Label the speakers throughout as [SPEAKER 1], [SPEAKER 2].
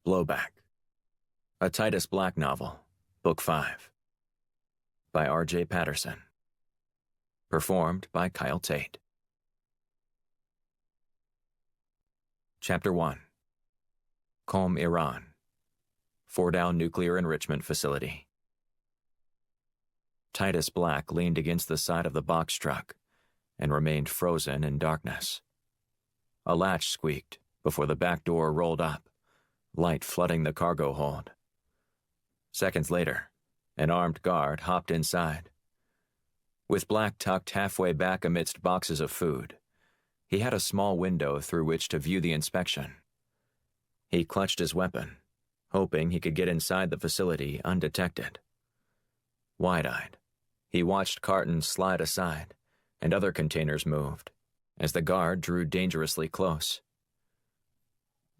[SPEAKER 1] Blowback, a Titus Black novel, Book 5, by R.J. Patterson. Performed by Kyle Tate. Chapter 1. Qom, Iran. Fordow Nuclear Enrichment Facility. Titus Black leaned against the side of the box truck and remained frozen in darkness. A latch squeaked before the back door rolled up, light flooding the cargo hold. Seconds later, an armed guard hopped inside. With Black tucked halfway back amidst boxes of food, he had a small window through which to view the inspection. He clutched his weapon, hoping he could get inside the facility undetected. Wide-eyed, he watched cartons slide aside and other containers moved as the guard drew dangerously close.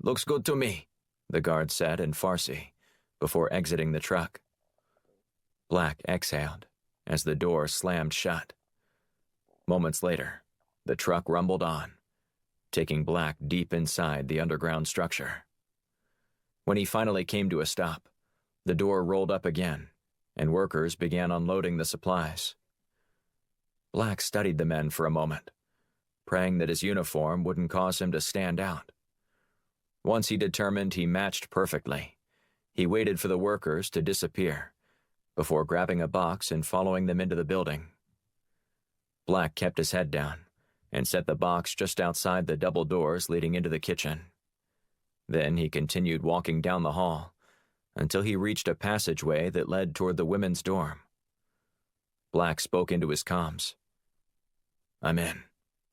[SPEAKER 1] "Looks good to me," the guard said in Farsi before exiting the truck. Black exhaled as the door slammed shut. Moments later, the truck rumbled on, taking Black deep inside the underground structure. When he finally came to a stop, the door rolled up again, and workers began unloading the supplies. Black studied the men for a moment, praying that his uniform wouldn't cause him to stand out. Once he determined he matched perfectly, he waited for the workers to disappear before grabbing a box and following them into the building. Black kept his head down and set the box just outside the double doors leading into the kitchen. Then he continued walking down the hall until he reached a passageway that led toward the women's dorm. Black spoke into his comms. "I'm in,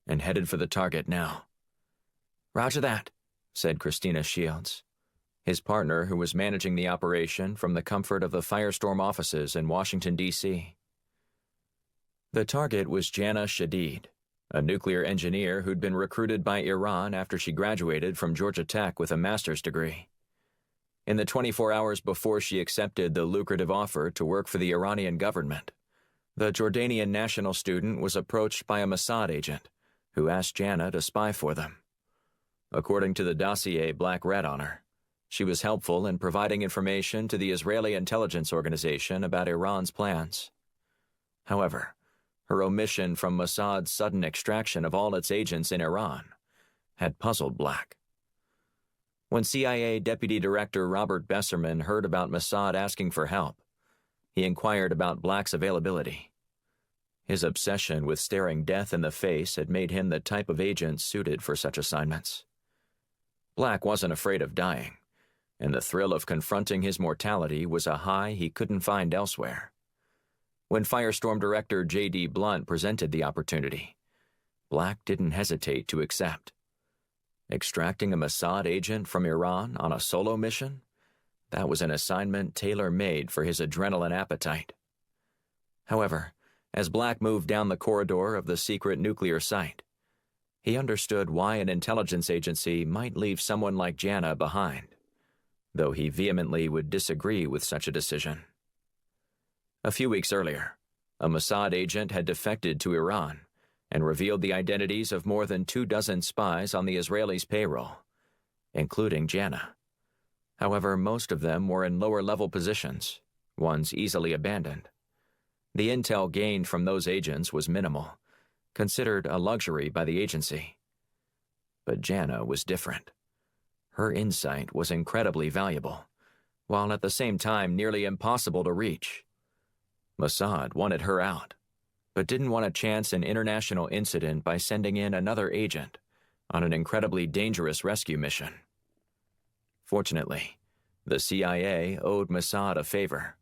[SPEAKER 1] and headed for the target now." "Roger that," said Christina Shields, his partner who was managing the operation from the comfort of the Firestorm offices in Washington, D.C. The target was Jana Shadid, a nuclear engineer who'd been recruited by Iran after she graduated from Georgia Tech with a master's degree. In the 24 hours before she accepted the lucrative offer to work for the Iranian government, the Jordanian national student was approached by a Mossad agent who asked Jana to spy for them. According to the dossier Black read on her, she was helpful in providing information to the Israeli intelligence organization about Iran's plans. However, her omission from Mossad's sudden extraction of all its agents in Iran had puzzled Black. When CIA Deputy Director Robert Besserman heard about Mossad asking for help, he inquired about Black's availability. His obsession with staring death in the face had made him the type of agent suited for such assignments. Black wasn't afraid of dying, and the thrill of confronting his mortality was a high he couldn't find elsewhere. When Firestorm Director J.D. Blunt presented the opportunity, Black didn't hesitate to accept. Extracting a Mossad agent from Iran on a solo mission? That was an assignment tailor-made for his adrenaline appetite. However, as Black moved down the corridor of the secret nuclear site, he understood why an intelligence agency might leave someone like Jana behind, though he vehemently would disagree with such a decision. A few weeks earlier, a Mossad agent had defected to Iran and revealed the identities of more than 24 spies on the Israelis' payroll, including Jana. However, most of them were in lower-level positions, ones easily abandoned. The intel gained from those agents was minimal, considered a luxury by the agency. But Jana was different. Her insight was incredibly valuable, while at the same time nearly impossible to reach. Mossad wanted her out, but didn't want to chance an international incident by sending in another agent on an incredibly dangerous rescue mission. Fortunately, the CIA owed Mossad a favor,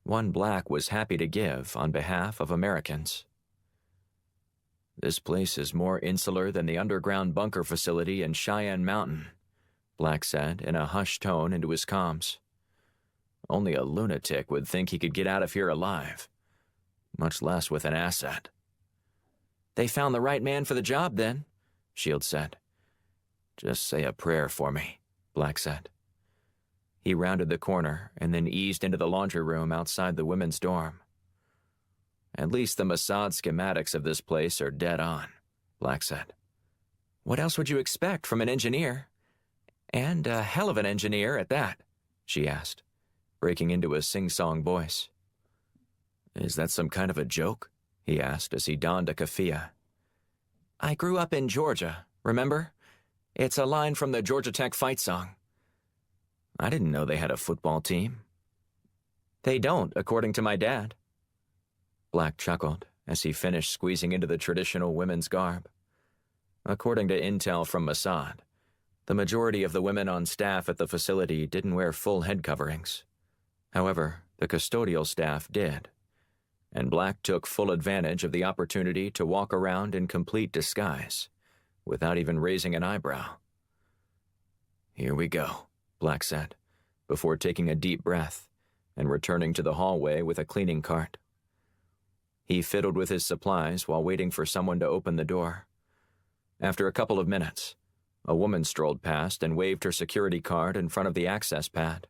[SPEAKER 1] one Black was happy to give on behalf of Americans. "This place is more insular than the underground bunker facility in Cheyenne Mountain," Black said in a hushed tone into his comms. "Only a lunatic would think he could get out of here alive, much less with an asset." "They found the right man for the job, then," Shields said. "Just say a prayer for me," Black said. He rounded the corner and then eased into the laundry room outside the women's dorm. "At least the Mossad schematics of this place are dead on," Black said. "What else would you expect from an engineer? And a hell of an engineer at that, she asked, breaking into a sing-song voice. Is that some kind of a joke? He asked as he donned a keffiyeh. I grew up in Georgia, remember? It's a line from the Georgia Tech fight song. I didn't know they had a football team. They don't, according to my dad. Black chuckled as he finished squeezing into the traditional women's garb. According to intel from Mossad, the majority of the women on staff at the facility didn't wear full head coverings. However, the custodial staff did, and Black took full advantage of the opportunity to walk around in complete disguise, without even raising an eyebrow. Here we go, Black said, before taking a deep breath and returning to the hallway with a cleaning cart. He fiddled with his supplies while waiting for someone to open the door. After a couple of minutes, a woman strolled past and waved her security card in front of the access pad.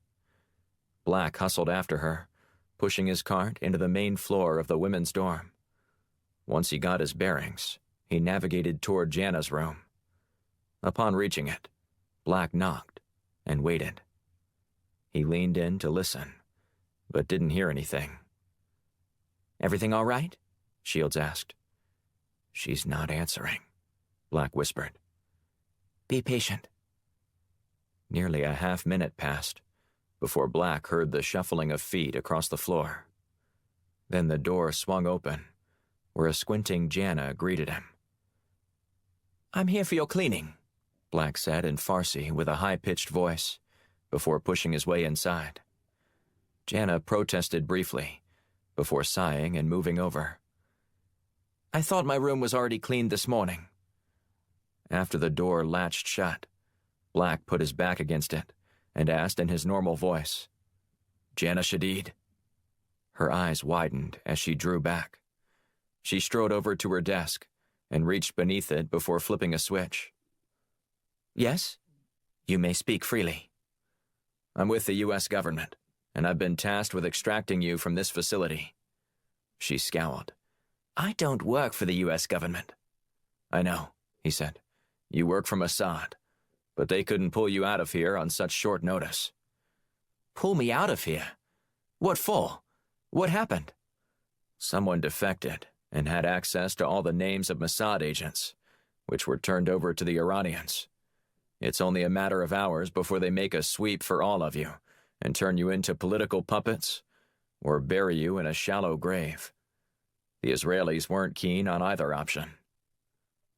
[SPEAKER 1] Black hustled after her, pushing his cart into the main floor of the women's dorm. Once he got his bearings, he navigated toward Jana's room. Upon reaching it, Black knocked and waited. He leaned in to listen, but didn't hear anything. Everything all right? Shields asked. She's not answering, Black whispered. Be patient. Nearly a half-minute passed before Black heard the shuffling of feet across the floor. Then the door swung open, where a squinting Jana greeted him. I'm here for your cleaning, Black said in Farsi with a high-pitched voice, before pushing his way inside. Jana protested briefly, before sighing and moving over. I thought my room was already cleaned this morning. After the door latched shut, Black put his back against it and asked in his normal voice, Jana Shadid? Her eyes widened as she drew back. She strode over to her desk and reached beneath it before flipping a switch. Yes? You may speak freely. I'm with the U.S. government, and I've been tasked with extracting you from this facility. She scowled. I don't work for the U.S. government. I know, he said. You work for Mossad, but they couldn't pull you out of here on such short notice. Pull me out of here? What for? What happened? Someone defected and had access to all the names of Mossad agents, which were turned over to the Iranians. It's only a matter of hours before they make a sweep for all of you and turn you into political puppets or bury you in a shallow grave. The Israelis weren't keen on either option.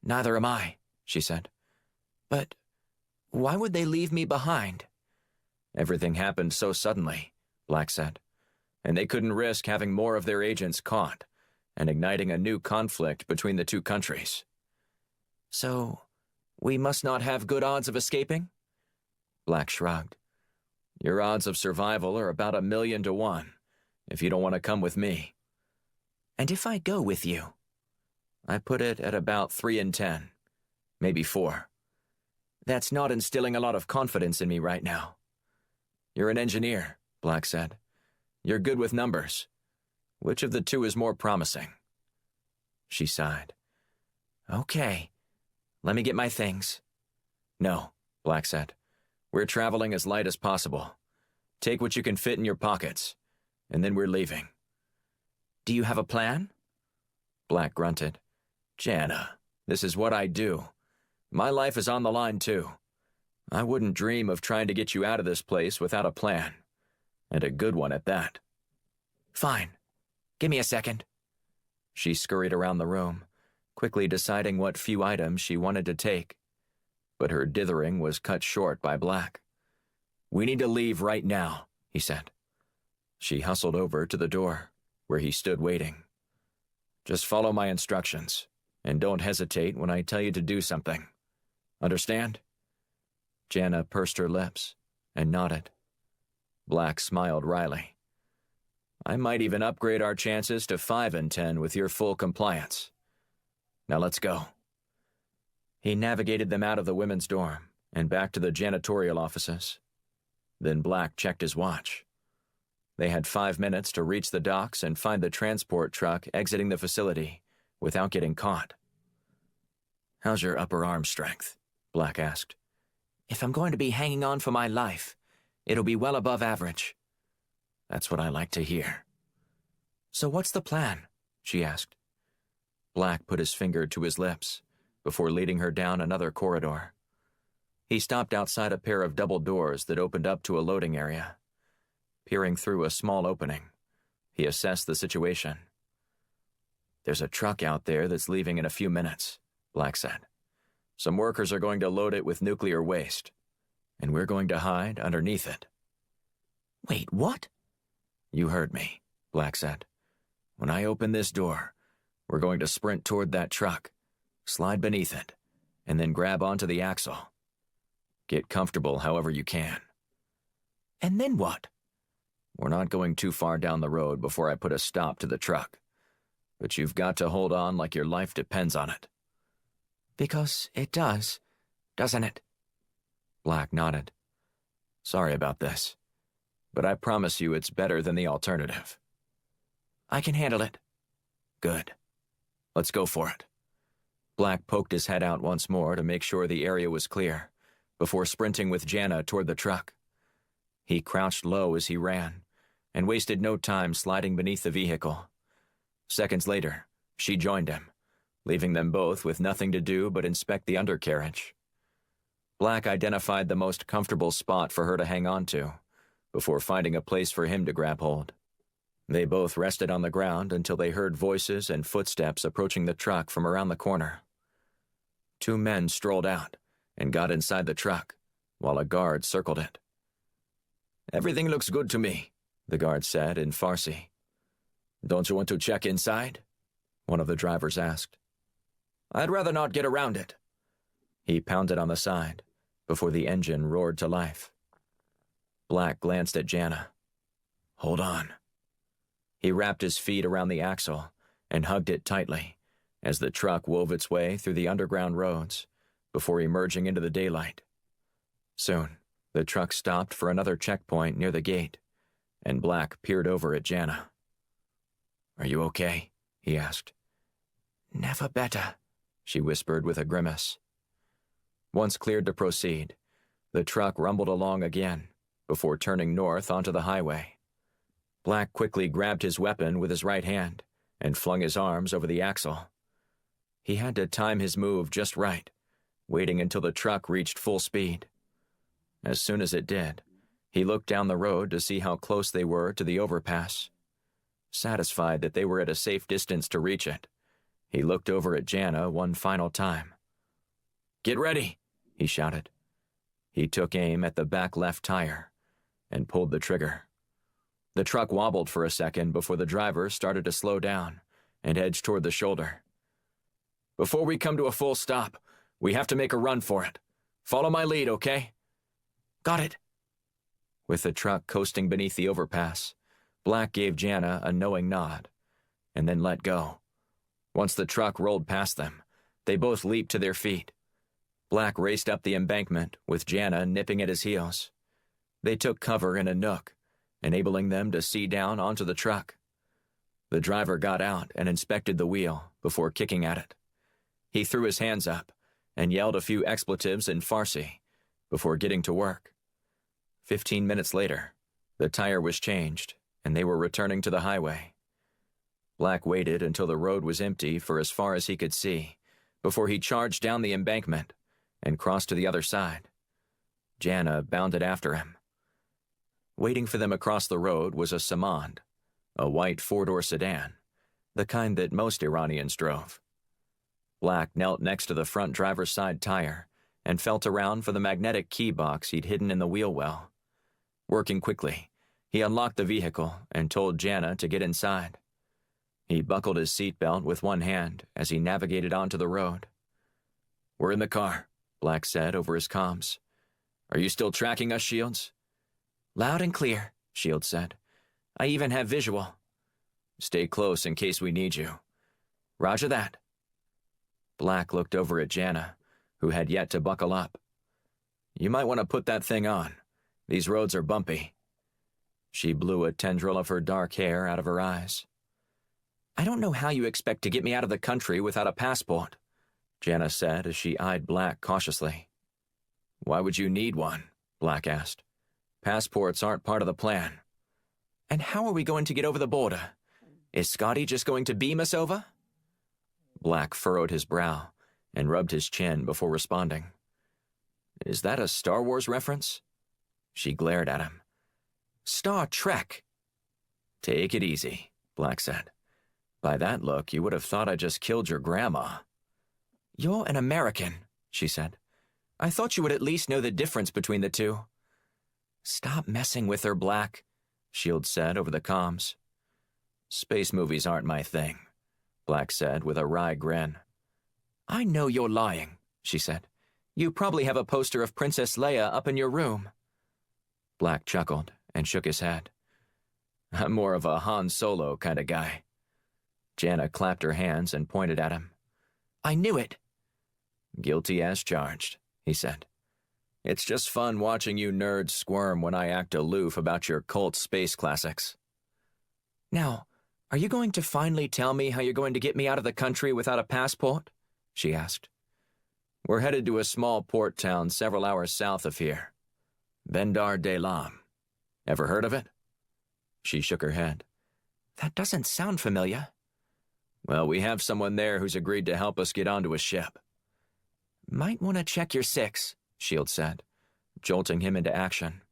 [SPEAKER 1] Neither am I, she said. But why would they leave me behind? Everything happened so suddenly, Black said, and they couldn't risk having more of their agents caught and igniting a new conflict between the two countries. So, we must not have good odds of escaping? Black shrugged. Your odds of survival are about 1,000,000 to 1, if you don't want to come with me. And if I go with you? I put it at about 3 in 10, maybe 4. That's not instilling a lot of confidence in me right now. You're an engineer, Black said. You're good with numbers. Which of the two is more promising? She sighed. Okay, let me get my things. No, Black said. We're traveling as light as possible. Take what you can fit in your pockets, and then we're leaving. Do you have a plan? Black grunted. Jana, this is what I do. My life is on the line, too. I wouldn't dream of trying to get you out of this place without a plan. And a good one at that. Fine. Give me a second. She scurried around the room, quickly deciding what few items she wanted to take. But her dithering was cut short by Black. We need to leave right now, he said. She hustled over to the door, where he stood waiting. Just follow my instructions, and don't hesitate when I tell you to do something. Understand? Jana pursed her lips and nodded. Black smiled wryly. I might even upgrade our chances to 5 in 10 with your full compliance. Now let's go. He navigated them out of the women's dorm and back to the janitorial offices. Then Black checked his watch. They had 5 minutes to reach the docks and find the transport truck exiting the facility without getting caught. How's your upper arm strength? Black asked. If I'm going to be hanging on for my life, it'll be well above average. That's what I like to hear. So what's the plan? She asked. Black put his finger to his lips before leading her down another corridor. He stopped outside a pair of double doors that opened up to a loading area. Peering through a small opening, he assessed the situation. There's a truck out there that's leaving in a few minutes, Black said. Some workers are going to load it with nuclear waste, and we're going to hide underneath it. Wait, what? You heard me, Black said. When I open this door, we're going to sprint toward that truck, slide beneath it, and then grab onto the axle. Get comfortable however you can. And then what? We're not going too far down the road before I put a stop to the truck. But you've got to hold on like your life depends on it. Because it does, doesn't it? Black nodded. Sorry about this, but I promise you it's better than the alternative. I can handle it. Good. Let's go for it. Black poked his head out once more to make sure the area was clear, before sprinting with Jana toward the truck. He crouched low as he ran, and wasted no time sliding beneath the vehicle. Seconds later, she joined him, leaving them both with nothing to do but inspect the undercarriage. Black identified the most comfortable spot for her to hang on to, before finding a place for him to grab hold. They both rested on the ground until they heard voices and footsteps approaching the truck from around the corner. Two men strolled out and got inside the truck, while a guard circled it. Everything looks good to me, the guard said in Farsi. Don't you want to check inside? One of the drivers asked. I'd rather not get around it. He pounded on the side before the engine roared to life. Black glanced at Jana. Hold on. He wrapped his feet around the axle and hugged it tightly as the truck wove its way through the underground roads before emerging into the daylight. Soon, the truck stopped for another checkpoint near the gate, and Black peered over at Jana. Are you okay? He asked. Never better, she whispered with a grimace. Once cleared to proceed, the truck rumbled along again before turning north onto the highway. Black quickly grabbed his weapon with his right hand and flung his arms over the axle. He had to time his move just right, waiting until the truck reached full speed. As soon as it did, he looked down the road to see how close they were to the overpass. Satisfied that they were at a safe distance to reach it, he looked over at Jana one final time. Get ready, he shouted. He took aim at the back left tire and pulled the trigger. The truck wobbled for a second before the driver started to slow down and edge toward the shoulder. Before we come to a full stop, we have to make a run for it. Follow my lead, okay? Got it. With the truck coasting beneath the overpass, Black gave Jana a knowing nod, and then let go. Once the truck rolled past them, they both leaped to their feet. Black raced up the embankment, with Jana nipping at his heels. They took cover in a nook, enabling them to see down onto the truck. The driver got out and inspected the wheel before kicking at it. He threw his hands up and yelled a few expletives in Farsi before getting to work. 15 minutes later, the tire was changed, and they were returning to the highway. Black waited until the road was empty for as far as he could see, before he charged down the embankment and crossed to the other side. Jana bounded after him. Waiting for them across the road was a Samand, a white four-door sedan, the kind that most Iranians drove. Black knelt next to the front driver's side tire and felt around for the magnetic key box he'd hidden in the wheel well. Working quickly, he unlocked the vehicle and told Jana to get inside. He buckled his seatbelt with one hand as he navigated onto the road. We're in the car, Black said over his comms. Are you still tracking us, Shields? Loud and clear, Shields said. I even have visual. Stay close in case we need you. Roger that. Black looked over at Jana, who had yet to buckle up. You might want to put that thing on. These roads are bumpy. She blew a tendril of her dark hair out of her eyes. I don't know how you expect to get me out of the country without a passport, Jana said as she eyed Black cautiously. Why would you need one? Black asked. Passports aren't part of the plan. And how are we going to get over the border? Is Scotty just going to beam us over? Black furrowed his brow and rubbed his chin before responding. Is that a Star Wars reference? She glared at him. Star Trek. Take it easy, Black said. By that look, you would have thought I just killed your grandma. You're an American, she said. I thought you would at least know the difference between the two. Stop messing with her, Black, Shield said over the comms. Space movies aren't my thing, Black said with a wry grin. I know you're lying, she said. You probably have a poster of Princess Leia up in your room. Black chuckled and shook his head. I'm more of a Han Solo kind of guy. Jana clapped her hands and pointed at him. I knew it. Guilty as charged, he said. It's just fun watching you nerds squirm when I act aloof about your cult space classics. Now, are you going to finally tell me how you're going to get me out of the country without a passport? She asked. We're headed to a small port town several hours south of here. Bendar de Lam. Ever heard of it? She shook her head. That doesn't sound familiar. Well, we have someone there who's agreed to help us get onto a ship. Might want to check your six, Shield said, jolting him into action.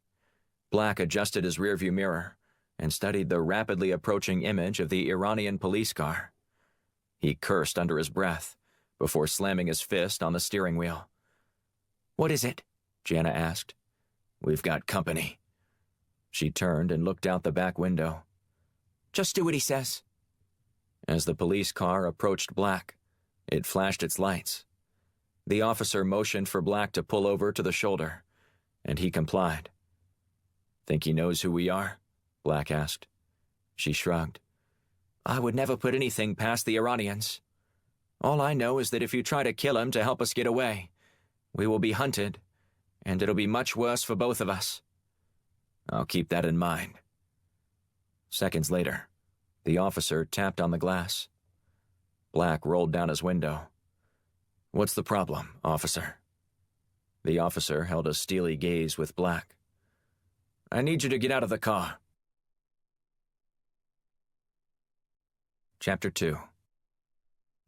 [SPEAKER 1] Black adjusted his rearview mirror and studied the rapidly approaching image of the Iranian police car. He cursed under his breath before slamming his fist on the steering wheel. What is it? Jana asked. We've got company. She turned and looked out the back window. Just do what he says. As the police car approached Black, it flashed its lights. The officer motioned for Black to pull over to the shoulder, and he complied. Think he knows who we are? Black asked. She shrugged. I would never put anything past the Iranians. All I know is that if you try to kill him to help us get away, we will be hunted, and it'll be much worse for both of us. I'll keep that in mind. Seconds later, the officer tapped on the glass. Black rolled down his window. What's the problem, officer? The officer held a steely gaze with Black. I need you to get out of the car. Chapter 2.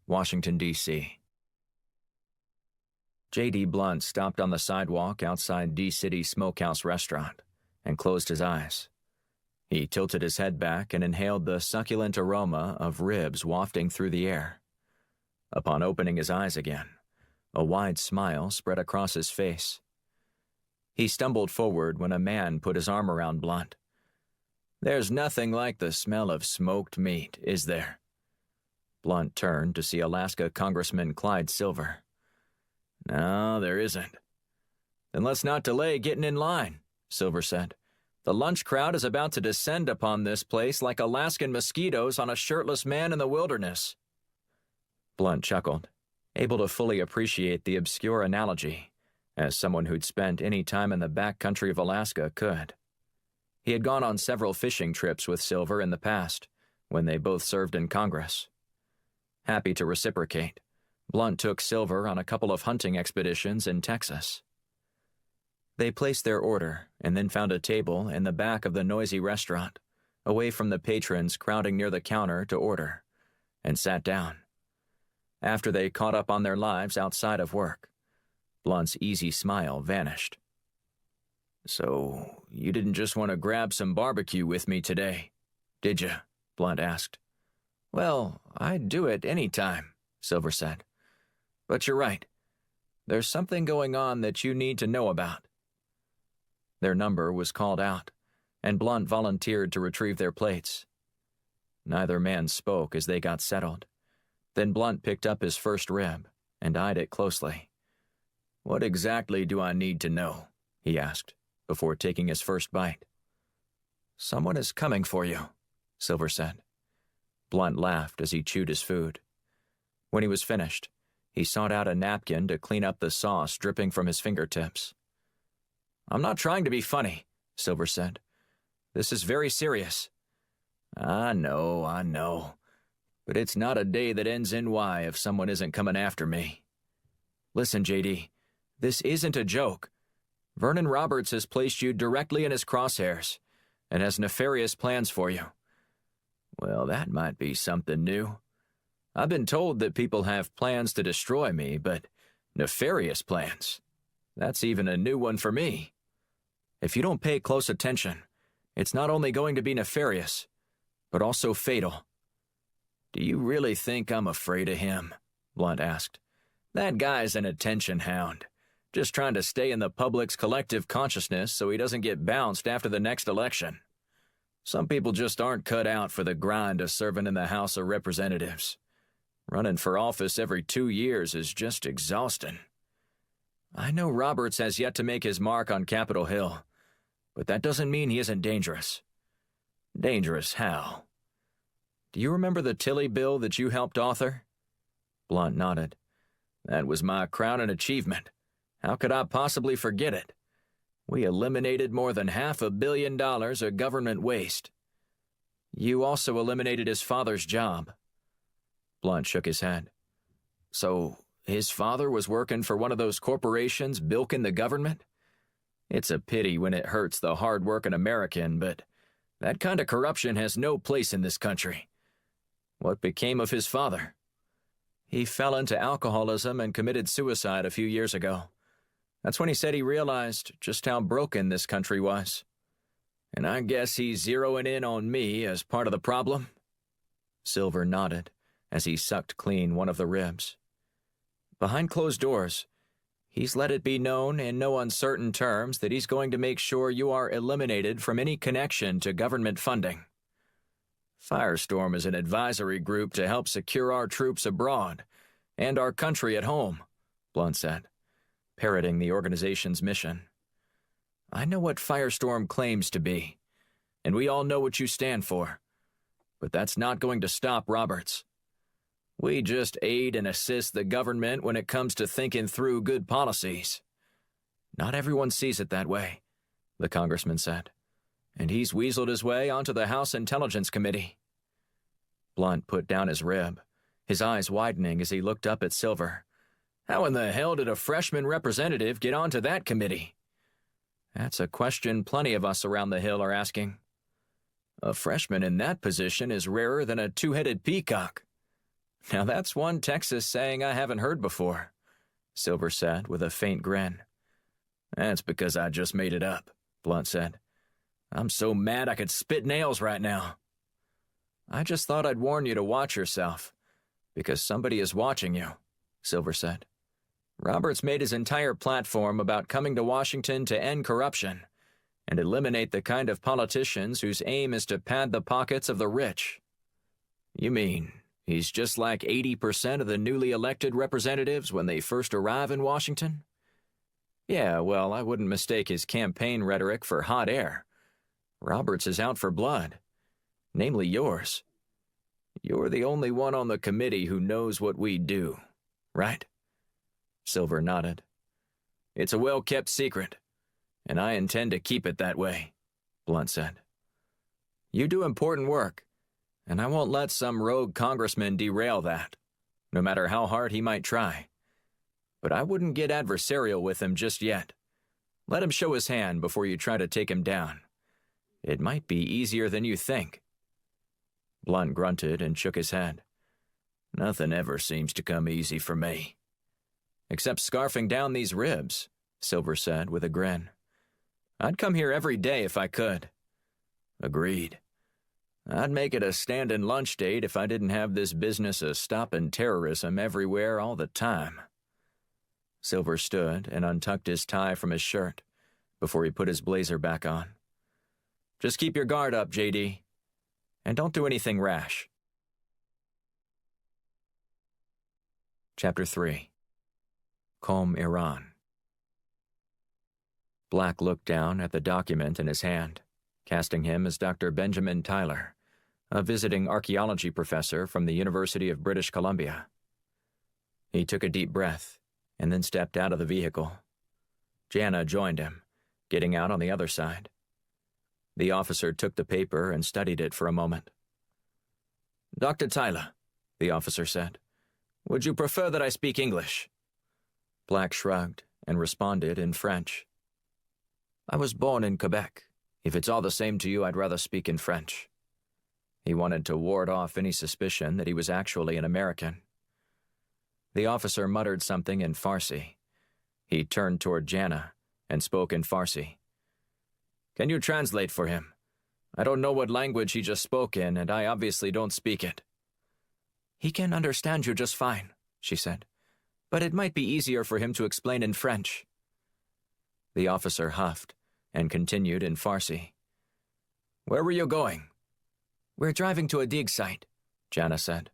[SPEAKER 1] Washington, D.C. J.D. Blunt stopped on the sidewalk outside D-City Smokehouse Restaurant and closed his eyes. He tilted his head back and inhaled the succulent aroma of ribs wafting through the air. Upon opening his eyes again, a wide smile spread across his face. He stumbled forward when a man put his arm around Blunt. There's nothing like the smell of smoked meat, is there? Blunt turned to see Alaska Congressman Clyde Silver. No, there isn't. Then let's not delay getting in line, Silver said. The lunch crowd is about to descend upon this place like Alaskan mosquitoes on a shirtless man in the wilderness. Blunt chuckled, able to fully appreciate the obscure analogy, as someone who'd spent any time in the backcountry of Alaska could. He had gone on several fishing trips with Silver in the past, when they both served in Congress. Happy to reciprocate, Blunt took Silver on a couple of hunting expeditions in Texas. They placed their order and then found a table in the back of the noisy restaurant, away from the patrons crowding near the counter to order, and sat down. After they caught up on their lives outside of work, Blunt's easy smile vanished. So, you didn't just want to grab some barbecue with me today, did you? Blunt asked. Well, I'd do it any time, Silver said. But you're right. There's something going on that you need to know about. Their number was called out, and Blunt volunteered to retrieve their plates. Neither man spoke as they got settled. Then Blunt picked up his first rib and eyed it closely. What exactly do I need to know? He asked, before taking his first bite. Someone is coming for you, Silver said. Blunt laughed as he chewed his food. When he was finished, he sought out a napkin to clean up the sauce dripping from his fingertips. I'm not trying to be funny, Silver said. This is very serious. I know. But it's not a day that ends in Y if someone isn't coming after me. Listen, J.D., this isn't a joke. Vernon Roberts has placed you directly in his crosshairs and has nefarious plans for you. Well, that might be something new. I've been told that people have plans to destroy me, but nefarious plans? That's even a new one for me. If you don't pay close attention, it's not only going to be nefarious, but also fatal. Do you really think I'm afraid of him? Blunt asked. That guy's an attention hound, just trying to stay in the public's collective consciousness so he doesn't get bounced after the next election. Some people just aren't cut out for the grind of serving in the House of Representatives. Running for office every 2 years is just exhausting. I know Roberts has yet to make his mark on Capitol Hill, but that doesn't mean he isn't dangerous. Dangerous how? Do you remember the Tilley bill that you helped author? Blunt nodded. That was my crowning achievement. How could I possibly forget it? We eliminated more than $500 million of government waste. You also eliminated his father's job. Blunt shook his head. So, his father was working for one of those corporations bilking the government? It's a pity when it hurts the hard-working American, but that kind of corruption has no place in this country. What became of his father? He fell into alcoholism and committed suicide a few years ago. That's when he said he realized just how broken this country was. And I guess he's zeroing in on me as part of the problem? Silver nodded as he sucked clean one of the ribs. Behind closed doors, he's let it be known in no uncertain terms that he's going to make sure you are eliminated from any connection to government funding. Firestorm is an advisory group to help secure our troops abroad and our country at home, Blunt said, parroting the organization's mission. I know what Firestorm claims to be, and we all know what you stand for, but that's not going to stop Roberts. We just aid and assist the government when it comes to thinking through good policies. Not everyone sees it that way, the congressman said, and he's weaseled his way onto the House Intelligence Committee. Blunt put down his rib, his eyes widening as he looked up at Silver. How in the hell did a freshman representative get onto that committee? That's a question plenty of us around the Hill are asking. A freshman in that position is rarer than a two-headed peacock. Now that's one Texas saying I haven't heard before, Silver said with a faint grin. That's because I just made it up, Blunt said. I'm so mad I could spit nails right now. I just thought I'd warn you to watch yourself, because somebody is watching you, Silver said. Roberts made his entire platform about coming to Washington to end corruption and eliminate the kind of politicians whose aim is to pad the pockets of the rich. You mean he's just like 80% of the newly elected representatives when they first arrive in Washington? Yeah, well, I wouldn't mistake his campaign rhetoric for hot air. Roberts is out for blood, namely yours. You're the only one on the committee who knows what we do, right? Silver nodded. It's a well-kept secret, and I intend to keep it that way, Blunt said. You do important work, and I won't let some rogue congressman derail that, no matter how hard he might try. But I wouldn't get adversarial with him just yet. Let him show his hand before you try to take him down. It might be easier than you think. Blunt grunted and shook his head. Nothing ever seems to come easy for me. Except scarfing down these ribs, Silver said with a grin. I'd come here every day if I could. Agreed. I'd make it a stand-in lunch date if I didn't have this business of stopping terrorism everywhere all the time. Silver stood and untucked his tie from his shirt before he put his blazer back on. Just keep your guard up, J.D., and don't do anything rash. Chapter 3. Qom, Iran. Black looked down at the document in his hand, casting him as Dr. Benjamin Tyler, a visiting archaeology professor from the University of British Columbia. He took a deep breath and then stepped out of the vehicle. Jana joined him, getting out on the other side. The officer took the paper and studied it for a moment. Dr. Tyler, the officer said, would you prefer that I speak English? Black shrugged and responded in French. I was born in Quebec. If it's all the same to you, I'd rather speak in French. He wanted to ward off any suspicion that he was actually an American. The officer muttered something in Farsi. He turned toward Jana and spoke in Farsi. Can you translate for him? I don't know what language he just spoke in, and I obviously don't speak it. He can understand you just fine, she said, but it might be easier for him to explain in French. The officer huffed and continued in Farsi. Where were you going? We're driving to a dig site, Jana said.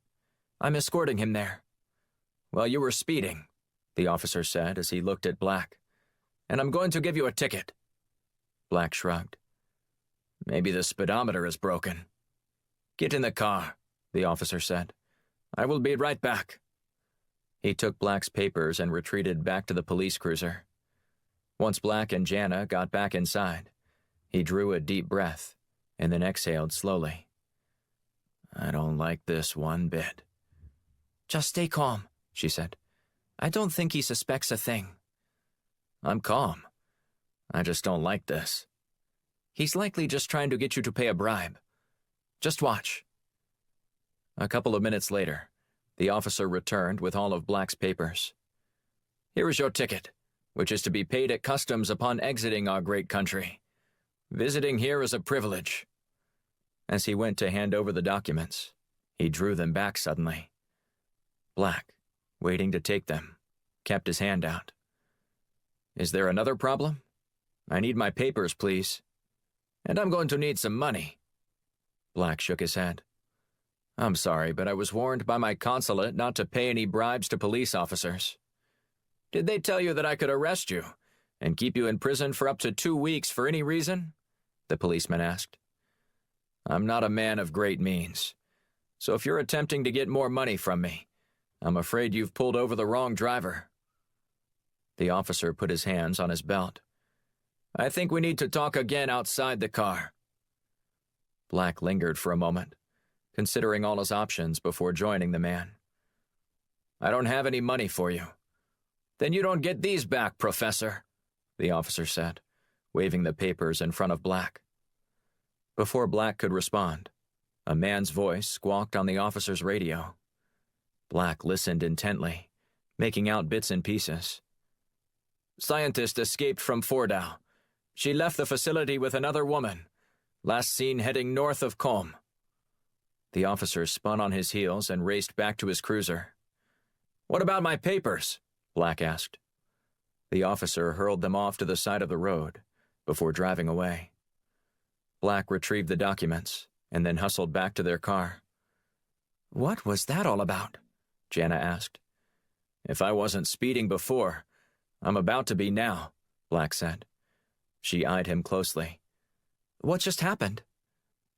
[SPEAKER 1] I'm escorting him there. Well, you were speeding, the officer said as he looked at Black. And I'm going to give you a ticket. Black shrugged. Maybe the speedometer is broken. Get in the car, the officer said. I will be right back. He took Black's papers and retreated back to the police cruiser. Once Black and Jana got back inside, he drew a deep breath and then exhaled slowly. I don't like this one bit. Just stay calm, she said. I don't think he suspects a thing. I'm calm. I just don't like this. He's likely just trying to get you to pay a bribe. Just watch. A couple of minutes later, the officer returned with all of Black's papers. Here is your ticket, which is to be paid at customs upon exiting our great country. Visiting here is a privilege. As he went to hand over the documents, he drew them back suddenly. Black, waiting to take them, kept his hand out. Is there another problem? I need my papers, please. And I'm going to need some money. Black shook his head. I'm sorry, but I was warned by my consulate not to pay any bribes to police officers. Did they tell you that I could arrest you and keep you in prison for up to 2 weeks for any reason? The policeman asked. I'm not a man of great means, so if you're attempting to get more money from me, I'm afraid you've pulled over the wrong driver. The officer put his hands on his belt. I think we need to talk again outside the car. Black lingered for a moment, considering all his options before joining the man. I don't have any money for you. Then you don't get these back, Professor, the officer said, waving the papers in front of Black. Before Black could respond, a man's voice squawked on the officer's radio. Black listened intently, making out bits and pieces. Scientist escaped from Fordau. She left the facility with another woman, last seen heading north of Combe. The officer spun on his heels and raced back to his cruiser. What about my papers? Black asked. The officer hurled them off to the side of the road before driving away. Black retrieved the documents and then hustled back to their car. What was that all about? Jana asked. If I wasn't speeding before, I'm about to be now, Black said. She eyed him closely. What just happened?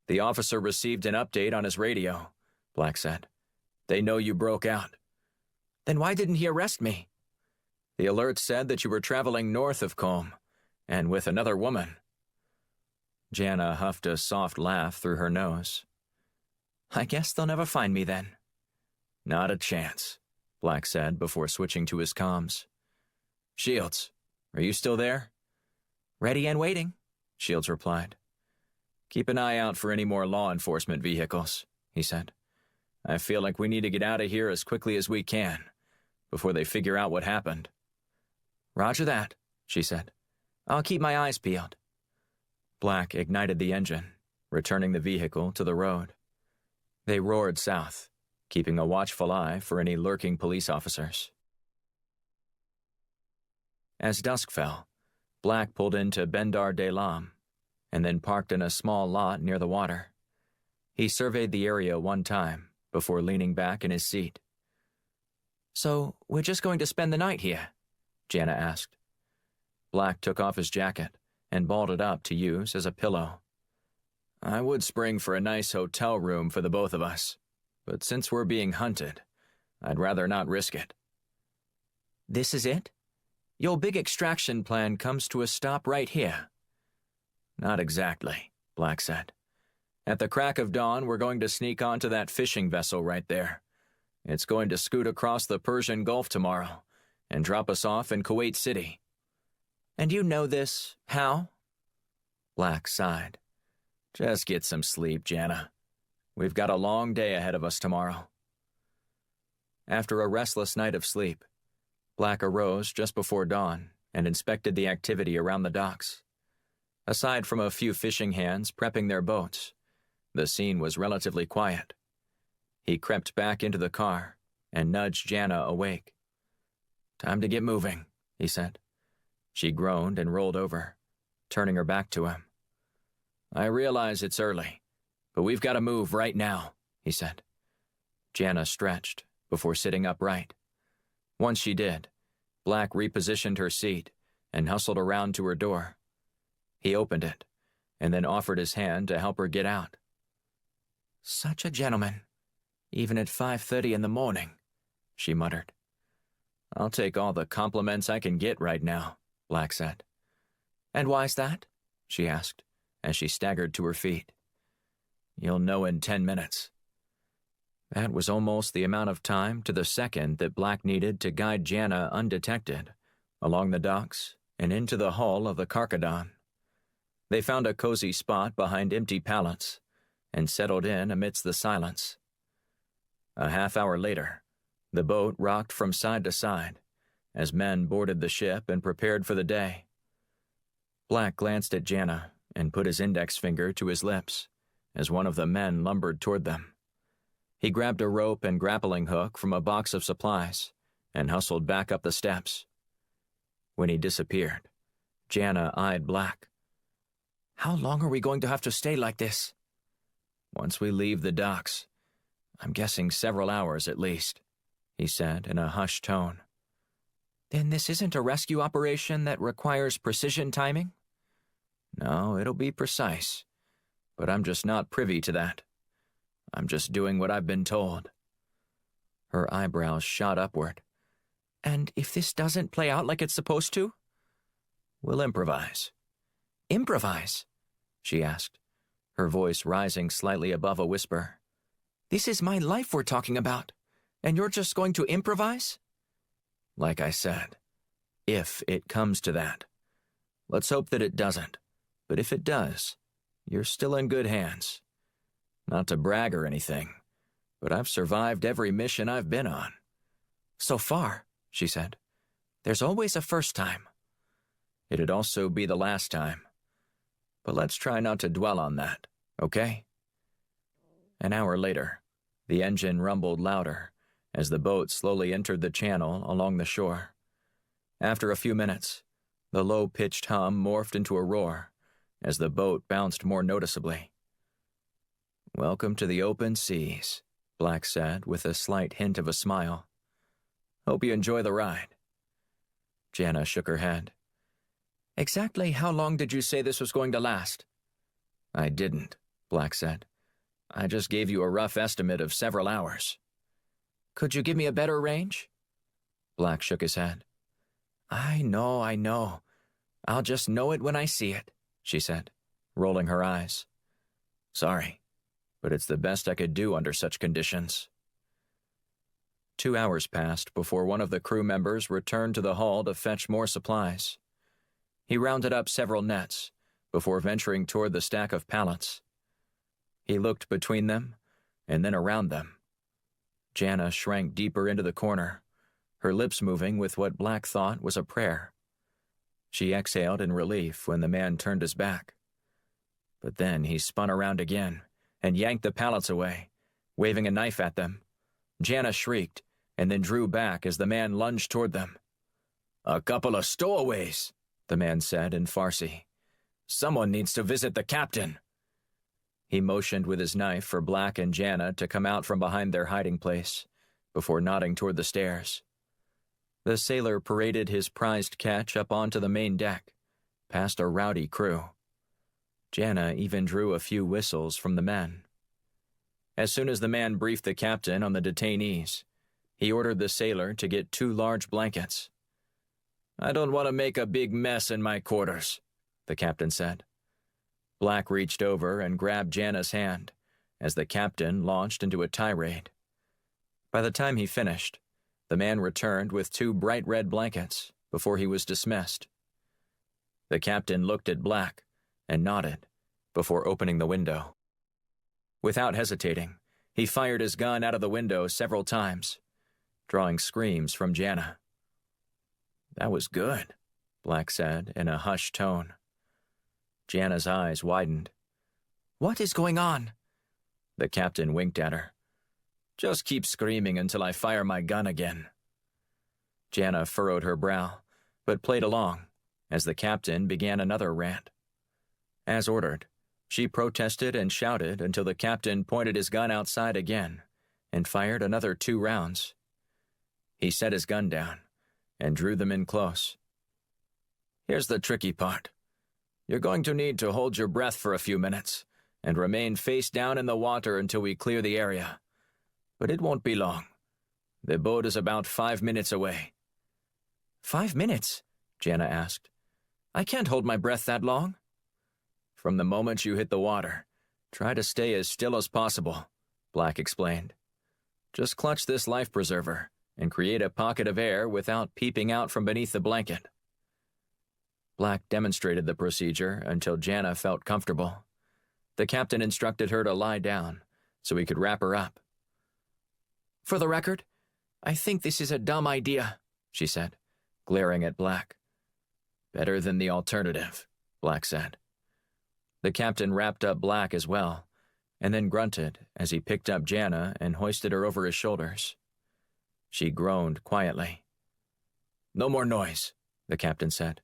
[SPEAKER 1] The officer received an update on his radio, Black said. They know you broke out. Then why didn't he arrest me? The alert said that you were traveling north of Combe, and with another woman. Jana huffed a soft laugh through her nose. I guess they'll never find me then. Not a chance, Black said before switching to his comms. Shields, are you still there? Ready and waiting, Shields replied. Keep an eye out for any more law enforcement vehicles, he said. I feel like we need to get out of here as quickly as we can, before they figure out what happened. Roger that, she said. I'll keep my eyes peeled. Black ignited the engine, returning the vehicle to the road. They roared south, keeping a watchful eye for any lurking police officers. As dusk fell, Black pulled into Bendar de Lam, and then parked in a small lot near the water. He surveyed the area one time before leaning back in his seat. So, we're just going to spend the night here? Jana asked. Black took off his jacket and balled it up to use as a pillow. I would spring for a nice hotel room for the both of us, but since we're being hunted, I'd rather not risk it. This is it? Your big extraction plan comes to a stop right here. Not exactly, Black said. At the crack of dawn, we're going to sneak onto that fishing vessel right there. It's going to scoot across the Persian Gulf tomorrow and drop us off in Kuwait City. And you know this, how? Black sighed. Just get some sleep, Jana. We've got a long day ahead of us tomorrow. After a restless night of sleep, Black arose just before dawn and inspected the activity around the docks. Aside from a few fishing hands prepping their boats, the scene was relatively quiet. He crept back into the car and nudged Jana awake. "Time to get moving," he said. She groaned and rolled over, turning her back to him. "I realize it's early, but we've got to move right now," he said. Jana stretched before sitting upright. Once she did, Black repositioned her seat and hustled around to her door. He opened it, and then offered his hand to help her get out. "Such a gentleman, even at 5:30 in the morning," she muttered. "I'll take all the compliments I can get right now," Black said. "And why's that?" she asked, as she staggered to her feet. "You'll know in 10 minutes. That was almost the amount of time to the second that Black needed to guide Jana undetected along the docks and into the hull of the Carcadon. They found a cozy spot behind empty pallets and settled in amidst the silence. A half-hour later, the boat rocked from side to side as men boarded the ship and prepared for the day. Black glanced at Jana and put his index finger to his lips as one of the men lumbered toward them. He grabbed a rope and grappling hook from a box of supplies and hustled back up the steps. When he disappeared, Jana eyed Black. "How long are we going to have to stay like this?" "Once we leave the docks, I'm guessing several hours at least," he said in a hushed tone. "Then this isn't a rescue operation that requires precision timing?" "No, it'll be precise, but I'm just not privy to that. I'm just doing what I've been told." Her eyebrows shot upward. "And if this doesn't play out like it's supposed to?" "We'll improvise." "Improvise?" she asked, her voice rising slightly above a whisper. "This is my life we're talking about, and you're just going to improvise?" "Like I said, if it comes to that. Let's hope that it doesn't, but if it does, you're still in good hands. Not to brag or anything, but I've survived every mission I've been on." "So far," she said. "There's always a first time." "It'd also be the last time. But let's try not to dwell on that, okay?" An hour later, the engine rumbled louder as the boat slowly entered the channel along the shore. After a few minutes, the low-pitched hum morphed into a roar as the boat bounced more noticeably. "Welcome to the open seas," Black said with a slight hint of a smile. "Hope you enjoy the ride." Jana shook her head. "Exactly how long did you say this was going to last?" "I didn't," Black said. "I just gave you a rough estimate of several hours." "Could you give me a better range?" Black shook his head. I know. I'll just know it when I see it," she said, rolling her eyes. "Sorry, but it's the best I could do under such conditions." 2 hours passed before one of the crew members returned to the hull to fetch more supplies. He rounded up several nets before venturing toward the stack of pallets. He looked between them and then around them. Jana shrank deeper into the corner, her lips moving with what Black thought was a prayer. She exhaled in relief when the man turned his back. But then he spun around again and yanked the pallets away, waving a knife at them. Jana shrieked and then drew back as the man lunged toward them. "A couple of stowaways," the man said in Farsi. "Someone needs to visit the captain." He motioned with his knife for Black and Jana to come out from behind their hiding place, before nodding toward the stairs. The sailor paraded his prized catch up onto the main deck, past a rowdy crew. Jana even drew a few whistles from the men. As soon as the man briefed the captain on the detainees, he ordered the sailor to get 2 large blankets. "I don't want to make a big mess in my quarters," the captain said. Black reached over and grabbed Jana's hand as the captain launched into a tirade. By the time he finished, the man returned with 2 bright red blankets before he was dismissed. The captain looked at Black and nodded before opening the window. Without hesitating, he fired his gun out of the window several times, drawing screams from Jana. "That was good," Black said in a hushed tone. Jana's eyes widened. "What is going on?" The captain winked at her. "Just keep screaming until I fire my gun again." Jana furrowed her brow, but played along as the captain began another rant. As ordered, she protested and shouted until the captain pointed his gun outside again and fired another 2 rounds. He set his gun down and drew them in close. "Here's the tricky part. You're going to need to hold your breath for a few minutes and remain face down in the water until we clear the area. But it won't be long. The boat is about 5 minutes away." "5 minutes?" Jana asked. "I can't hold my breath that long." "From the moment you hit the water, try to stay as still as possible," Black explained. "Just clutch this life preserver and create a pocket of air without peeping out from beneath the blanket." Black demonstrated the procedure until Jana felt comfortable. The captain instructed her to lie down so he could wrap her up. "For the record, I think this is a dumb idea," she said, glaring at Black. "Better than the alternative," Black said. The captain wrapped up Black as well, and then grunted as he picked up Jana and hoisted her over his shoulders. She groaned quietly. "No more noise," the captain said.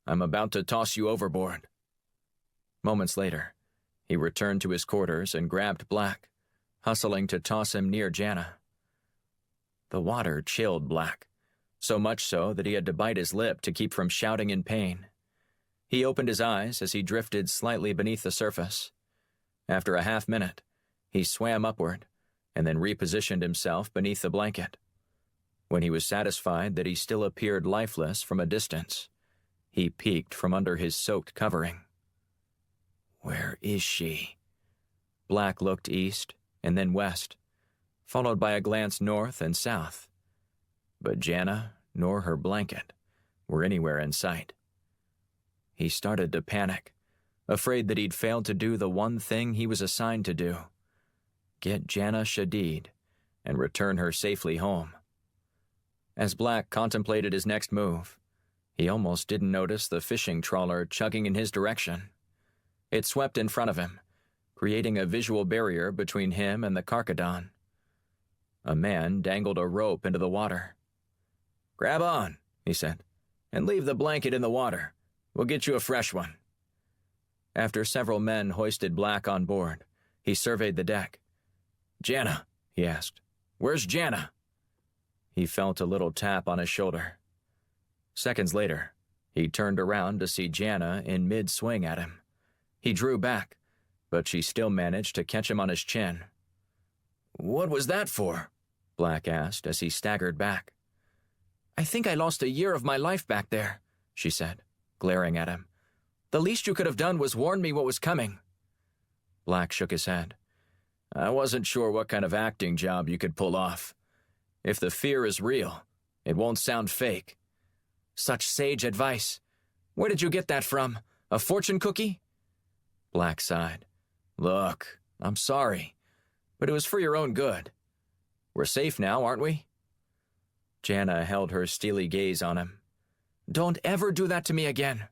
[SPEAKER 1] "I'm about to toss you overboard." Moments later, he returned to his quarters and grabbed Black, hustling to toss him near Jana. The water chilled Black, so much so that he had to bite his lip to keep from shouting in pain. He opened his eyes as he drifted slightly beneath the surface. After a half-minute, he swam upward and then repositioned himself beneath the blanket. When he was satisfied that he still appeared lifeless from a distance, he peeked from under his soaked covering. "Where is she?" Black looked east and then west, followed by a glance north and south. But Jana nor her blanket were anywhere in sight. He started to panic, afraid that he'd failed to do the one thing he was assigned to do: get Jana Shadid and return her safely home. As Black contemplated his next move, he almost didn't notice the fishing trawler chugging in his direction. It swept in front of him, creating a visual barrier between him and the Carcadon. A man dangled a rope into the water. "Grab on," he said, "and leave the blanket in the water. We'll get you a fresh one." After several men hoisted Black on board, he surveyed the deck. "Jana," he asked, "where's Jana?" He felt a little tap on his shoulder. Seconds later, he turned around to see Jana in mid-swing at him. He drew back, but she still managed to catch him on his chin. "What was that for?" Black asked as he staggered back. "I think I lost a year of my life back there," she said, glaring at him. "The least you could have done was warn me what was coming." Black shook his head. "I wasn't sure what kind of acting job you could pull off. If the fear is real, it won't sound fake." "Such sage advice. Where did you get that from? A fortune cookie?" Black sighed. "Look, I'm sorry, but it was for your own good. We're safe now, aren't we?" Jana held her steely gaze on him. "Don't ever do that to me again."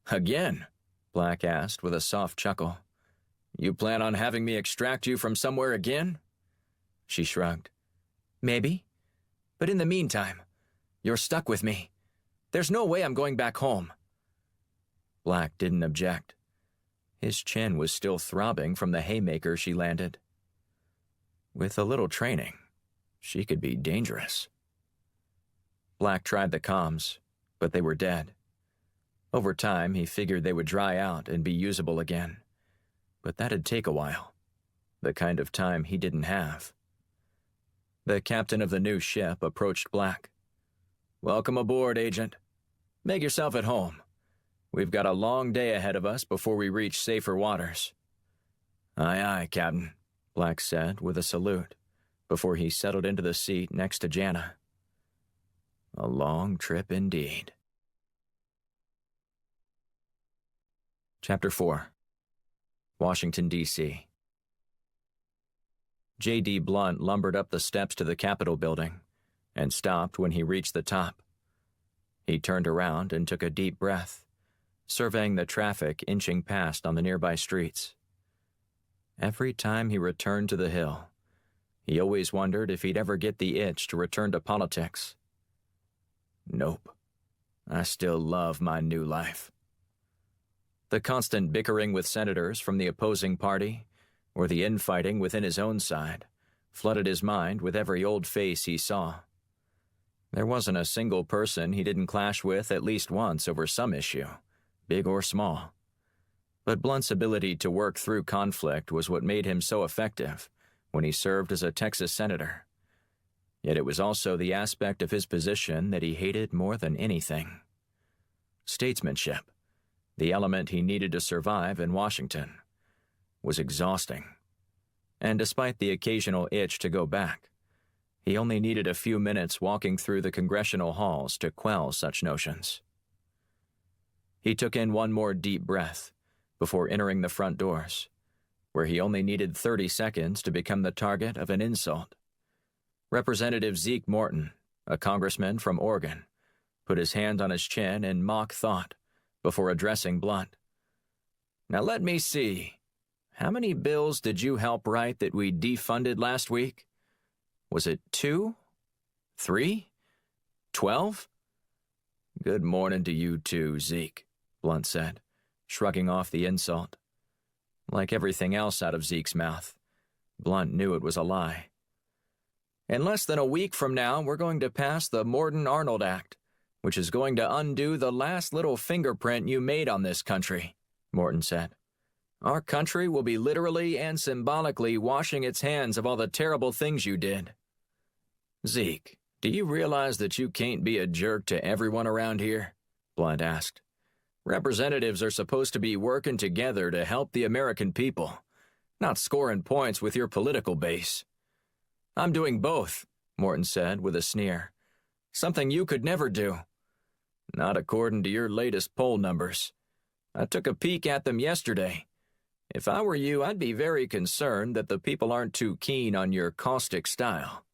[SPEAKER 1] "Again?" Black asked with a soft chuckle. "You plan on having me extract you from somewhere again?" She shrugged. "Maybe. But in the meantime, you're stuck with me. There's no way I'm going back home." Black didn't object. His chin was still throbbing from the haymaker she landed. With a little training, she could be dangerous. Black tried the comms, but they were dead. Over time, he figured they would dry out and be usable again. But that'd take a while, the kind of time he didn't have. The captain of the new ship approached Black. "Welcome aboard, Agent. Make yourself at home. We've got a long day ahead of us before we reach safer waters." "Aye, aye, Captain," Black said with a salute, before he settled into the seat next to Jana. A long trip indeed. Chapter 4. Washington, D.C. J.D. Blunt lumbered up the steps to the Capitol building and stopped when he reached the top. He turned around and took a deep breath, surveying the traffic inching past on the nearby streets. Every time he returned to the Hill, he always wondered if he'd ever get the itch to return to politics. Nope. I still love my new life. The constant bickering with senators from the opposing party, or the infighting within his own side, flooded his mind with every old face he saw. There wasn't a single person he didn't clash with at least once over some issue, big or small. But Blunt's ability to work through conflict was what made him so effective when he served as a Texas senator. Yet it was also the aspect of his position that he hated more than anything. Statesmanship, the element he needed to survive in Washington, was exhausting. And despite the occasional itch to go back, he only needed a few minutes walking through the congressional halls to quell such notions. He took in one more deep breath before entering the front doors, where he only needed 30 seconds to become the target of an insult. Representative Zeke Morton, a congressman from Oregon, put his hand on his chin in mock thought before addressing Blunt. Now let me see. How many bills did you help write that we defunded last week? Was it 2? 3? 12? Good morning to you too, Zeke, Blunt said, shrugging off the insult. Like everything else out of Zeke's mouth, Blunt knew it was a lie. In less than a week from now, we're going to pass the Morton-Arnold Act, which is going to undo the last little fingerprint you made on this country, Morton said. Our country will be literally and symbolically washing its hands of all the terrible things you did. Zeke, do you realize that you can't be a jerk to everyone around here? Blunt asked. Representatives are supposed to be working together to help the American people, not scoring points with your political base. I'm doing both, Morton said with a sneer. Something you could never do. Not according to your latest poll numbers. I took a peek at them yesterday. If I were you, I'd be very concerned that the people aren't too keen on your caustic style.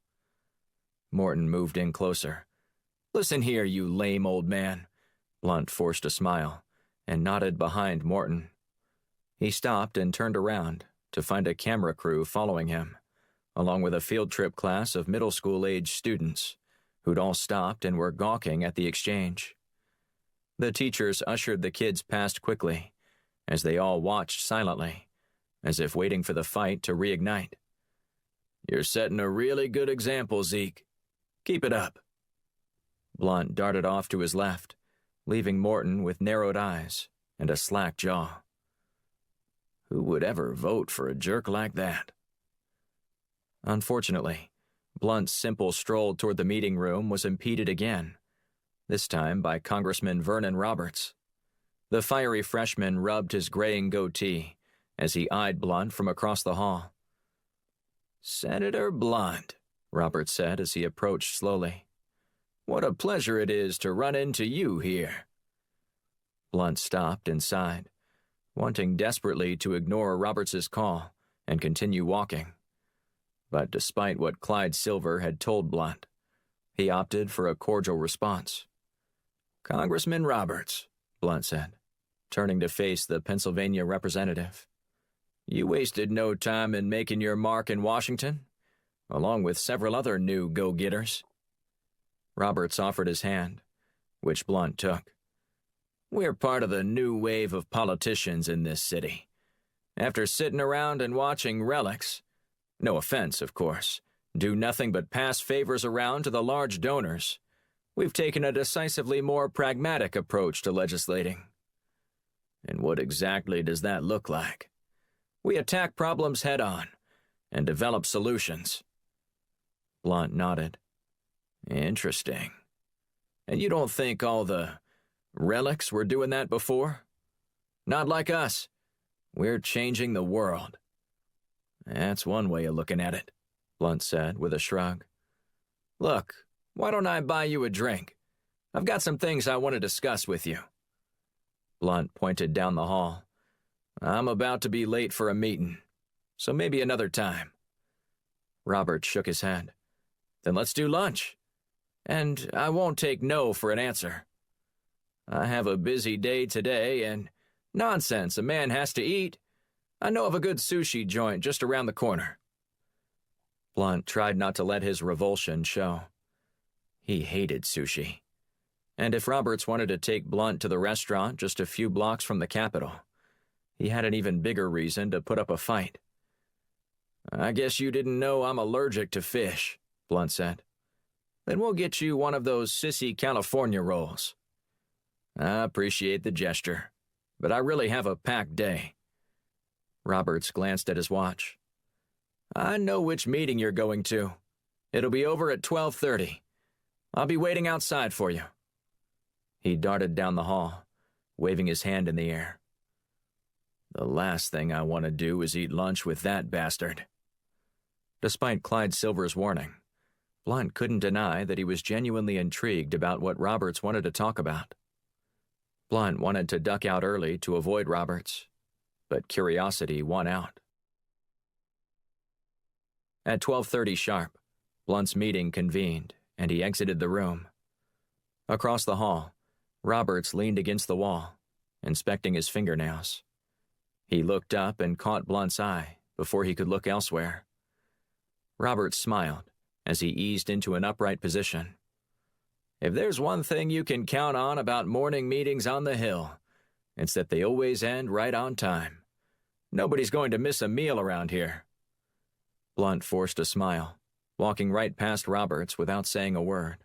[SPEAKER 1] Morton moved in closer. Listen here, you lame old man. Blunt forced a smile and nodded behind Morton. He stopped and turned around to find a camera crew following him, along with a field trip class of middle school-age students who'd all stopped and were gawking at the exchange. The teachers ushered the kids past quickly as they all watched silently, as if waiting for the fight to reignite. You're setting a really good example, Zeke. Keep it up. Blunt darted off to his left, leaving Morton with narrowed eyes and a slack jaw. Who would ever vote for a jerk like that? Unfortunately, Blunt's simple stroll toward the meeting room was impeded again, this time by Congressman Vernon Roberts. The fiery freshman rubbed his graying goatee as he eyed Blunt from across the hall. Senator Blunt, Roberts said as he approached slowly. What a pleasure it is to run into you here. Blunt stopped and sighed, wanting desperately to ignore Roberts's call and continue walking. But despite what Clyde Silver had told Blunt, he opted for a cordial response. Congressman Roberts, Blunt said, turning to face the Pennsylvania representative. You wasted no time in making your mark in Washington, along with several other new go-getters. Roberts offered his hand, which Blunt took. We're part of the new wave of politicians in this city. After sitting around and watching relics, no offense, of course, do nothing but pass favors around to the large donors, we've taken a decisively more pragmatic approach to legislating. And what exactly does that look like? We attack problems head-on and develop solutions. Blunt nodded. Interesting. And you don't think all the relics were doing that before? Not like us. We're changing the world. That's one way of looking at it, Blunt said with a shrug. Look, why don't I buy you a drink? I've got some things I want to discuss with you. Blunt pointed down the hall, I'm about to be late for a meeting, so maybe another time. Robert shook his head. Then let's do lunch. And I won't take no for an answer. I have a busy day today, and nonsense, a man has to eat. I know of a good sushi joint just around the corner. Blunt tried not to let his revulsion show. He hated sushi. And if Roberts wanted to take Blunt to the restaurant just a few blocks from the Capitol, he had an even bigger reason to put up a fight. I guess you didn't know I'm allergic to fish, Blunt said. Then we'll get you one of those sissy California rolls. I appreciate the gesture, but I really have a packed day. Roberts glanced at his watch. I know which meeting you're going to. It'll be over at 12:30. I'll be waiting outside for you. He darted down the hall, waving his hand in the air. The last thing I want to do is eat lunch with that bastard. Despite Clyde Silver's warning, Blunt couldn't deny that he was genuinely intrigued about what Roberts wanted to talk about. Blunt wanted to duck out early to avoid Roberts, but curiosity won out. At 12:30 sharp, Blunt's meeting convened, and he exited the room. Across the hall, Roberts leaned against the wall, inspecting his fingernails. He looked up and caught Blunt's eye before he could look elsewhere. Roberts smiled as he eased into an upright position. If there's one thing you can count on about morning meetings on the Hill, it's that they always end right on time. Nobody's going to miss a meal around here. Blunt forced a smile, walking right past Roberts without saying a word.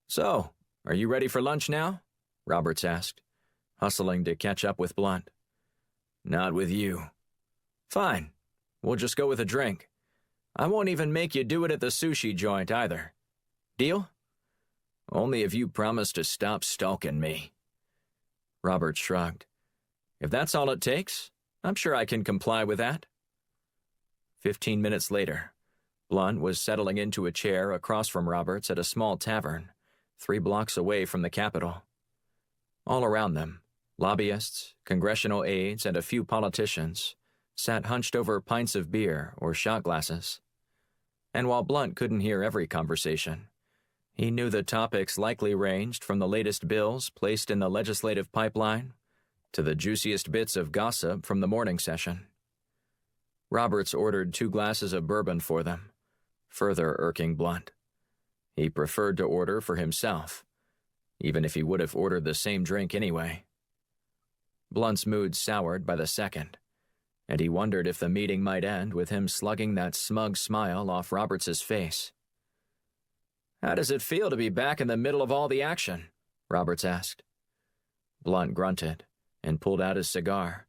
[SPEAKER 1] So, are you ready for lunch now? Roberts asked, hustling to catch up with Blunt. Not with you. Fine. We'll just go with a drink. I won't even make you do it at the sushi joint either. Deal? Only if you promise to stop stalking me. Roberts shrugged. If that's all it takes, I'm sure I can comply with that. 15 minutes later, Blunt was settling into a chair across from Roberts at a small tavern, 3 blocks away from the Capitol. All around them, lobbyists, congressional aides, and a few politicians sat hunched over pints of beer or shot glasses. And while Blunt couldn't hear every conversation, he knew the topics likely ranged from the latest bills placed in the legislative pipeline to the juiciest bits of gossip from the morning session. Roberts ordered 2 glasses of bourbon for them, further irking Blunt. He preferred to order for himself, even if he would have ordered the same drink anyway. Blunt's mood soured by the second, and he wondered if the meeting might end with him slugging that smug smile off Roberts's face. How does it feel to be back in the middle of all the action? Roberts asked. Blunt grunted and pulled out his cigar,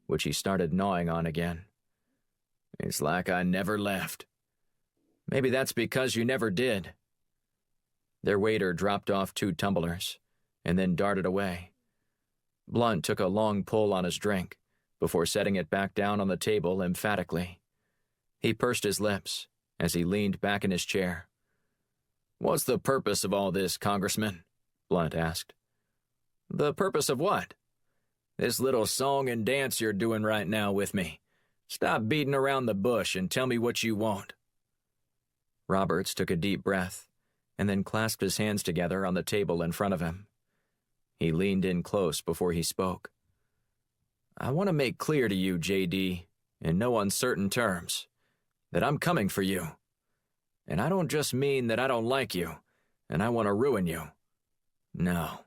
[SPEAKER 1] which he started gnawing on again. It's like I never left. Maybe that's because you never did. Their waiter dropped off 2 tumblers and then darted away. Blunt took a long pull on his drink before setting it back down on the table emphatically. He pursed his lips as he leaned back in his chair. What's the purpose of all this, Congressman? Blunt asked. The purpose of what? This little song and dance you're doing right now with me. Stop beating around the bush and tell me what you want. Roberts took a deep breath and then clasped his hands together on the table in front of him. He leaned in close before he spoke. I want to make clear to you, J.D., in no uncertain terms, that I'm coming for you. And I don't just mean that I don't like you, and I want to ruin you. No,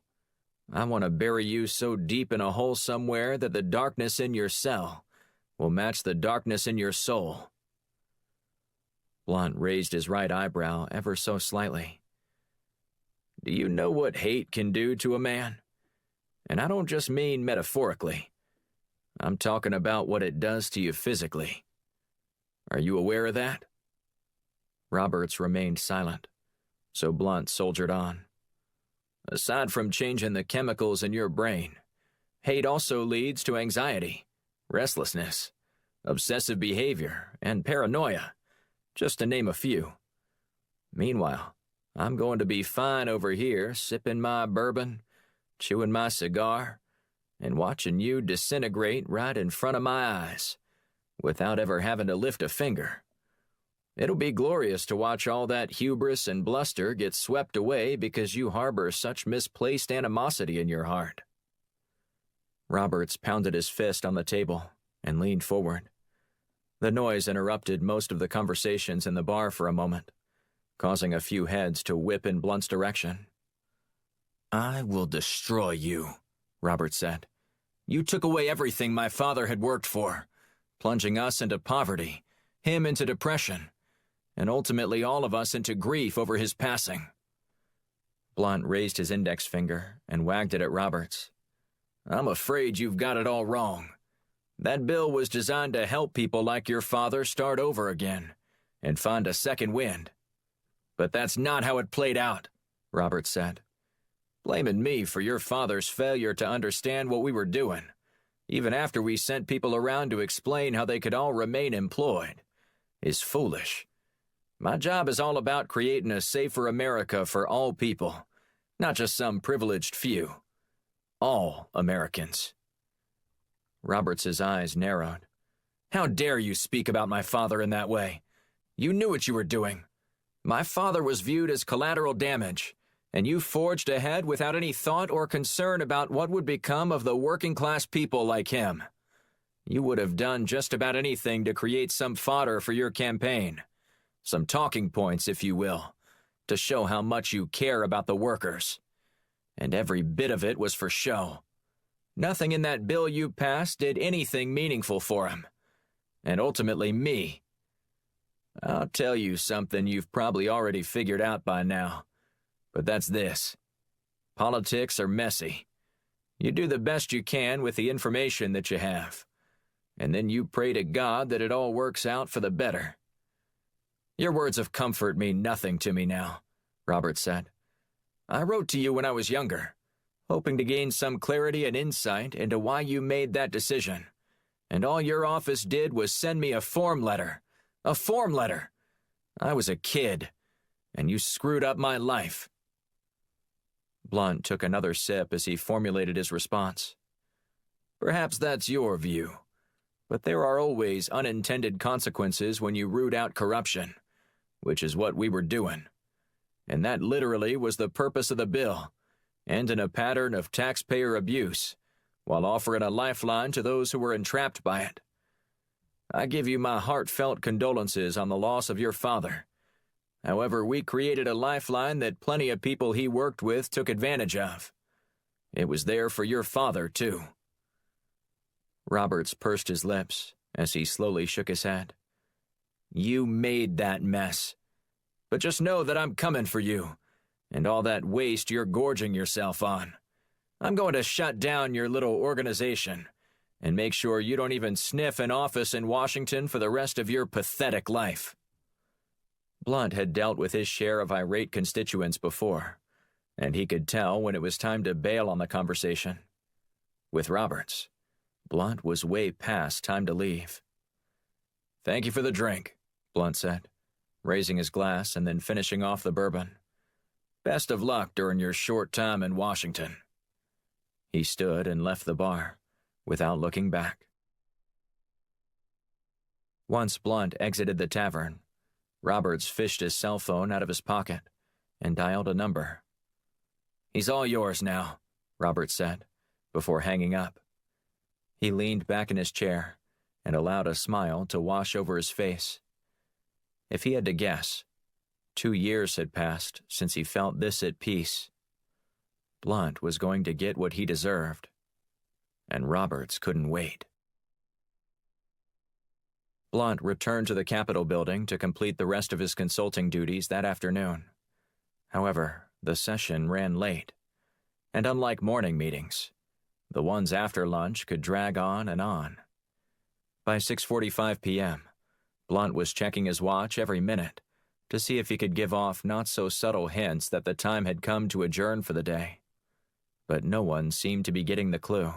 [SPEAKER 1] I want to bury you so deep in a hole somewhere that the darkness in your cell will match the darkness in your soul. Blunt raised his right eyebrow ever so slightly. Do you know what hate can do to a man? And I don't just mean metaphorically. I'm talking about what it does to you physically. Are you aware of that? Roberts remained silent, so Blunt soldiered on. Aside from changing the chemicals in your brain, hate also leads to anxiety, restlessness, obsessive behavior, and paranoia, just to name a few. Meanwhile, I'm going to be fine over here, sipping my bourbon, chewing my cigar, and watching you disintegrate right in front of my eyes, without ever having to lift a finger. It'll be glorious to watch all that hubris and bluster get swept away because you harbor such misplaced animosity in your heart." Roberts pounded his fist on the table and leaned forward. The noise interrupted most of the conversations in the bar for a moment, causing a few heads to whip in Blunt's direction. "I will destroy you," Roberts said. "You took away everything my father had worked for, plunging us into poverty, him into depression, and ultimately all of us into grief over his passing." Blunt raised his index finger and wagged it at Roberts. "I'm afraid you've got it all wrong. That bill was designed to help people like your father start over again and find a second wind. But that's not how it played out," Roberts said. "Blaming me for your father's failure to understand what we were doing, even after we sent people around to explain how they could all remain employed, is foolish. My job is all about creating a safer America for all people, not just some privileged few. All Americans." Roberts's eyes narrowed. "How dare you speak about my father in that way? You knew what you were doing. My father was viewed as collateral damage, and you forged ahead without any thought or concern about what would become of the working-class people like him. You would have done just about anything to create some fodder for your campaign. Some talking points, if you will, to show how much you care about the workers. And every bit of it was for show. Nothing in that bill you passed did anything meaningful for him. And ultimately me. I'll tell you something you've probably already figured out by now, but that's this. Politics are messy. You do the best you can with the information that you have, and then you pray to God that it all works out for the better." "Your words of comfort mean nothing to me now," Roberts said. "I wrote to you when I was younger, hoping to gain some clarity and insight into why you made that decision, and all your office did was send me a form letter. A form letter! I was a kid, and you screwed up my life." Blunt took another sip as he formulated his response. "Perhaps that's your view, but there are always unintended consequences when you root out corruption, which is what we were doing. And that literally was the purpose of the bill, ending a pattern of taxpayer abuse, while offering a lifeline to those who were entrapped by it. I give you my heartfelt condolences on the loss of your father. However, we created a lifeline that plenty of people he worked with took advantage of. It was there for your father, too." Roberts pursed his lips as he slowly shook his head. "You made that mess. But just know that I'm coming for you, and all that waste you're gorging yourself on. I'm going to shut down your little organization and make sure you don't even sniff an office in Washington for the rest of your pathetic life." Blunt had dealt with his share of irate constituents before, and he could tell when it was time to bail on the conversation. With Roberts, Blunt was way past time to leave. "Thank you for the drink," Blunt said, raising his glass and then finishing off the bourbon. "Best of luck during your short time in Washington." He stood and left the bar, without looking back. Once Blunt exited the tavern, Roberts fished his cell phone out of his pocket and dialed a number. "He's all yours now," Roberts said, before hanging up. He leaned back in his chair and allowed a smile to wash over his face. If he had to guess, 2 years had passed since he felt this at peace. Blunt was going to get what he deserved, and Roberts couldn't wait. Blunt returned to the Capitol building to complete the rest of his consulting duties that afternoon. However, the session ran late, and unlike morning meetings, the ones after lunch could drag on and on. By 6:45 p.m., Blunt was checking his watch every minute to see if he could give off not-so-subtle hints that the time had come to adjourn for the day. But no one seemed to be getting the clue.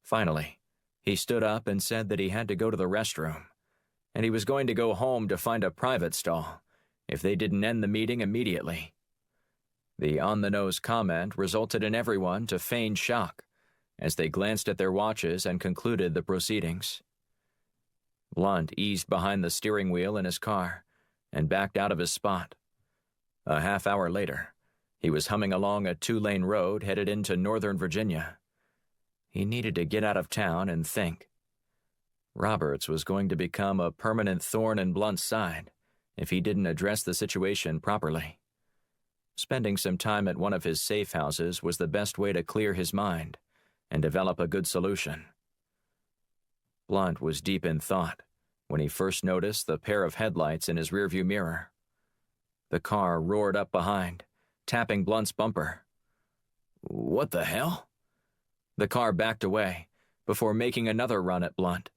[SPEAKER 1] Finally, he stood up and said that he had to go to the restroom, and he was going to go home to find a private stall if they didn't end the meeting immediately. The on-the-nose comment resulted in everyone to feign shock as they glanced at their watches and concluded the proceedings. Blunt eased behind the steering wheel in his car and backed out of his spot. A half-hour later, he was humming along a 2-lane road headed into Northern Virginia. He needed to get out of town and think. Roberts was going to become a permanent thorn in Blunt's side if he didn't address the situation properly. Spending some time at one of his safe houses was the best way to clear his mind and develop a good solution. Blunt was deep in thought when he first noticed the pair of headlights in his rearview mirror. The car roared up behind, tapping Blunt's bumper. "What the hell?" The car backed away before making another run at Blunt.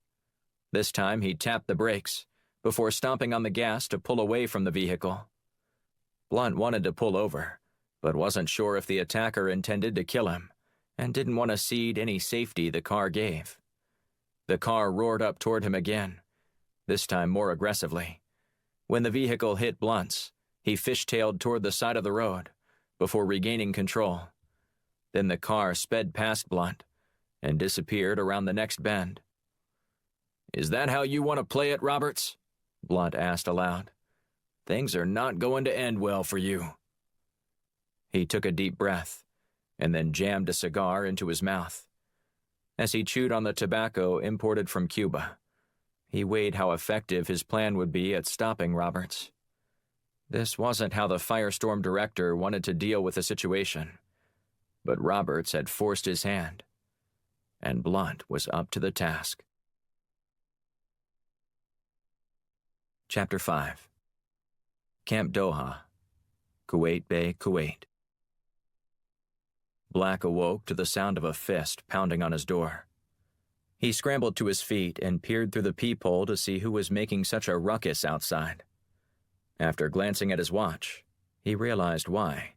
[SPEAKER 1] This time he tapped the brakes before stomping on the gas to pull away from the vehicle. Blunt wanted to pull over, but wasn't sure if the attacker intended to kill him and didn't want to cede any safety the car gave. The car roared up toward him again, this time more aggressively. When the vehicle hit Blunt's, he fishtailed toward the side of the road before regaining control. Then the car sped past Blunt and disappeared around the next bend. "Is that how you want to play it, Roberts?" Blunt asked aloud. "Things are not going to end well for you." He took a deep breath and then jammed a cigar into his mouth. As he chewed on the tobacco imported from Cuba, he weighed how effective his plan would be at stopping Roberts. This wasn't how the Firestorm director wanted to deal with the situation, but Roberts had forced his hand, and Blunt was up to the task. Chapter 5. Camp Doha, Kuwait Bay, Kuwait. Black awoke to the sound of a fist pounding on his door. He scrambled to his feet and peered through the peephole to see who was making such a ruckus outside. After glancing at his watch, he realized why,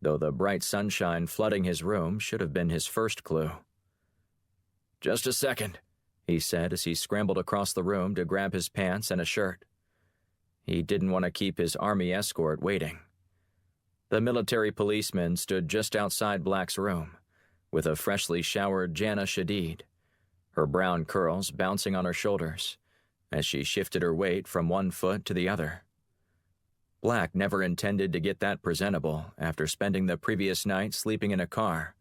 [SPEAKER 1] though the bright sunshine flooding his room should have been his first clue. "Just a second," he said as he scrambled across the room to grab his pants and a shirt. He didn't want to keep his army escort waiting. The military policeman stood just outside Black's room, with a freshly showered Jana Shadid, her brown curls bouncing on her shoulders as she shifted her weight from one foot to the other. Black never intended to get that presentable after spending the previous night sleeping in a car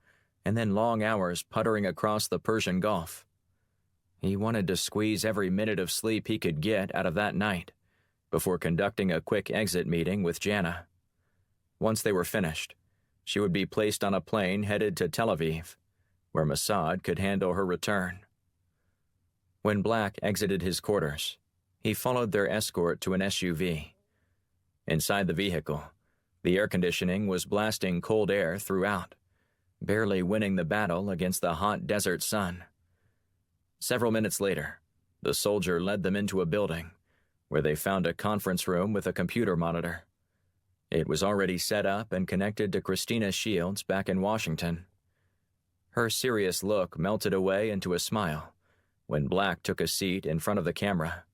[SPEAKER 1] and then long hours puttering across the Persian Gulf. He wanted to squeeze every minute of sleep he could get out of that night before conducting a quick exit meeting with Jana. Once they were finished, she would be placed on a plane headed to Tel Aviv, where Mossad could handle her return. When Black exited his quarters, he followed their escort to an SUV. Inside the vehicle, the air conditioning was blasting cold air throughout, barely winning the battle against the hot desert sun. Several minutes later, the soldier led them into a building, where they found a conference room with a computer monitor. It was already set up and connected to Christina Shields back in Washington. Her serious look melted away into a smile when Black took a seat in front of the camera.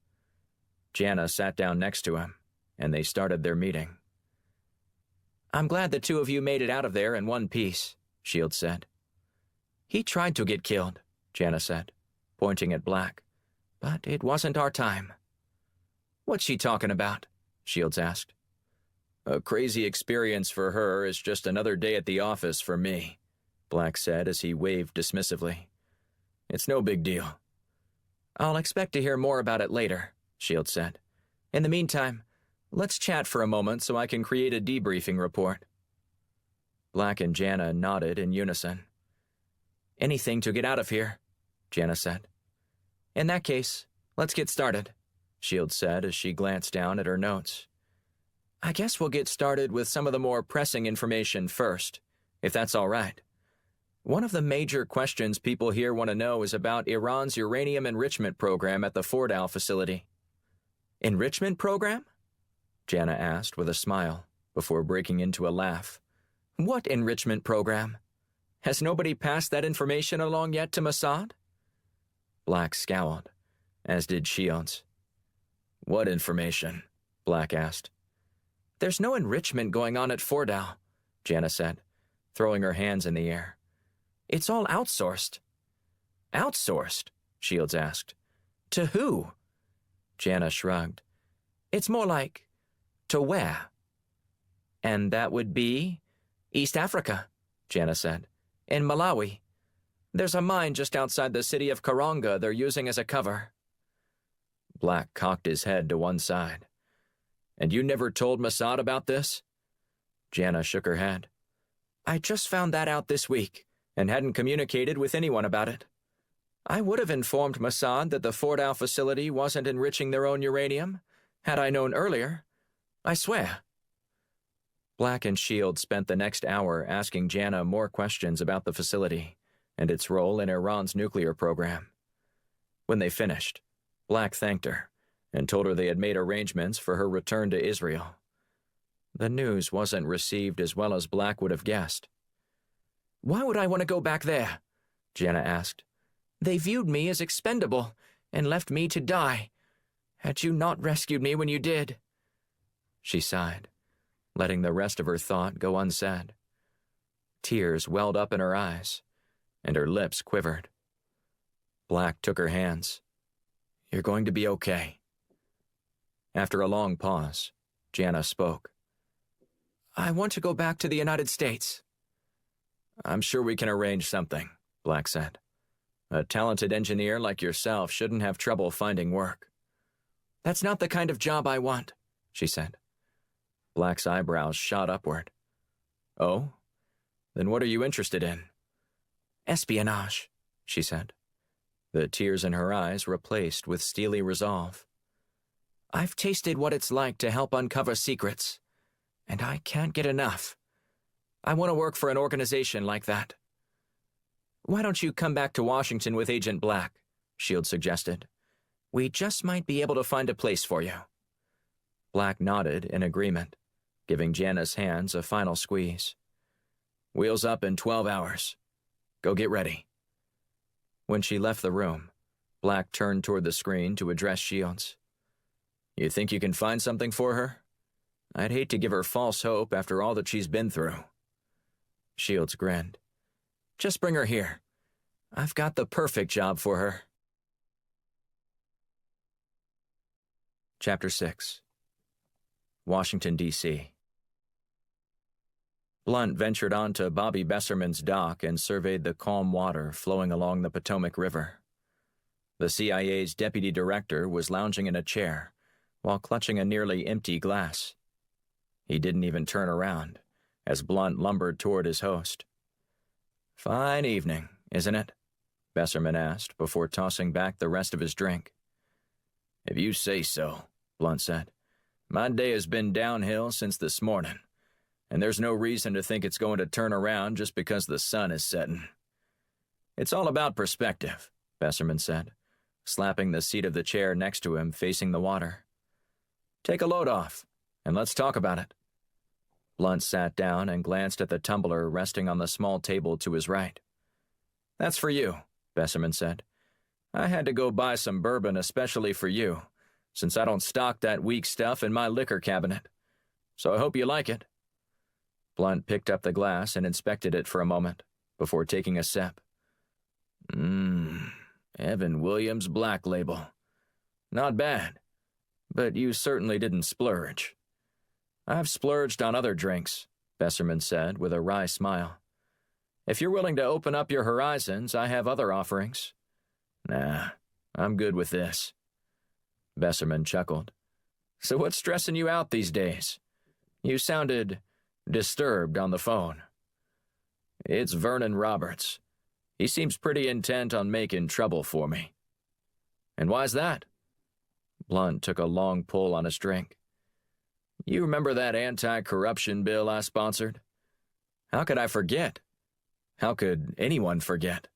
[SPEAKER 1] Jana sat down next to him, and they started their meeting. "I'm glad the two of you made it out of there in one piece," Shields said. "He tried to get killed," Jana said, pointing at Black, "but it wasn't our time." "What's she talking about?" Shields asked. "A crazy experience for her is just another day at the office for me," Black said as he waved dismissively. "It's no big deal." "I'll expect to hear more about it later," Shields said. "In the meantime, let's chat for a moment so I can create a debriefing report." Black and Jana nodded in unison. "Anything to get out of here," Jana said. "In that case, let's get started," Shields said as she glanced down at her notes. "I guess we'll get started with some of the more pressing information first, if that's all right. One of the major questions people here want to know is about Iran's uranium enrichment program at the Fordow facility." "Enrichment program?" Jana asked with a smile before breaking into a laugh. "What enrichment program? Has nobody passed that information along yet to Mossad?" Black scowled, as did Shields. "What information?" Black asked. "There's no enrichment going on at Fordow," Jana said, throwing her hands in the air. It's all outsourced." "Outsourced?" Shields asked. "To who?" Jana shrugged. "It's more like, to where?" "And that would be East Africa," Jana said. "In Malawi. There's a mine just outside the city of Karonga they're using as a cover." Black cocked his head to one side. "And you never told Mossad about this?" Jana shook her head. "I just found that out this week, and hadn't communicated with anyone about it. I would have informed Mossad that the Fordow facility wasn't enriching their own uranium, had I known earlier. I swear." Black and Shields spent the next hour asking Jana more questions about the facility and its role in Iran's nuclear program. When they finished, Black thanked her and told her they had made arrangements for her return to Israel. The news wasn't received as well as Black would have guessed. "Why would I want to go back there?" Jana asked. "They viewed me as expendable and left me to die. Had you not rescued me when you did?" She sighed, letting the rest of her thought go unsaid. Tears welled up in her eyes, and her lips quivered. Black took her hands. "You're going to be okay." After a long pause, Jana spoke. "I want to go back to the United States." "I'm sure we can arrange something," Black said. "A talented engineer like yourself shouldn't have trouble finding work." "That's not the kind of job I want," she said. Black's eyebrows shot upward. "Oh? Then what are you interested in?" "Espionage," she said. The tears in her eyes replaced with steely resolve. "I've tasted what it's like to help uncover secrets, and I can't get enough. I want to work for an organization like that." "Why don't you come back to Washington with Agent Black?" Shields suggested. "We just might be able to find a place for you." Black nodded in agreement, giving Jana's hands a final squeeze. "Wheels up in 12 hours. Go get ready." When she left the room, Black turned toward the screen to address Shields. "You think you can find something for her? I'd hate to give her false hope after all that she's been through." Shields grinned. "Just bring her here. I've got the perfect job for her." Chapter 6. Washington, D.C. Blunt ventured onto Bobby Besserman's dock and surveyed the calm water flowing along the Potomac River. The CIA's deputy director was lounging in a chair while clutching a nearly empty glass. He didn't even turn around as Blunt lumbered toward his host. "Fine evening, isn't it?" Besserman asked before tossing back the rest of his drink. "If you say so," Blunt said. "My day has been downhill since this morning, and there's no reason to think it's going to turn around just because the sun is setting." "It's all about perspective," Besserman said, slapping the seat of the chair next to him facing the water. "Take a load off, and let's talk about it." Blunt sat down and glanced at the tumbler resting on the small table to his right. "That's for you," Besserman said. "I had to go buy some bourbon especially for you, since I don't stock that weak stuff in my liquor cabinet. So I hope you like it." Blunt picked up the glass and inspected it for a moment, before taking a sip. Evan Williams Black Label. Not bad, but you certainly didn't splurge." "I've splurged on other drinks," Besserman said with a wry smile. "If you're willing to open up your horizons, I have other offerings." "Nah, I'm good with this." Besserman chuckled. "So what's stressing you out these days? You sounded disturbed on the phone." "It's Vernon Roberts. He seems pretty intent on making trouble for me." "And why's that?" Blunt took a long pull on his drink. "You remember that anti-corruption bill I sponsored?" "How could I forget? How could anyone forget?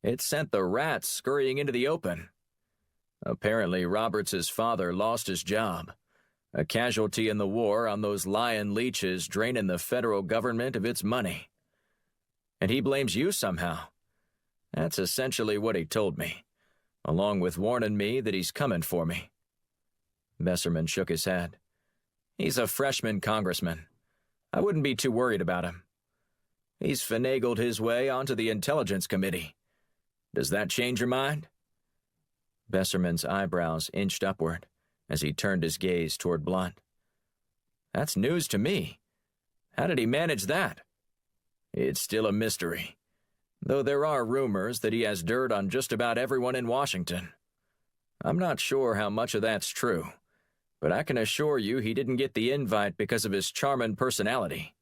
[SPEAKER 1] It sent the rats scurrying into the open. Apparently Roberts' father lost his job, a casualty in the war on those lion leeches draining the federal government of its money. And he blames you somehow. That's essentially what he told me, along with warning me that he's coming for me." Besserman shook his head. "He's a freshman congressman. I wouldn't be too worried about him." He's finagled his way onto the Intelligence Committee. Does that change your mind?" Besserman's eyebrows inched upward as he turned his gaze toward Blunt. "That's news to me. How did he manage that?" "It's still a mystery, though there are rumors that he has dirt on just about everyone in Washington. I'm not sure how much of that's true, but I can assure you he didn't get the invite because of his charming personality.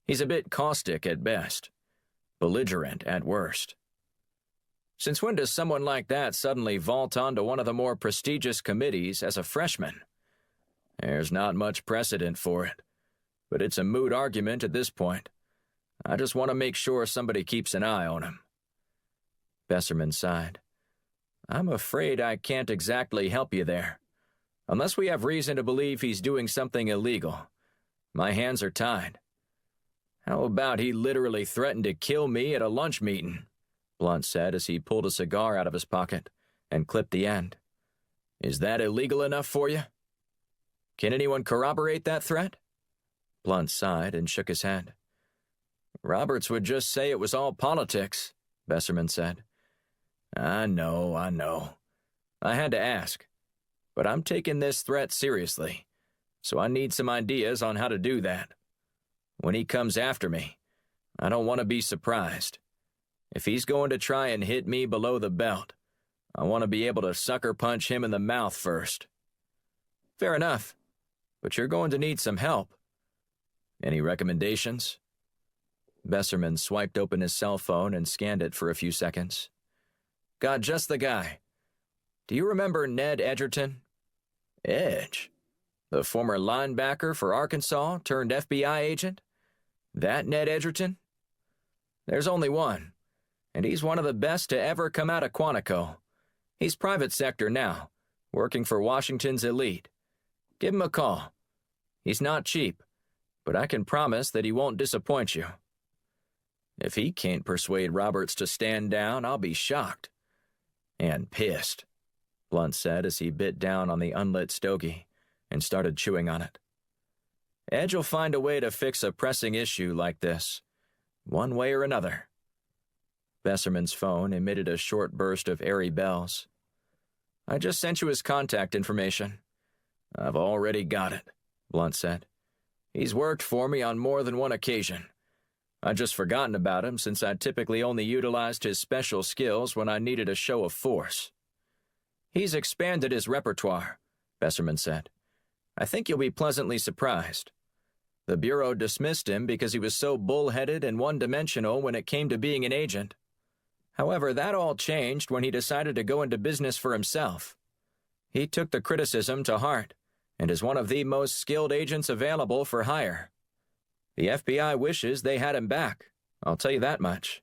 [SPEAKER 1] He's a bit caustic at best, belligerent at worst. Since when does someone like that suddenly vault onto one of the more prestigious committees as a freshman? There's not much precedent for it, but it's a moot argument at this point. I just want to make sure somebody keeps an eye on him." Besserman sighed. "I'm afraid I can't exactly help you there. Unless we have reason to believe he's doing something illegal, my hands are tied. How about he literally threatened to kill me at a lunch meeting?" Blunt said as he pulled a cigar out of his pocket and clipped the end. "Is that illegal enough for you? Can anyone corroborate that threat?" Blunt sighed and shook his head. "Roberts would just say it was all politics," Besserman said. I know. I had to ask. But I'm taking this threat seriously, so I need some ideas on how to do that. When he comes after me, I don't want to be surprised. If he's going to try and hit me below the belt, I want to be able to sucker punch him in the mouth first." "Fair enough, but you're going to need some help." "Any recommendations?" Besserman swiped open his cell phone and scanned it for a few seconds. "Got just the guy. Do you remember Ned Edgerton?" "Edge? The former linebacker for Arkansas turned FBI agent? That Ned Edgerton?" "There's only one, and he's one of the best to ever come out of Quantico. He's private sector now, working for Washington's elite. Give him a call. He's not cheap, but I can promise that he won't disappoint you." "If he can't persuade Roberts to stand down, I'll be shocked." "And pissed," Blunt said as he bit down on the unlit stogie and started chewing on it. "Edge will find a way to fix a pressing issue like this, one way or another." Besserman's phone emitted a short burst of airy bells. "I just sent you his contact information." "I've already got it," Blunt said. "He's worked for me on more than one occasion. I'd just forgotten about him since I typically only utilized his special skills when I needed a show of force." "He's expanded his repertoire," Besserman said. "I think you'll be pleasantly surprised. The Bureau dismissed him because he was so bullheaded and one-dimensional when it came to being an agent. However, that all changed when he decided to go into business for himself. He took the criticism to heart and is one of the most skilled agents available for hire. The FBI wishes they had him back, I'll tell you that much."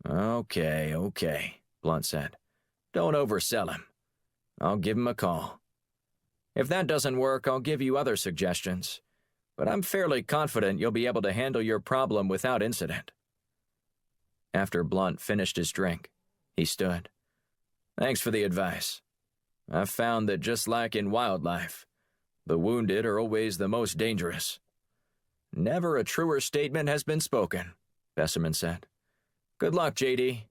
[SPEAKER 1] Okay, Blunt said. "Don't oversell him. I'll give him a call. If that doesn't work, I'll give you other suggestions, but I'm fairly confident you'll be able to handle your problem without incident." After Blunt finished his drink, he stood. "Thanks for the advice. I've found that just like in wildlife, the wounded are always the most dangerous." "Never a truer statement has been spoken," Besserman said. "Good luck, J.D."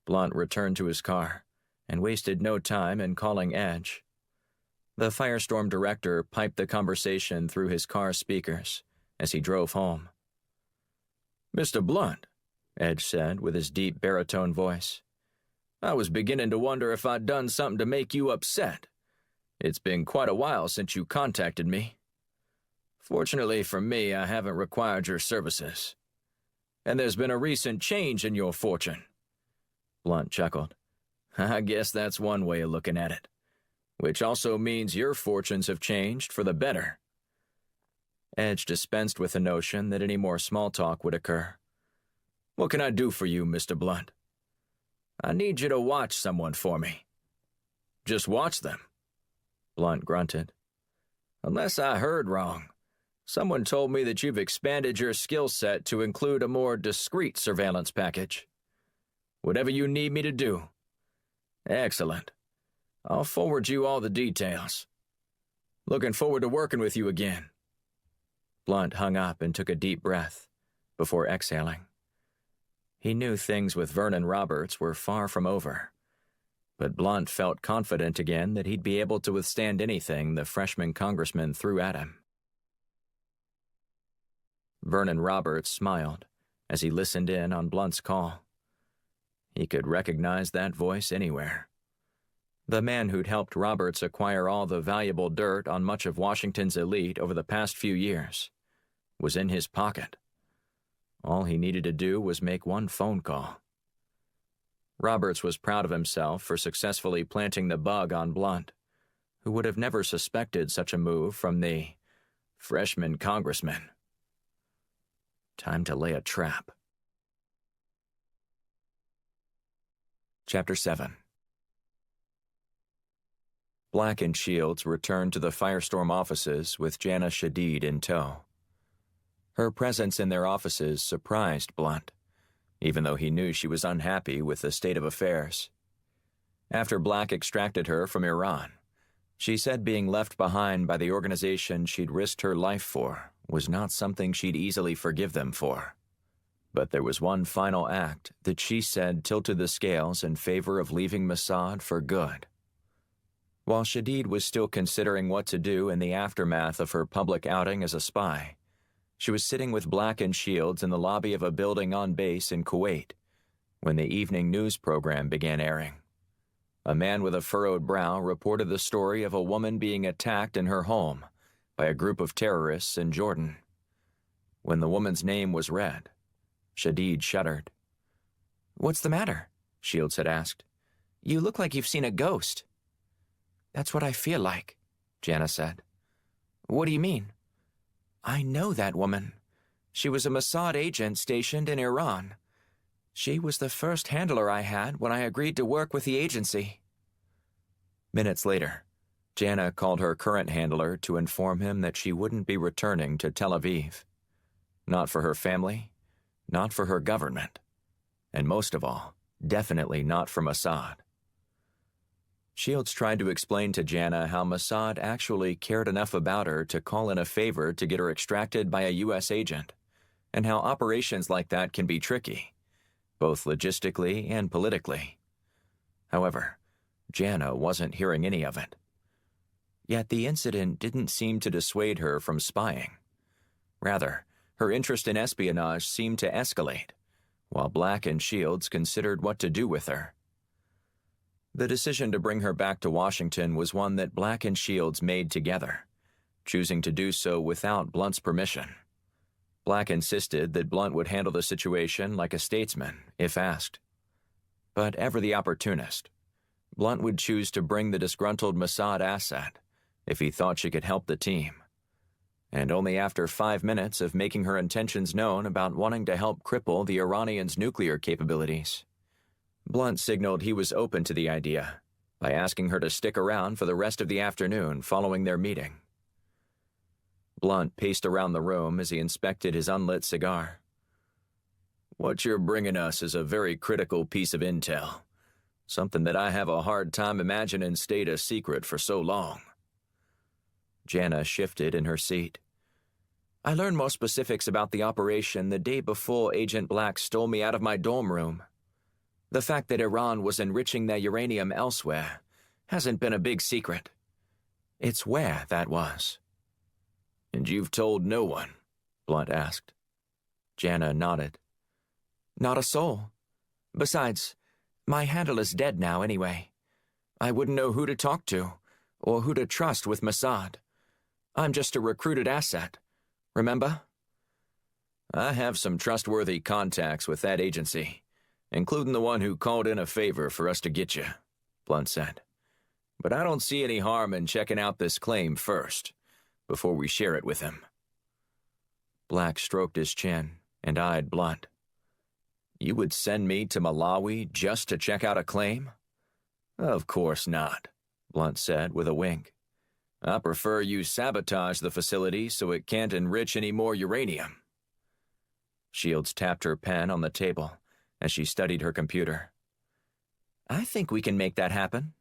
[SPEAKER 1] Blunt returned to his car and wasted no time in calling Edge. The Firestorm director piped the conversation through his car's speakers as he drove home. "Mr. Blunt," Edge said with his deep baritone voice, "I was beginning to wonder if I'd done something to make you upset. It's been quite a while since you contacted me. Fortunately for me, I haven't required your services. And there's been a recent change in your fortune." Blunt chuckled. "I guess that's one way of looking at it. Which also means your fortunes have changed for the better." Edge dispensed with the notion that any more small talk would occur. "What can I do for you, Mr. Blunt?" "I need you to watch someone for me." "Just watch them?" Blunt grunted. "Unless I heard wrong, someone told me that you've expanded your skill set to include a more discreet surveillance package. Whatever you need me to do." "Excellent. I'll forward you all the details. Looking forward to working with you again." Blunt hung up and took a deep breath, before exhaling. He knew things with Vernon Roberts were far from over, but Blunt felt confident again that he'd be able to withstand anything the freshman congressman threw at him. Vernon Roberts smiled as he listened in on Blunt's call. He could recognize that voice anywhere. The man who'd helped Roberts acquire all the valuable dirt on much of Washington's elite over the past few years was in his pocket. All he needed to do was make one phone call. Roberts was proud of himself for successfully planting the bug on Blunt, who would have never suspected such a move from the freshman congressman. Time to lay a trap. Chapter 7. Black and Shields returned to the Firestorm offices with Jana Shadid in tow. Her presence in their offices surprised Blunt, even though he knew she was unhappy with the state of affairs. After Black extracted her from Iran, she said being left behind by the organization she'd risked her life for was not something she'd easily forgive them for. But there was one final act that she said tilted the scales in favor of leaving Mossad for good. While Shadid was still considering what to do in the aftermath of her public outing as a spy, she was sitting with Black and Shields in the lobby of a building on base in Kuwait when the evening news program began airing. A man with a furrowed brow reported the story of a woman being attacked in her home by a group of terrorists in Jordan. When the woman's name was read, Shadid shuddered. "What's the matter?" Shields had asked. "You look like you've seen a ghost." "That's what I feel like," Jana said. "What do you mean?" "I know that woman. She was a Mossad agent stationed in Iran. She was the first handler I had when I agreed to work with the agency." Minutes later, Jana called her current handler to inform him that she wouldn't be returning to Tel Aviv. Not for her family, not for her government, and most of all, definitely not for Mossad. Shields tried to explain to Jana how Mossad actually cared enough about her to call in a favor to get her extracted by a U.S. agent, and how operations like that can be tricky, both logistically and politically. However, Jana wasn't hearing any of it. Yet the incident didn't seem to dissuade her from spying. Rather, her interest in espionage seemed to escalate, while Black and Shields considered what to do with her. The decision to bring her back to Washington was one that Black and Shields made together, choosing to do so without Blunt's permission. Black insisted that Blunt would handle the situation like a statesman, if asked. But ever the opportunist, Blunt would choose to bring the disgruntled Mossad asset if he thought she could help the team. And only after 5 minutes of making her intentions known about wanting to help cripple the Iranians' nuclear capabilities, Blunt signaled he was open to the idea by asking her to stick around for the rest of the afternoon following their meeting. Blunt paced around the room as he inspected his unlit cigar. "What you're bringing us is a very critical piece of intel, something that I have a hard time imagining stayed a secret for so long." Jana shifted in her seat. "I learned more specifics about the operation the day before Agent Black stole me out of my dorm room. The fact that Iran was enriching their uranium elsewhere hasn't been a big secret. It's where that was." "And you've told no one?" Blunt asked. Jana nodded. "Not a soul. Besides, my handle is dead now anyway. I wouldn't know who to talk to, or who to trust with Mossad. I'm just a recruited asset, remember?" "I have some trustworthy contacts with that agency, including the one who called in a favor for us to get you," Blunt said. "But I don't see any harm in checking out this claim first, before we share it with him." Black stroked his chin and eyed Blunt. "You would send me to Malawi just to check out a claim?" "Of course not," Blunt said with a wink. "I prefer you sabotage the facility so it can't enrich any more uranium." Shields tapped her pen on the table as she studied her computer. "I think we can make that happen."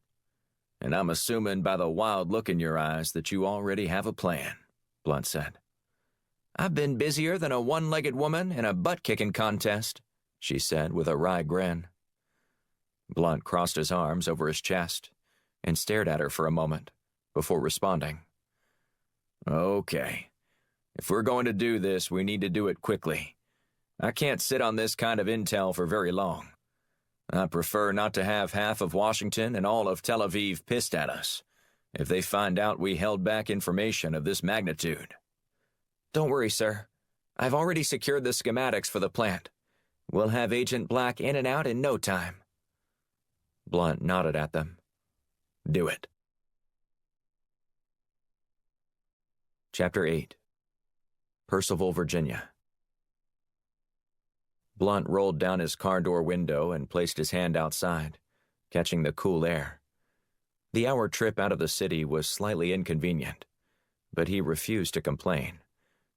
[SPEAKER 1] "And I'm assuming by the wild look in your eyes that you already have a plan," Blunt said. "I've been busier than a one-legged woman in a butt-kicking contest," she said with a wry grin. Blunt crossed his arms over his chest and stared at her for a moment before responding. "Okay. If we're going to do this, we need to do it quickly. I can't sit on this kind of intel for very long. I prefer not to have half of Washington and all of Tel Aviv pissed at us if they find out we held back information of this magnitude." "Don't worry, sir. I've already secured the schematics for the plant. We'll have Agent Black in and out in no time." Blunt nodded at them. "Do it." Chapter 8. Percival, Virginia. Blunt rolled down his car door window and placed his hand outside, catching the cool air. The hour trip out of the city was slightly inconvenient, but he refused to complain,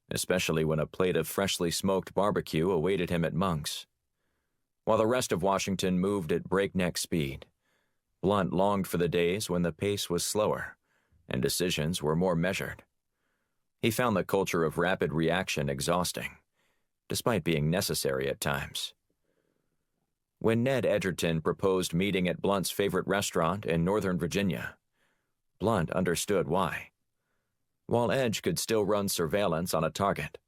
[SPEAKER 1] especially when a plate of freshly smoked barbecue awaited him at Monk's. While the rest of Washington moved at breakneck speed, Blunt longed for the days when the pace was slower and decisions were more measured. He found the culture of rapid reaction exhausting, despite being necessary at times. When Ned Edgerton proposed meeting at Blunt's favorite restaurant in Northern Virginia, Blunt understood why. While Edge could still run surveillance on a target,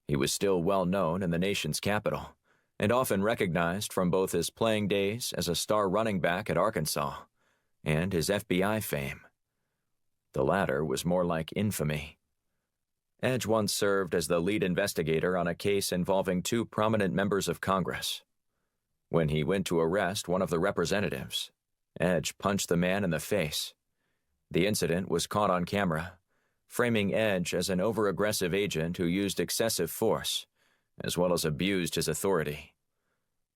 [SPEAKER 1] he was still well known in the nation's capital, and often recognized from both his playing days as a star running back at Arkansas and his FBI fame. The latter was more like infamy. Edge once served as the lead investigator on a case involving two prominent members of Congress. When he went to arrest one of the representatives, Edge punched the man in the face. The incident was caught on camera, framing Edge as an over-aggressive agent who used excessive force, as well as abused his authority.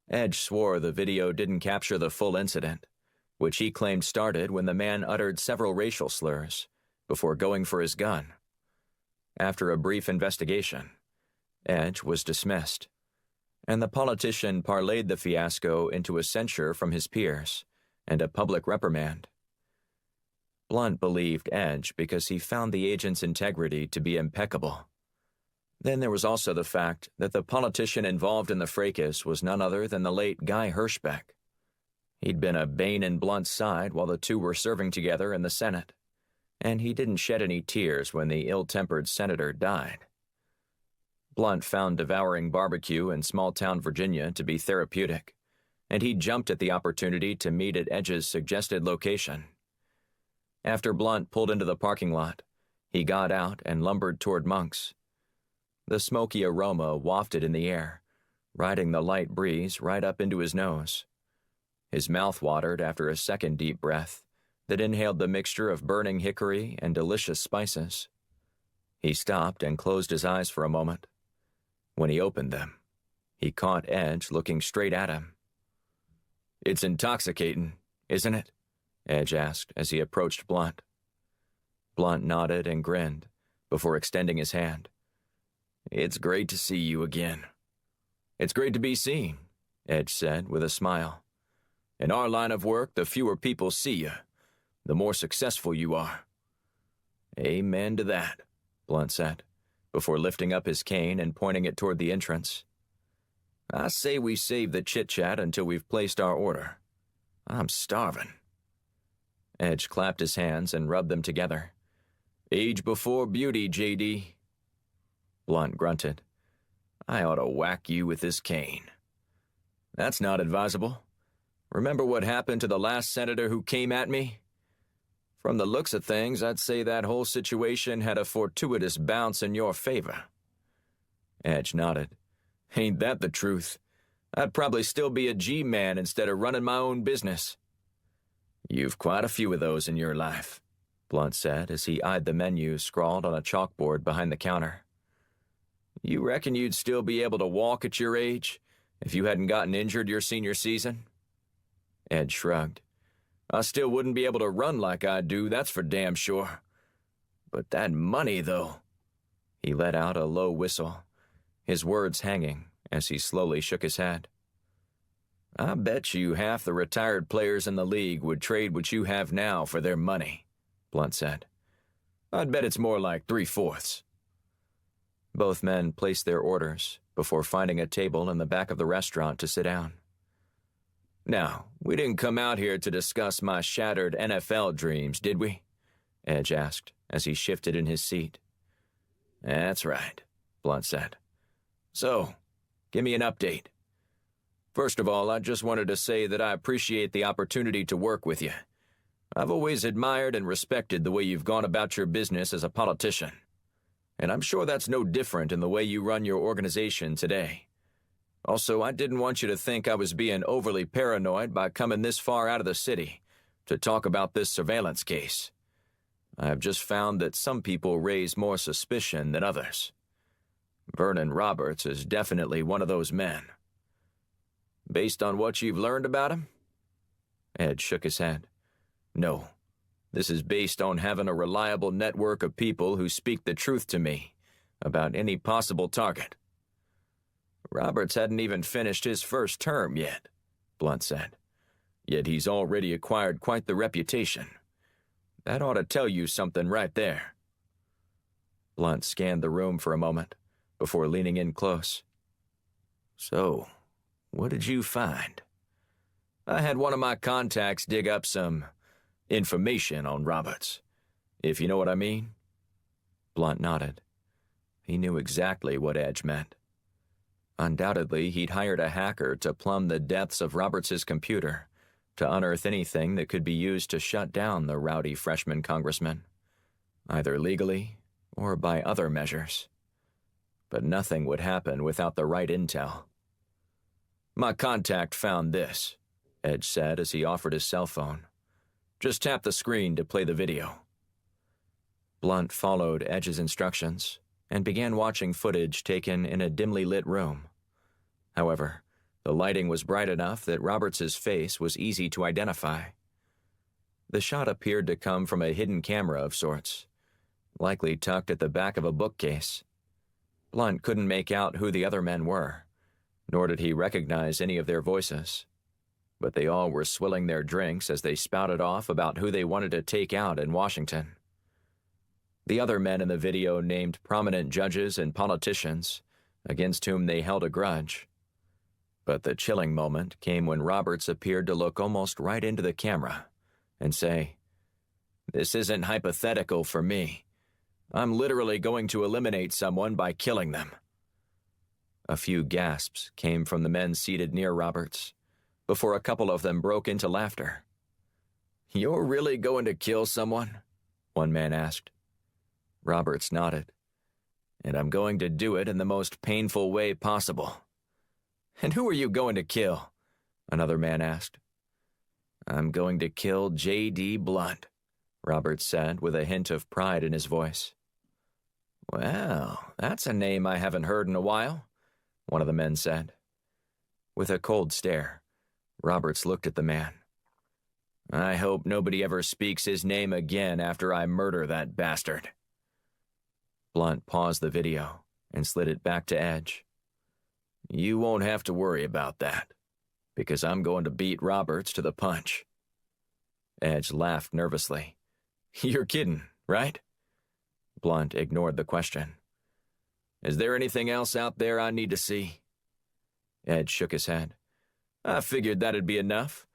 [SPEAKER 1] Edge swore the video didn't capture the full incident, which he claimed started when the man uttered several racial slurs before going for his gun. After a brief investigation, Edge was dismissed, and the politician parlayed the fiasco into a censure from his peers and a public reprimand. Blunt believed Edge because he found the agent's integrity to be impeccable. Then there was also the fact that the politician involved in the fracas was none other than the late Guy Hirschbeck. He'd been a bane in Blunt's side while the two were serving together in the Senate, and he didn't shed any tears when the ill-tempered senator died. Blunt found devouring barbecue in small-town Virginia to be therapeutic, and he jumped at the opportunity to meet at Edge's suggested location. After Blunt pulled into the parking lot, he got out and lumbered toward Monk's. The smoky aroma wafted in the air, riding the light breeze right up into his nose. His mouth watered after a second deep breath that inhaled the mixture of burning hickory and delicious spices. He stopped and closed his eyes for a moment. When he opened them, he caught Edge looking straight at him. "It's intoxicating, isn't it?" Edge asked as he approached Blunt. Blunt nodded and grinned before extending his hand. "It's great to see you again." "It's great to be seen," Edge said with a smile. "In our line of work, the fewer people see you, the more successful you are." "Amen to that," Blunt said, before lifting up his cane and pointing it toward the entrance. "I say we save the chit-chat until we've placed our order. I'm starving." Edge clapped his hands and rubbed them together. "Age before beauty, J.D." Blunt grunted. "I ought to whack you with this cane." "That's not advisable. Remember what happened to the last senator who came at me? From the looks of things, I'd say that whole situation had a fortuitous bounce in your favor." Edge nodded. "Ain't that the truth? I'd probably still be a G-man instead of running my own business." "You've quite a few of those in your life," Blunt said as he eyed the menu scrawled on a chalkboard behind the counter. "You reckon you'd still be able to walk at your age if you hadn't gotten injured your senior season?" Edge shrugged. "I still wouldn't be able to run like I do, that's for damn sure. But that money, though." He let out a low whistle, his words hanging as he slowly shook his head. "I bet you half the retired players in the league would trade what you have now for their money," Blunt said. "I'd bet it's more like 3/4. Both men placed their orders before finding a table in the back of the restaurant to sit down. "Now, we didn't come out here to discuss my shattered NFL dreams, did we?" Edge asked as he shifted in his seat. "That's right," Blunt said. "So, give me an update. First of all, I just wanted to say that I appreciate the opportunity to work with you. I've always admired and respected the way you've gone about your business as a politician. And I'm sure that's no different in the way you run your organization today. Also, I didn't want you to think I was being overly paranoid by coming this far out of the city to talk about this surveillance case. I have just found that some people raise more suspicion than others. Vernon Roberts is definitely one of those men. Based on what you've learned about him?" Ed shook his head. "No. This is based on having a reliable network of people who speak the truth to me about any possible target." "Roberts hadn't even finished his first term yet," Blunt said. "Yet he's already acquired quite the reputation. That ought to tell you something right there." Blunt scanned the room for a moment before leaning in close. "So, what did you find?" "I had one of my contacts dig up some information on Roberts, if you know what I mean." Blunt nodded. He knew exactly what Edge meant. Undoubtedly, he'd hired a hacker to plumb the depths of Roberts's computer to unearth anything that could be used to shut down the rowdy freshman congressman, either legally or by other measures. But nothing would happen without the right intel. "My contact found this," Edge said as he offered his cell phone. "Just tap the screen to play the video." Blunt followed Edge's instructions and began watching footage taken in a dimly lit room. However, the lighting was bright enough that Roberts's face was easy to identify. The shot appeared to come from a hidden camera of sorts, likely tucked at the back of a bookcase. Blunt couldn't make out who the other men were, nor did he recognize any of their voices. But they all were swilling their drinks as they spouted off about who they wanted to take out in Washington. The other men in the video named prominent judges and politicians against whom they held a grudge. But the chilling moment came when Roberts appeared to look almost right into the camera and say, "This isn't hypothetical for me. I'm literally going to eliminate someone by killing them." A few gasps came from the men seated near Roberts, before a couple of them broke into laughter. "You're really going to kill someone?" one man asked. Roberts nodded. "And I'm going to do it in the most painful way possible." "And who are you going to kill?" another man asked. "I'm going to kill J.D. Blunt," Roberts said with a hint of pride in his voice. "Well, that's a name I haven't heard in a while," one of the men said. With a cold stare, Roberts looked at the man. "I hope nobody ever speaks his name again after I murder that bastard." Blunt paused the video and slid it back to Edge. "You won't have to worry about that, because I'm going to beat Roberts to the punch." Edge laughed nervously. "You're kidding, right?" Blunt ignored the question. "Is there anything else out there I need to see?" Edge shook his head. "I figured that'd be enough.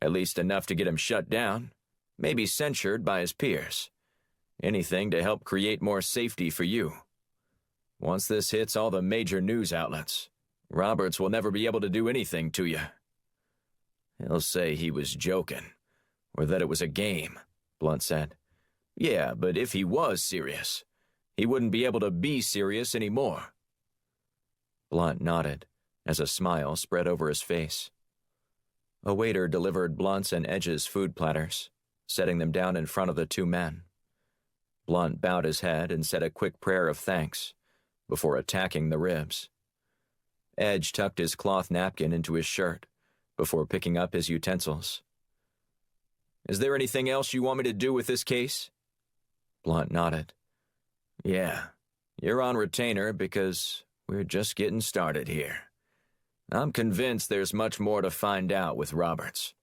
[SPEAKER 1] At least enough to get him shut down, maybe censured by his peers. Anything to help create more safety for you. Once this hits all the major news outlets, Roberts will never be able to do anything to you." "He'll say he was joking, or that it was a game," Blunt said. "Yeah, but if he was serious, he wouldn't be able to be serious anymore." Blunt nodded as a smile spread over his face. A waiter delivered Blunt's and Edge's food platters, setting them down in front of the two men. Blunt bowed his head and said a quick prayer of thanks before attacking the ribs. Edge tucked his cloth napkin into his shirt before picking up his utensils. "Is there anything else you want me to do with this case?" Blunt nodded. "Yeah, you're on retainer because we're just getting started here. I'm convinced there's much more to find out with Roberts.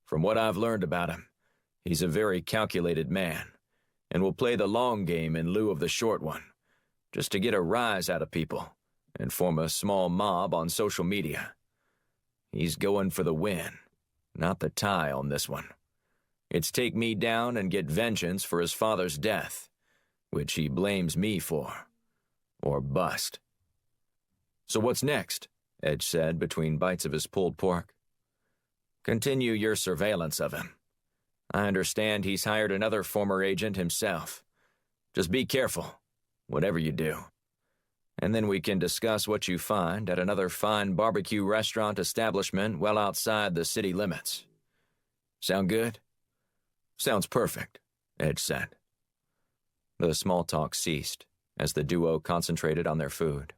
[SPEAKER 1] From what I've learned about him, he's a very calculated man and will play the long game in lieu of the short one, just to get a rise out of people and form a small mob on social media. He's going for the win, not the tie on this one. It's take me down and get vengeance for his father's death, which he blames me for, or bust. So what's next? Edge said between bites of his pulled pork. Continue your surveillance of him. I understand he's hired another former agent himself. Just be careful, whatever you do. And then we can discuss what you find at another fine barbecue restaurant establishment well outside the city limits. Sound good? Sounds perfect, Edge said. The small talk ceased as the duo concentrated on their food.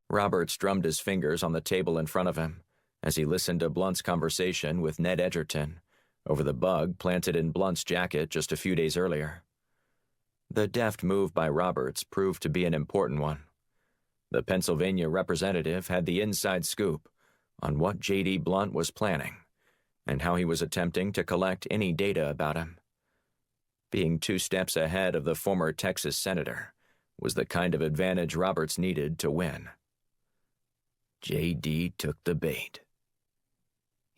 [SPEAKER 1] Roberts drummed his fingers on the table in front of him as he listened to Blunt's conversation with Ned Edgerton over the bug planted in Blunt's jacket just a few days earlier. The deft move by Roberts proved to be an important one. The Pennsylvania representative had the inside scoop on what J.D. Blunt was planning and how he was attempting to collect any data about him. Being 2 steps ahead of the former Texas senator was the kind of advantage Roberts needed to win. J.D. took the bait.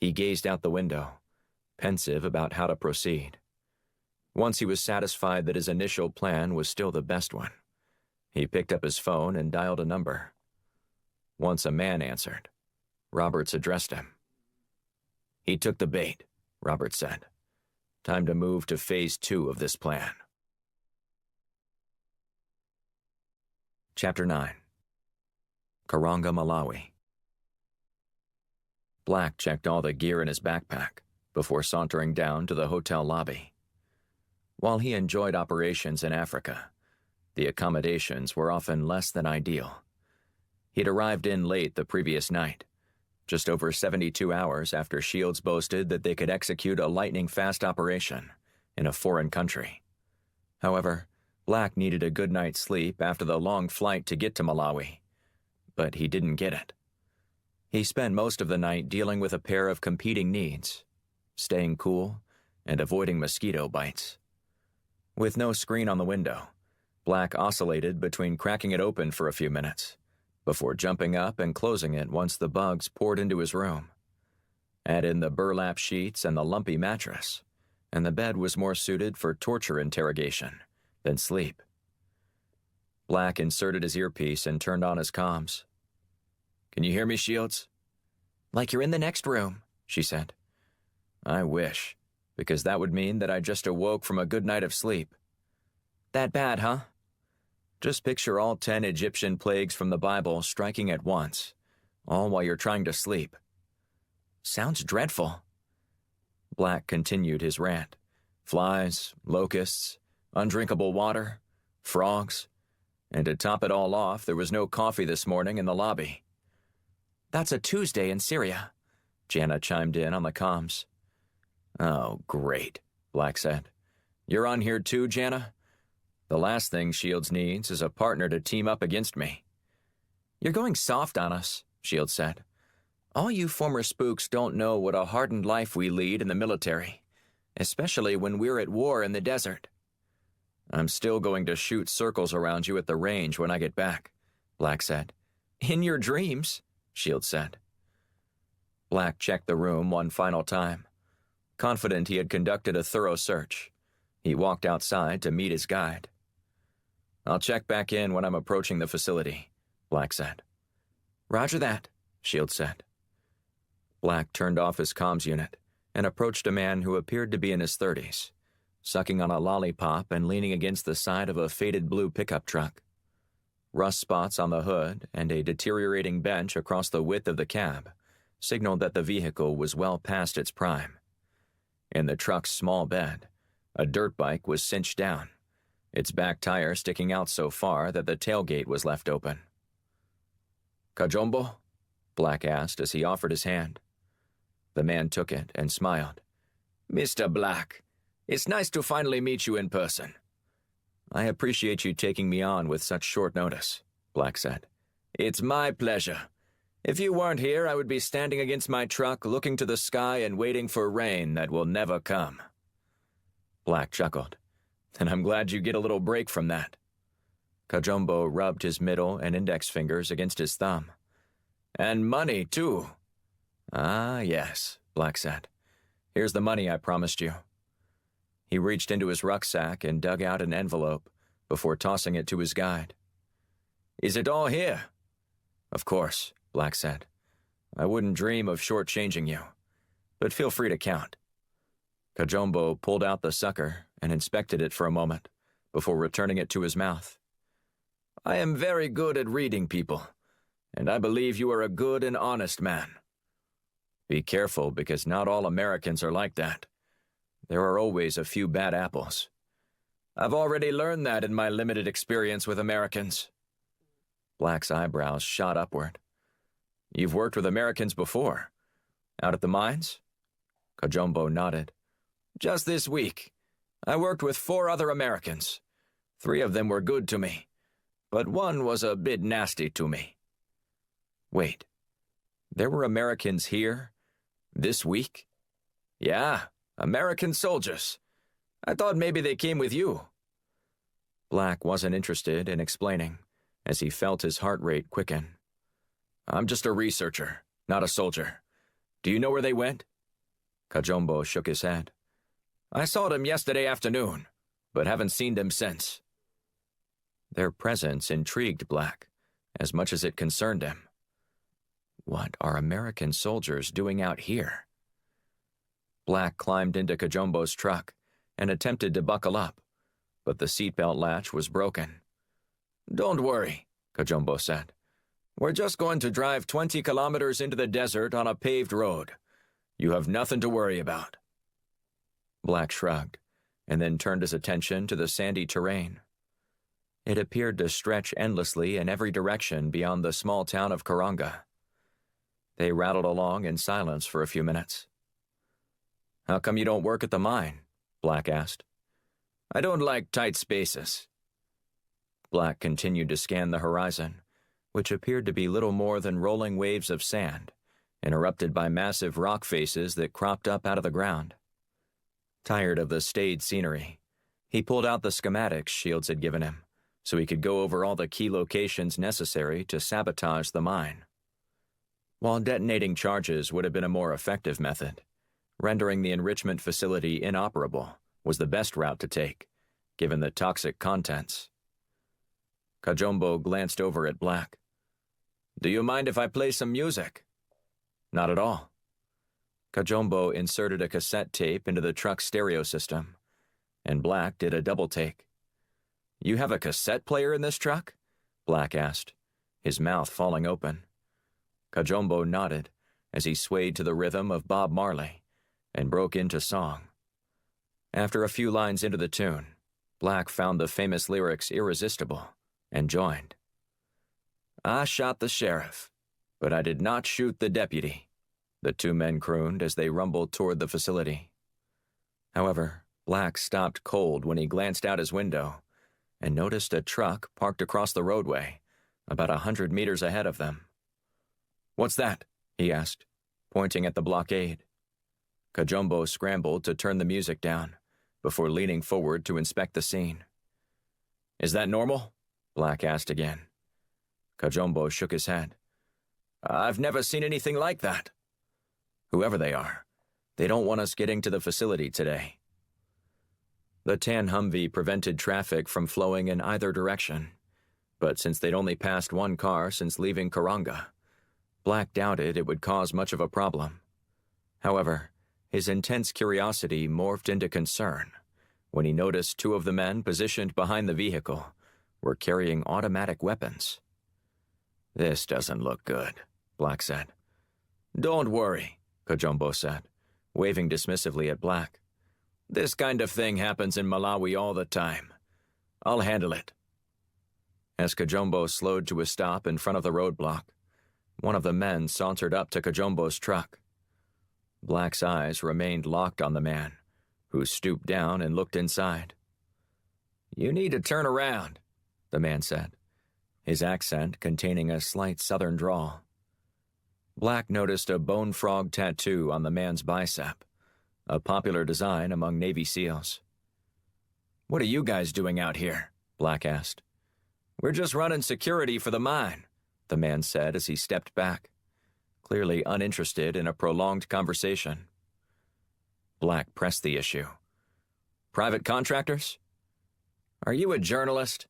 [SPEAKER 1] He gazed out the window, pensive about how to proceed. Once he was satisfied that his initial plan was still the best one, he picked up his phone and dialed a number. Once a man answered, Roberts addressed him. He took the bait, Roberts said. Time to move to phase 2 of this plan. Chapter 9. Karanga, Malawi. Black checked all the gear in his backpack before sauntering down to the hotel lobby. While he enjoyed operations in Africa, the accommodations were often less than ideal. He'd arrived in late the previous night, just over 72 hours after Shields boasted that they could execute a lightning-fast operation in a foreign country. However, Black needed a good night's sleep after the long flight to get to Malawi, but he didn't get it. He spent most of the night dealing with a pair of competing needs, staying cool and avoiding mosquito bites. With no screen on the window, Black oscillated between cracking it open for a few minutes before jumping up and closing it once the bugs poured into his room. Add in the burlap sheets and the lumpy mattress, and the bed was more suited for torture interrogation than sleep. Black inserted his earpiece and turned on his comms. "Can you hear me, Shields?" "Like you're in the next room," she said. "I wish, because that would mean that I just awoke from a good night of sleep." "That bad, huh?" "Just picture all 10 Egyptian plagues from the Bible striking at once, all while you're trying to sleep." "Sounds dreadful." Black continued his rant. Flies, locusts, undrinkable water, frogs, and to top it all off, there was no coffee this morning in the lobby. "That's a Tuesday in Syria," Jana chimed in on the comms. "Oh, great," Black said. "You're on here too, Jana? The last thing Shields needs is a partner to team up against me." "You're going soft on us," Shields said. "All you former spooks don't know what a hardened life we lead in the military, especially when we're at war in the desert." "I'm still going to shoot circles around you at the range when I get back," Black said. "In your dreams," Shields said. Black checked the room one final time. Confident he had conducted a thorough search, he walked outside to meet his guide. "I'll check back in when I'm approaching the facility," Black said. "Roger that," Shields said. Black turned off his comms unit and approached a man who appeared to be in his 30s, sucking on a lollipop and leaning against the side of a faded blue pickup truck. Rust spots on the hood and a deteriorating bench across the width of the cab signaled that the vehicle was well past its prime. In the truck's small bed, a dirt bike was cinched down, its back tire sticking out so far that the tailgate was left open. "Kajombo?" Black asked as he offered his hand. The man took it and smiled. "Mr. Black, it's nice to finally meet you in person." "I appreciate you taking me on with such short notice," Black said. "It's my pleasure. If you weren't here, I would be standing against my truck looking to the sky and waiting for rain that will never come." Black chuckled. "And I'm glad you get a little break from that," Kajumbo rubbed his middle and index fingers against his thumb. And money, too. Ah, yes, Black said. Here's the money I promised you. He reached into his rucksack and dug out an envelope before tossing it to his guide. Is it all here? Of course, Black said. I wouldn't dream of shortchanging you, but feel free to count. Kajumbo pulled out the sucker and inspected it for a moment before returning it to his mouth. I am very good at reading people, and I believe you are a good and honest man. Be careful, because not all Americans are like that. There are always a few bad apples. I've already learned that in my limited experience with Americans. Black's eyebrows shot upward. You've worked with Americans before? Out at the mines? Kajumbo nodded. Just this week. I worked with 4 other Americans. 3 of them were good to me, but one was a bit nasty to me. Wait, there were Americans here this week? Yeah, American soldiers. I thought maybe they came with you. Black wasn't interested in explaining, as he felt his heart rate quicken. I'm just a researcher, not a soldier. Do you know where they went? Kajumbo shook his head. I saw them yesterday afternoon, but haven't seen them since. Their presence intrigued Black, as much as it concerned him. What are American soldiers doing out here? Black climbed into Kajumbo's truck and attempted to buckle up, but the seatbelt latch was broken. Don't worry, Kajumbo said. We're just going to drive 20 kilometers into the desert on a paved road. You have nothing to worry about. Black shrugged, and then turned his attention to the sandy terrain. It appeared to stretch endlessly in every direction beyond the small town of Karanga. They rattled along in silence for a few minutes. How come you don't work at the mine? Black asked. I don't like tight spaces. Black continued to scan the horizon, which appeared to be little more than rolling waves of sand, interrupted by massive rock faces that cropped up out of the ground. Tired of the staid scenery, he pulled out the schematics Shields had given him, so he could go over all the key locations necessary to sabotage the mine. While detonating charges would have been a more effective method, rendering the enrichment facility inoperable was the best route to take, given the toxic contents. Kajumbo glanced over at Black. Do you mind if I play some music? Not at all. Kajumbo inserted a cassette tape into the truck's stereo system, and Black did a double take. You have a cassette player in this truck? Black asked, his mouth falling open. Kajumbo nodded as he swayed to the rhythm of Bob Marley and broke into song. After a few lines into the tune, Black found the famous lyrics irresistible and joined. I shot the sheriff, but I did not shoot the deputy, the 2 men crooned as they rumbled toward the facility. However, Black stopped cold when he glanced out his window and noticed a truck parked across the roadway, about 100 meters ahead of them. What's that? He asked, pointing at the blockade. Kajumbo scrambled to turn the music down before leaning forward to inspect the scene. Is that normal? Black asked again. Kajumbo shook his head. I've never seen anything like that. Whoever they are, they don't want us getting to the facility today. The tan Humvee prevented traffic from flowing in either direction, but since they'd only passed 1 car since leaving Karanga, Black doubted it would cause much of a problem. However, his intense curiosity morphed into concern when he noticed 2 of the men positioned behind the vehicle were carrying automatic weapons. This doesn't look good, Black said. Don't worry, Kajumbo said, waving dismissively at Black. This kind of thing happens in Malawi all the time. I'll handle it. As Kajumbo slowed to a stop in front of the roadblock, one of the men sauntered up to Kajumbo's truck. Black's eyes remained locked on the man, who stooped down and looked inside. You need to turn around, the man said, his accent containing a slight southern drawl. Black noticed a bone frog tattoo on the man's bicep, a popular design among Navy SEALs. What are you guys doing out here? Black asked. We're just running security for the mine, the man said as he stepped back, clearly uninterested in a prolonged conversation. Black pressed the issue. Private contractors? Are you a journalist?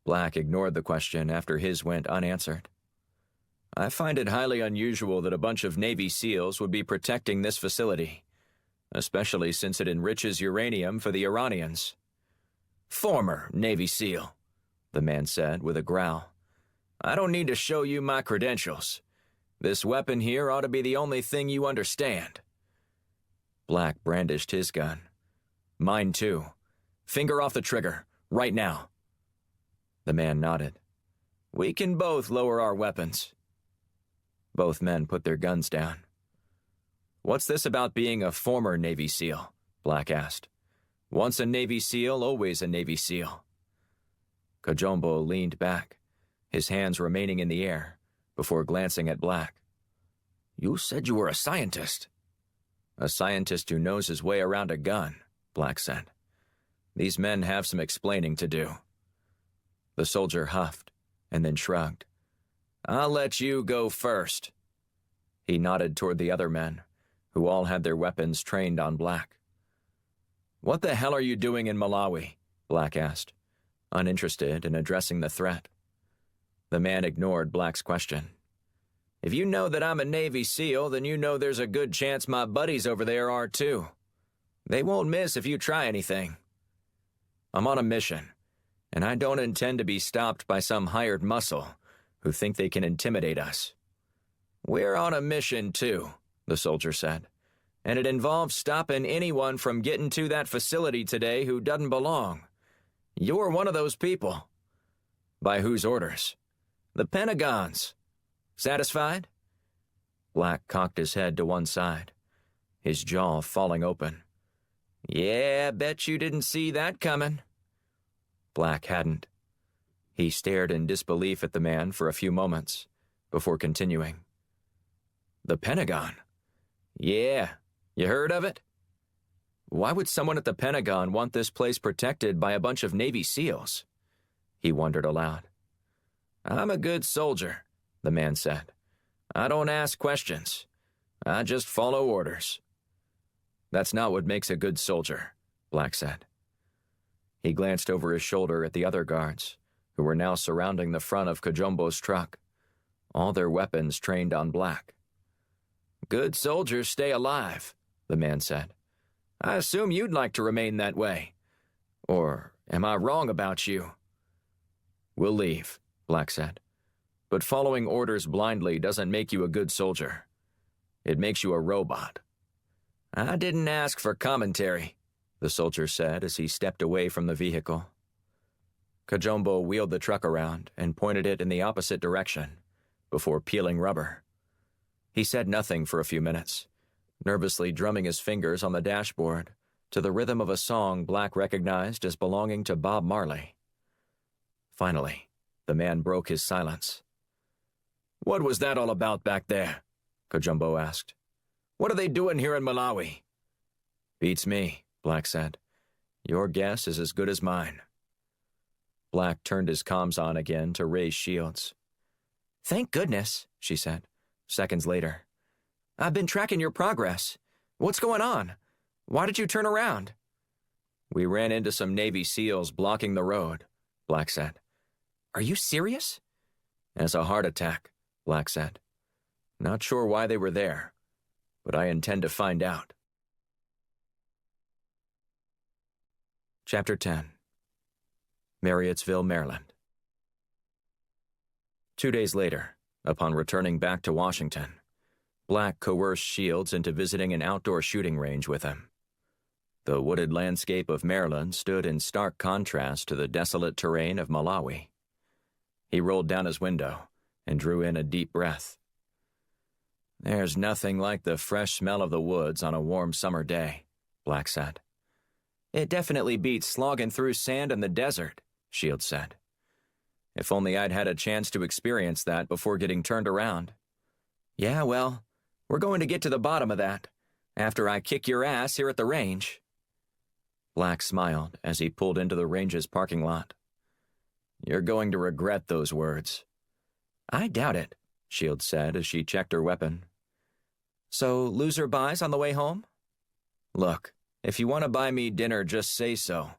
[SPEAKER 1] Black ignored the question after his went unanswered. I find it highly unusual that a bunch of Navy SEALs would be protecting this facility, especially since it enriches uranium for the Iranians. Former Navy SEAL, the man said with a growl. I don't need to show you my credentials. This weapon here ought to be the only thing you understand. Black brandished his gun. Mine too. Finger off the trigger, right now. The man nodded. We can both lower our weapons. Both men put their guns down. What's this about being a former Navy SEAL? Black asked. Once a Navy SEAL, always a Navy SEAL. Kajombo leaned back, his hands remaining in the air, before glancing at Black. You said you were a scientist. A scientist who knows his way around a gun, Black said. These men have some explaining to do. The soldier huffed, and then shrugged. I'll let you go first. He nodded toward the other men, who all had their weapons trained on Black. What the hell are you doing in Malawi? Black asked, uninterested in addressing the threat. The man ignored Black's question. If you know that I'm a Navy SEAL, then you know there's a good chance my buddies over there are too. They won't miss if you try anything. I'm on a mission, and I don't intend to be stopped by some hired muscle who think they can intimidate us. We're on a mission too, the soldier said, and it involves stopping anyone from getting to that facility today who doesn't belong. You're one of those people. By whose orders? The Pentagon's. Satisfied? Black cocked his head to one side, his jaw falling open. Yeah, bet you didn't see that coming. Black hadn't. He stared in disbelief at the man for a few moments, before continuing. The Pentagon? Yeah, you heard of it? Why would someone at the Pentagon want this place protected by a bunch of Navy SEALs? He wondered aloud. I'm a good soldier, the man said. I don't ask questions. I just follow orders. That's not what makes a good soldier, Black said. He glanced over his shoulder at the other guards, who were now surrounding the front of Kajombo's truck, all their weapons trained on Black. Good soldiers stay alive, the man said. I assume you'd like to remain that way. Or am I wrong about you? We'll leave, Black said. But following orders blindly doesn't make you a good soldier. It makes you a robot. I didn't ask for commentary, the soldier said as he stepped away from the vehicle. Kajombo wheeled the truck around and pointed it in the opposite direction, before peeling rubber. He said nothing for a few minutes, nervously drumming his fingers on the dashboard to the rhythm of a song Black recognized as belonging to Bob Marley. Finally, the man broke his silence. What was that all about back there? Kajombo asked. What are they doing here in Malawi? Beats me, Black said. Your guess is as good as mine. Black turned his comms on again to raise shields. Thank goodness, she said, seconds later. I've been tracking your progress. What's going on? Why did you turn around? We ran into some Navy SEALs blocking the road, Black said. Are you serious? As a heart attack, Black said. Not sure why they were there, but I intend to find out. Chapter 10. Marriottsville, Maryland. 2 days later, upon returning back to Washington, Black coerced Shields into visiting an outdoor shooting range with him. The wooded landscape of Maryland stood in stark contrast to the desolate terrain of Malawi. He rolled down his window and drew in a deep breath. There's nothing like the fresh smell of the woods on a warm summer day, Black said. It definitely beats slogging through sand in the desert, Shields said. If only I'd had a chance to experience that before getting turned around. Yeah, well, we're going to get to the bottom of that, after I kick your ass here at the range. Black smiled as he pulled into the range's parking lot. You're going to regret those words.
[SPEAKER 2] I doubt it, Shields said as she checked her weapon. So, loser buys on the way home?
[SPEAKER 1] Look, if you want to buy me dinner, just say so.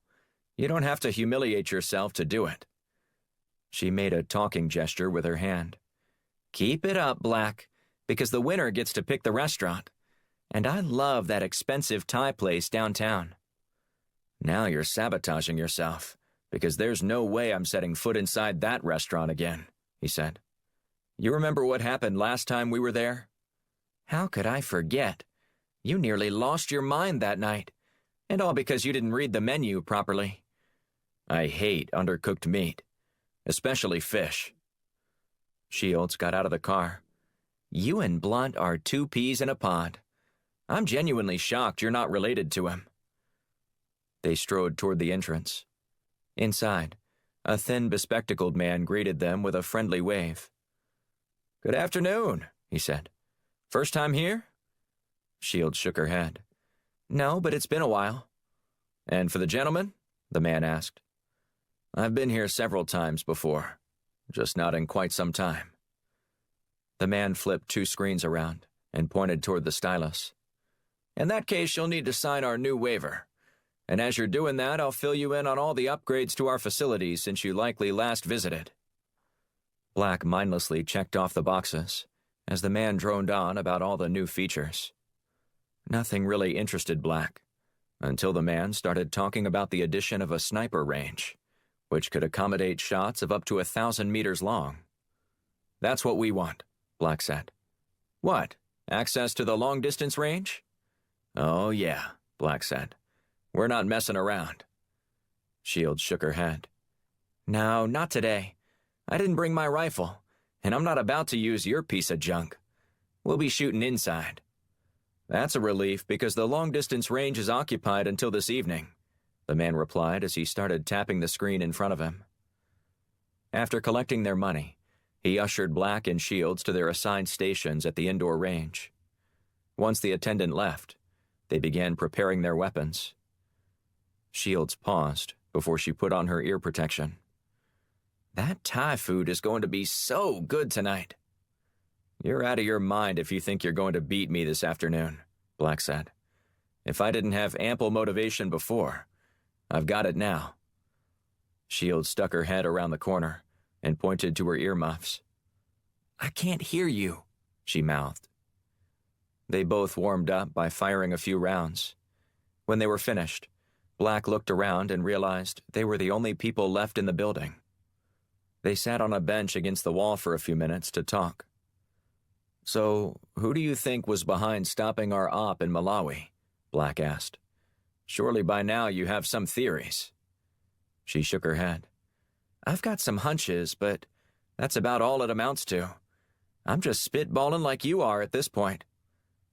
[SPEAKER 1] You don't have to humiliate yourself to do it. She made a talking gesture with her hand.
[SPEAKER 2] Keep it up, Black, because the winner gets to pick the restaurant. And I love that expensive Thai place downtown.
[SPEAKER 1] Now you're sabotaging yourself, because there's no way I'm setting foot inside that restaurant again, he said. You remember what happened last time we were there?
[SPEAKER 2] How could I forget? You nearly lost your mind that night, and all because you didn't read the menu properly.
[SPEAKER 1] I hate undercooked meat, especially fish.
[SPEAKER 2] Shields got out of the car. You and Blunt are two peas in a pod. I'm genuinely shocked you're not related to him.
[SPEAKER 1] They strode toward the entrance. Inside, a thin, bespectacled man greeted them with a friendly wave.
[SPEAKER 2] Good afternoon, he said. First time here?
[SPEAKER 1] Shields shook her head.
[SPEAKER 2] No, but it's been a while.
[SPEAKER 1] And for the gentleman? The man asked. I've been here several times before, just not in quite some time. The man flipped 2 screens around and pointed toward the stylus. In that case, you'll need to sign our new waiver. And as you're doing that, I'll fill you in on all the upgrades to our facilities since you likely last visited.
[SPEAKER 2] Black mindlessly checked off the boxes as the man droned on about all the new features.
[SPEAKER 1] Nothing really interested Black, until the man started talking about the addition of a sniper range, which could accommodate shots of up to 1,000 meters long. That's what we want, Black said.
[SPEAKER 2] What, access to the long-distance range?
[SPEAKER 1] Oh, yeah, Black said. We're not messing around.
[SPEAKER 2] Shields shook her head. No, not today. I didn't bring my rifle, and I'm not about to use your piece of junk. We'll be shooting inside.
[SPEAKER 1] That's a relief because the long-distance range is occupied until this evening, the man replied as he started tapping the screen in front of him. After collecting their money, he ushered Black and Shields to their assigned stations at the indoor range. Once the attendant left, they began preparing their weapons. Shields paused before she put on her ear protection.
[SPEAKER 2] That Thai food is going to be so good tonight.
[SPEAKER 1] You're out of your mind if you think you're going to beat me this afternoon, Black said. If I didn't have ample motivation before, I've got it now. Shields stuck her head around the corner and pointed to her earmuffs.
[SPEAKER 2] I can't hear you, she mouthed.
[SPEAKER 1] They both warmed up by firing a few rounds. When they were finished, Black looked around and realized they were the only people left in the building. They sat on a bench against the wall for a few minutes to talk. So, who do you think was behind stopping our op in Malawi? Black asked. Surely by now you have some theories. She shook her head.
[SPEAKER 2] I've got some hunches, but that's about all it amounts to. I'm just spitballing like you are at this point.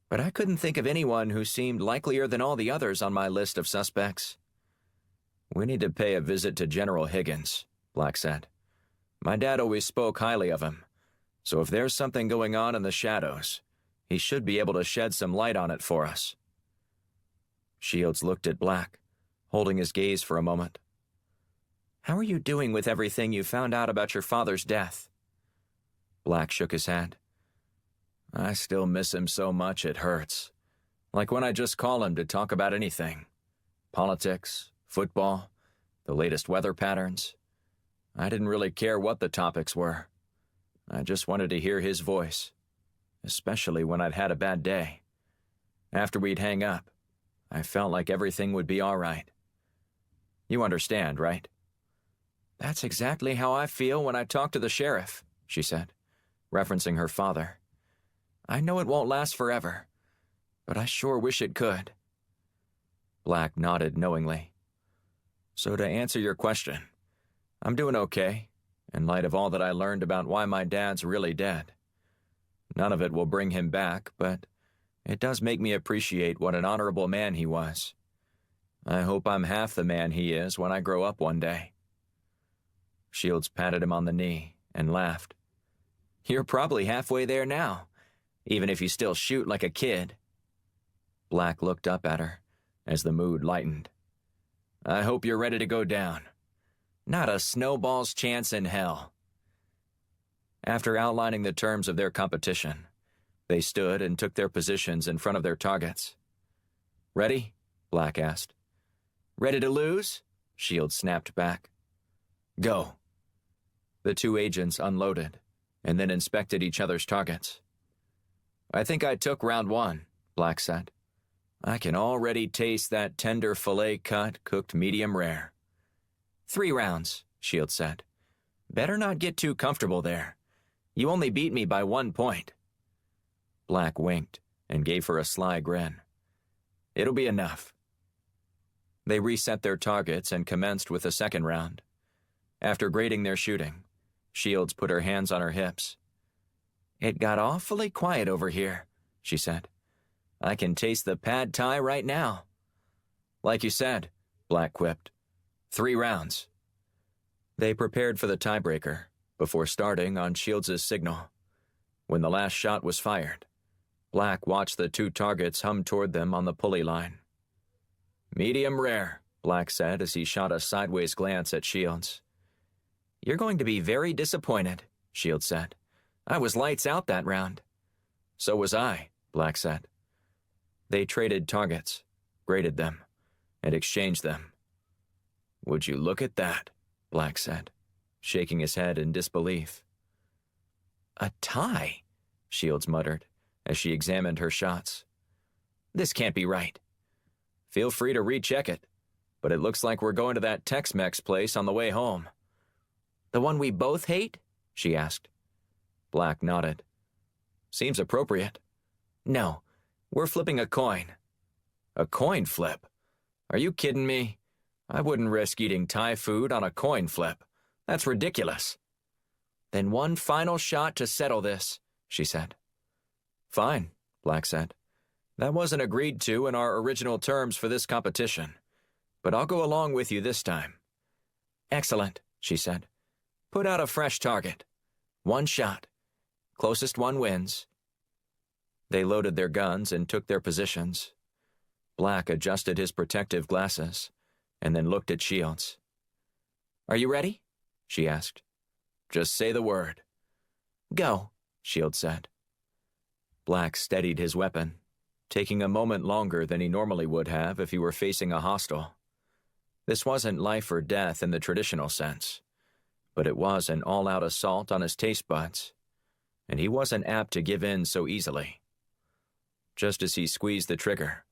[SPEAKER 2] But I couldn't think of anyone who seemed likelier than all the others on my list of suspects.
[SPEAKER 1] We need to pay a visit to General Higgins, Black said. My dad always spoke highly of him, so if there's something going on in the shadows, he should be able to shed some light on it for us. Shields looked at Black, holding his gaze for a moment.
[SPEAKER 2] How are you doing with everything you found out about your father's death?
[SPEAKER 1] Black shook his head. I still miss him so much it hurts. Like when I just call him to talk about anything. Politics, football, the latest weather patterns. I didn't really care what the topics were. I just wanted to hear his voice, especially when I'd had a bad day. After we'd hang up, I felt like everything would be all right. You understand, right?
[SPEAKER 2] That's exactly how I feel when I talk to the sheriff, she said, referencing her father. I know it won't last forever, but I sure wish it could.
[SPEAKER 1] Black nodded knowingly. So to answer your question, I'm doing okay, in light of all that I learned about why my dad's really dead. None of it will bring him back, but it does make me appreciate what an honorable man he was. I hope I'm half the man he is when I grow up one day. Shields patted him on the knee and laughed.
[SPEAKER 2] You're probably halfway there now, even if you still shoot like a kid.
[SPEAKER 1] Black looked up at her as the mood lightened. I hope you're ready to go down.
[SPEAKER 2] Not a snowball's chance in hell. After outlining the terms of their competition, they stood and took their positions in front of their targets. "Ready?" Black asked. "Ready to lose?" Shields snapped back. "Go." The two agents unloaded and then inspected each other's targets. "I think I took round one," Black said. "I can already taste that tender filet cut cooked medium rare." "3 rounds," Shields said. "Better not get too comfortable there. You only beat me by 1 point. Black winked and gave her a sly grin. "It'll be enough." They reset their targets and commenced with the second round. After grading their shooting, Shields put her hands on her hips. "It got awfully quiet over here," she said. "I can taste the pad thai right now." "Like you said," Black quipped. 3 rounds. They prepared for the tiebreaker before starting on Shields' signal. When the last shot was fired, Black watched the two targets hum toward them on the pulley line. "Medium rare," Black said as he shot a sideways glance at Shields. "You're going to be very disappointed," Shields said. "I was lights out that round." "So was I," Black said. They traded targets, graded them, and exchanged them. "Would you look at that?" Black said, shaking his head in disbelief. "A tie," Shields muttered as she examined her shots. "This can't be right." "Feel free to recheck it, but it looks like we're going to that Tex-Mex place on the way home." "The one we both hate?" she asked. Black nodded. "Seems appropriate." "No, we're flipping a coin." "A coin flip? Are you kidding me? I wouldn't risk eating Thai food on a coin flip. That's ridiculous." "Then one final shot to settle this," she said. "Fine," Black said. "That wasn't agreed to in our original terms for this competition, but I'll go along with you this time." "Excellent," she said. "Put out a fresh target. 1 shot. Closest one wins." They loaded their guns and took their positions. Black adjusted his protective glasses and then looked at Shields. "Are you ready?" she asked. "Just say the word." "Go," Shields said. Black steadied his weapon, taking a moment longer than he normally would have if he were facing a hostile. This wasn't life or death in the traditional sense, but it was an all-out assault on his taste buds, and he wasn't apt to give in so easily. Just as he squeezed the trigger,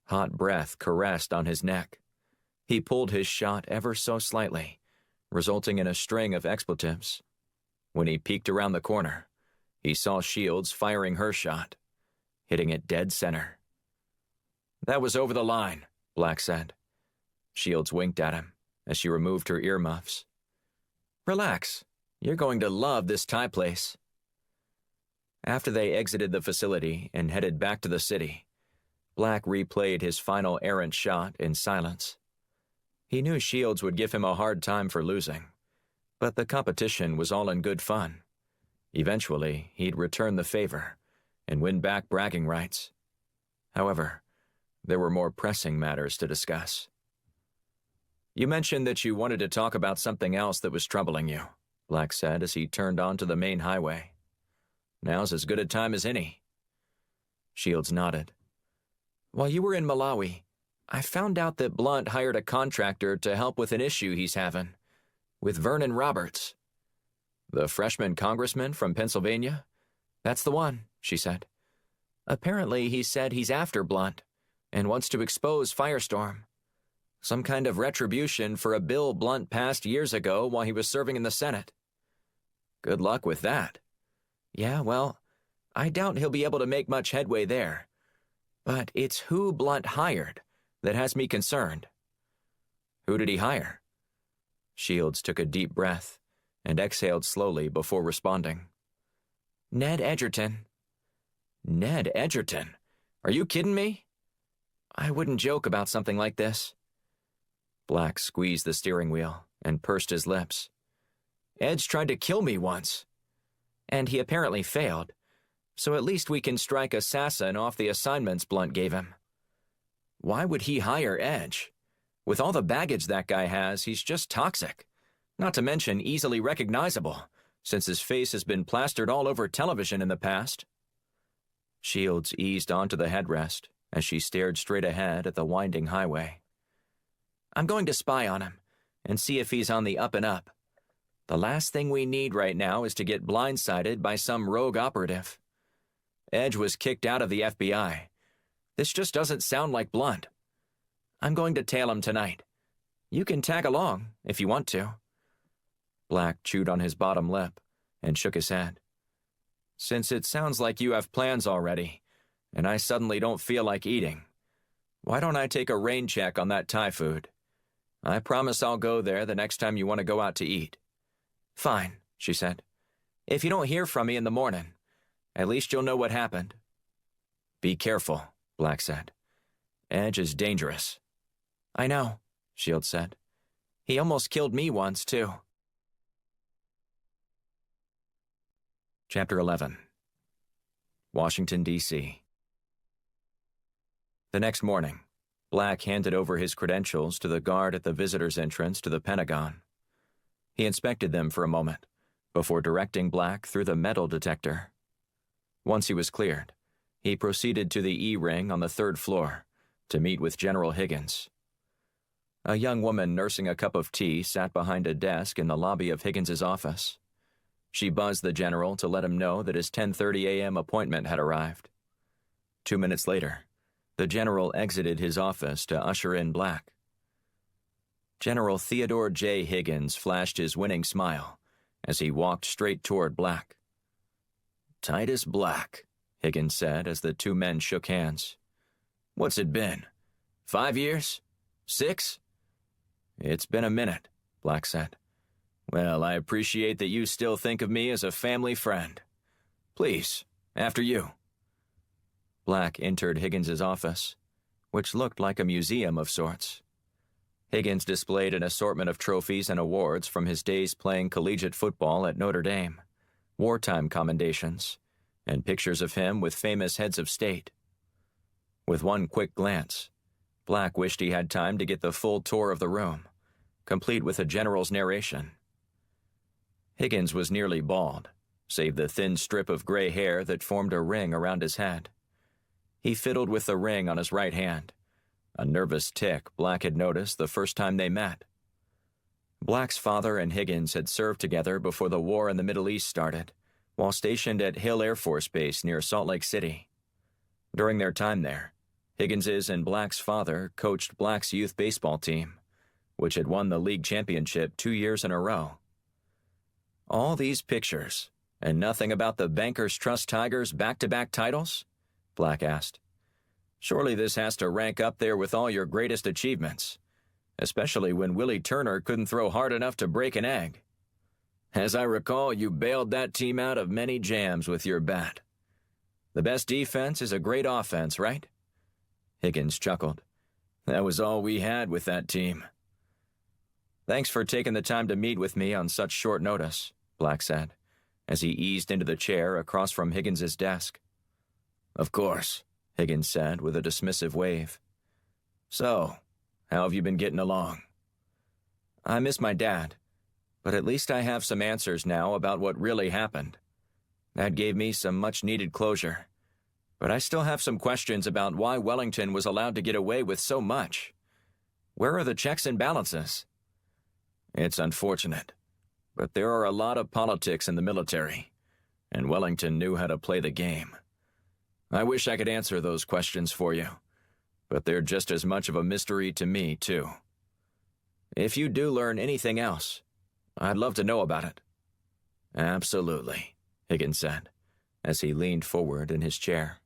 [SPEAKER 2] hot breath caressed on his neck. He pulled his shot ever so slightly, resulting in a string of expletives. When he peeked around the corner, he saw Shields firing her shot, hitting it dead center. "That was over the line," Black said. Shields winked at him as she removed her earmuffs. "Relax. You're going to love this Thai place." After they exited the facility and headed back to the city, Black replayed his final errant shot in silence. He knew Shields would give him a hard time for losing, but the competition was all in good fun. Eventually, he'd return the favor and win back bragging rights. However, there were more pressing matters to discuss. "You mentioned that you wanted to talk about something else that was troubling you," Black said as he turned onto the main highway. "Now's as good a time as any." Shields nodded. "While you were in Malawi, I found out that Blunt hired a contractor to help with an issue he's having, with Vernon Roberts." "The freshman congressman from Pennsylvania?" "That's the one," she said. "Apparently he said he's after Blunt and wants to expose Firestorm. Some kind of retribution for a bill Blunt passed years ago while he was serving in the Senate." "Good luck with that." "Yeah, well, I doubt he'll be able to make much headway there. But it's who Blunt hired that has me concerned." "Who did he hire?" Shields took a deep breath and exhaled slowly before responding. "Ned Edgerton." "Ned Edgerton? Are you kidding me?" "I wouldn't joke about something like this." Black squeezed the steering wheel and pursed his lips. "Edge tried to kill me once." "And he apparently failed, so at least we can strike assassin off the assignments Blunt gave him." "Why would he hire Edge? With all the baggage that guy has, he's just toxic. Not to mention easily recognizable, since his face has been plastered all over television in the past. Shields eased onto the headrest as she stared straight ahead at the winding highway. I'm going to spy on him and see if he's on the up and up. The last thing we need right now is to get blindsided by some rogue operative. Edge was kicked out of the FBI. This just doesn't sound like Blunt. I'm going to tail him tonight. You can tag along if you want to. Black chewed on his bottom lip and shook his head. Since it sounds like you have plans already, and I suddenly don't feel like eating, why don't I take a rain check on that Thai food? I promise I'll go there the next time you want to go out to eat. Fine, she said. If you don't hear from me in the morning, at least you'll know what happened. Be careful, Black said. Edge is dangerous. I know, Shields said. He almost killed me once, too. Chapter 11. Washington, D.C. The next morning, Black handed over his credentials to the guard at the visitor's entrance to the Pentagon. He inspected them for a moment before directing Black through the metal detector. Once he was cleared, he proceeded to the E-ring on the 3rd floor to meet with General Higgins. A young woman nursing a cup of tea sat behind a desk in the lobby of Higgins's office. She buzzed the general to let him know that his 10:30 a.m. appointment had arrived. 2 minutes later, the general exited his office to usher in Black. General Theodore J. Higgins flashed his winning smile as he walked straight toward Black. Titus Black, Higgins said as the two men shook hands. What's it been? 5 years? 6? It's been a minute, Black said. Well, I appreciate that you still think of me as a family friend. Please, after you. Black entered Higgins's office, which looked like a museum of sorts. Higgins displayed an assortment of trophies and awards from his days playing collegiate football at Notre Dame, wartime commendations, and pictures of him with famous heads of state. With one quick glance, Black wished he had time to get the full tour of the room, complete with a general's narration. Higgins was nearly bald, save the thin strip of gray hair that formed a ring around his head. He fiddled with the ring on his right hand, a nervous tic Black had noticed the first time they met. Black's father and Higgins had served together before the war in the Middle East started, while stationed at Hill Air Force Base near Salt Lake City. During their time there, Higgins's and Black's father coached Black's youth baseball team, which had won the league championship 2 years in a row. All these pictures, and nothing about the Bankers Trust Tigers' back-to-back titles? Black asked. Surely this has to rank up there with all your greatest achievements, especially when Willie Turner couldn't throw hard enough to break an egg. As I recall, you bailed that team out of many jams with your bat. The best defense is a great offense, right? Higgins chuckled. That was all we had with that team. Thanks for taking the time to meet with me on such short notice, Black said, as he eased into the chair across from Higgins's desk. Of course, Higgins said with a dismissive wave. So, how have you been getting along? I miss my dad, but at least I have some answers now about what really happened. That gave me some much-needed closure. But I still have some questions about why Wellington was allowed to get away with so much. Where are the checks and balances? It's unfortunate, but there are a lot of politics in the military, and Wellington knew how to play the game. I wish I could answer those questions for you, but they're just as much of a mystery to me, too. If you do learn anything else, I'd love to know about it. Absolutely, Higgins said, as he leaned forward in his chair.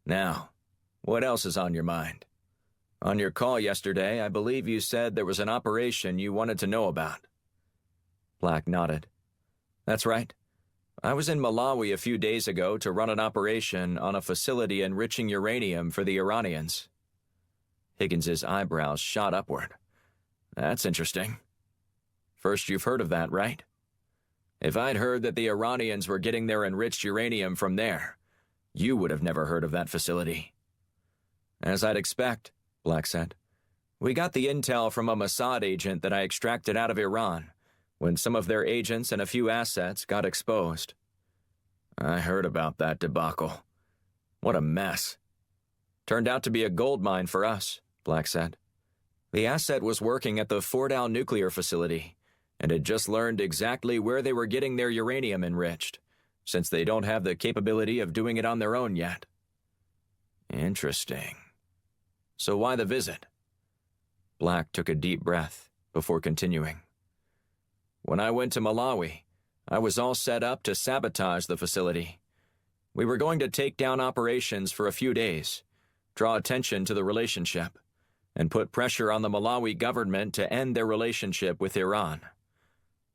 [SPEAKER 2] Now, what else is on your mind? On your call yesterday, I believe you said there was an operation you wanted to know about. Black nodded. That's right. I was in Malawi a few days ago to run an operation on a facility enriching uranium for the Iranians. Higgins's eyebrows shot upward. That's interesting. First you've heard of that, right? If I'd heard that the Iranians were getting their enriched uranium from there, you would have never heard of that facility. As I'd expect, Black said. We got the intel from a Mossad agent that I extracted out of Iran when some of their agents and a few assets got exposed. I heard about that debacle. What a mess. Turned out to be a gold mine for us, Black said. The asset was working at the Fordow nuclear facility and had just learned exactly where they were getting their uranium enriched, since they don't have the capability of doing it on their own yet. Interesting. So why the visit? Black took a deep breath before continuing. When I went to Malawi, I was all set up to sabotage the facility. We were going to take down operations for a few days, draw attention to the relationship, and put pressure on the Malawi government to end their relationship with Iran.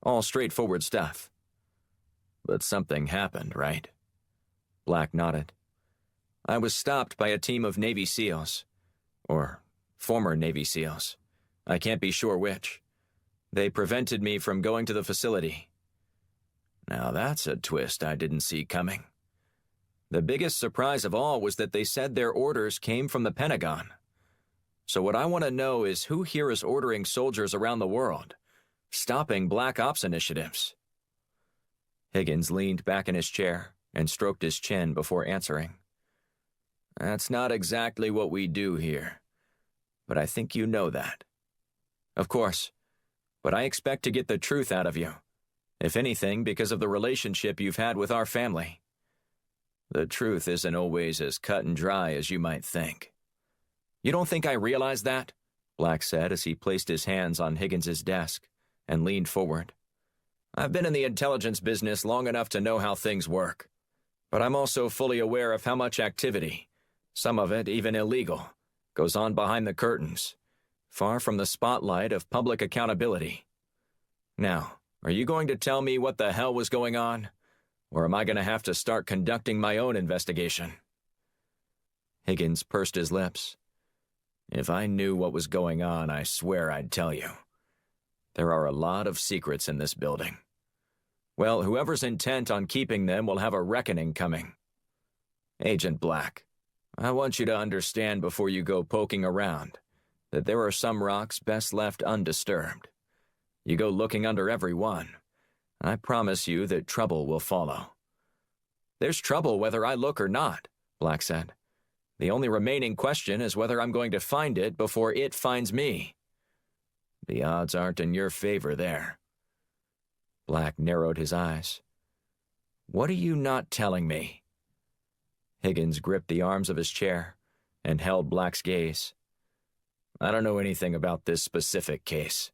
[SPEAKER 2] All straightforward stuff. But something happened, right? Black nodded. I was stopped by a team of Navy SEALs. Or former Navy SEALs. I can't be sure which. They prevented me from going to the facility. Now that's a twist I didn't see coming. The biggest surprise of all was that they said their orders came from the Pentagon. So what I want to know is who here is ordering soldiers around the world, stopping Black Ops initiatives. Higgins leaned back in his chair and stroked his chin before answering. That's not exactly what we do here, but I think you know that. Of course, but I expect to get the truth out of you, if anything because of the relationship you've had with our family. The truth isn't always as cut and dry as you might think. You don't think I realize that? Black said as he placed his hands on Higgins's desk and leaned forward. I've been in the intelligence business long enough to know how things work, but I'm also fully aware of how much activity, some of it even illegal, goes on behind the curtains, far from the spotlight of public accountability. Now, are you going to tell me what the hell was going on? Or am I going to have to start conducting my own investigation? Higgins pursed his lips. If I knew what was going on, I swear I'd tell you. There are a lot of secrets in this building. Well, whoever's intent on keeping them will have a reckoning coming. Agent Black, I want you to understand before you go poking around that there are some rocks best left undisturbed. You go looking under every one, I promise you that trouble will follow. There's trouble whether I look or not, Black said. The only remaining question is whether I'm going to find it before it finds me. The odds aren't in your favor there. Black narrowed his eyes. What are you not telling me? Higgins gripped the arms of his chair and held Black's gaze. I don't know anything about this specific case,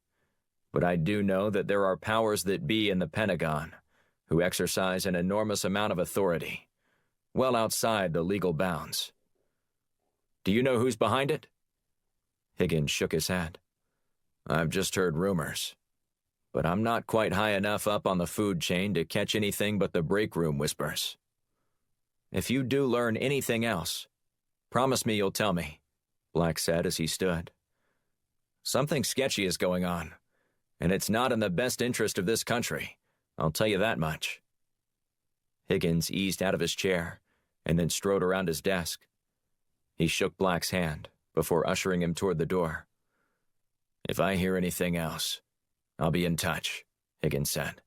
[SPEAKER 2] but I do know that there are powers that be in the Pentagon who exercise an enormous amount of authority, well outside the legal bounds. Do you know who's behind it? Higgins shook his head. I've just heard rumors, but I'm not quite high enough up on the food chain to catch anything but the break room whispers. If you do learn anything else, promise me you'll tell me, Black said as he stood. Something sketchy is going on, and it's not in the best interest of this country, I'll tell you that much. Higgins eased out of his chair and then strode around his desk. He shook Black's hand before ushering him toward the door. If I hear anything else, I'll be in touch, Higgins said.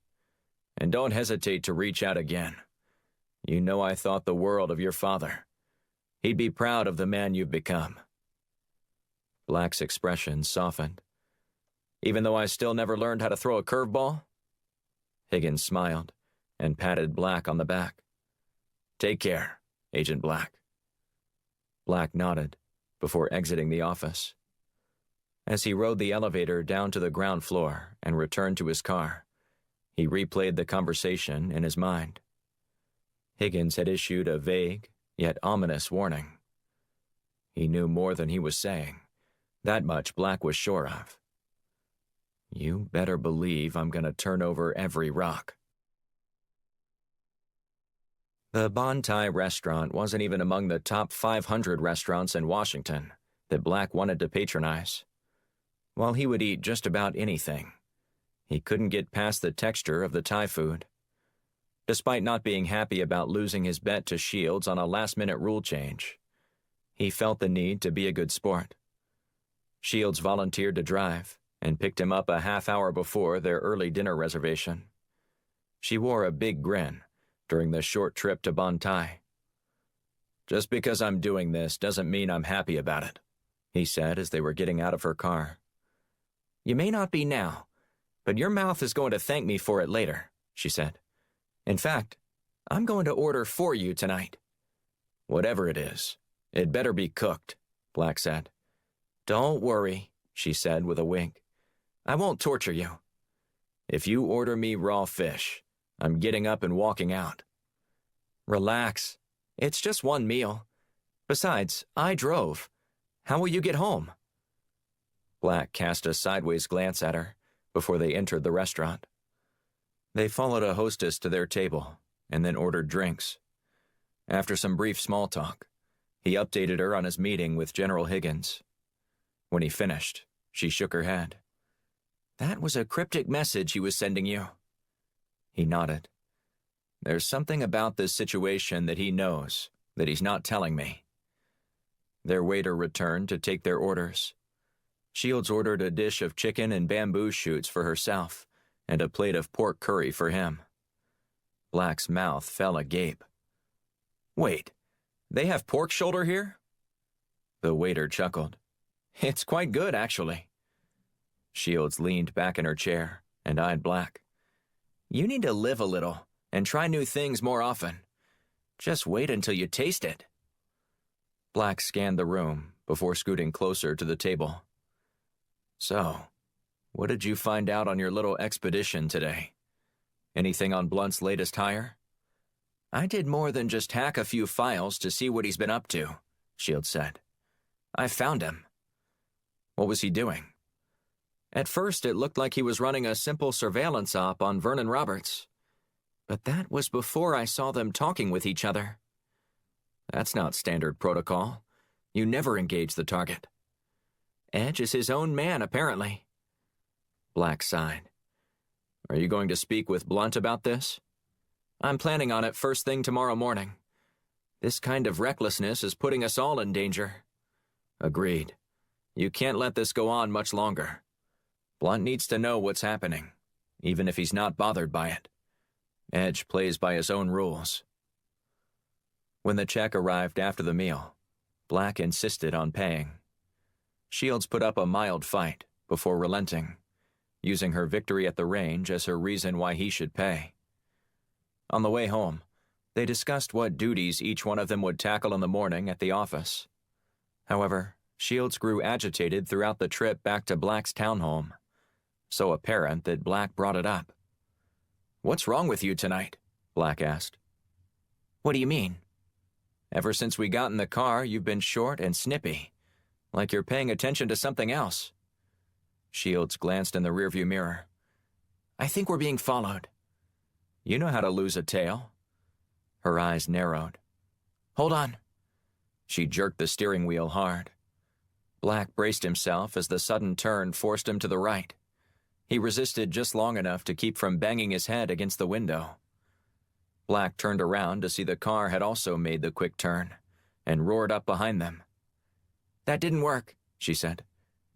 [SPEAKER 2] And don't hesitate to reach out again. You know I thought the world of your father. He'd be proud of the man you've become. Black's expression softened. Even though I still never learned how to throw a curveball? Higgins smiled and patted Black on the back. Take care, Agent Black. Black nodded before exiting the office. As he rode the elevator down to the ground floor and returned to his car, he replayed the conversation in his mind. Higgins had issued a vague, yet ominous warning. He knew more than he was saying. That much Black was sure of. You better believe I'm going to turn over every rock. The Bontai restaurant wasn't even among the top 500 restaurants in Washington that Black wanted to patronize. While he would eat just about anything, he couldn't get past the texture of the Thai food. Despite not being happy about losing his bet to Shields on a last-minute rule change, he felt the need to be a good sport. Shields volunteered to drive,
[SPEAKER 1] and picked him up a half hour before their early dinner reservation. She wore a big grin during the short trip to Bantai. "Just because I'm doing this doesn't mean I'm happy about it," he said as they were getting out of her car. "You may not be now, but your mouth is going to thank me for it later," she said. "In fact, I'm going to order for you tonight." "Whatever it is, it better be cooked," Black said. "Don't worry," she said with a wink. "I won't torture you. If you order me raw fish, I'm getting up and walking out." "Relax. It's just one meal. Besides, I drove. How will you get home?" Black cast a sideways glance at her before they entered the restaurant. They followed a hostess to their table and then ordered drinks. After some brief small talk, he updated her on his meeting with General Higgins. When he finished, she shook her head. "That was a cryptic message he was sending you." He nodded. "There's something about this situation that he knows that he's not telling me." Their waiter returned to take their orders. Shields ordered a dish of chicken and bamboo shoots for herself and a plate of pork curry for him. Black's mouth fell agape. "Wait, they have pork shoulder here?" The waiter chuckled. "It's quite good, actually." Shields leaned back in her chair and eyed Black. "You need to live a little and try new things more often. Just wait until you taste it." Black scanned the room before scooting closer to the table. "So, what did you find out on your little expedition today? Anything on Blunt's latest hire?" "I did more than just hack a few files to see what he's been up to," Shields said. "I found him." "What was he doing?" "At first, it looked like he was running a simple surveillance op on Vernon Roberts. But that was before I saw them talking with each other." "That's not standard protocol. You never engage the target." "Edge is his own man, apparently." Black sighed. "Are you going to speak with Blunt about this?" "I'm planning on it first thing tomorrow morning. This kind of recklessness is putting us all in danger." "Agreed. You can't let this go on much longer. Blunt needs to know what's happening, even if he's not bothered by it. Edge plays by his own rules." When the check arrived after the meal, Black insisted on paying. Shields put up a mild fight before relenting, using her victory at the range as her reason why he should pay. On the way home, they discussed what duties each one of them would tackle in the morning at the office. However, Shields grew agitated throughout the trip back to Black's townhome, so apparent that Black brought it up. "What's wrong with you tonight?" Black asked. "What do you mean?" "Ever since we got in the car, you've been short and snippy, like you're paying attention to something else." Shields glanced in the rearview mirror. "I think we're being followed." "You know how to lose a tail." Her eyes narrowed. "Hold on." She jerked the steering wheel hard. Black braced himself as the sudden turn forced him to the right. He resisted just long enough to keep from banging his head against the window. Black turned around to see the car had also made the quick turn and roared up behind them. "That didn't work," she said.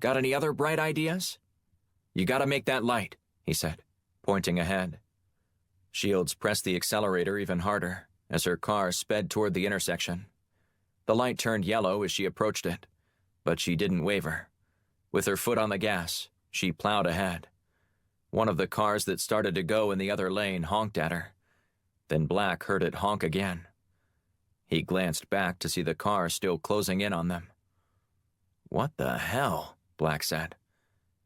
[SPEAKER 1] "Got any other bright ideas?" "You gotta make that light," he said, pointing ahead. Shields pressed the accelerator even harder as her car sped toward the intersection. The light turned yellow as she approached it, but she didn't waver. With her foot on the gas, she plowed ahead. One of the cars that started to go in the other lane honked at her. Then Black heard it honk again. He glanced back to see the car still closing in on them. "What the hell?" Black said.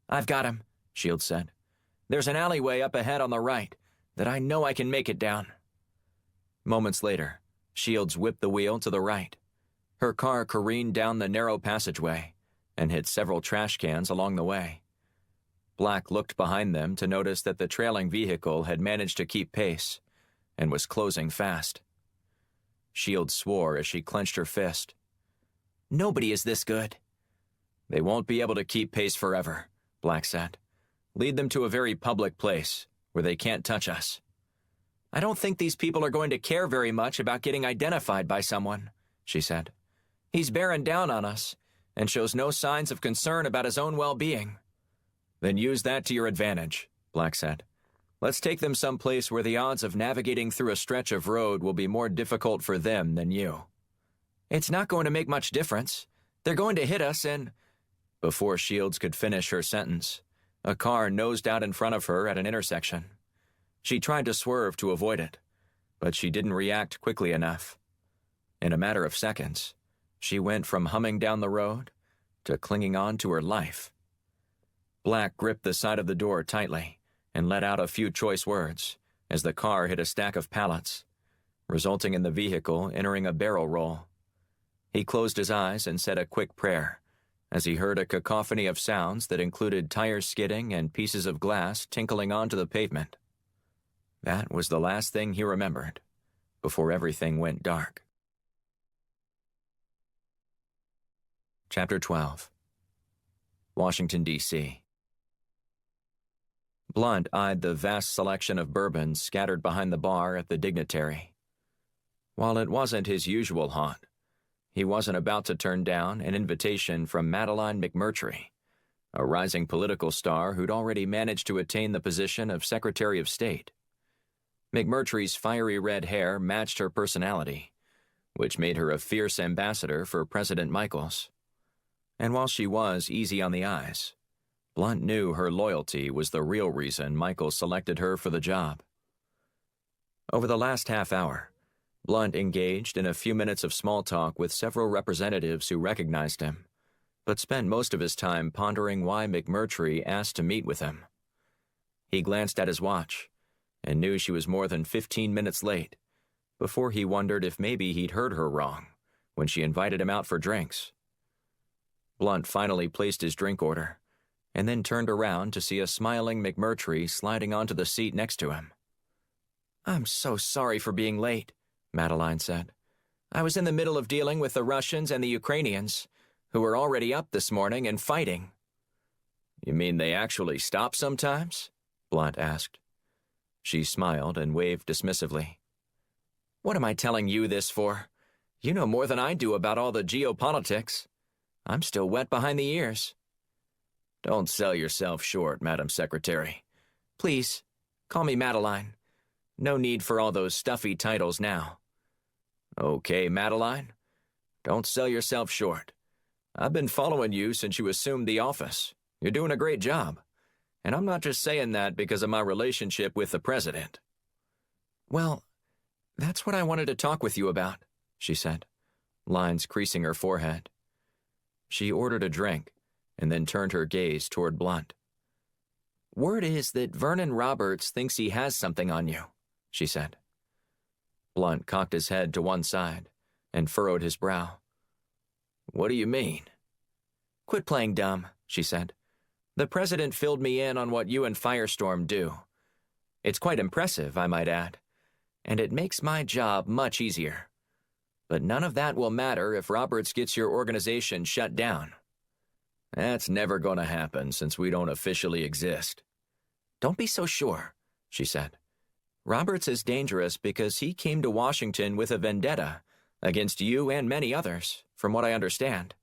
[SPEAKER 1] "I've got him," Shields said. "There's an alleyway up ahead on the right that I know I can make it down." Moments later, Shields whipped the wheel to the right. Her car careened down the narrow passageway and hit several trash cans along the way. Black looked behind them to notice that the trailing vehicle had managed to keep pace and was closing fast. Shields swore as she clenched her fist. "Nobody is this good." "They won't be able to keep pace forever," Black said. "Lead them to a very public place where they can't touch us." "I don't think these people are going to care very much about getting identified by someone," she said. "He's bearing down on us and shows no signs of concern about his own well-being."
[SPEAKER 2] Then use that to your advantage, Black said. Let's take them someplace where the odds of navigating through a stretch of road will be more difficult for them than you. It's not going to make much difference. They're going to hit us and... Before Shields could finish her sentence, a car nosed out in front of her at an intersection. She tried to swerve to avoid it, but she didn't react quickly enough. In a matter of seconds, she went from humming down the road to clinging on to her life. Black gripped the side of the door tightly and let out a few choice words as the car hit a stack of pallets, resulting in the vehicle entering a barrel roll. He closed his eyes and said a quick prayer as he heard a cacophony of sounds that included tires skidding and pieces of glass tinkling onto the pavement. That was the last thing he remembered before everything went dark. Chapter 12. Washington, D.C. Blunt eyed the vast selection of bourbons scattered behind the bar at the Dignitary. While it wasn't his usual haunt, he wasn't about to turn down an invitation from Madeline McMurtry, a rising political star who'd already managed to attain the position of Secretary of State. McMurtry's fiery red hair matched her personality, which made her a fierce ambassador for President Michaels. And while she was easy on the eyes, Blunt knew her loyalty was the real reason Michaels selected her for the job. Over the last half hour, Blunt engaged in a few minutes of small talk with several representatives who recognized him, but spent most of his time pondering why McMurtry asked to meet with him. He glanced at his watch and knew she was more than 15 minutes late, before he wondered if maybe he'd heard her wrong when she invited him out for drinks. Blunt finally placed his drink order, and then turned around to see a smiling McMurtry sliding onto the seat next to him. "I'm so sorry for being late," Madeline said. "I was in the middle of dealing with the Russians and the Ukrainians, who were already up this morning and fighting." "You mean they actually stop sometimes?" Blunt asked. She smiled and waved dismissively. "What am I telling you this for? You know more than I do about all the geopolitics. I'm still wet behind the ears." "Don't sell yourself short, Madam Secretary. Please, call me Madeline. No need for all those stuffy titles now." "Okay, Madeline. Don't sell yourself short. I've been following you since you assumed the office. You're doing a great job. And I'm not just saying that because of my relationship with the president." "Well, that's what I wanted to talk with you about," she said, lines creasing her forehead. She ordered a drink and then turned her gaze toward Blunt. "Word is that Vernon Roberts thinks he has something on you," she said. Blunt cocked his head to one side and furrowed his brow. "What do you mean?" "Quit playing dumb," she said. "The president filled me in on what you and Firestorm do. It's quite impressive, I might add, and it makes my job much easier. But none of that will matter if Roberts gets your organization shut down." "That's never going to happen since we don't officially exist." "Don't be so sure," she said. "Roberts is dangerous because he came to Washington with a vendetta against you and many others, from what I understand."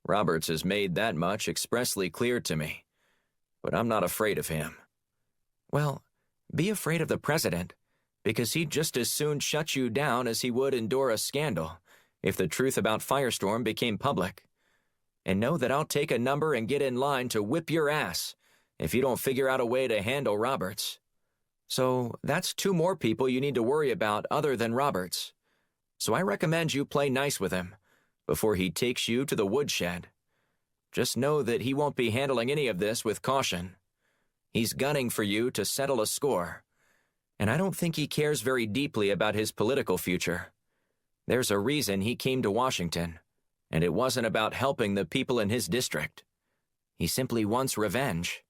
[SPEAKER 2] "Roberts has made that much expressly clear to me, but I'm not afraid of him." "Well, be afraid of the president, because he'd just as soon shut you down as he would endure a scandal if the truth about Firestorm became public. And know that I'll take a number and get in line to whip your ass if you don't figure out a way to handle Roberts. So that's two more people you need to worry about other than Roberts. So I recommend you play nice with him before he takes you to the woodshed. Just know that he won't be handling any of this with caution. He's gunning for you to settle a score, and I don't think he cares very deeply about his political future. There's a reason he came to Washington, and it wasn't about helping the people in his district. He simply wants revenge."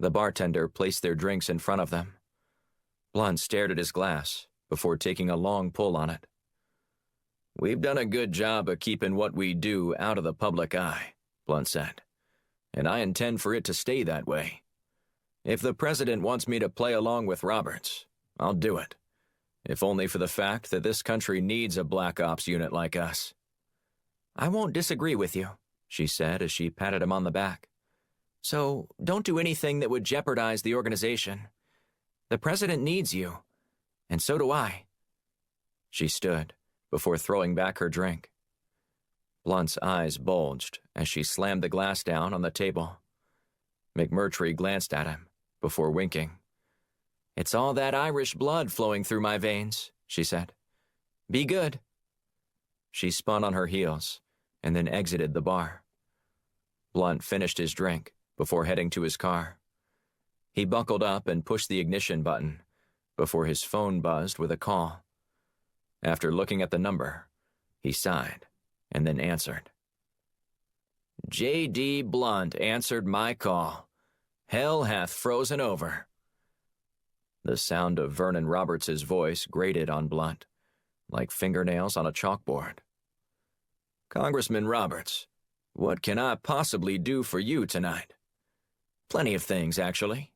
[SPEAKER 2] The bartender placed their drinks in front of them. Blunt stared at his glass before taking a long pull on it. "We've done a good job of keeping what we do out of the public eye," Blunt said, "and I intend for it to stay that way. If the president wants me to play along with Roberts, I'll do it, if only for the fact that this country needs a black ops unit like us." "I won't disagree with you," she said as she patted him on the back. So don't do anything that would jeopardize the organization. The president needs you, and so do I. She stood, before throwing back her drink. Blunt's eyes bulged as she slammed the glass down on the table. McMurtry glanced at him, before winking. "It's all that Irish blood flowing through my veins," she said. "Be good." She spun on her heels, and then exited the bar. Blunt finished his drink before heading to his car. He buckled up and pushed the ignition button before his phone buzzed with a call. After looking at the number, he sighed and then answered. "J.D. Blunt answered my call. Hell hath frozen over." The sound of Vernon Roberts' voice grated on Blunt, like fingernails on a chalkboard. "Congressman Roberts, what can I possibly do for you tonight?" "Plenty of things, actually."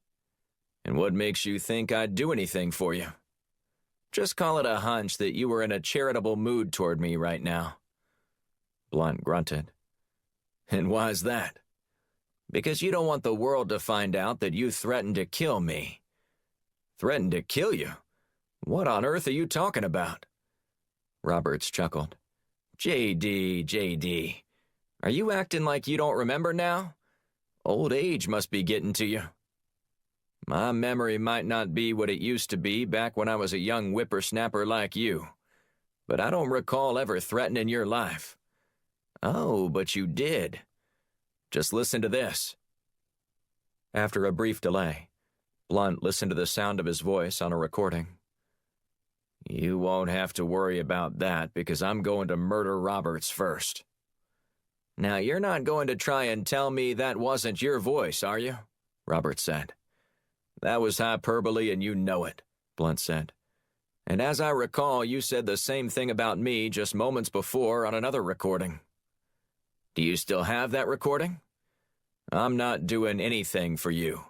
[SPEAKER 2] "And what makes you think I'd do anything for you?" "Just call it a hunch that you were in a charitable mood toward me right now." Blunt grunted. "And why's that?" "Because you don't want the world to find out that you threatened to kill me." "Threatened to kill you? What on earth are you talking about?" Roberts chuckled. J.D., are you acting like you don't remember now? Old age must be getting to you." "My memory might not be what it used to be back when I was a young whippersnapper like you, but I don't recall ever threatening your life." "Oh, but you did. Just listen to this." After a brief delay, Blunt listened to the sound of his voice on a recording. "You won't have to worry about that because I'm going to murder Roberts first." "Now you're not going to try and tell me that wasn't your voice, are you?" Roberts said. "That was hyperbole and you know it," Blunt said. "And as I recall, you said the same thing about me just moments before on another recording." "Do you still have that recording?" "I'm not doing anything for you.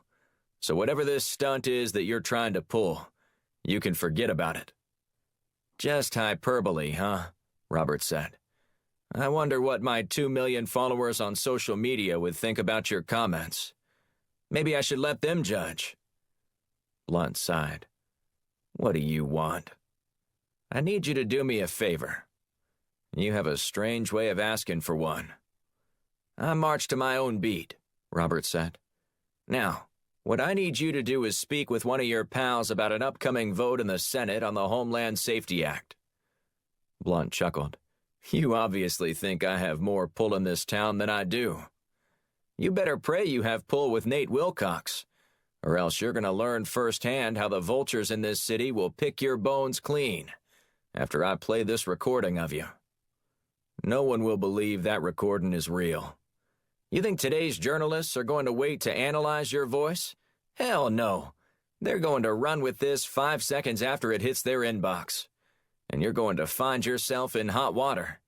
[SPEAKER 2] So whatever this stunt is that you're trying to pull, you can forget about it." "Just hyperbole, huh?" Roberts said. "I wonder what my 2 million followers on social media would think about your comments. Maybe I should let them judge." Blunt sighed. "What do you want?" "I need you to do me a favor." "You have a strange way of asking for one." "I march to my own beat," Roberts said. "Now, what I need you to do is speak with one of your pals about an upcoming vote in the Senate on the Homeland Safety Act." Blunt chuckled. "You obviously think I have more pull in this town than I do. You better pray you have pull with Nate Wilcox, or else you're going to learn firsthand how the vultures in this city will pick your bones clean after I play this recording of you. No one will believe that recording is real. You think today's journalists are going to wait to analyze your voice? Hell no. They're going to run with this 5 seconds after it hits their inbox. And you're going to find yourself in hot water.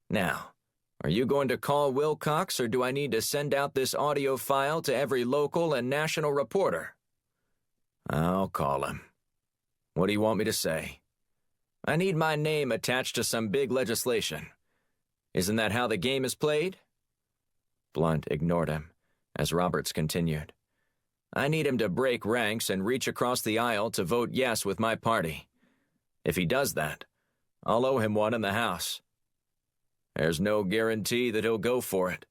[SPEAKER 2] Now, are you going to call Wilcox, or do I need to send out this audio file to every local and national reporter?" "I'll call him. What do you want me to say?" "I need my name attached to some big legislation. Isn't that how the game is played?" Blunt ignored him, as Roberts continued. "I need him to break ranks and reach across the aisle to vote yes with my party. If he does that, I'll owe him one in the House." "There's no guarantee that he'll go for it."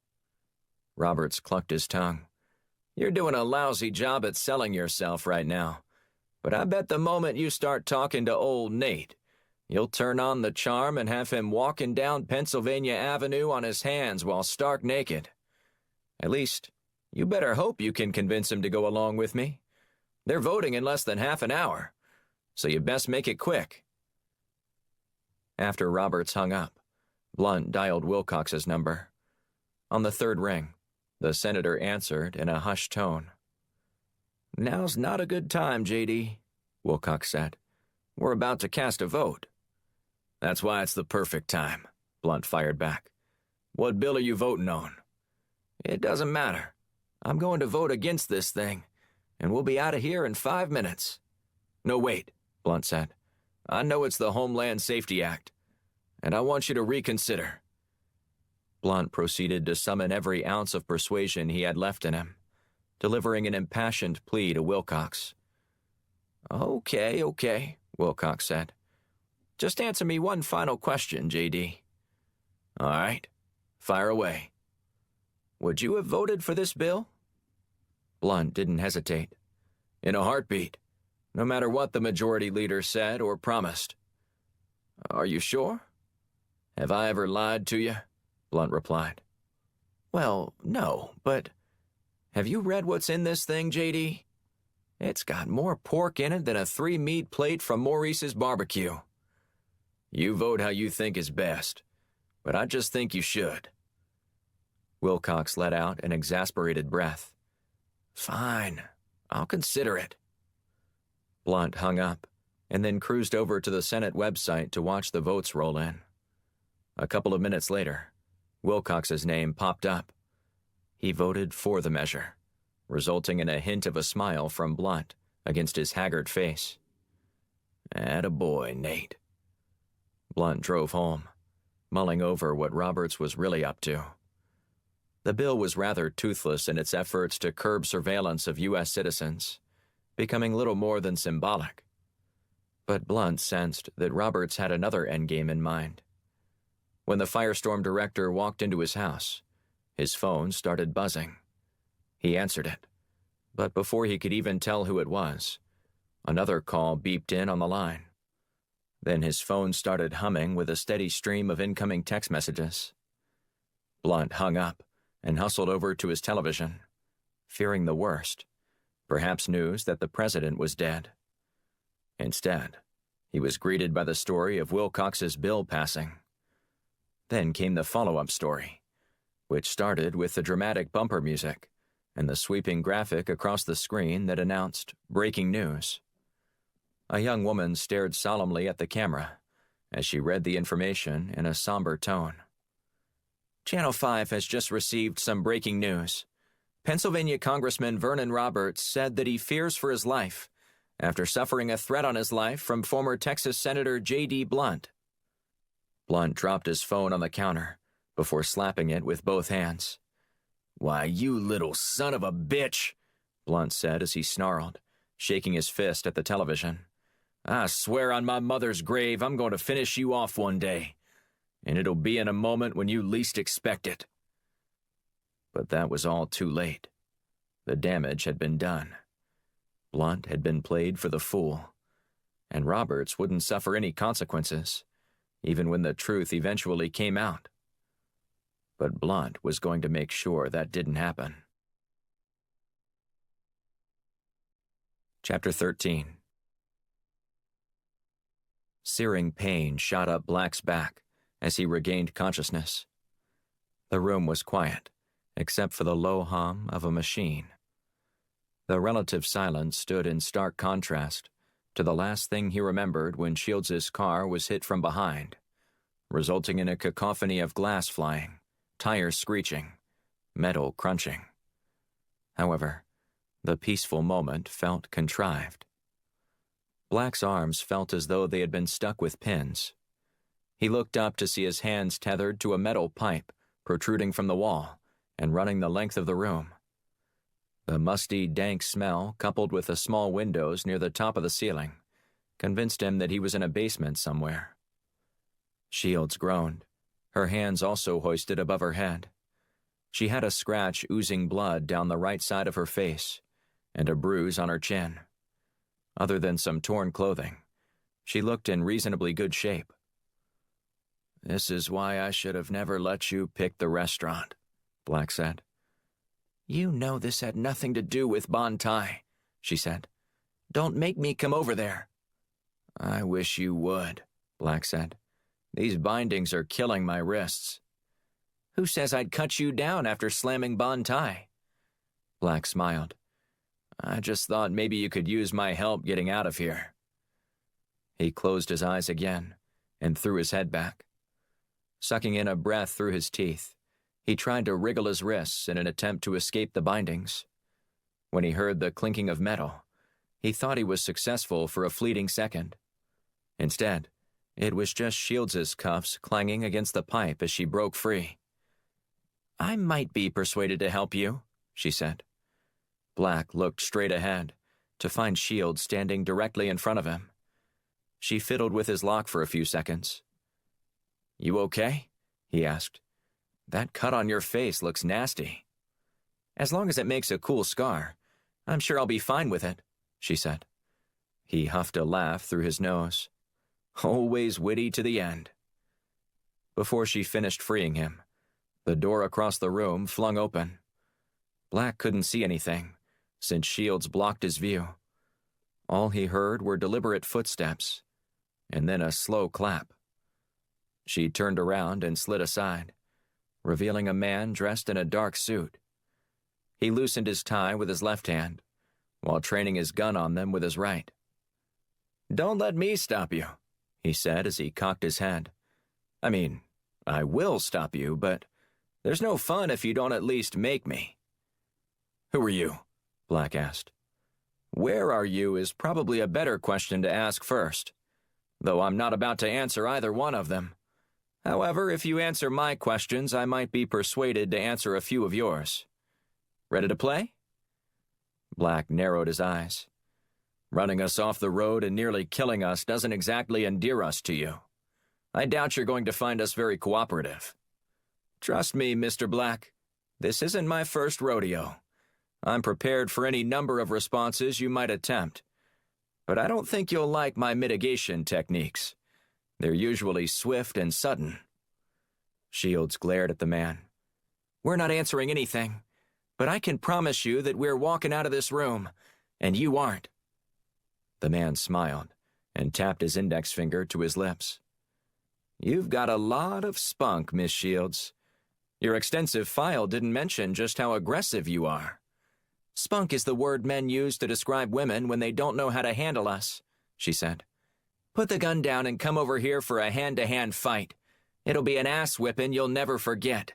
[SPEAKER 2] Roberts clucked his tongue. "You're doing a lousy job at selling yourself right now, but I bet the moment you start talking to old Nate, you'll turn on the charm and have him walking down Pennsylvania Avenue on his hands while stark naked. At least, you better hope you can convince him to go along with me. They're voting in less than half an hour, so you best make it quick." After Roberts hung up, Blunt dialed Wilcox's number. On the third ring, the senator answered in a hushed tone. "Now's not a good time, J.D., Wilcox said. "We're about to cast a vote." "That's why it's the perfect time," Blunt fired back. "What bill are you voting on?" "It doesn't matter. I'm going to vote against this thing, and we'll be out of here in 5 minutes. "No, wait," Blunt said. "I know it's the Homeland Safety Act, and I want you to reconsider." Blunt proceeded to summon every ounce of persuasion he had left in him, delivering an impassioned plea to Wilcox. Okay, Wilcox said. Just answer me one final question, J.D. All right, fire away. Would you have voted for this bill? Blunt didn't hesitate. In a heartbeat, no matter what the majority leader said or promised. Are you sure? Have I ever lied to you? Blunt replied. Well, no, but have you read what's in this thing, J.D.? It's got more pork in it than a 3-meat plate from Maurice's barbecue. You vote how you think is best, but I just think you should. Wilcox let out an exasperated breath. Fine, I'll consider it. Blunt hung up and then cruised over to the Senate website to watch the votes roll in. A couple of minutes later, Wilcox's name popped up. He voted for the measure, resulting in a hint of a smile from Blunt against his haggard face. Attaboy, Nate. Blunt drove home, mulling over what Roberts was really up to. The bill was rather toothless in its efforts to curb surveillance of U.S. citizens, becoming little more than symbolic. But Blunt sensed that Roberts had another endgame in mind. When the firestorm director walked into his house, his phone started buzzing. He answered it, but before he could even tell who it was, another call beeped in on the line. Then his phone started humming with a steady stream of incoming text messages. Blunt hung up and hustled over to his television, fearing the worst, perhaps news that the president was dead. Instead, he was greeted by the story of Wilcox's bill passing. Then came the follow-up story, which started with the dramatic bumper music and the sweeping graphic across the screen that announced breaking news. A young woman stared solemnly at the camera as she read the information in a somber tone. Channel 5 has just received some breaking news. Pennsylvania Congressman Vernon Roberts said that he fears for his life after suffering a threat on his life from former Texas Senator J.D. Blunt. Blunt dropped his phone on the counter before slapping it with both hands. Why, you little son of a bitch, Blunt said as he snarled, shaking his fist at the television. I swear on my mother's grave I'm going to finish you off one day, and it'll be in a moment when you least expect it. But that was all too late. The damage had been done. Blunt had been played for the fool, and Roberts wouldn't suffer any consequences, even when the truth eventually came out. But Blunt was going to make sure that didn't happen. Chapter 13. Searing pain shot up Black's back as he regained consciousness. The room was quiet, except for the low hum of a machine. The relative silence stood in stark contrast to the last thing he remembered when Shields' car was hit from behind, resulting in a cacophony of glass flying, tires screeching, metal crunching. However, the peaceful moment felt contrived. Black's arms felt as though they had been stuck with pins. He looked up to see his hands tethered to a metal pipe protruding from the wall and running the length of the room. The musty, dank smell, coupled with the small windows near the top of the ceiling, convinced him that he was in a basement somewhere. Shields groaned, her hands also hoisted above her head. She had a scratch oozing blood down the right side of her face and a bruise on her chin. Other than some torn clothing, she looked in reasonably good shape. This is why I should have never let you pick the restaurant, Black said. You know this had nothing to do with Bontai, she said. Don't make me come over there. I wish you would, Black said. These bindings are killing my wrists. Who says I'd cut you down after slamming Bontai? Black smiled. I just thought maybe you could use my help getting out of here. He closed his eyes again and threw his head back. Sucking in a breath through his teeth, he tried to wriggle his wrists in an attempt to escape the bindings. When he heard the clinking of metal, he thought he was successful for a fleeting second. Instead, it was just Shields' cuffs clanging against the pipe as she broke free. I might be persuaded to help you, she said. Black looked straight ahead, to find Shields standing directly in front of him. She fiddled with his lock for a few seconds. "You okay?" he asked. "That cut on your face looks nasty." "As long as it makes a cool scar, I'm sure I'll be fine with it," she said. He huffed a laugh through his nose. Always witty to the end. Before she finished freeing him, the door across the room flung open. Black couldn't see anything, since Shields blocked his view. All he heard were deliberate footsteps, and then a slow clap. She turned around and slid aside, revealing a man dressed in a dark suit. He loosened his tie with his left hand, while training his gun on them with his right. "Don't let me stop you," he said as he cocked his head. "I mean, I will stop you, but there's no fun if you don't at least make me." "Who are you?" Black asked. "Where are you is probably a better question to ask first, though I'm not about to answer either one of them. However, if you answer my questions, I might be persuaded to answer a few of yours. Ready to play?" Black narrowed his eyes. "Running us off the road and nearly killing us doesn't exactly endear us to you. I doubt you're going to find us very cooperative. Trust me, Mr. Black, this isn't my first rodeo. I'm prepared for any number of responses you might attempt, but I don't think you'll like my mitigation techniques. They're usually swift and sudden." Shields glared at the man. "We're not answering anything, but I can promise you that we're walking out of this room, and you aren't." The man smiled and tapped his index finger to his lips. "You've got a lot of spunk, Miss Shields. Your extensive file didn't mention just how aggressive you are." "Spunk is the word men use to describe women when they don't know how to handle us," she said. "Put the gun down and come over here for a hand-to-hand fight. It'll be an ass-whipping you'll never forget."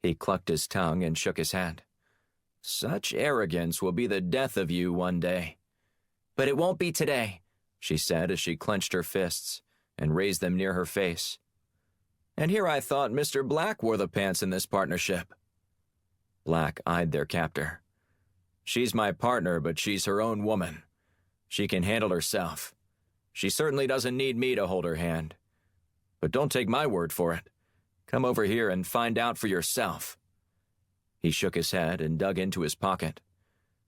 [SPEAKER 2] He clucked his tongue and shook his head. "Such arrogance will be the death of you one day." "But it won't be today," she said as she clenched her fists and raised them near her face. "And here I thought Mr. Black wore the pants in this partnership." Black eyed their captor. "She's my partner, but she's her own woman. She can handle herself. She certainly doesn't need me to hold her hand. But don't take my word for it. Come over here and find out for yourself." He shook his head and dug into his pocket.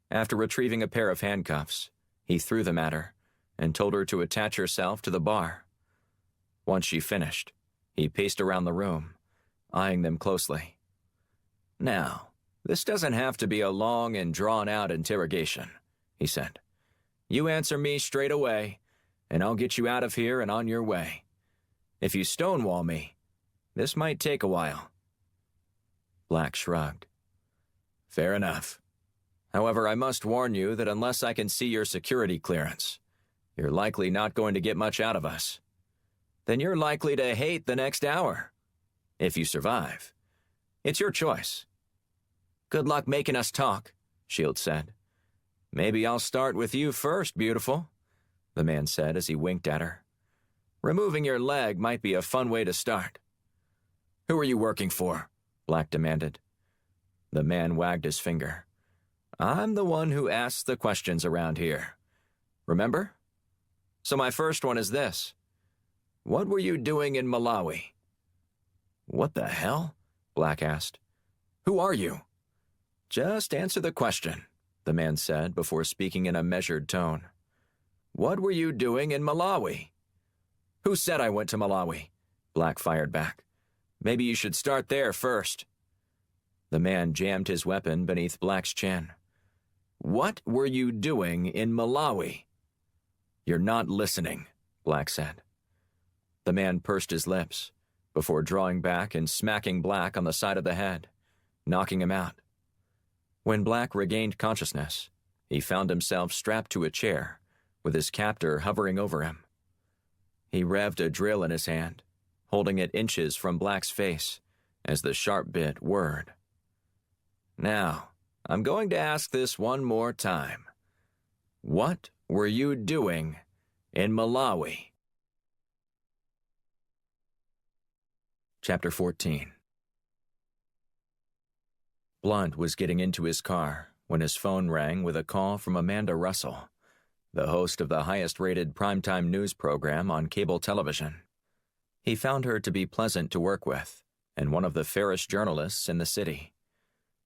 [SPEAKER 2] After retrieving a pair of handcuffs, he threw them at her and told her to attach herself to the bar. Once she finished, he paced around the room, eyeing them closely. "Now, this doesn't have to be a long and drawn-out interrogation," he said. "You answer me straight away, and I'll get you out of here and on your way. If you stonewall me, this might take a while." Black shrugged. "Fair enough. However, I must warn you that unless I can see your security clearance, you're likely not going to get much out of us. Then you're likely to hate the next hour. If you survive. It's your choice." "Good luck making us talk," Shields said. "Maybe I'll start with you first, beautiful," the man said as he winked at her. "Removing your leg might be a fun way to start." "Who are you working for?" Black demanded. The man wagged his finger. "I'm the one who asks the questions around here. Remember? So my first one is this. What were you doing in Malawi?" "What the hell?" Black asked. "Who are you?" "Just answer the question," the man said before speaking in a measured tone. "What were you doing in Malawi?" "Who said I went to Malawi?" Black fired back. "Maybe you should start there first." The man jammed his weapon beneath Black's chin. "What were you doing in Malawi?" "You're not listening," Black said. The man pursed his lips before drawing back and smacking Black on the side of the head, knocking him out. When Black regained consciousness, he found himself strapped to a chair, with his captor hovering over him. He revved a drill in his hand, holding it inches from Black's face as the sharp bit whirred. "Now, I'm going to ask this one more time. What were you doing in Malawi?" Chapter 14. Blunt was getting into his car
[SPEAKER 1] when his phone rang with a call from Amanda Russell, the host of the highest-rated primetime news program on cable television. He found her to be pleasant to work with and one of the fairest journalists in the city.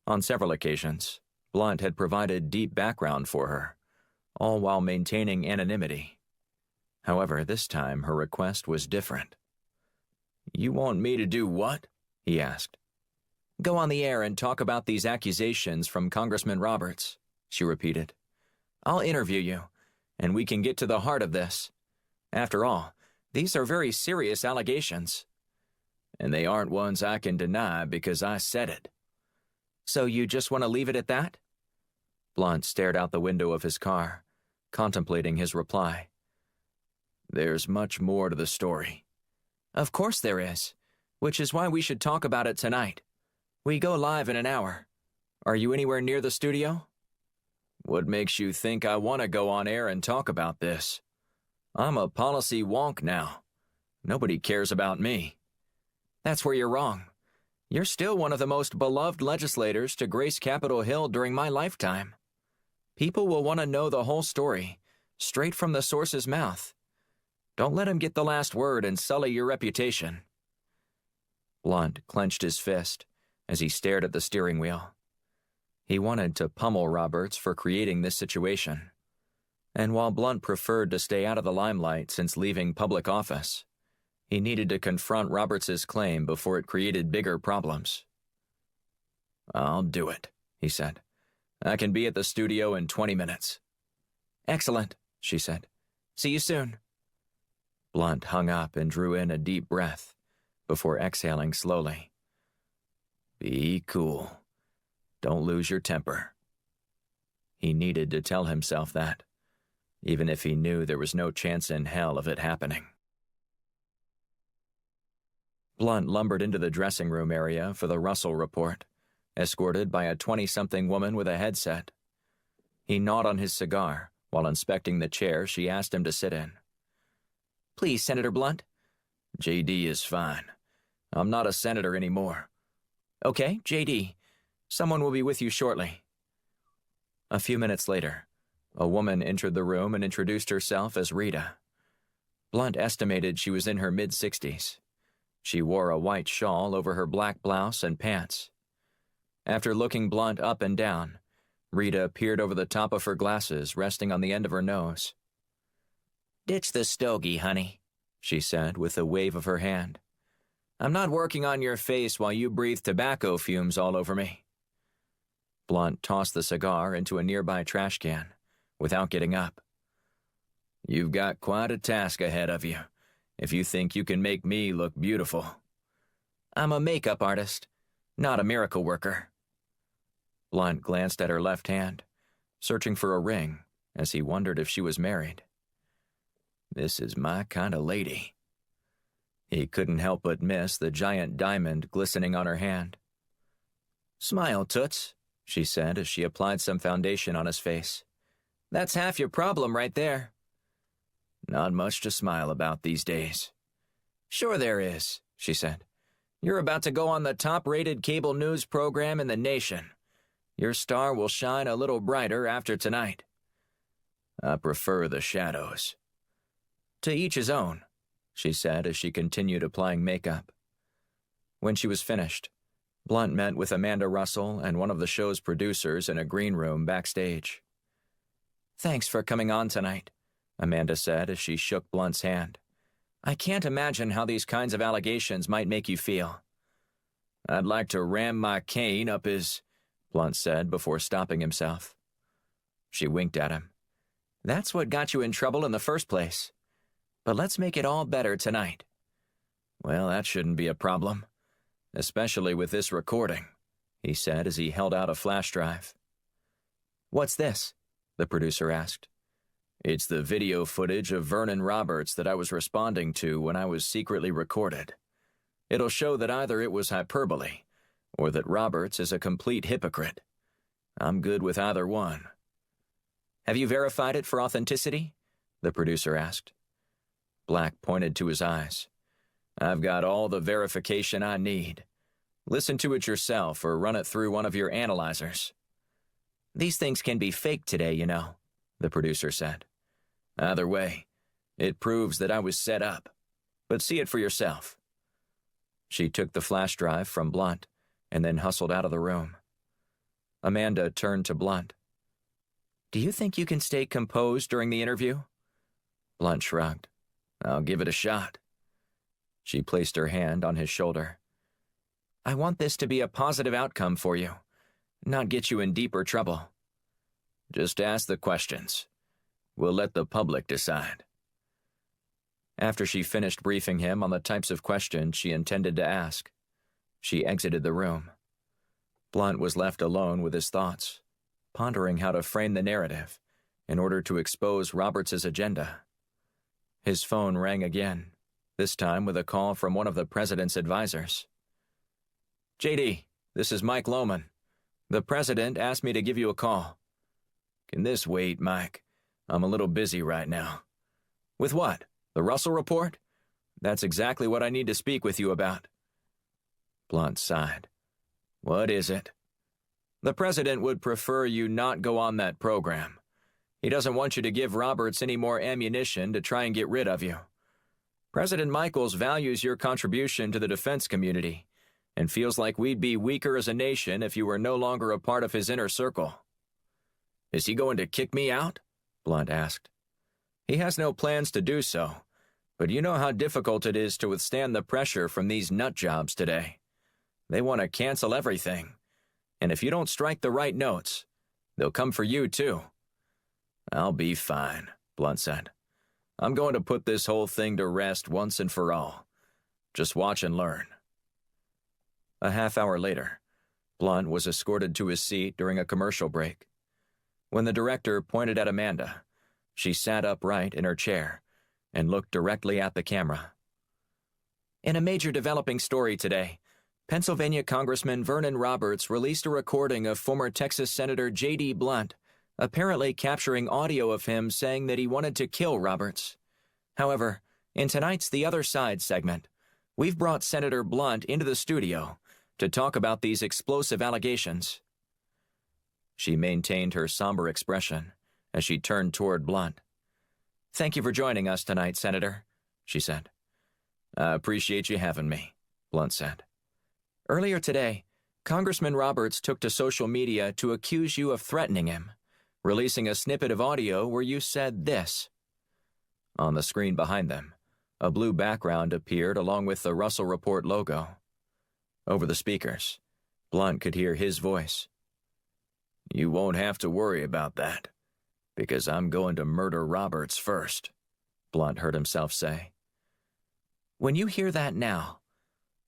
[SPEAKER 1] On several occasions, Blunt had provided deep background for her, all while maintaining anonymity. However, this time her request was different. "You want me to do what?" he asked. "Go on the air and talk about these accusations from Congressman Roberts," she repeated. "I'll interview you, and we can get to the heart of this. After all, these are very serious allegations. And they aren't ones I can deny because I said it." "So you just want to leave it at that?" Blunt stared out the window of his car, contemplating his reply. "There's much more to the story." "Of course there is, which is why we should talk about it tonight. We go live in an hour. Are you anywhere near the studio?" "What makes you think I want to go on air and talk about this? I'm a policy wonk now. Nobody cares about me." "That's where you're wrong. You're still one of the most beloved legislators to grace Capitol Hill during my lifetime. People will want to know the whole story, straight from the source's mouth. Don't let him get the last word and sully your reputation." Blunt clenched his fist as he stared at the steering wheel. He wanted to pummel Roberts for creating this situation. And while Blunt preferred to stay out of the limelight since leaving public office, he needed to confront Roberts's claim before it created bigger problems. "I'll do it," he said. "I can be at the studio in 20 minutes. "Excellent," she said. "See you soon." Blunt hung up and drew in a deep breath before exhaling slowly. "Be cool. Don't lose your temper." He needed to tell himself that, even if he knew there was no chance in hell of it happening. Blunt lumbered into the dressing room area for the Russell report, escorted by a 20-something woman with a headset. He gnawed on his cigar while inspecting the chair she asked him to sit in. "Please, Senator Blunt." "JD is fine. I'm not a senator anymore." "Okay, JD. Someone will be with you shortly." A few minutes later, a woman entered the room and introduced herself as Rita. Blunt estimated she was in her mid-60s. She wore a white shawl over her black blouse and pants. After looking Blunt up and down, Rita peered over the top of her glasses resting on the end of her nose. "Ditch the stogie, honey," she said with a wave of her hand. "I'm not working on your face while you breathe tobacco fumes all over me." Blunt tossed the cigar into a nearby trash can without getting up. "You've got quite a task ahead of you, if you think you can make me look beautiful." "I'm a makeup artist, not a miracle worker." Blunt glanced at her left hand, searching for a ring, as he wondered if she was married. This is my kind of lady. He couldn't help but miss the giant diamond glistening on her hand. "Smile, Toots," she said as she applied some foundation on his face. "That's half your problem right there." "Not much to smile about these days." "Sure there is," she said. "You're about to go on the top-rated cable news program in the nation. Your star will shine a little brighter after tonight." "I prefer the shadows." "To each his own," she said as she continued applying makeup. When she was finished, Blunt met with Amanda Russell and one of the show's producers in a green room backstage. "Thanks for coming on tonight," Amanda said as she shook Blunt's hand. "I can't imagine how these kinds of allegations might make you feel." "I'd like to ram my cane up his," Blunt said before stopping himself. She winked at him. "That's what got you in trouble in the first place. But let's make it all better tonight." "Well, that shouldn't be a problem, especially with this recording," he said as he held out a flash drive. "What's this?" the producer asked. "It's the video footage of Vernon Roberts that I was responding to when I was secretly recorded. It'll show that either it was hyperbole or that Roberts is a complete hypocrite. I'm good with either one." "Have you verified it for authenticity?" the producer asked. Black pointed to his eyes. "I've got all the verification I need. Listen to it yourself or run it through one of your analyzers."
[SPEAKER 2] These things can be faked today, you know, the producer said. Either way, it proves that I was set up. But see it for yourself. She took the flash drive from Blunt and then hustled out of the room. Amanda turned to Blunt. Do you think you can stay composed during the interview? Blunt shrugged. I'll give it a shot. She placed her hand on his shoulder. I want this to be a positive outcome for you, not get you in deeper trouble. Just ask the questions. We'll let the public decide. After she finished briefing him on the types of questions she intended to ask, she exited the room. Blunt was left alone with his thoughts, pondering how to frame the narrative in order to expose Roberts' agenda. His phone rang again, this time with a call from one of the president's advisors. JD, this is Mike Lohman. The president asked me to give you a call. Can this wait, Mike? I'm a little busy right now. With what? The Russell report? That's exactly what I need to speak with you about. Blunt sighed. What is it? The president would prefer you not go on that program. He doesn't want you to give Roberts any more ammunition to try and get rid of you. President Michaels values your contribution to the defense community and feels like we'd be weaker as a nation if you were no longer a part of his inner circle. Is he going to kick me out? Blunt asked. He has no plans to do so, but you know how difficult it is to withstand the pressure from these nut jobs today. They want to cancel everything, and if you don't strike the right notes, they'll come for you too. I'll be fine, Blunt said. I'm going to put this whole thing to rest once and for all. Just watch and learn. A half hour later, Blunt was escorted to his seat during a commercial break. When the director pointed at Amanda, she sat upright in her chair and looked directly at the camera. In a major developing story today, Pennsylvania Congressman Vernon Roberts released a recording of former Texas Senator J.D. Blunt, apparently capturing audio of him saying that he wanted to kill Roberts. However, in tonight's The Other Side segment, we've brought Senator Blunt into the studio to talk about these explosive allegations. She maintained her somber expression as she turned toward Blunt. Thank you for joining us tonight, Senator, she said. I appreciate you having me, Blunt said. Earlier today, Congressman Roberts took to social media to accuse you of threatening him, releasing a snippet of audio where you said this. On the screen behind them, a blue background appeared along with the Russell Report logo. Over the speakers, Blunt could hear his voice. You won't have to worry about that, because I'm going to murder Roberts first, Blunt heard himself say. When you hear that now,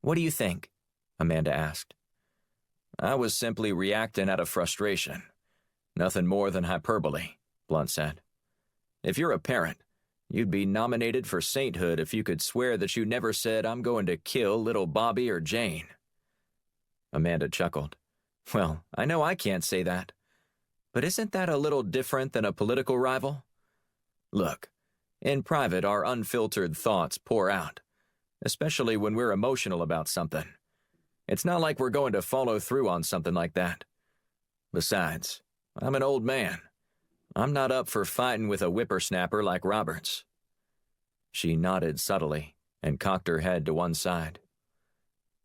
[SPEAKER 2] what do you think? Amanda asked. I was simply reacting out of frustration. Nothing more than hyperbole, Blunt said. If you're a parent, you'd be nominated for sainthood if you could swear that you never said, I'm going to kill little Bobby or Jane. Amanda chuckled. Well, I know I can't say that. But isn't that a little different than a political rival? Look, in private our unfiltered thoughts pour out, especially when we're emotional about something. It's not like we're going to follow through on something like that. Besides, I'm an old man. I'm not up for fighting with a whippersnapper like Roberts. She nodded subtly and cocked her head to one side.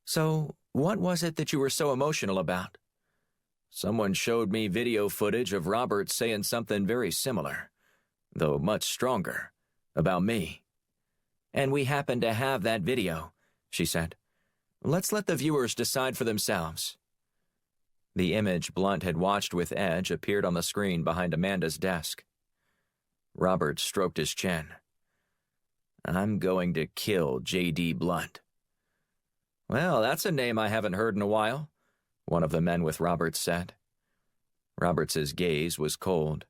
[SPEAKER 2] So, what was it that you were so emotional about? Someone showed me video footage of Roberts saying something very similar, though much stronger, about me. And we happen to have that video, she said. Let's let the viewers decide for themselves. The image Blunt had watched with Edge appeared on the screen behind Amanda's desk. Roberts stroked his chin. I'm going to kill J.D. Blunt. Well, that's a name I haven't heard in a while, one of the men with Roberts said. Roberts's gaze was cold.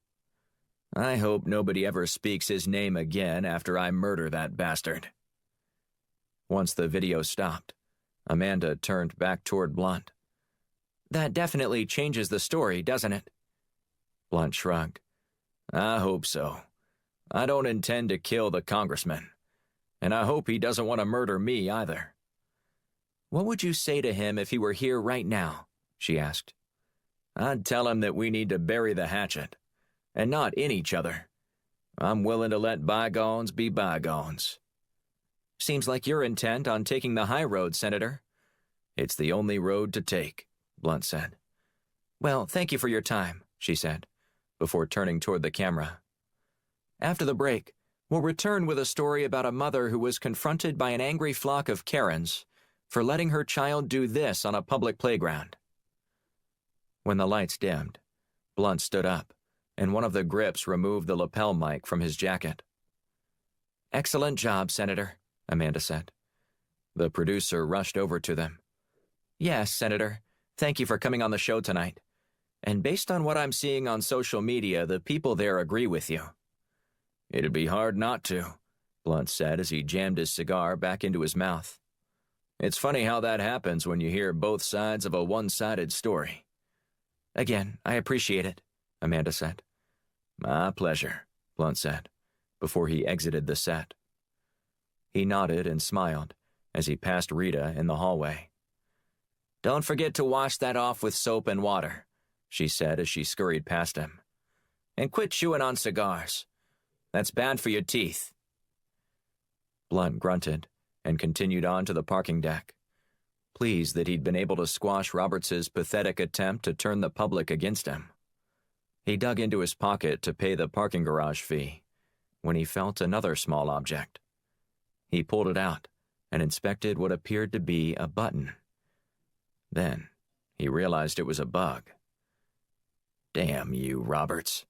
[SPEAKER 2] I hope nobody ever speaks his name again after I murder that bastard. Once the video stopped, Amanda turned back toward Blunt. That definitely changes the story, doesn't it? Blunt shrugged. I hope so. I don't intend to kill the congressman, and I hope he doesn't want to murder me either. What would you say to him if he were here right now? She asked. I'd tell him that we need to bury the hatchet, and not in each other. I'm willing to let bygones be bygones. Seems like you're intent on taking the high road, Senator. It's the only road to take, Blunt said. Well, thank you for your time, she said, before turning toward the camera. After the break, we'll return with a story about a mother who was confronted by an angry flock of Karens for letting her child do this on a public playground. When the lights dimmed, Blunt stood up, and one of the grips removed the lapel mic from his jacket. Excellent job, Senator, Amanda said. The producer rushed over to them. Yes, Senator, thank you for coming on the show tonight. And based on what I'm seeing on social media, the people there agree with you. It'd be hard not to, Blunt said as he jammed his cigar back into his mouth. It's funny how that happens when you hear both sides of a one-sided story. Again, I appreciate it, Amanda said. My pleasure, Blunt said, before he exited the set. He nodded and smiled as he passed Rita in the hallway. Don't forget to wash that off with soap and water, she said as she scurried past him. And quit chewing on cigars. That's bad for your teeth. Blunt grunted and continued on to the parking deck, pleased that he'd been able to squash Roberts's pathetic attempt to turn the public against him. He dug into his pocket to pay the parking garage fee when he felt another small object. He pulled it out and inspected what appeared to be a button. Then he realized it was a bug. Damn you, Roberts.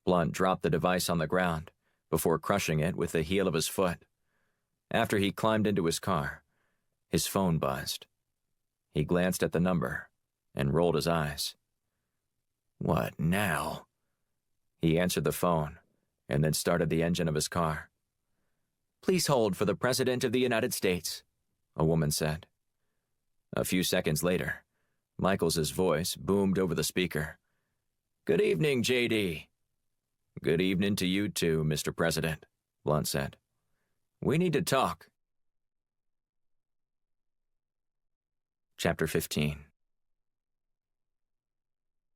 [SPEAKER 2] Blunt dropped the device on the ground before crushing it with the heel of his foot. After he climbed into his car, his phone buzzed. He glanced at the number and rolled his eyes. What now? He answered the phone and then started the engine of his car. Please hold for the President of the United States, a woman said. A few seconds later, Michaels's voice boomed over the speaker. Good evening, J.D. Good evening to you too, Mr. President, Blunt said. We need to talk. Chapter 15.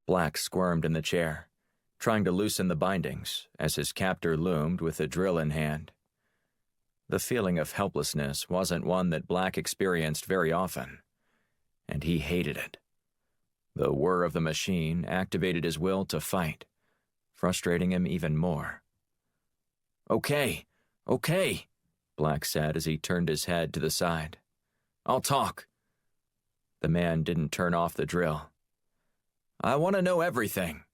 [SPEAKER 2] Black squirmed in the chair, trying to loosen the bindings as his captor loomed with a drill in hand. The feeling of helplessness wasn't one that Black experienced very often, and he hated it. The whir of the machine activated his will to fight, frustrating him even more. Okay, Black said as he turned his head to the side. I'll talk. The man didn't turn off the drill. I want to know everything.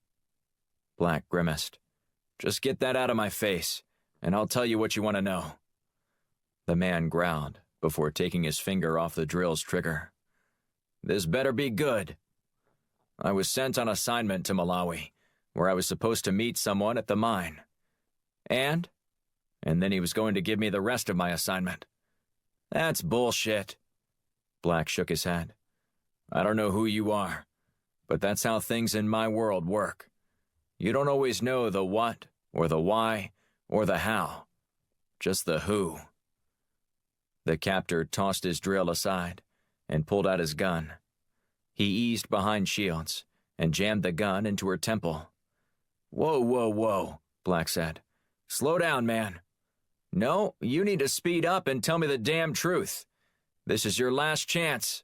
[SPEAKER 2] Black grimaced. Just get that out of my face, and I'll tell you what you want to know. The man growled before taking his finger off the drill's trigger. This better be good. I was sent on assignment to Malawi, where I was supposed to meet someone at the mine. And then he was going to give me the rest of my assignment. That's bullshit. Black shook his head. I don't know who you are, but that's how things in my world work. You don't always know the what, or the why, or the how. Just the who. The captor tossed his drill aside and pulled out his gun. He eased behind Shields and jammed the gun into her temple. Whoa, Black said. Slow down, man. No, you need to speed up and tell me the damn truth. This is your last chance.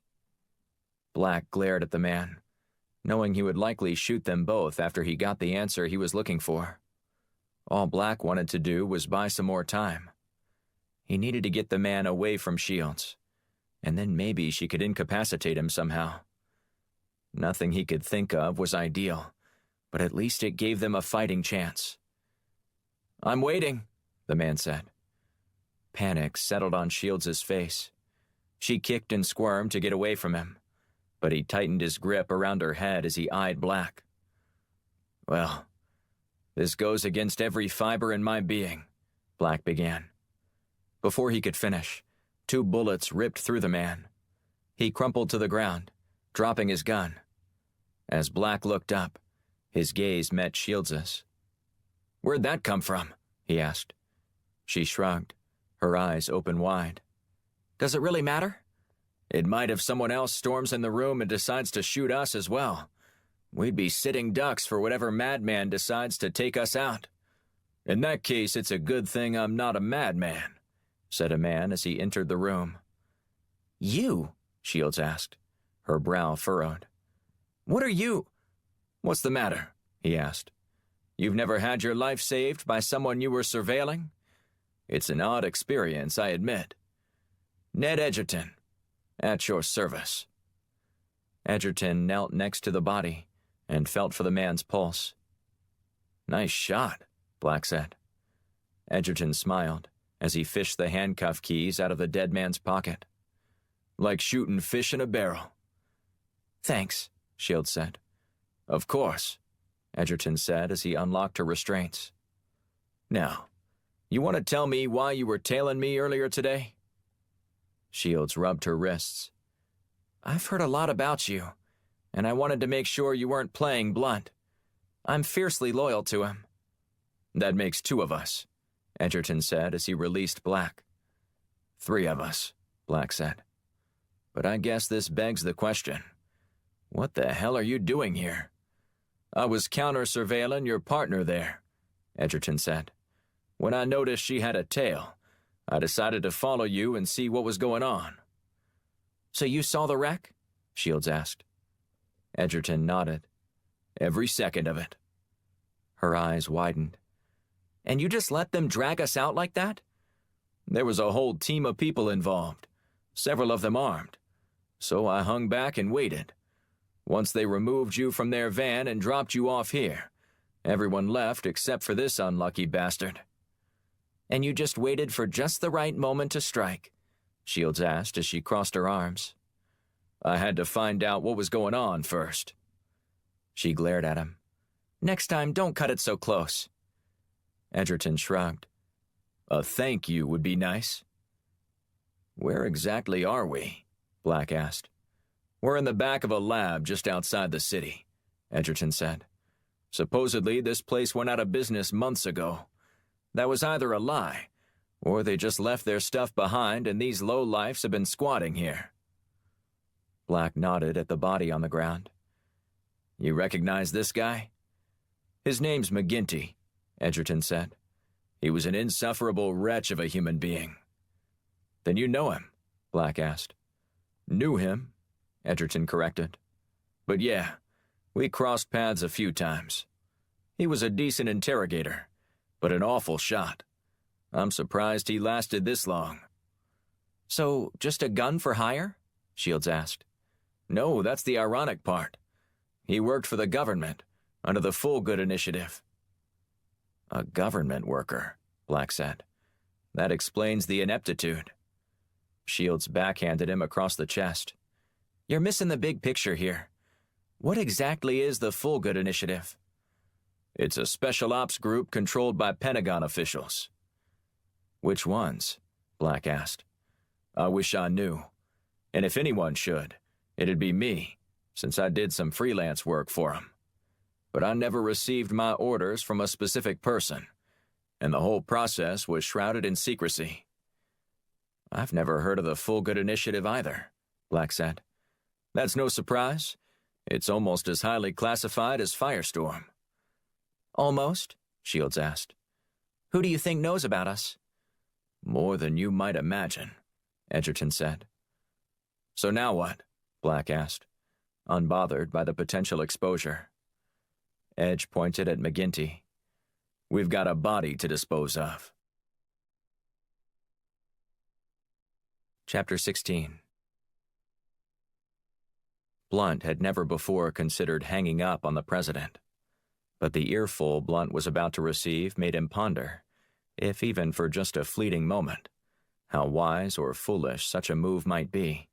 [SPEAKER 2] Black glared at the man, knowing he would likely shoot them both after he got the answer he was looking for. All Black wanted to do was buy some more time. He needed to get the man away from Shields, and then maybe she could incapacitate him somehow. Nothing he could think of was ideal, but at least it gave them a fighting chance. I'm waiting, the man said. Panic settled on Shields' face. She kicked and squirmed to get away from him, but he tightened his grip around her head as he eyed Black. Well, this goes against every fiber in my being, Black began. Before he could finish, 2 bullets ripped through the man. He crumpled to the ground, dropping his gun. As Black looked up, his gaze met Shields's. Where'd that come from? He asked. She shrugged, her eyes open wide. Does it really matter? It might if someone else storms in the room and decides to shoot us as well. We'd be sitting ducks for whatever madman decides to take us out. In that case, it's a good thing I'm not a madman, said a man as he entered the room. You? Shields asked, her brow furrowed. What are you? What's the matter? He asked. You've never had your life saved by someone you were surveilling? It's an odd experience, I admit. Ned Edgerton, at your service. Edgerton knelt next to the body and felt for the man's pulse. Nice shot, Black said. Edgerton smiled as he fished the handcuff keys out of the dead man's pocket. Like shooting fish in a barrel. Thanks, Shields said. Of course, Edgerton said as he unlocked her restraints. Now, you want to tell me why you were tailing me earlier today? Shields rubbed her wrists. I've heard a lot about you, and I wanted to make sure you weren't playing blunt. I'm fiercely loyal to him. That makes 2 of us, Edgerton said as he released Black. 3 of us, Black said. But I guess this begs the question. What the hell are you doing here? I was counter-surveilling your partner there, Edgerton said. When I noticed she had a tail, I decided to follow you and see what was going on. So you saw the wreck? Shields asked. Edgerton nodded. Every second of it. Her eyes widened. And you just let them drag us out like that? There was a whole team of people involved, several of them armed. So I hung back and waited. Once they removed you from their van and dropped you off here, everyone left except for this unlucky bastard. And you just waited for just the right moment to strike? Shields asked as she crossed her arms. I had to find out what was going on first. She glared at him. Next time, don't cut it so close. Edgerton shrugged. A thank you would be nice. Where exactly are we? Black asked. We're in the back of a lab just outside the city, Edgerton said. Supposedly, this place went out of business months ago. That was either a lie, or they just left their stuff behind and these lowlifes have been squatting here. Black nodded at the body on the ground. You recognize this guy? His name's McGinty, Edgerton said. He was an insufferable wretch of a human being. Then you know him? Black asked. Knew him, Edgerton corrected. But yeah, we crossed paths a few times. He was a decent interrogator, but an awful shot. I'm surprised he lasted this long. So, just a gun for hire? Shields asked. No, that's the ironic part. He worked for the government, under the Full Good Initiative. A government worker, Black said. That explains the ineptitude. Shields backhanded him across the chest. You're missing the big picture here. What exactly is the Full Good Initiative? It's a special ops group controlled by Pentagon officials. Which ones? Black asked. I wish I knew. And if anyone should, it'd be me, since I did some freelance work for 'em. But I never received my orders from a specific person, and the whole process was shrouded in secrecy. I've never heard of the Full Good Initiative either, Black said. That's no surprise. It's almost as highly classified as Firestorm. Almost? Shields asked. Who do you think knows about us? More than you might imagine, Edgerton said. So now what? Black asked, unbothered by the potential exposure. Edge pointed at McGinty. We've got a body to dispose of. Chapter 16. Blunt had never before considered hanging up on the president, but the earful Blunt was about to receive made him ponder, if even for just a fleeting moment, how wise or foolish such a move might be.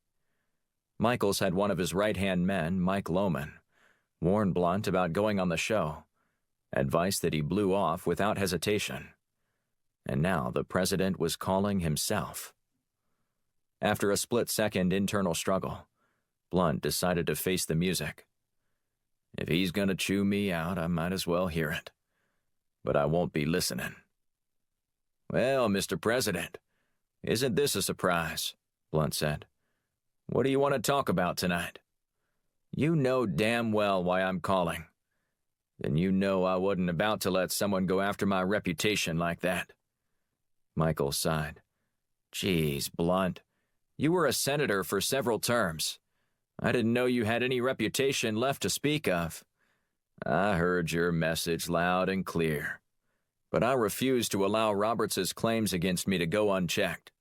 [SPEAKER 2] Michaels had one of his right-hand men, Mike Lohman, warn Blunt about going on the show, advice that he blew off without hesitation. And now the president was calling himself. After a split-second internal struggle, Blunt decided to face the music. If he's gonna chew me out, I might as well hear it. But I won't be listening. Well, Mr. President, isn't this a surprise? Blunt said. What do you want to talk about tonight? You know damn well why I'm calling. Then you know I wasn't about to let someone go after my reputation like that." Michael sighed. "Geez, Blunt, you were a senator for several terms. I didn't know you had any reputation left to speak of." "I heard your message loud and clear, but I refuse to allow Roberts' claims against me to go unchecked.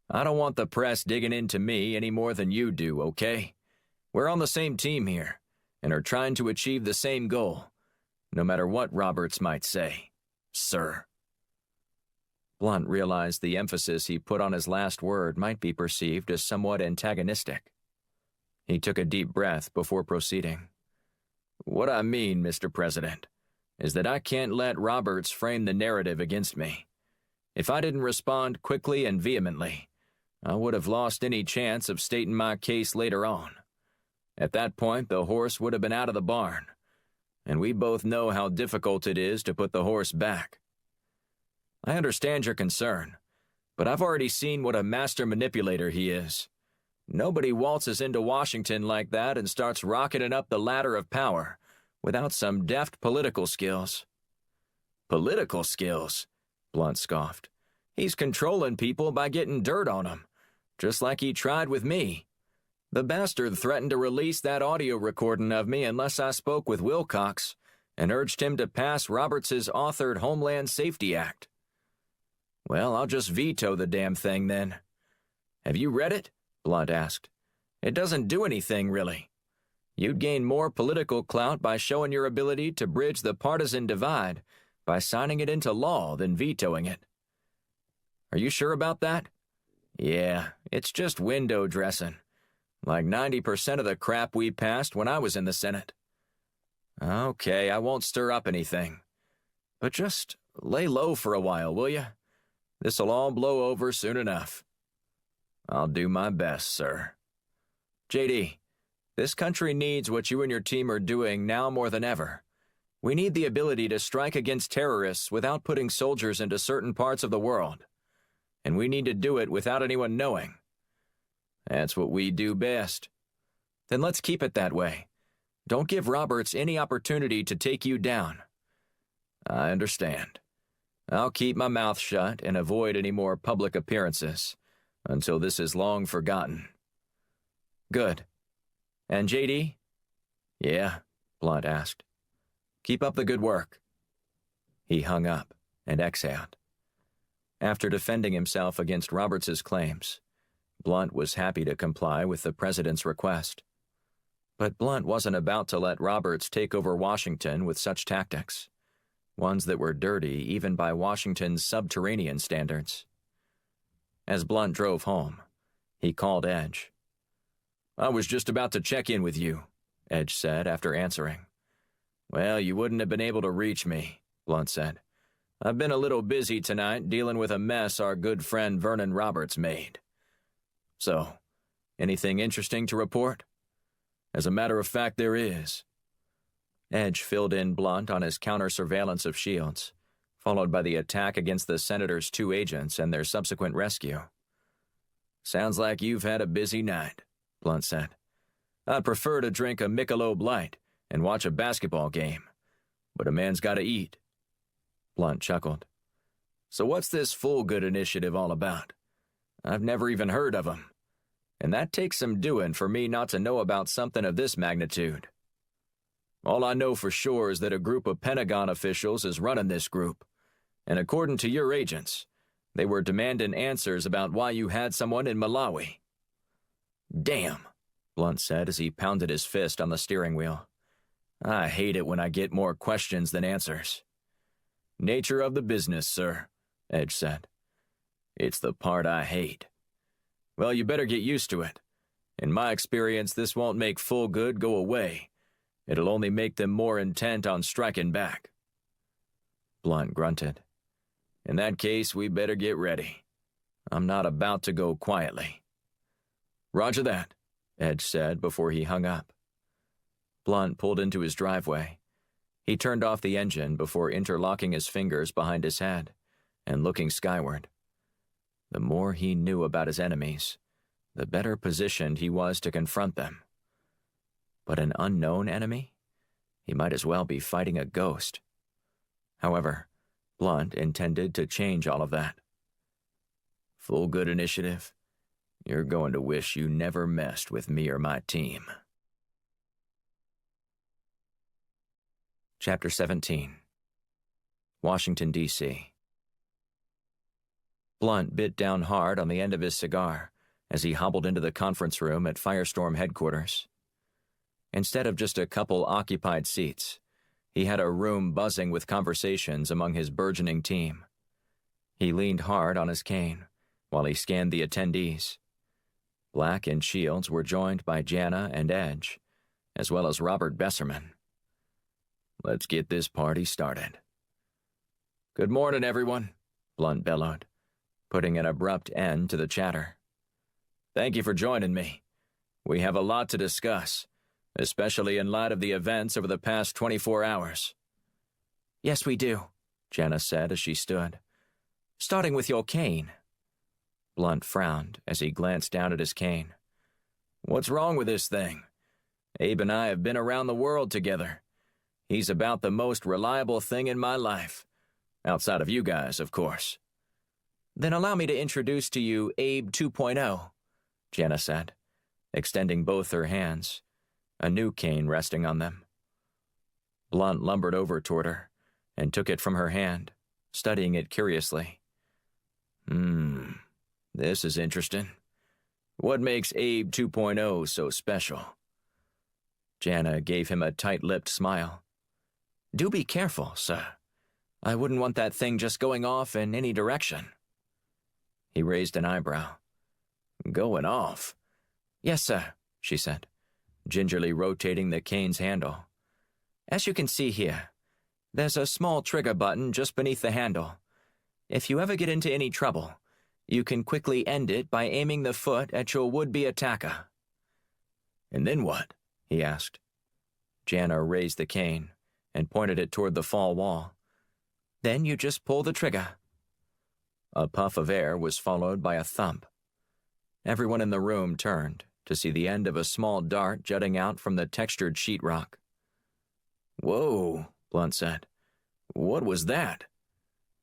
[SPEAKER 2] I don't want the press digging into me any more than you do, okay? We're on the same team here, and are trying to achieve the same goal, no matter what Roberts might say, sir." Blunt realized the emphasis he put on his last word might be perceived as somewhat antagonistic. He took a deep breath before proceeding. "What I mean, Mr. President, is that I can't let Roberts frame the narrative against me. If I didn't respond quickly and vehemently, I would have lost any chance of stating my case later on. At that point, the horse would have been out of the barn, and we both know how difficult it is to put the horse back. I understand your concern, but I've already seen what a master manipulator he is. Nobody waltzes into Washington like that and starts rocketing up the ladder of power without some deft political skills." "Political skills?" Blunt scoffed. "He's controlling people by getting dirt on them, just like he tried with me. The bastard threatened to release that audio recording of me unless I spoke with Wilcox and urged him to pass Roberts' authored Homeland Safety Act. Well, I'll just veto the damn thing then." "Have you read it?" Blunt asked. "It doesn't do anything, really. You'd gain more political clout by showing your ability to bridge the partisan divide by signing it into law than vetoing it." "Are you sure about that?" "Yeah, it's just window dressing, like 90% of the crap we passed when I was in the Senate." "Okay, I won't stir up anything. But just lay low for a while, will you? This'll all blow over soon enough." "I'll do my best, sir." "JD, this country needs what you and your team are doing now more than ever. We need the ability to strike against terrorists without putting soldiers into certain parts of the world. And we need to do it without anyone knowing." "That's what we do best." "Then let's keep it that way. Don't give Roberts any opportunity to take you down." "I understand. I'll keep my mouth shut and avoid any more public appearances until this is long forgotten." "Good. And JD?" "Yeah?" Blunt asked. "Keep up the good work." He hung up and exhaled. After defending himself against Roberts' claims, Blunt was happy to comply with the president's request. But Blunt wasn't about to let Roberts take over Washington with such tactics, ones that were dirty even by Washington's subterranean standards. As Blunt drove home, he called Edge. "I was just about to check in with you," Edge said after answering. "Well, you wouldn't have been able to reach me," Blunt said. "I've been a little busy tonight dealing with a mess our good friend Vernon Roberts made. So, anything interesting to report?" "As a matter of fact, there is." Edge filled in Blunt on his counter-surveillance of Shields, followed by the attack against the senator's 2 agents and their subsequent rescue. "Sounds like you've had a busy night," Blunt said. "I'd prefer to drink a Michelob Light and watch a basketball game, but a man's got to eat." Blunt chuckled. "So what's this Full Good initiative all about? I've never even heard of 'em. And that takes some doing for me not to know about something of this magnitude." "All I know for sure is that a group of Pentagon officials is running this group, and according to your agents, they were demanding answers about why you had someone in Malawi." "Damn," Blunt said as he pounded his fist on the steering wheel. "I hate it when I get more questions than answers." "Nature of the business, sir," Edge said. "It's the part I hate." "Well, you better get used to it. In my experience, this won't make Full Good go away. It'll only make them more intent on striking back." Blunt grunted. "In that case, we better get ready. I'm not about to go quietly." "Roger that," Edge said before he hung up. Blunt pulled into his driveway. He turned off the engine before interlocking his fingers behind his head and looking skyward. The more he knew about his enemies, the better positioned he was to confront them.
[SPEAKER 1] But an unknown enemy? He might as well be fighting a ghost. However, Blunt intended to change all of that. Full good initiative. You're going to wish you never messed with me or my team. Chapter 17. Washington, D.C. Blunt bit down hard on the end of his cigar as he hobbled into the conference room at Firestorm headquarters. Instead of just a couple occupied seats, he had a room buzzing with conversations among his burgeoning team. He leaned hard on his cane while he scanned the attendees. Black and Shields were joined by Jana and Edge, as well as Robert Besserman. Let's get this party started. Good morning, everyone, Blunt bellowed, putting an abrupt end to the chatter. Thank you for joining me. We have a lot to discuss, especially in light of the events over the past 24 hours. Yes, we do, Jana said as she stood. Starting with your cane. Blunt frowned as he glanced down at his cane. What's wrong with this thing? Abe and I have been around the world together. He's about the most reliable thing in my life. Outside of you guys, of course. Then allow me to introduce to you Abe 2.0, Jana said, extending both her hands, a new cane resting on them. Blunt lumbered over toward her and took it from her hand, studying it curiously. This is interesting. What makes Abe 2.0 so special? Jana gave him a tight-lipped smile. Do be careful, sir. I wouldn't want that thing just going off in any direction. He raised an eyebrow. Going off? Yes, sir, she said, gingerly rotating the cane's handle. As you can see here, there's a small trigger button just beneath the handle. If you ever get into any trouble, you can quickly end it by aiming the foot at your would-be attacker. And then what? He asked. Jana raised the cane and pointed it toward the fall wall. Then you just pull the trigger. A puff of air was followed by a thump. Everyone in the room turned to see the end of a small dart jutting out from the textured sheetrock. Whoa, Blunt said. What was that?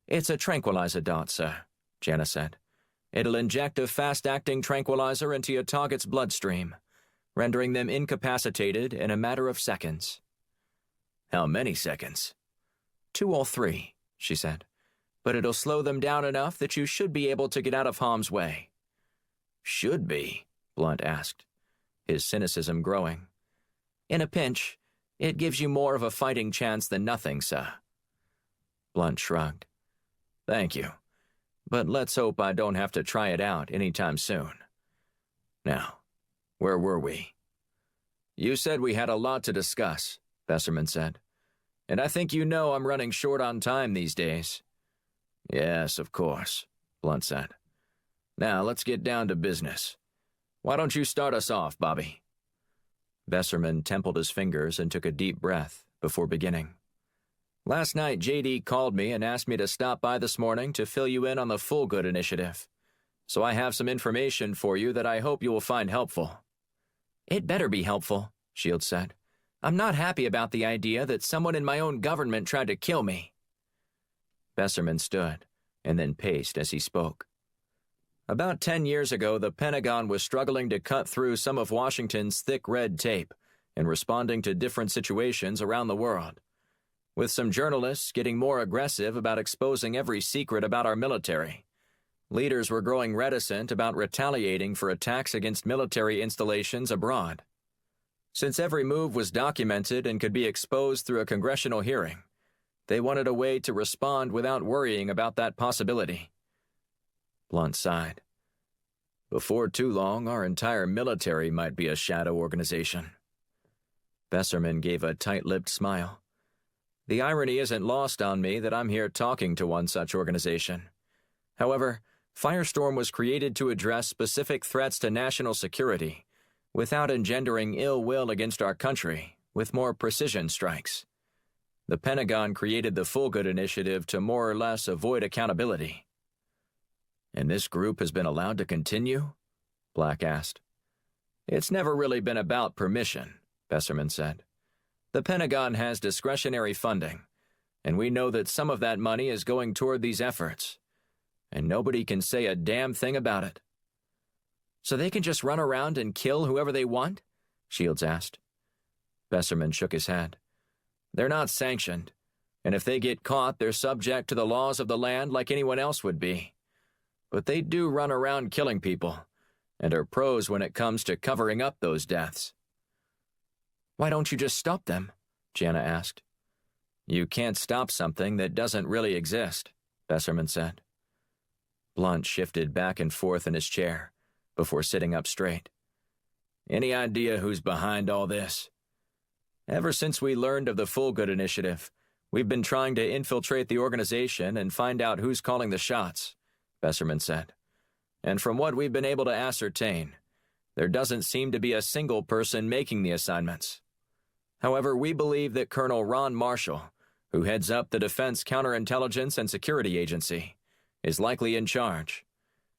[SPEAKER 1] It's a tranquilizer dart, sir, Jana said. It'll inject a fast-acting tranquilizer into your target's bloodstream, rendering them incapacitated in a matter of seconds. How many seconds? 2 or 3, she said. But it'll slow them down enough that you should be able to get out of harm's way. Should be? Blunt asked, his cynicism growing. In a pinch, it gives you more of a fighting chance than nothing, sir. Blunt shrugged. Thank you, but let's hope I don't have to try it out anytime soon. Now, where were we? You said we had a lot to discuss, Besserman said. And I think you know I'm running short on time these days. Yes, of course, Blunt said. Now let's get down to business. Why don't you start us off, Bobby? Besserman templed his fingers and took a deep breath before beginning. Last night, JD called me and asked me to stop by this morning to fill you in on the Full Good initiative. So I have some information for you that I hope you will find helpful. It better be helpful, Shields said. I'm not happy about the idea that someone in my own government tried to kill me. Besserman stood and then paced as he spoke. About 10 years ago, the Pentagon was struggling to cut through some of Washington's thick red tape in responding to different situations around the world, with some journalists getting more aggressive about exposing every secret about our military. Leaders were growing reticent about retaliating for attacks against military installations abroad. Since every move was documented and could be exposed through a congressional hearing, they wanted a way to respond without worrying about that possibility. Blunt sighed. Before too long, our entire military might be a shadow organization. Besserman gave a tight-lipped smile. The irony isn't lost on me that I'm here talking to one such organization. However, Firestorm was created to address specific threats to national security without engendering ill will against our country with more precision strikes. The Pentagon created the Full Good initiative to more or less avoid accountability. And this group has been allowed to continue? Black asked. It's never really been about permission, Besserman said.
[SPEAKER 2] The Pentagon has discretionary funding, and we know that some of that money is going toward these efforts, and nobody can say a damn thing about it. So they can just run around and kill whoever they want? Shields asked.
[SPEAKER 1] Besserman shook his head.
[SPEAKER 2] They're not sanctioned, and if they get caught, they're subject to the laws of the land like anyone else would be. But they do run around killing people, and are pros when it comes to covering up those deaths.
[SPEAKER 1] Why don't you just stop them? Jana asked.
[SPEAKER 2] You can't stop something that doesn't really exist, Besserman said.
[SPEAKER 1] Blunt shifted back and forth in his chair before sitting up straight.
[SPEAKER 2] Any idea who's behind all this? Ever since we learned of the Full Good Initiative, we've been trying to infiltrate the organization and find out who's calling the shots, Besserman said. And from what we've been able to ascertain, there doesn't seem to be a single person making the assignments. However, we believe that Colonel Ron Marshall, who heads up the Defense Counterintelligence and Security Agency, is likely in charge.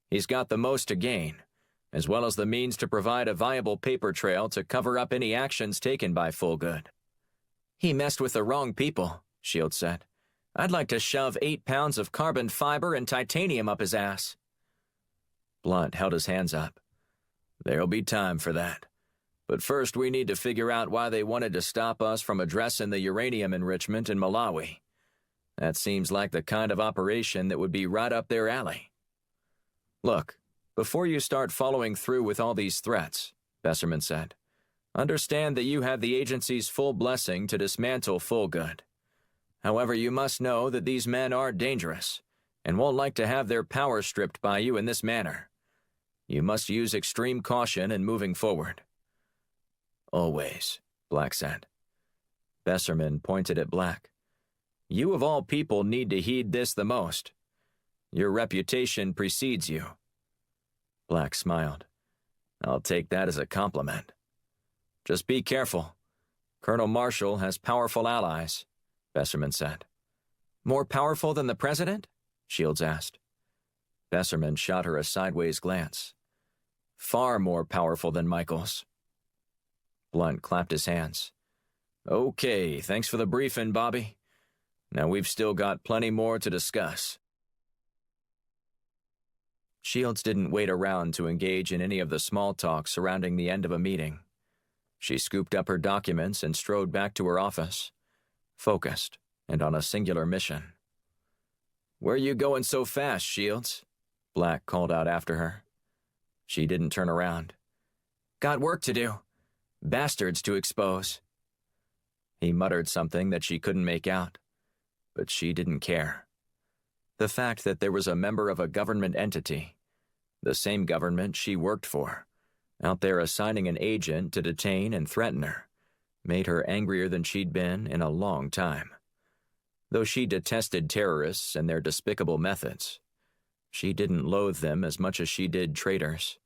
[SPEAKER 2] He's got the most to gain, as well as the means to provide a viable paper trail to cover up any actions taken by Full Good.
[SPEAKER 1] He messed with the wrong people, Shields said. I'd like to shove 8 pounds of carbon fiber and titanium up his ass.
[SPEAKER 2] Blunt held his hands up. There'll be time for that. But first we need to figure out why they wanted to stop us from addressing the uranium enrichment in Malawi. That seems like the kind of operation that would be right up their alley. Look, before you start following through with all these threats, Besserman said, understand that you have the agency's full blessing to dismantle Full Good. However, you must know that these men are dangerous and won't like to have their power stripped by you in this manner. You must use extreme caution in moving forward.
[SPEAKER 1] Always, Black said.
[SPEAKER 2] Besserman pointed at Black. You of all people need to heed this the most. Your reputation precedes you.
[SPEAKER 1] Black smiled.
[SPEAKER 2] I'll take that as a compliment. Just be careful. Colonel Marshall has powerful allies, Besserman said.
[SPEAKER 1] More powerful than the president? Shields asked.
[SPEAKER 2] Besserman shot her a sideways glance. Far more powerful than Michael's. Blunt clapped his hands. Okay, thanks for the briefing, Bobby. Now we've still got plenty more to discuss.
[SPEAKER 1] Shields didn't wait around to engage in any of the small talk surrounding the end of a meeting. She scooped up her documents and strode back to her office, focused and on a singular mission.
[SPEAKER 2] Where you going so fast, Shields? Black called out after her.
[SPEAKER 1] She didn't turn around.
[SPEAKER 2] Got work to do. Bastards to expose.
[SPEAKER 1] He muttered something that she couldn't make out, but she didn't care. The fact that there was a member of a government entity, the same government she worked for, out there assigning an agent to detain and threaten her, made her angrier than she'd been in a long time. Though she detested terrorists and their despicable methods, she didn't loathe them as much as she did traitors.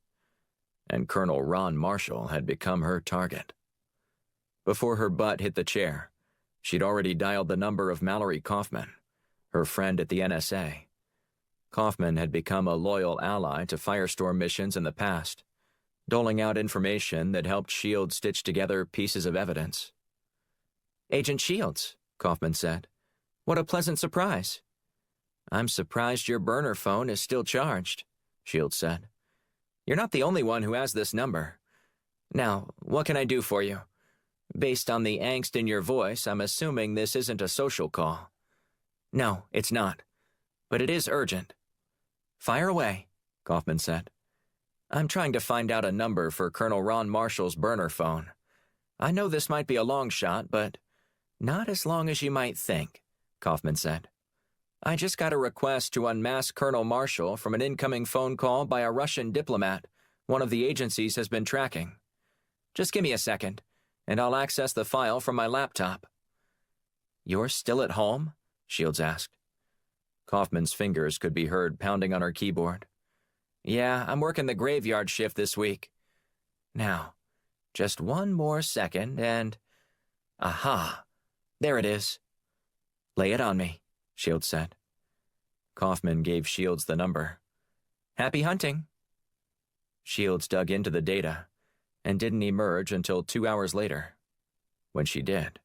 [SPEAKER 1] And Colonel Ron Marshall had become her target. Before her butt hit the chair, she'd already dialed the number of Mallory Kaufman, her friend at the NSA. Kaufman had become a loyal ally to Firestorm missions in the past, doling out information that helped Shields stitch together pieces of evidence.
[SPEAKER 2] Agent Shields, Kaufman said. What a pleasant surprise. I'm surprised your burner phone is still charged, Shields said. You're not the only one who has this number. Now, what can I do for you? Based on the angst in your voice, I'm assuming this isn't a social call. No, it's not. But it is urgent. Fire away, Kaufman said. I'm trying to find out a number for Colonel Ron Marshall's burner phone. I know this might be a long shot, but not as long as you might think, Kaufman said. I just got a request to unmask Colonel Marshall from an incoming phone call by a Russian diplomat one of the agencies has been tracking. Just give me a second, and I'll access the file from my laptop. You're still at home? Shields asked.
[SPEAKER 1] Kaufman's fingers could be heard pounding on her keyboard.
[SPEAKER 2] Yeah, I'm working the graveyard shift this week. Now, just one more second and... Aha! There it is. Lay it on me, Shields said.
[SPEAKER 1] Kaufman gave Shields the number.
[SPEAKER 2] Happy hunting.
[SPEAKER 1] Shields dug into the data and didn't emerge until 2 hours later. When she did,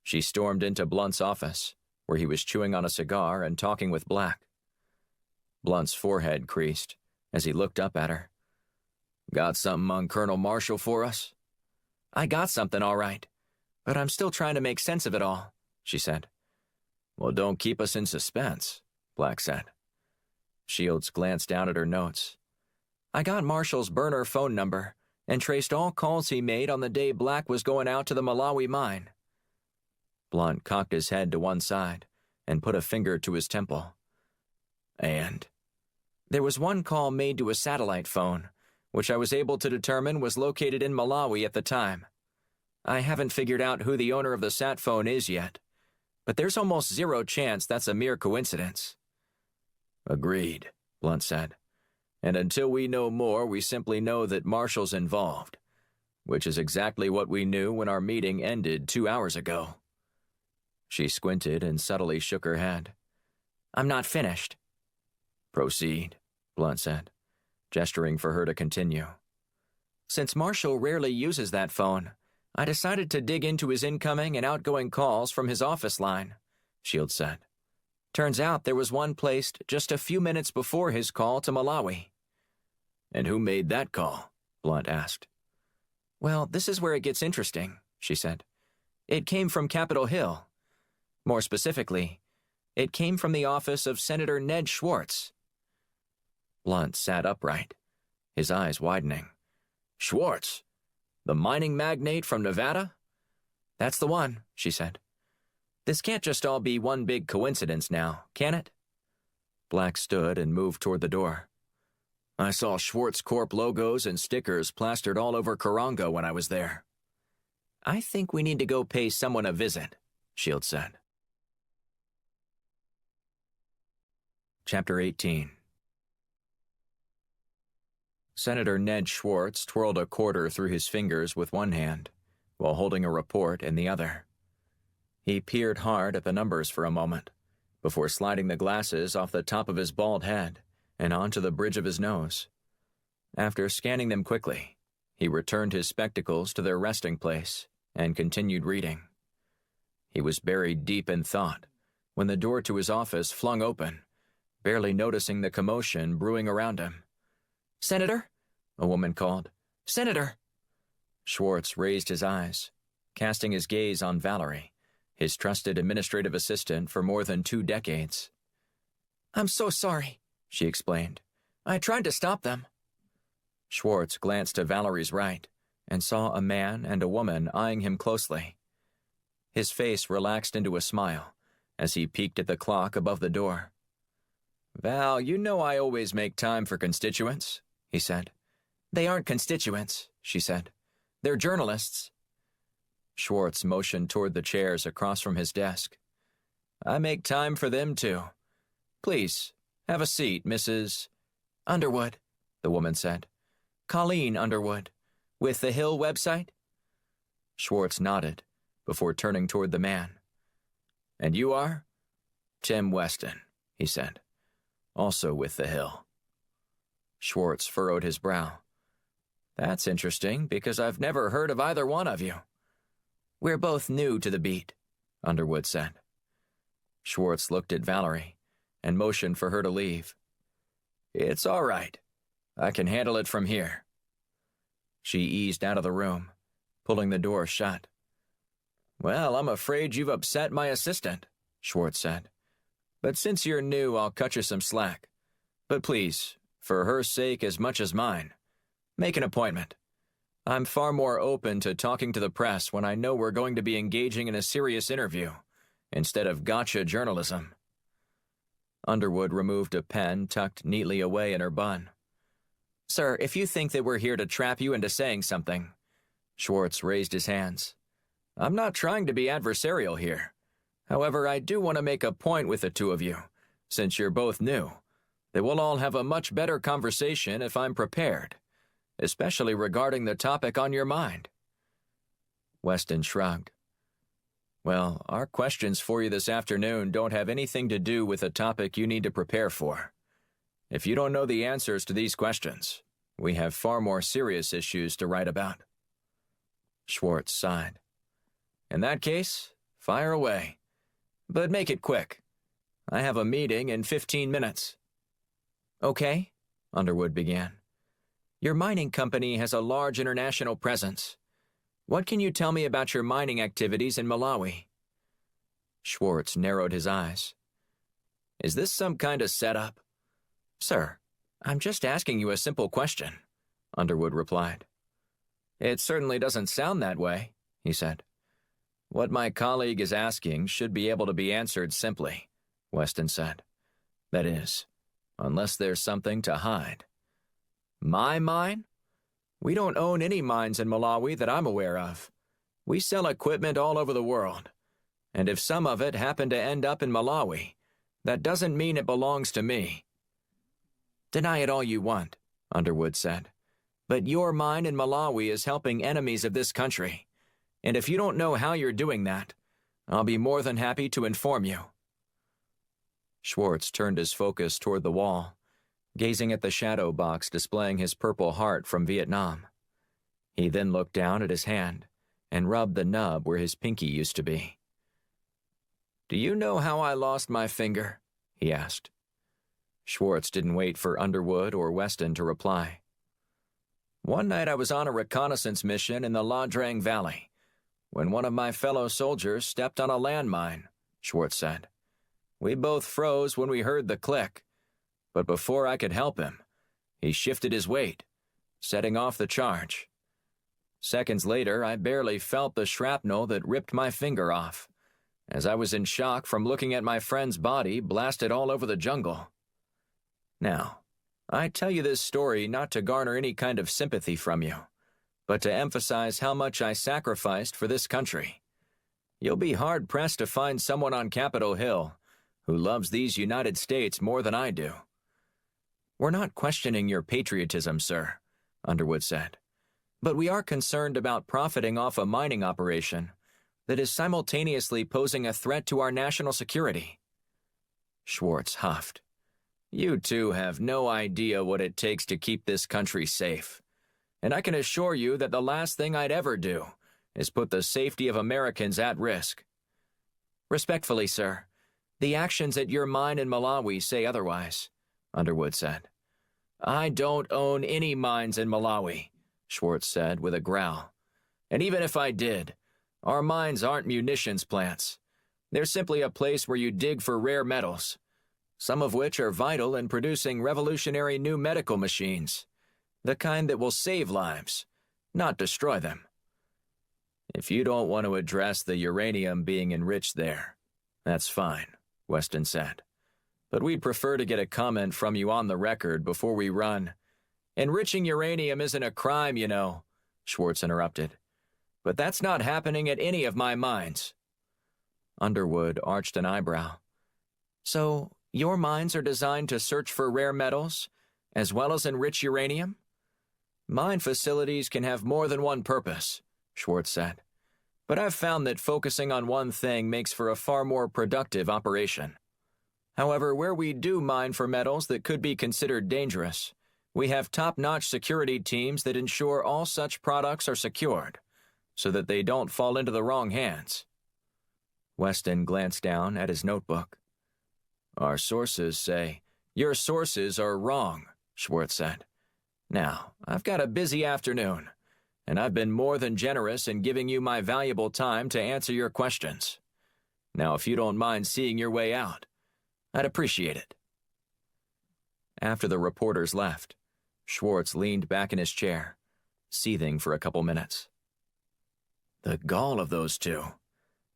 [SPEAKER 1] she stormed into Blunt's office, where he was chewing on a cigar and talking with Black. Blunt's forehead creased as he looked up at her. "Got something on Colonel Marshall for us?" "I got something, all right, but I'm still trying to make sense of it all," she said. "Well, don't keep us in suspense," Black said. Shields glanced down at her notes. "I got Marshall's burner phone number and traced all calls he made on the day Black was going out to the Malawi mine." Blunt cocked his head to one side and put a finger to his temple. "And?" "There was one call made to a satellite phone, which I was able to determine was located in Malawi at the time. I haven't figured out who the owner of the sat phone is yet, but there's almost zero chance that's a mere coincidence." "Agreed," Blunt said. "And until we know more, we simply know that Marshall's involved, which is exactly what we knew when our meeting ended 2 hours ago." She squinted and subtly shook her head. "I'm not finished." "Proceed," Blunt said, gesturing for her to continue. "Since Marshall rarely uses that phone, I decided to dig into his incoming and outgoing calls from his office line," Shields said. "Turns out there was one placed just a few minutes before his call to Malawi." "And who made that call?" Blunt asked. "Well, this is where it gets interesting," she said. "It came from Capitol Hill. More specifically, it came from the office of Senator Ned Schwartz." Blunt sat upright, his eyes widening. "Schwartz? The mining magnate from Nevada?" "That's the one," she said. "This can't just all be one big coincidence now, can it?" Black stood and moved toward the door. "I saw Schwartz Corp logos and stickers plastered all over Karonga when I was there." "I think we need to go pay someone a visit," Shields said. Chapter 18. Senator Ned Schwartz twirled a quarter through his fingers with one hand, while holding a report in the other. He peered hard at the numbers for a moment, before sliding the glasses off the top of his bald head and onto the bridge of his nose. After scanning them quickly, he returned his spectacles to their resting place and continued reading. He was buried deep in thought when the door to his office flung open, barely noticing the commotion brewing around him. "Senator?" a woman called. "Senator!" Schwartz raised his eyes, casting his gaze on Valerie, his trusted administrative assistant for more than 2 decades. "I'm so sorry," she explained. "I tried to stop them." Schwartz glanced to Valerie's right and saw a man and a woman eyeing him closely. His face relaxed into a smile as he peeked at the clock above the door. "Val, you know I always make time for constituents," he said. "They aren't constituents," she said. "They're journalists." Schwartz motioned toward the chairs across from his desk. "I make time for them, too. Please, have a seat, Mrs. "Underwood," the woman said. "Colleen Underwood, with the Hill website?" Schwartz nodded, before turning toward the man. "And you are?" "Tim Weston," he said. "Also with the Hill." Schwartz furrowed his brow. "That's interesting, because I've never heard of either one of you." "We're both new to the beat," Underwood said. Schwartz looked at Valerie and motioned for her to leave. "It's all right. I can handle it from here." She eased out of the room, pulling the door shut. "Well, I'm afraid you've upset my assistant," Schwartz said. "But since you're new, I'll cut you some slack. But please, for her sake as much as mine, make an appointment. I'm far more open to talking to the press when I know we're going to be engaging in a serious interview, instead of gotcha journalism." Underwood removed a pen tucked neatly away in her bun. "Sir, if you think that we're here to trap you into saying something..." Schwartz raised his hands. "I'm not trying to be adversarial here. However, I do want to make a point with the two of you, since you're both new, that we'll all have a much better conversation if I'm prepared, especially regarding the topic on your mind." Weston shrugged. "Well, our questions for you this afternoon don't have anything to do with the topic you need to prepare for. If you don't know the answers to these questions, we have far more serious issues to write about." Schwartz sighed.
[SPEAKER 2] In that case, fire away. But make it quick. I have a meeting in 15 minutes. Okay, Underwood began. Your mining company has a large international presence. What can you tell me about your mining activities in Malawi? Schwartz narrowed his eyes. Is this some kind of setup? Sir, I'm just asking you a simple question, Underwood replied. It certainly doesn't sound that way, he said. What my colleague is asking should be able to be answered simply, Weston said. That is, unless there's something to hide. My mine? We don't own any mines in Malawi that I'm aware of. We sell equipment all over the world, and if some of it happen to end up in Malawi, that doesn't mean it belongs to me. Deny it all you want, Underwood said, but your mine in Malawi is helping enemies of this country, and if you don't know how you're doing that, I'll be more than happy to inform you. Schwartz turned his focus toward the wall, gazing at the shadow box displaying his Purple Heart from Vietnam. He then looked down at his hand and rubbed the nub where his pinky used to be. Do you know how I lost my finger? He asked. Schwartz didn't wait for Underwood or Weston to reply. One night I was on a reconnaissance mission in the La Drang Valley when one of my fellow soldiers stepped on a landmine, Schwartz said. We both froze when we heard the click, but before I could help him, he shifted his weight, setting off the charge. Seconds later, I barely felt the shrapnel that ripped my finger off, as I was in shock from looking at my friend's body blasted all over the jungle. Now, I tell you this story not to garner any kind of sympathy from you, but to emphasize how much I sacrificed for this country. You'll be hard-pressed to find someone on Capitol Hill who loves these United States more than I do. We're not questioning your patriotism, sir, Underwood said, but we are concerned about profiting off a mining operation that is simultaneously posing a threat to our national security. Schwartz huffed. You two have no idea what it takes to keep this country safe, and I can assure you that the last thing I'd ever do is put the safety of Americans at risk. Respectfully, sir, the actions at your mine in Malawi say otherwise, Underwood said. I don't own any mines in Malawi, Schwartz said with a growl. And even if I did, our mines aren't munitions plants. They're simply a place where you dig for rare metals, some of which are vital in producing revolutionary new medical machines, the kind that will save lives, not destroy them. If you don't want to address the uranium being enriched there, that's fine, Weston said. But we'd prefer to get a comment from you on the record before we run. Enriching uranium isn't a crime, you know, Schwartz interrupted. But that's not happening at any of my mines. Underwood arched an eyebrow. So, your mines are designed to search for rare metals, as well as enrich uranium? Mine facilities can have more than one purpose, Schwartz said. But I've found that focusing on one thing makes for a far more productive operation. However, where we do mine for metals that could be considered dangerous, we have top-notch security teams that ensure all such products are secured, so that they don't fall into the wrong hands. Weston glanced down at his notebook. Our sources say, your sources are wrong, Schwartz said. Now, I've got a busy afternoon, and I've been more than generous in giving you my valuable time to answer your questions. Now, if you don't mind seeing your way out, I'd appreciate it. After the reporters left, Schwartz leaned back in his chair, seething for a couple minutes. The gall of those two.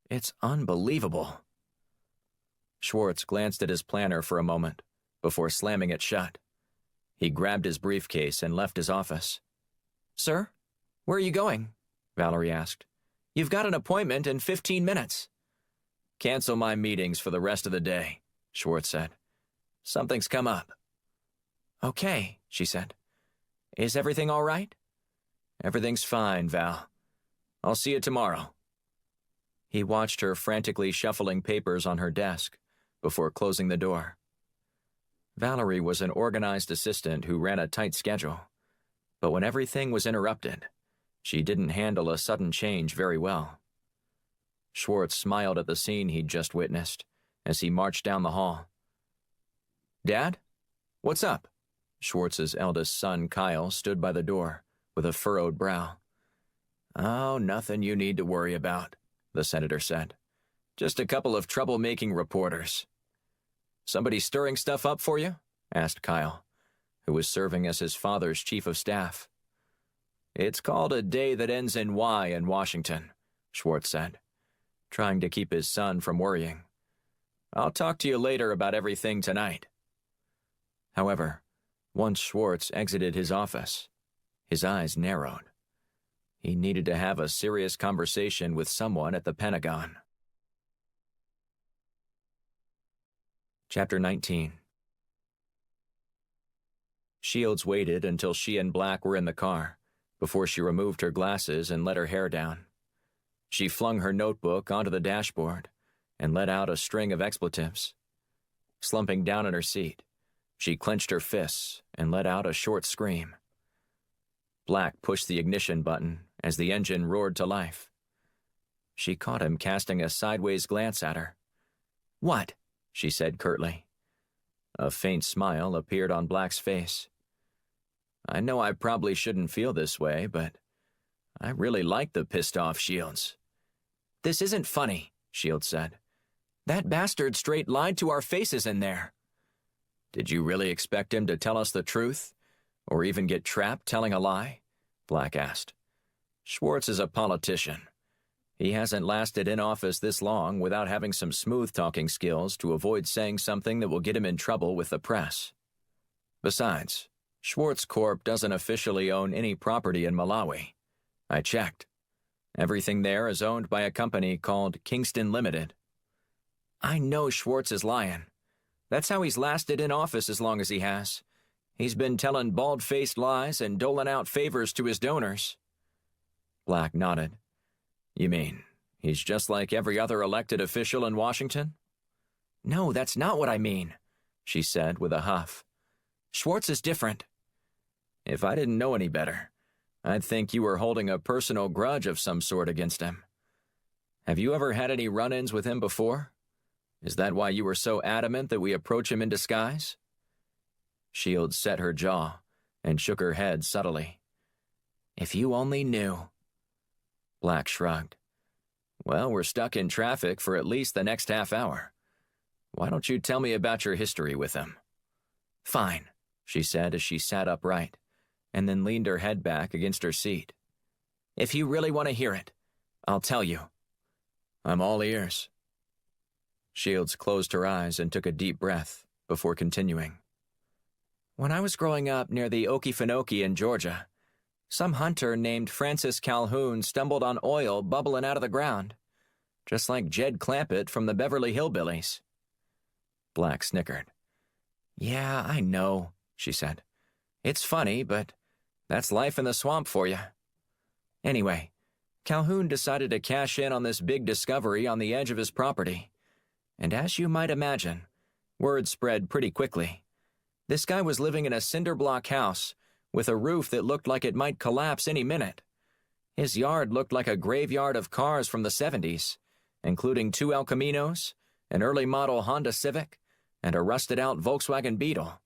[SPEAKER 2] It's unbelievable. Schwartz glanced at his planner for a moment before slamming it shut. He grabbed his briefcase and left his office. Sir, where are you going? Valerie asked. You've got an appointment in 15 minutes. Cancel my meetings for the rest of the day, Schwartz said. Something's come up. Okay, she said. Is everything all right? Everything's fine, Val. I'll see you tomorrow. He watched her frantically shuffling papers on her desk before closing the door. Valerie was an organized assistant who ran a tight schedule, but when everything was interrupted, she didn't handle a sudden change very well.
[SPEAKER 1] Schwartz smiled at the scene he'd just witnessed as he marched down the hall. "Dad? What's up?" Schwartz's eldest son, Kyle, stood by the door with a furrowed brow. "Oh, nothing you need to worry about," the senator said. "Just a couple of troublemaking reporters." "Somebody stirring stuff up for you?" asked Kyle, who was serving as his father's chief of staff. "It's called a day that ends in Y in Washington," Schwartz said, trying to keep his son from worrying. "I'll talk to you later about everything tonight." However, once Schwartz exited his office, his eyes narrowed. He needed to have a serious conversation with someone at the Pentagon. Chapter 19. Shields waited until she and Black were in the car before she removed her glasses and let her hair down. She flung her notebook onto the dashboard and let out a string of expletives. Slumping down in her seat, she clenched her fists and let out a short scream. Black pushed the ignition button as the engine roared to life. She caught him casting a sideways glance at her. "What?" she said curtly. A faint smile appeared on Black's face. "I know I probably shouldn't feel this way, but I really like the pissed-off Shields." "This isn't funny," Shields said. "That bastard straight lied to our faces in there." "Did you really expect him to tell us the truth, or even get trapped telling a lie?" Black asked. "Schwartz is a politician. He hasn't lasted in office this long without having some smooth-talking skills to avoid saying something that will get him in trouble with the press. Besides, Schwartz Corp doesn't officially own any property in Malawi. I checked. Everything there is owned by a company called Kingston Limited." "I know Schwartz is lying. That's how he's lasted in office as long as he has. He's been telling bald-faced lies and doling out favors to his donors." Black nodded. "You mean, he's just like every other elected official in Washington?" "No, that's not what I mean," she said with a huff. "Schwartz is different." "If I didn't know any better, I'd think you were holding a personal grudge of some sort against him. Have you ever had any run-ins with him before? Is that why you were so adamant that we approach him in disguise?" Shields set her jaw and shook her head subtly. "If you only knew." Black shrugged. "Well, we're stuck in traffic for at least the next half hour. Why don't you tell me about your history with him?" "Fine," she said as she sat upright, and then leaned her head back against her seat. "If you really want to hear it, I'll tell you." "I'm all ears." Shields closed her eyes and took a deep breath before continuing. "When I was growing up near the Okefenokee in Georgia, some hunter named Francis Calhoun stumbled on oil bubbling out of the ground, just like Jed Clampett from the Beverly Hillbillies." Black snickered. "Yeah, I know," she said. "It's funny, but that's life in the swamp for you." Anyway, Calhoun decided to cash in on this big discovery on the edge of his property. And as you might imagine, word spread pretty quickly. This guy was living in a cinder block house with a roof that looked like it might collapse any minute. His yard looked like a graveyard of cars from the 70s, including 2 El Caminos, an early model Honda Civic, and a rusted-out Volkswagen Beetle.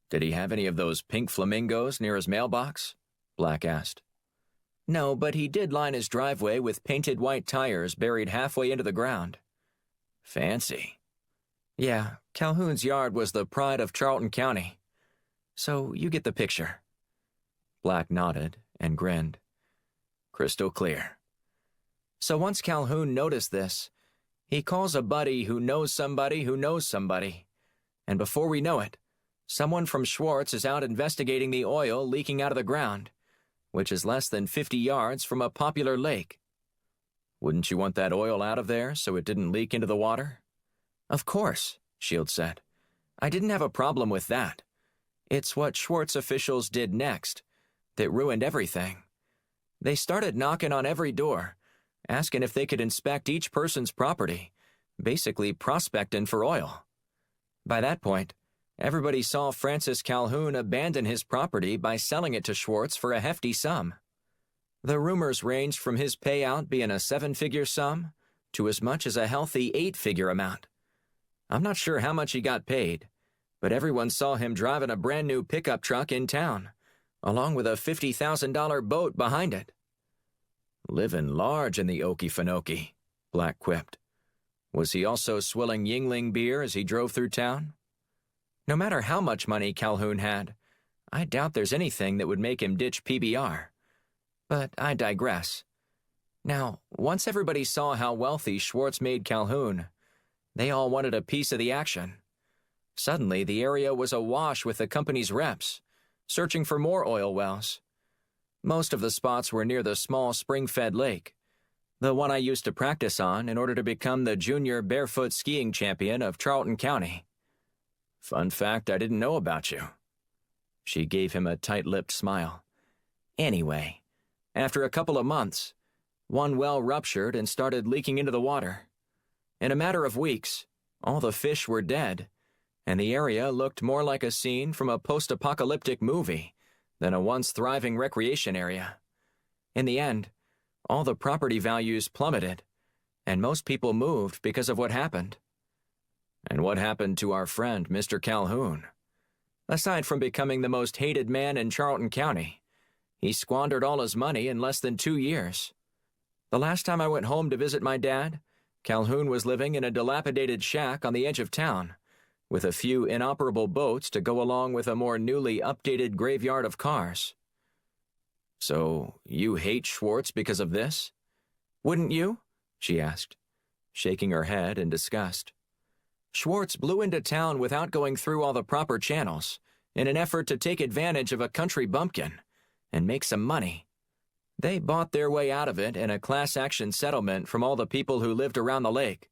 [SPEAKER 1] "Did he have any of those pink flamingos near his mailbox?" Black asked. "No, but he did line his driveway with painted white tires buried halfway into the ground." "Fancy." "Yeah, Calhoun's yard was the pride of Charlton County. So you get the picture." Black nodded and grinned. "Crystal clear." "So once Calhoun noticed this, he calls a buddy who knows somebody who knows somebody. And before we know it, someone from Schwartz is out investigating the oil leaking out of the ground, which is less than 50 yards from a popular lake." "Wouldn't you want that oil out of there so it didn't leak into the water?" "Of course," Shields said. "I didn't have a problem with that. It's what Schwartz officials did next that ruined everything. They started knocking on every door, asking if they could inspect each person's property, basically prospecting for oil. By that point, everybody saw Francis Calhoun abandon his property by selling it to Schwartz for a hefty sum. The rumors ranged from his payout being a 7-figure sum
[SPEAKER 2] to as much as a healthy 8-figure amount. I'm not sure how much he got paid, but everyone saw him driving a brand new pickup truck in town, along with a $50,000 boat behind it. Living large in the Okefenokee, Black quipped. Was he also swilling Yingling beer as he drove through town? No matter how much money Calhoun had, I doubt there's anything that would make him ditch PBR. But I digress. Now, once everybody saw how wealthy Schwartz made Calhoun, they all wanted a piece of the action. Suddenly, the area was awash with the company's reps, searching for more oil wells. Most of the spots were near the small spring-fed lake, the one I used to practice on in order to become the junior barefoot skiing champion of Charlton County. Fun fact I didn't know about you. She gave him a tight-lipped smile. Anyway, after a couple of months, one well ruptured and started leaking into the water. In a matter of weeks, all the fish were dead, and the area looked more like a scene from a post-apocalyptic movie than a once thriving recreation area. In the end, all the property values plummeted, and most people moved because of what happened. And what happened to our friend, Mr. Calhoun? Aside from becoming the most hated man in Charlton County, he squandered all his money in less than 2 years. The last time I went home to visit my dad, Calhoun was living in a dilapidated shack on the edge of town, with a few inoperable boats to go along with a more newly updated graveyard of cars. So, you hate Schwartz because of this? Wouldn't you? She asked, shaking her head in disgust. Schwartz blew into town without going through all the proper channels, in an effort to take advantage of a country bumpkin and make some money. They bought their way out of it in a class-action settlement from all the people who lived around the lake,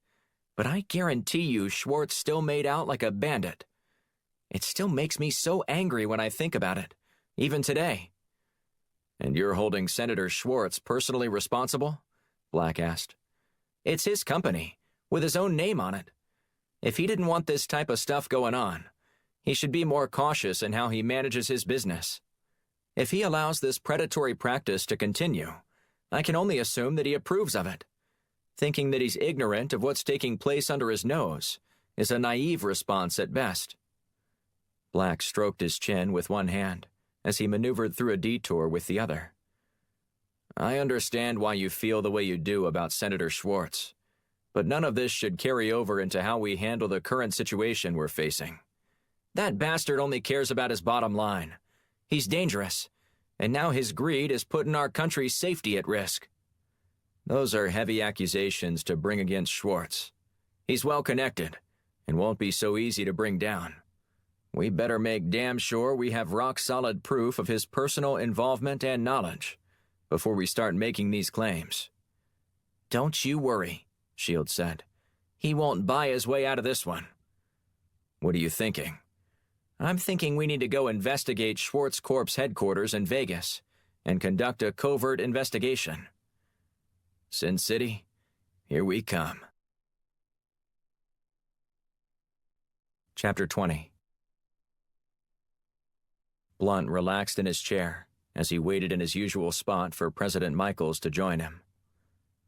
[SPEAKER 2] but I guarantee you Schwartz still made out like a bandit. It still makes me so angry when I think about it, even today. And you're holding Senator Schwartz personally responsible? Black asked. It's his company, with his own name on it. If he didn't want this type of stuff going on, he should be more cautious in how he manages his business. If he allows this predatory practice to continue, I can only assume that he approves of it. Thinking that he's ignorant of what's taking place under his nose is a naive response at best. Black stroked his chin with one hand as he maneuvered through a detour with the other. I understand why you feel the way you do about Senator Schwartz, but none of this should carry over into how we handle the current situation we're facing. That bastard only cares about his bottom line. He's dangerous, and now his greed is putting our country's safety at risk. Those are heavy accusations to bring against Schwartz. He's well connected, and won't be so easy to bring down. We better make damn sure we have rock-solid proof of his personal involvement and knowledge before we start making these claims. Don't you worry, Shield said. He won't buy his way out of this one. What are you thinking? I'm thinking we need to go investigate Schwartz Corp's headquarters in Vegas and conduct a covert investigation. Sin City, here we come. Chapter 20. Blunt relaxed in his chair as he waited in his usual spot for President Michaels to join him.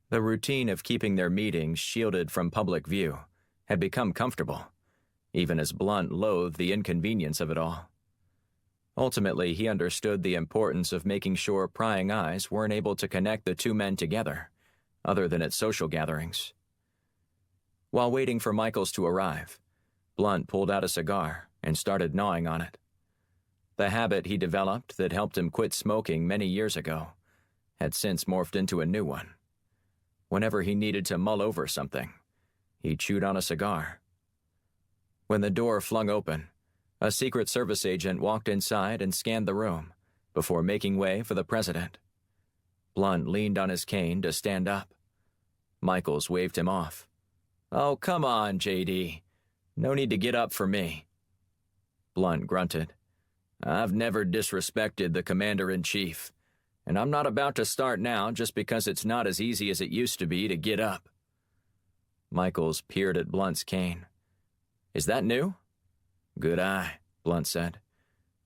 [SPEAKER 2] The routine of keeping their meetings shielded from public view had become comfortable, even as Blunt loathed the inconvenience of it all. Ultimately, he understood the importance of making sure prying eyes weren't able to connect the two men together, other than at social gatherings. While waiting for Michaels to arrive, Blunt pulled out a cigar and started gnawing on it. The habit he developed that helped him quit smoking many years ago had since morphed into a new one. Whenever he needed to mull over something, he chewed on a cigar. When the door flung open, a Secret Service agent walked inside and scanned the room before making way for the president. Blunt leaned on his cane to stand up. Michaels waved him off. Oh, come on, J.D. No need to get up for me. Blunt grunted. I've never disrespected the Commander-in-Chief, and I'm not about to start now just because it's not as easy as it used to be to get up. Michaels peered at Blunt's cane. Is that new? Good eye, Blunt said.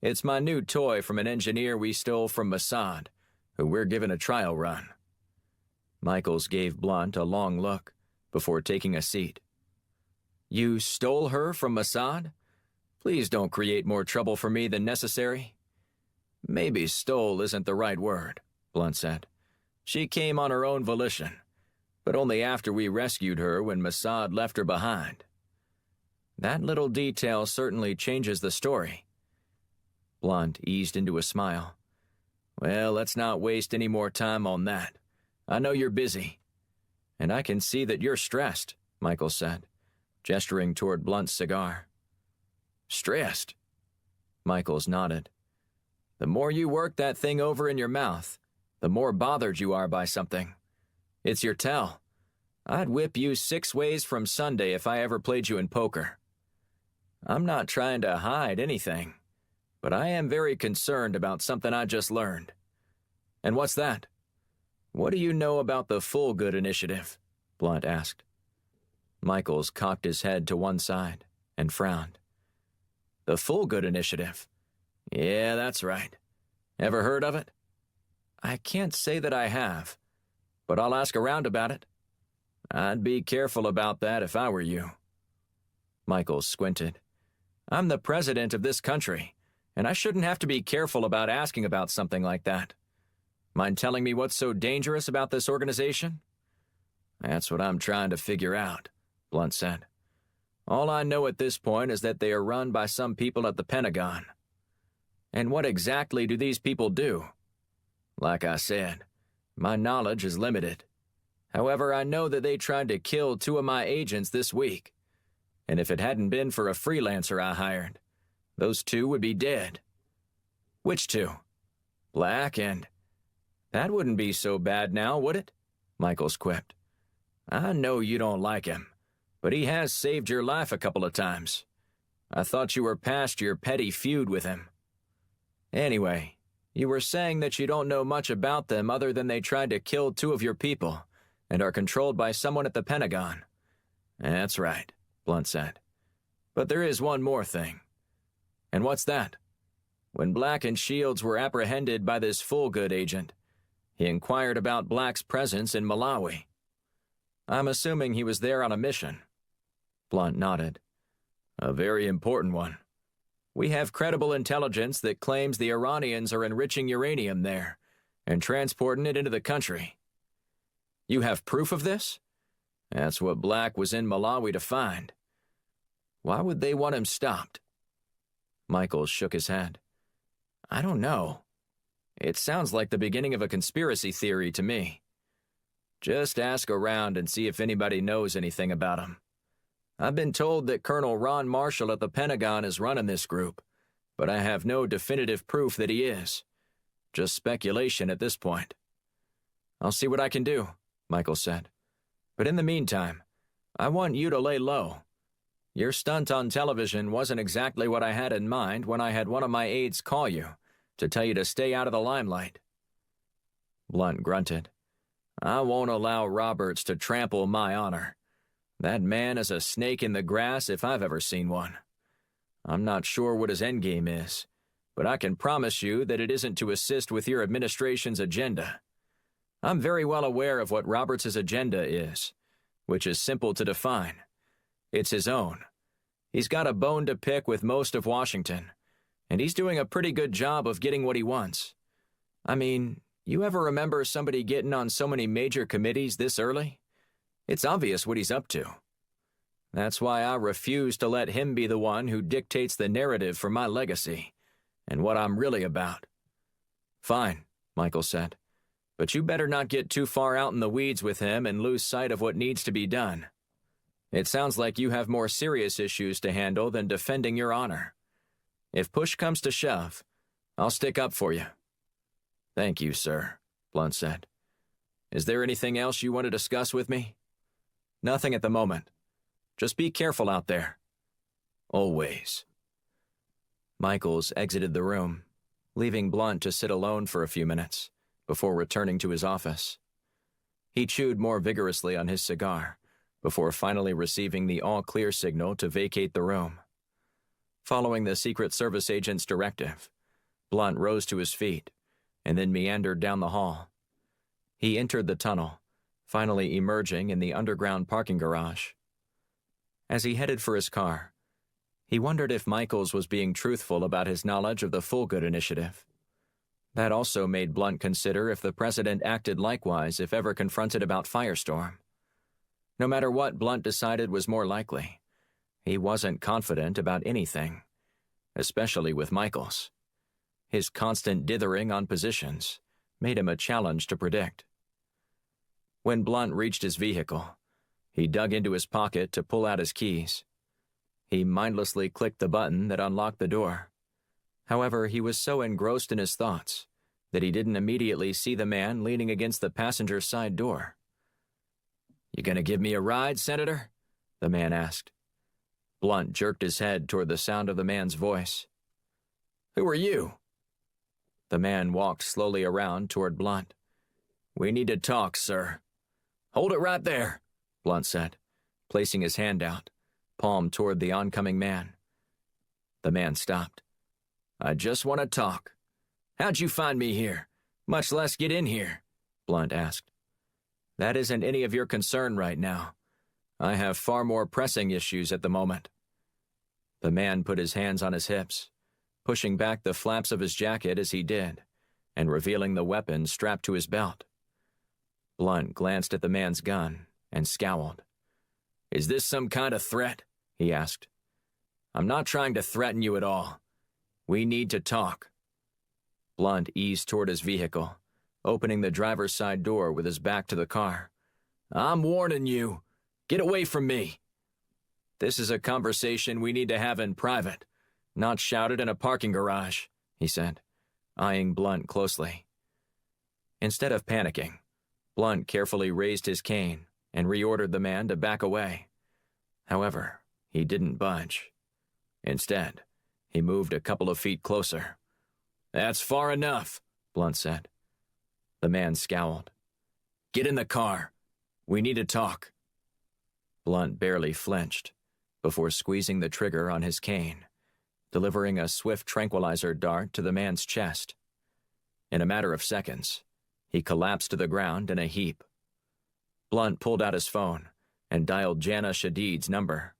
[SPEAKER 2] It's my new toy from an engineer we stole from Mossad, who we're giving a trial run. Michaels gave Blunt a long look before taking a seat. You stole her from Mossad? Please don't create more trouble for me than necessary. Maybe stole isn't the right word, Blunt said. She came on her own volition, but only after we rescued her when Mossad left her behind. That little detail certainly changes the story. Blunt eased into a smile. Well, let's not waste any more time on that. I know you're busy. And I can see that you're stressed, Michael said, gesturing toward Blunt's cigar. Stressed? Michaels nodded. The more you work that thing over in your mouth, the more bothered you are by something. It's your tell. I'd whip you 6 ways from Sunday if I ever played you in poker. I'm not trying to hide anything, but I am very concerned about something I just learned. And what's that? What do you know about the Full Good Initiative? Blunt asked. Michaels cocked his head to one side and frowned. The Full Good Initiative? Yeah, that's right. Ever heard of it? I can't say that I have, but I'll ask around about it. I'd be careful about that if I were you. Michaels squinted. I'm the president of this country, and I shouldn't have to be careful about asking about something like that. Mind telling me what's so dangerous about this organization? That's what I'm trying to figure out, Blunt said. All I know at this point is that they are run by some people at the Pentagon. And what exactly do these people do? Like I said, my knowledge is limited. However, I know that they tried to kill 2 of my agents this week. And if it hadn't been for a freelancer I hired, those 2 would be dead. Which 2? Black and... That wouldn't be so bad now, would it? Michaels quipped. I know you don't like him, but he has saved your life a couple of times. I thought you were past your petty feud with him. Anyway, you were saying that you don't know much about them other than they tried to kill 2 of your people and are controlled by someone at the Pentagon. That's right, Blunt said. But there is one more thing. And what's that? When Black and Shields were apprehended by this Full Good agent, he inquired about Black's presence in Malawi. I'm assuming he was there on a mission. Blunt nodded. A very important one. We have credible intelligence that claims the Iranians are enriching uranium there and transporting it into the country. You have proof of this? That's what Black was in Malawi to find. Why would they want him stopped? Michaels shook his head. I don't know. It sounds like the beginning of a conspiracy theory to me. Just ask around and see if anybody knows anything about him. I've been told that Colonel Ron Marshall at the Pentagon is running this group, but I have no definitive proof that he is. Just speculation at this point. I'll see what I can do, Michael said. But in the meantime, I want you to lay low. Your stunt on television wasn't exactly what I had in mind when I had one of my aides call you to tell you to stay out of the limelight. Blunt grunted. I won't allow Roberts to trample my honor. That man is a snake in the grass if I've ever seen one. I'm not sure what his endgame is, but I can promise you that it isn't to assist with your administration's agenda. I'm very well aware of what Roberts' agenda is, which is simple to define. It's his own. He's got a bone to pick with most of Washington, and he's doing a pretty good job of getting what he wants. I mean, you ever remember somebody getting on so many major committees this early? It's obvious what he's up to. That's why I refuse to let him be the one who dictates the narrative for my legacy and what I'm really about. Fine, Michael said, but you better not get too far out in the weeds with him and lose sight of what needs to be done. It sounds like you have more serious issues to handle than defending your honor. If push comes to shove, I'll stick up for you. Thank you, sir, Blunt said. Is there anything else you want to discuss with me? Nothing at the moment. Just be careful out there. Always. Michaels exited the room, leaving Blunt to sit alone for a few minutes before returning to his office. He chewed more vigorously on his cigar before finally receiving the all-clear signal to vacate the room. Following the Secret Service agent's directive, Blunt rose to his feet and then meandered down the hall. He entered the tunnel finally emerging in the underground parking garage. As he headed for his car, he wondered if Michaels was being truthful about his knowledge of the Full-Good Initiative. That also made Blunt consider if the president acted likewise if ever confronted about Firestorm. No matter what Blunt decided was more likely, he wasn't confident about anything, especially with Michaels. His constant dithering on positions made him a challenge to predict. When Blunt reached his vehicle, he dug into his pocket to pull out his keys. He mindlessly clicked the button that unlocked the door. However, he was so engrossed in his thoughts that he didn't immediately see the man leaning against the passenger side door. "You gonna give me a ride, Senator?" the man asked. Blunt jerked his head toward the sound of the man's voice. "Who are you?" The man walked slowly around toward Blunt. "We need to talk, sir." "Hold it right there," Blunt said, placing his hand out, palm toward the oncoming man. The man stopped. "I just want to talk." "How'd you find me here? Much less get in here?" Blunt asked. "That isn't any of your concern right now. I have far more pressing issues at the moment." The man put his hands on his hips, pushing back the flaps of his jacket as he did, and revealing the weapon strapped to his belt. Blunt glanced at the man's gun and scowled. "Is this some kind of threat?" he asked. "I'm not trying to threaten you at all. We need to talk." Blunt eased toward his vehicle, opening the driver's side door with his back to the car. "I'm warning you. Get away from me." "This is a conversation we need to have in private, not shouted in a parking garage," he said, eyeing Blunt closely. Instead of panicking, Blunt carefully raised his cane and reordered the man to back away. However, he didn't budge. Instead, he moved a couple of feet closer. "That's far enough," Blunt said. The man scowled. "Get in the car. We need to talk." Blunt barely flinched before squeezing the trigger on his cane, delivering a swift tranquilizer dart to the man's chest. In a matter of seconds, he collapsed to the ground in a heap. Blunt pulled out his phone and dialed Jana Shadid's number.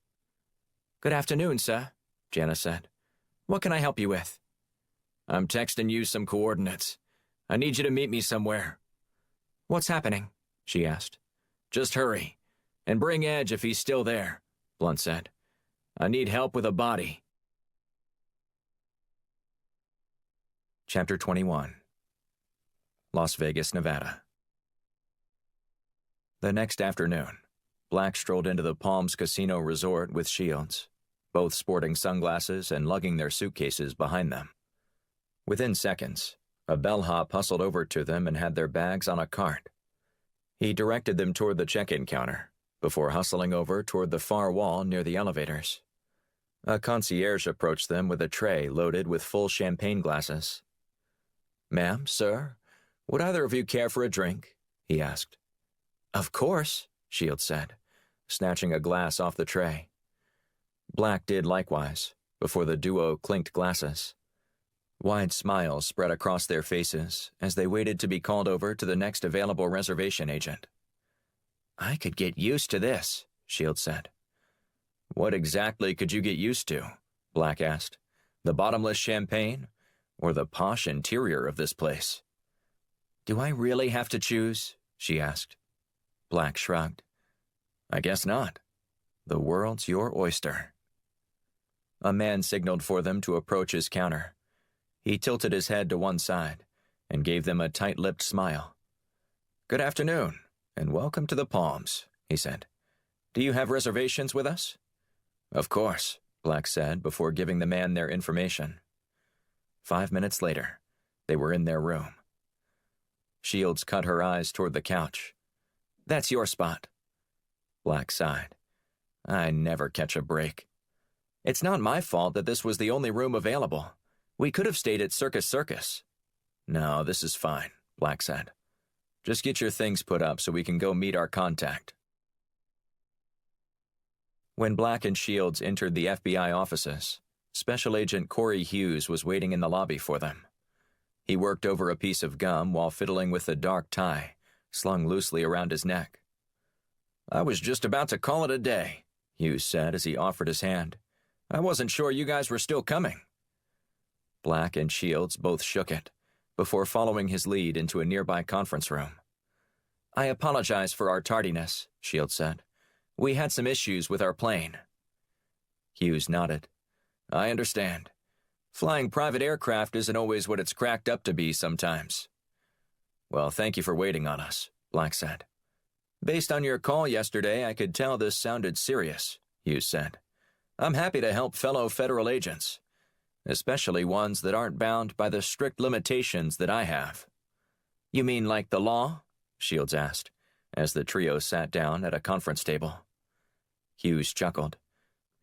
[SPEAKER 2] "Good afternoon, sir," Jana said. "What can I help you with?" "I'm texting you some coordinates. I need you to meet me somewhere." "What's happening?" she asked. "Just hurry. And bring Edge if he's still there," Blunt said. "I need help with a body." Chapter 21. Las Vegas, Nevada. The next afternoon, Black strolled into the Palms Casino Resort with Shields, both sporting sunglasses and lugging their suitcases behind them. Within seconds, a bellhop hustled over to them and had their bags on a cart. He directed them toward the check-in counter, before hustling over toward the far wall near the elevators. A concierge approached them with a tray loaded with full champagne glasses. "Ma'am, sir, would either of you care for a drink?" he asked. "Of course," Shields said, snatching a glass off the tray. Black did likewise, before the duo clinked glasses. Wide smiles spread across their faces as they waited to be called over to the next available reservation agent. "I could get used to this," Shields said. "What exactly could you get used to?" Black asked. "The bottomless champagne, or the posh interior of this place?" "Do I really have to choose?" she asked. Black shrugged. "I guess not. The world's your oyster." A man signaled for them to approach his counter. He tilted his head to one side and gave them a tight-lipped smile. "Good afternoon, and welcome to the Palms," he said. "Do you have reservations with us?" "Of course," Black said before giving the man their information. 5 minutes later, they were in their room. Shields cut her eyes toward the couch. "That's your spot." Black sighed. "I never catch a break. It's not my fault that this was the only room available. We could have stayed at Circus. "No, this is fine," Black said. "Just get your things put up so we can go meet our contact." When Black and Shields entered the FBI offices, Special Agent Corey Hughes was waiting in the lobby for them. He worked over a piece of gum while fiddling with the dark tie, slung loosely around his neck. "I was just about to call it a day," Hughes said as he offered his hand. "I wasn't sure you guys were still coming." Black and Shields both shook it, before following his lead into a nearby conference room. "I apologize for our tardiness," Shields said. "We had some issues with our plane." Hughes nodded. "I understand. Flying private aircraft isn't always what it's cracked up to be sometimes." "Well, thank you for waiting on us," Black said. "Based on your call yesterday, I could tell this sounded serious," Hughes said. "I'm happy to help fellow federal agents, especially ones that aren't bound by the strict limitations that I have." "You mean like the law?" Shields asked, as the trio sat down at a conference table. Hughes chuckled.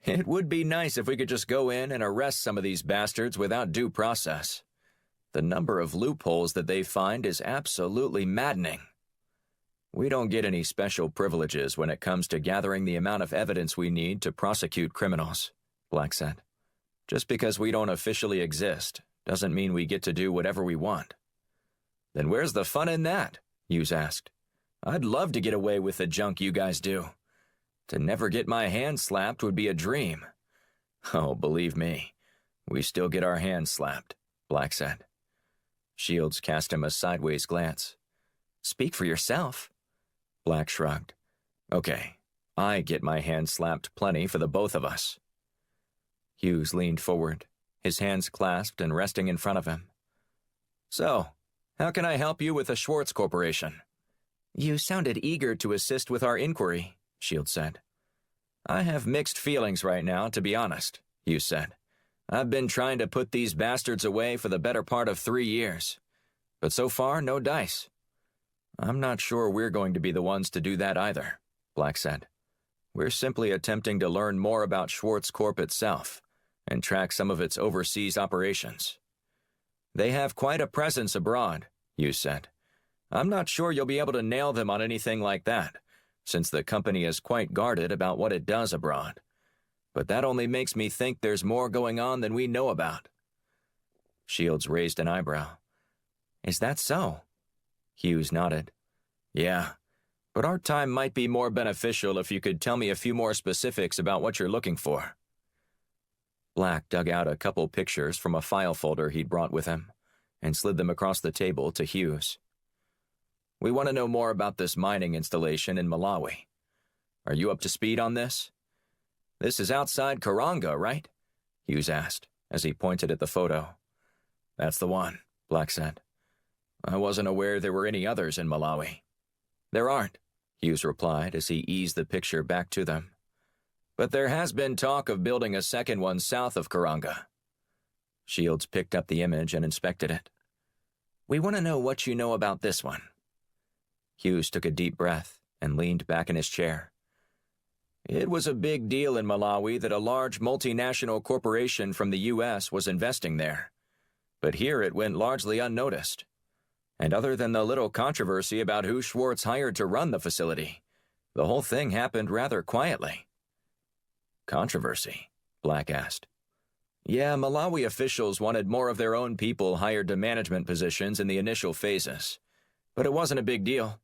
[SPEAKER 2] "It would be nice if we could just go in and arrest some of these bastards without due process. The number of loopholes that they find is absolutely maddening." "We don't get any special privileges when it comes to gathering the amount of evidence we need to prosecute criminals," Black said. "Just because we don't officially exist doesn't mean we get to do whatever we want." "Then where's the fun in that?" Hughes asked. "I'd love to get away with the junk you guys do. To never get my hand slapped would be a dream." "Oh, believe me, we still get our hands slapped," Black said. Shields cast him a sideways glance. "Speak for yourself." Black shrugged. "Okay, I get my hand slapped plenty for the both of us." Hughes leaned forward, his hands clasped and resting in front of him. "So, how can I help you with the Schwartz Corporation?" "You sounded eager to assist with our inquiry," Shields said. "I have mixed feelings right now, to be honest," Hughes said. "I've been trying to put these bastards away for the better part of 3 years. But so far, no dice." "I'm not sure we're going to be the ones to do that either," Black said. "We're simply attempting to learn more about Schwartz Corp itself and track some of its overseas operations." "They have quite a presence abroad," Hughes said. "I'm not sure you'll be able to nail them on anything like that, since the company is quite guarded about what it does abroad. But that only makes me think there's more going on than we know about." Shields raised an eyebrow. "Is that so?" Hughes nodded. "Yeah, but our time might be more beneficial if you could tell me a few more specifics about what you're looking for." Black dug out a couple pictures from a file folder he'd brought with him and slid them across the table to Hughes. "We want to know more about this mining installation in Malawi. Are you up to speed on this? This is outside Karanga, right?" Hughes asked, as he pointed at the photo. "That's the one," Black said. "I wasn't aware there were any others in Malawi." "There aren't," Hughes replied as he eased the picture back to them. "But there has been talk of building a second one south of Karanga." Shields picked up the image and inspected it. "We want to know what you know about this one." Hughes took a deep breath and leaned back in his chair. "It was a big deal in Malawi that a large multinational corporation from the U.S. was investing there. But here it went largely unnoticed. And other than the little controversy about who Schwartz hired to run the facility, the whole thing happened rather quietly." "Controversy?" Black asked. "Yeah, Malawi officials wanted more of their own people hired to management positions in the initial phases. But it wasn't a big deal.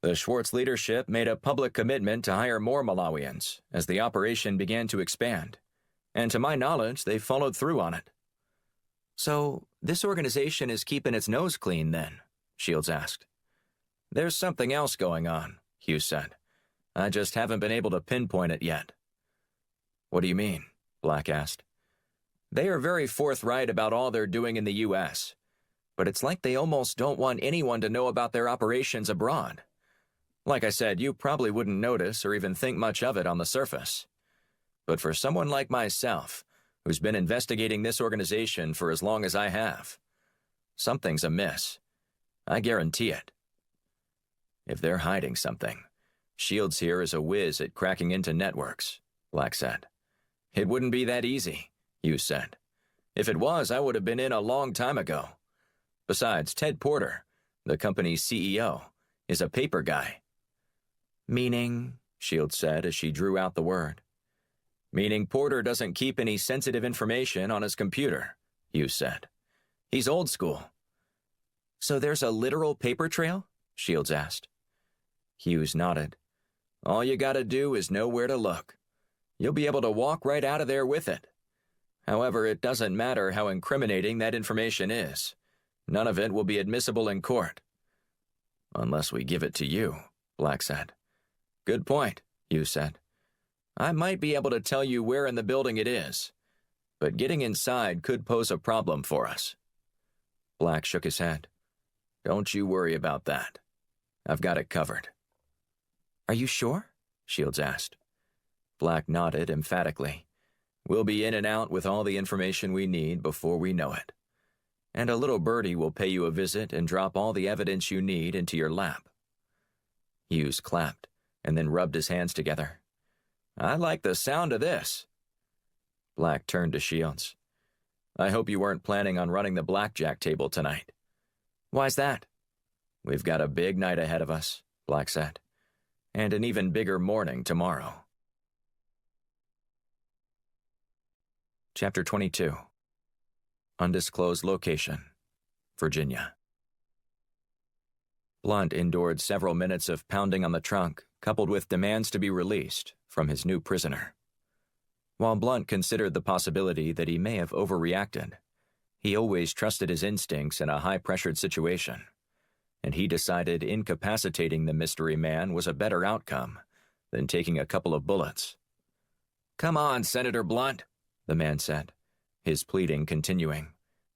[SPEAKER 2] The Schwartz leadership made a public commitment to hire more Malawians as the operation began to expand. And to my knowledge, they followed through on it." "So, this organization is keeping its nose clean, then?" Shields asked. "There's something else going on," Hughes said. "I just haven't been able to pinpoint it yet." "What do you mean?" Black asked. "They are very forthright about all they're doing in the U.S., but it's like they almost don't want anyone to know about their operations abroad. Like I said, you probably wouldn't notice or even think much of it on the surface. But for someone like myself, who's been investigating this organization for as long as I have, something's amiss. I guarantee it." "If they're hiding something, Shields here is a whiz at cracking into networks," Black said. "It wouldn't be that easy," Hughes said. "If it was, I would have been in a long time ago. Besides, Ted Porter, the company's CEO, is a paper guy." "Meaning?" Shields said as she drew out the word. "Meaning Porter doesn't keep any sensitive information on his computer," Hughes said. "He's old school." "So there's a literal paper trail?" Shields asked. Hughes nodded. All you gotta do is know where to look. You'll be able to walk right out of there with it. However, it doesn't matter how incriminating that information is. None of it will be admissible in court. Unless we give it to you, Black said. Good point, Hughes said. I might be able to tell you where in the building it is, but getting inside could pose a problem for us. Black shook his head. Don't you worry about that. I've got it covered. Are you sure? Shields asked. Black nodded emphatically. We'll be in and out with all the information we need before we know it. And a little birdie will pay you a visit and drop all the evidence you need into your lap. Hughes clapped and then rubbed his hands together. I like the sound of this. Black turned to Shields. I hope you weren't planning on running the blackjack table tonight. Why's that? We've got a big night ahead of us, Black said, and an even bigger morning tomorrow. Chapter 22. Undisclosed Location, Virginia. Blunt endured several minutes of pounding on the trunk, coupled with demands to be released from his new prisoner. While Blunt considered the possibility that he may have overreacted, he always trusted his instincts in a high-pressured situation, and he decided incapacitating the mystery man was a better outcome than taking a couple of bullets. Come on, Senator Blunt, the man said, his pleading continuing.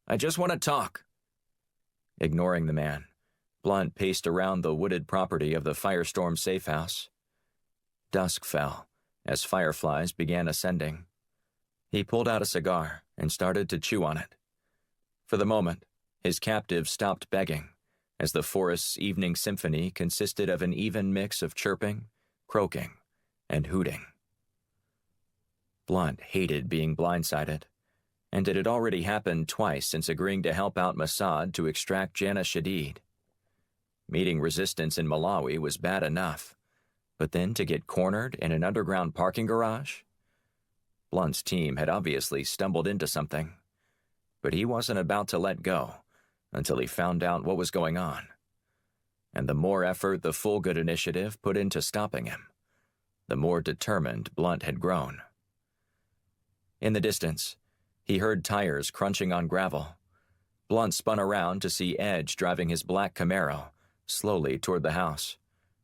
[SPEAKER 2] I just want to talk. Ignoring the man, Blunt paced around the wooded property of the Firestorm safe house. Dusk fell as fireflies began ascending. He pulled out a cigar and started to chew on it. For the moment, his captive stopped begging, as the forest's evening symphony consisted of an even mix of chirping, croaking, and hooting. Blunt hated being blindsided, and it had already happened twice since agreeing to help out Mossad to extract Jana Shadid. Meeting resistance in Malawi was bad enough, but then to get cornered in an underground parking garage? Blunt's team had obviously stumbled into something, but he wasn't about to let go until he found out what was going on. And the more effort the Full Good Initiative put into stopping him, the more determined Blunt had grown. In the distance, he heard tires crunching on gravel. Blunt spun around to see Edge driving his black Camaro slowly toward the house,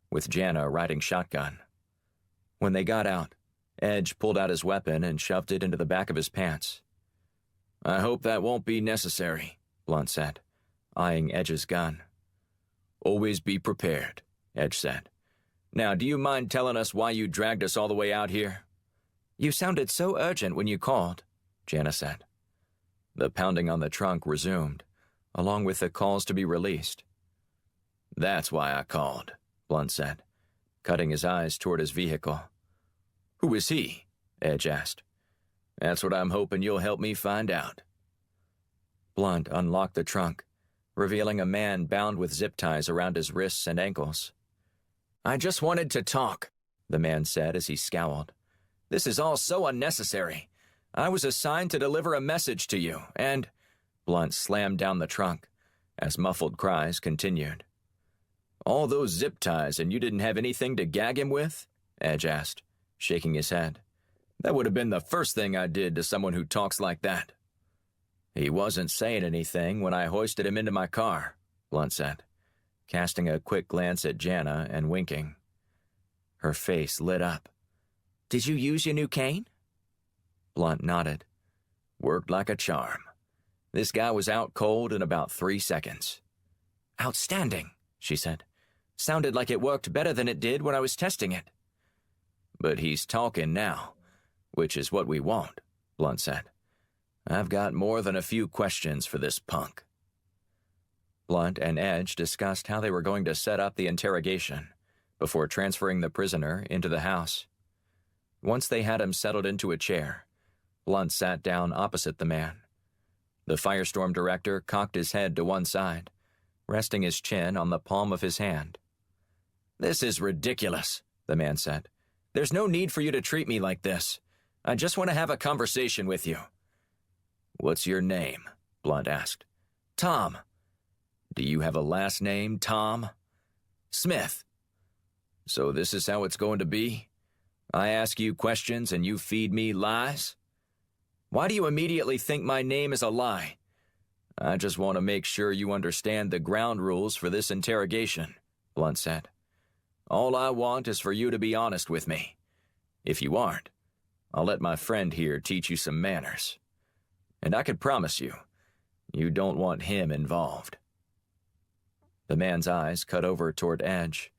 [SPEAKER 2] with Jana riding shotgun. When they got out, Edge pulled out his weapon and shoved it into the back of his pants. I hope that won't be necessary, Blunt said, eyeing Edge's gun. Always be prepared, Edge said. Now, do you mind telling us why you dragged us all the way out here? You sounded so urgent when you called, Jana said. The pounding on the trunk resumed, along with the calls to be released. That's why I called, Blunt said, cutting his eyes toward his vehicle. Who is he? Edge asked. That's what I'm hoping you'll help me find out. Blunt unlocked the trunk, revealing a man bound with zip ties around his wrists and ankles. I just wanted to talk, the man said as he scowled. This is all so unnecessary. I was assigned to deliver a message to you, and... Blunt slammed down the trunk, as muffled cries continued. All those zip ties and you didn't have anything to gag him with? Edge asked, shaking his head. That would have been the first thing I did to someone who talks like that. He wasn't saying anything when I hoisted him into my car, Blunt said, casting a quick glance at Jana and winking. Her face lit up. Did you use your new cane? Blunt nodded. Worked like a charm. This guy was out cold in about 3 seconds. Outstanding, she said. Sounded like it worked better than it did when I was testing it. But he's talking now, which is what we want, Blunt said. I've got more than a few questions for this punk. Blunt and Edge discussed how they were going to set up the interrogation before transferring the prisoner into the house. Once they had him settled into a chair, Blunt sat down opposite the man. The Firestorm director cocked his head to one side, resting his chin on the palm of his hand. This is ridiculous, the man said. There's no need for you to treat me like this. I just want to have a conversation with you. What's your name? Blunt asked. Tom. Do you have a last name, Tom? Smith. So this is how it's going to be? I ask you questions and you feed me lies? Why do you immediately think my name is a lie? I just want to make sure you understand the ground rules for this interrogation, Blunt said. All I want is for you to be honest with me. If you aren't, I'll let my friend here teach you some manners. And I could promise you, you don't want him involved. The man's eyes cut over toward Edge,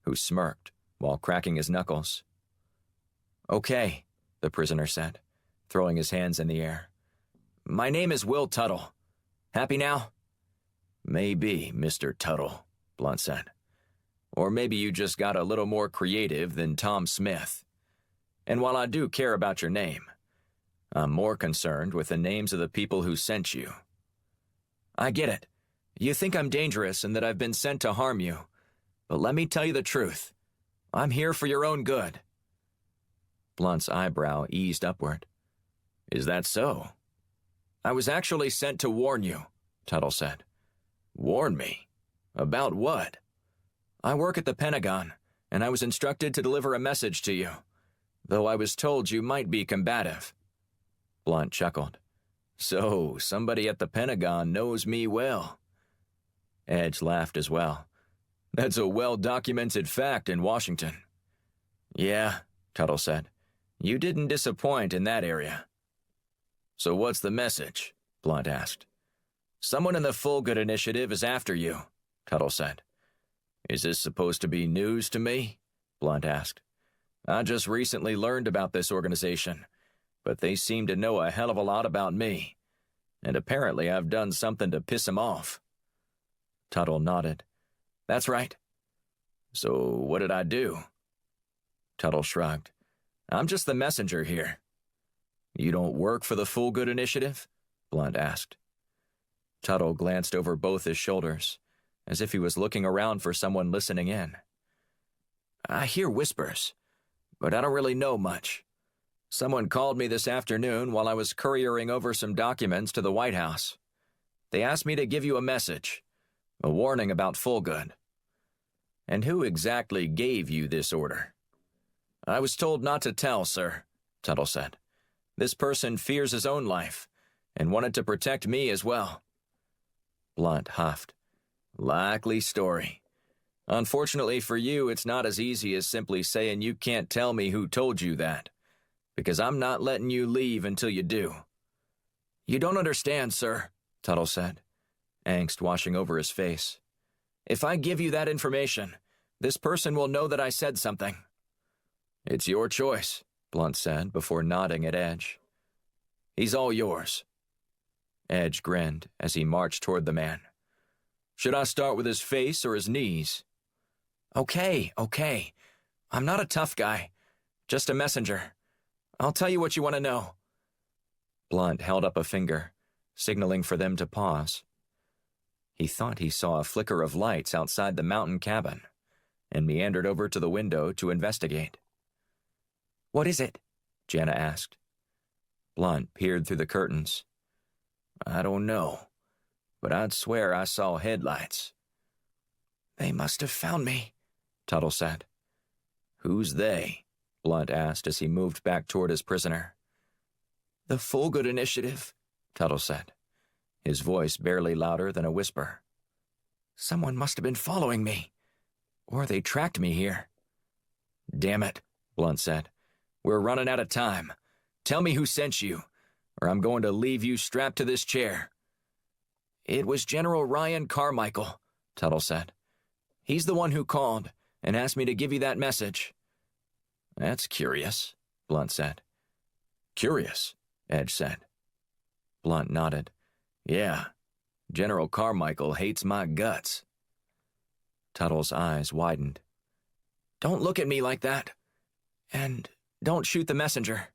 [SPEAKER 2] who smirked while cracking his knuckles. Okay, the prisoner said, throwing his hands in the air. My name is Will Tuttle. Happy now? Maybe, Mr. Tuttle, Blunt said. Or maybe you just got a little more creative than Tom Smith. And while I do care about your name, I'm more concerned with the names of the people who sent you. I get it. You think I'm dangerous and that I've been sent to harm you. But let me tell you the truth. I'm here for your own good. Blunt's eyebrow eased upward. Is that so? I was actually sent to warn you, Tuttle said. Warn me? About what? I work at the Pentagon, and I was instructed to deliver a message to you, though I was told you might be combative. Blunt chuckled. So, somebody at the Pentagon knows me well. Edge laughed as well. That's a well-documented fact in Washington. Yeah, Tuttle said. You didn't disappoint in that area. So what's the message? Blunt asked. Someone in the Full-Good Initiative is after you, Tuttle said. Is this supposed to be news to me? Blunt asked. I just recently learned about this organization, but they seem to know a hell of a lot about me, and apparently I've done something to piss him off. Tuttle nodded. That's right. So what did I do? Tuttle shrugged. I'm just the messenger here. You don't work for the Full-Good Initiative? Blunt asked. Tuttle glanced over both his shoulders, as if he was looking around for someone listening in. I hear whispers, but I don't really know much. Someone called me this afternoon while I was couriering over some documents to the White House. They asked me to give you a message, a warning about Full-Good. And who exactly gave you this order? I was told not to tell, sir, Tuttle said. This person fears his own life, and wanted to protect me as well. Blunt huffed. Likely story. Unfortunately for you, it's not as easy as simply saying you can't tell me who told you that, because I'm not letting you leave until you do. You don't understand, sir, Tuttle said, angst washing over his face. If I give you that information, this person will know that I said something. It's your choice, Blunt said before nodding at Edge. He's all yours. Edge grinned as he marched toward the man. Should I start with his face or his knees? Okay. I'm not a tough guy, just a messenger. I'll tell you what you want to know. Blunt held up a finger, signaling for them to pause. He thought he saw a flicker of lights outside the mountain cabin, and meandered over to the window to investigate. What is it? Jana asked. Blunt peered through the curtains. I don't know, but I'd swear I saw headlights. They must have found me, Tuttle said. Who's they? Blunt asked as he moved back toward his prisoner. The Full-Good Initiative, Tuttle said, his voice barely louder than a whisper. Someone must have been following me, or they tracked me here. Damn it, Blunt said. We're running out of time. Tell me who sent you, or I'm going to leave you strapped to this chair. It was General Ryan Carmichael, Tuttle said. He's the one who called and asked me to give you that message. That's curious, Blunt said. Curious, Edge said. Blunt nodded. Yeah, General Carmichael hates my guts. Tuttle's eyes widened. Don't look at me like that. And don't shoot the messenger.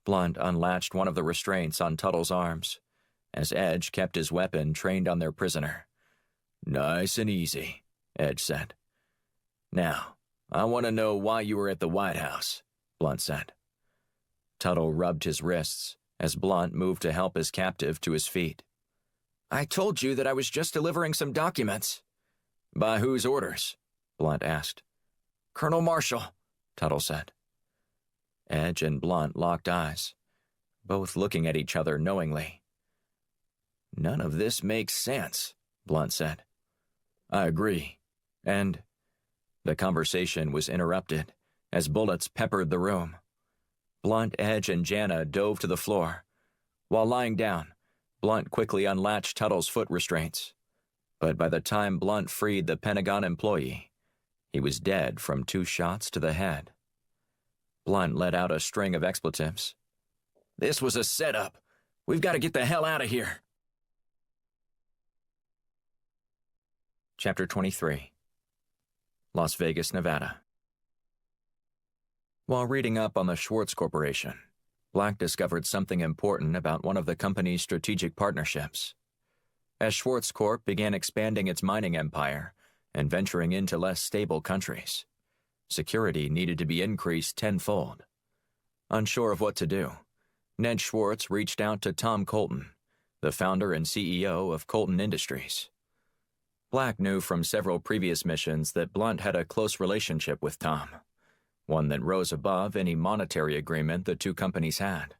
[SPEAKER 2] Blunt unlatched one of the restraints on Tuttle's arms, as Edge kept his weapon trained on their prisoner. Nice and easy, Edge said. Now, I want to know why you were at the White House, Blunt said. Tuttle rubbed his wrists as Blunt moved to help his captive to his feet. I told you that I was just delivering some documents. By whose orders? Blunt asked. Colonel Marshall, Tuttle said.
[SPEAKER 1] Edge and Blunt locked eyes, both looking at each other knowingly.
[SPEAKER 2] None of this makes sense, Blunt said.
[SPEAKER 1] I agree. And the conversation was interrupted as bullets peppered the room. Blunt, Edge, and Jana dove to the floor. While lying down, Blunt quickly unlatched Tuttle's foot restraints. But by the time Blunt freed the Pentagon employee, he was dead from 2 shots to the head. Blunt let out a string of expletives.
[SPEAKER 2] This was a setup. We've got to get the hell out of here.
[SPEAKER 1] Chapter 23. Las Vegas, Nevada. While reading up on the Schwartz Corporation, Black discovered something important about one of the company's strategic partnerships. As Schwartz Corp began expanding its mining empire and venturing into less stable countries, security needed to be increased tenfold. Unsure of what to do, Ned Schwartz reached out to Tom Colton, the founder and CEO of Colton Industries. Black knew from several previous missions that Blunt had a close relationship with Tom, one that rose above any monetary agreement the 2 companies had.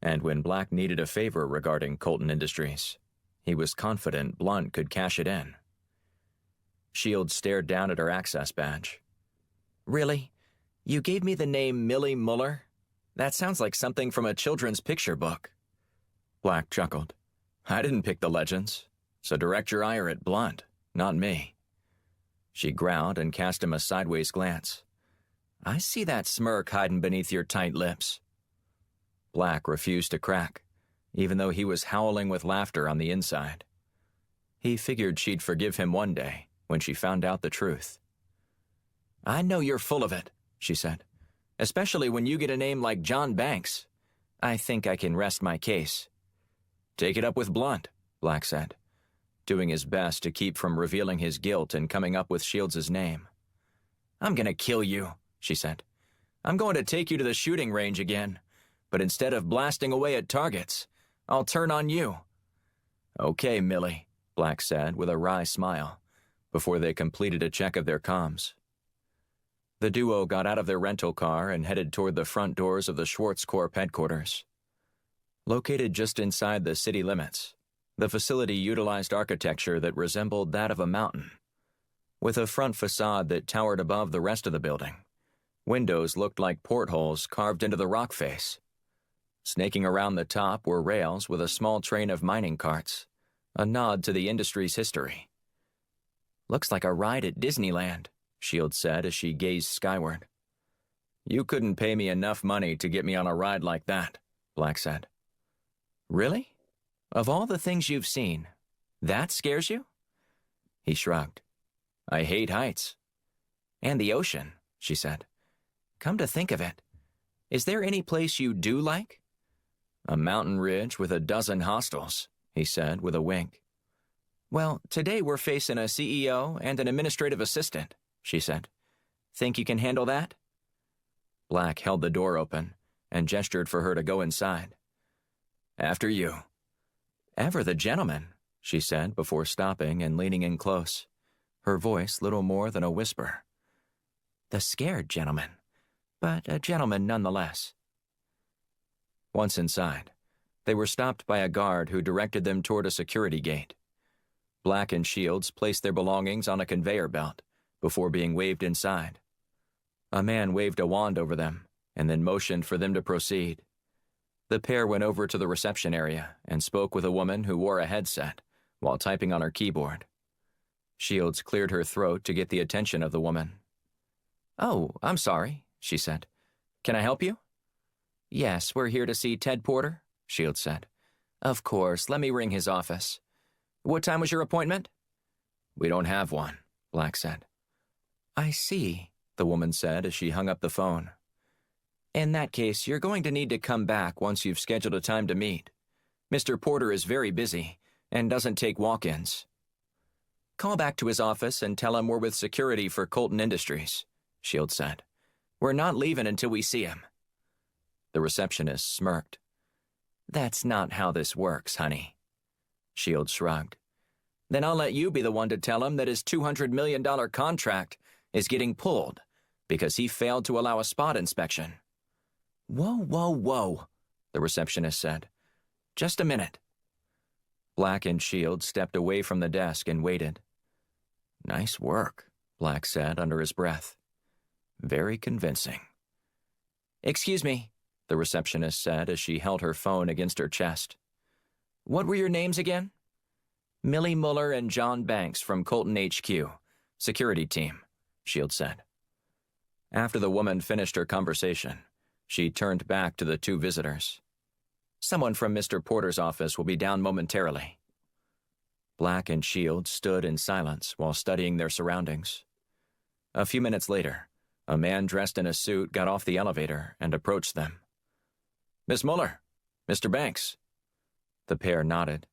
[SPEAKER 1] And when Black needed a favor regarding Colton Industries, he was confident Blunt could cash it in. Shields stared down at her access badge.
[SPEAKER 2] Really? You gave me the name Millie Muller? That sounds like something from a children's picture book.
[SPEAKER 1] Black chuckled. I didn't pick the legends, so direct your ire at Blunt, not me. She growled and cast him a sideways glance.
[SPEAKER 2] I see that smirk hiding beneath your tight lips.
[SPEAKER 1] Black refused to crack, even though he was howling with laughter on the inside. He figured she'd forgive him one day when she found out the truth.
[SPEAKER 2] I know you're full of it, she said, especially when you get a name like John Banks. I think I can rest my case.
[SPEAKER 1] Take it up with Blunt, Black said, doing his best to keep from revealing his guilt and coming up with Shields' name.
[SPEAKER 2] I'm going to kill you, she said. I'm going to take you to the shooting range again, but instead of blasting away at targets, I'll turn on you.
[SPEAKER 1] Okay, Millie, Black said with a wry smile, before they completed a check of their comms. The duo got out of their rental car and headed toward the front doors of the Schwartz Corp headquarters. Located just inside the city limits, the facility utilized architecture that resembled that of a mountain. With a front facade that towered above the rest of the building, windows looked like portholes carved into the rock face. Snaking around the top were rails with a small train of mining carts, a nod to the industry's history.
[SPEAKER 2] Looks like a ride at Disneyland, Shields said as she gazed skyward.
[SPEAKER 1] You couldn't pay me enough money to get me on a ride like that, Black said.
[SPEAKER 2] Really? Of all the things you've seen, that scares you?
[SPEAKER 1] He shrugged. I hate heights.
[SPEAKER 2] And the ocean, she said. Come to think of it, is there any place you do like?
[SPEAKER 1] A mountain ridge with a dozen hostels, he said with a wink.
[SPEAKER 2] Well, today we're facing a CEO and an administrative assistant, she said. Think you can handle that?
[SPEAKER 1] Black held the door open and gestured for her to go inside. After you.
[SPEAKER 2] Ever the gentleman, she said before stopping and leaning in close, her voice little more than a whisper. The scared gentleman, but a gentleman nonetheless.
[SPEAKER 1] Once inside, they were stopped by a guard who directed them toward a security gate. Black and Shields placed their belongings on a conveyor belt before being waved inside. A man waved a wand over them and then motioned for them to proceed. The pair went over to the reception area and spoke with a woman who wore a headset while typing on her keyboard. Shields cleared her throat to get the attention of the woman.
[SPEAKER 2] Oh, I'm sorry, she said. Can I help you? Yes, we're here to see Ted Porter, Shields said. Of course, let me ring his office. What time was your appointment?
[SPEAKER 1] We don't have one, Black said.
[SPEAKER 2] I see, the woman said as she hung up the phone. In that case, you're going to need to come back once you've scheduled a time to meet. Mr. Porter is very busy and doesn't take walk-ins. Call back to his office and tell him we're with security for Colton Industries, Shields said. We're not leaving until we see him.
[SPEAKER 1] The receptionist smirked.
[SPEAKER 2] That's not how this works, honey.
[SPEAKER 1] Shields shrugged.
[SPEAKER 2] Then I'll let you be the one to tell him that his $200 million contract is getting pulled because he failed to allow a spot inspection. Whoa, whoa, whoa, the receptionist said. Just a minute. Black and Shields stepped away from the desk and waited. Nice work, Black said under his breath. Very convincing. Excuse me, the receptionist said as she held her phone against her chest. What were your names again? Millie Muller and John Banks from Colton HQ, security team, Shields said. After the woman finished her conversation, she turned back to the two visitors. Someone from Mr. Porter's office will be down momentarily. Black and Shields stood in silence while studying their surroundings. A few minutes later, a man dressed in a suit got off the elevator and approached them. Miss Muller, Mr. Banks. The pair nodded.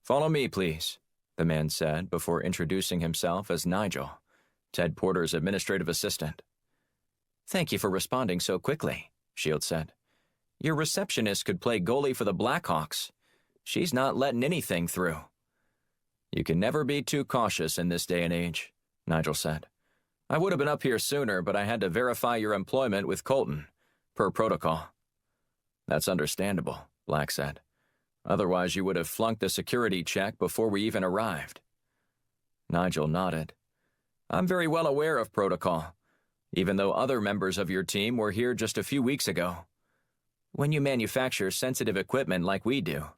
[SPEAKER 2] Follow me, please, the man said before introducing himself as Nigel, Ted Porter's administrative assistant. Thank you for responding so quickly, Shields said. Your receptionist could play goalie for the Blackhawks. She's not letting anything through. You can never be too cautious in this day and age, Nigel said. I would have been up here sooner, but I had to verify your employment with Colton, per protocol. That's understandable, Black said. Otherwise you would have flunked the security check before we even arrived. Nigel nodded. I'm very well aware of protocol, even though other members of your team were here just a few weeks ago. When you manufacture sensitive equipment like we do,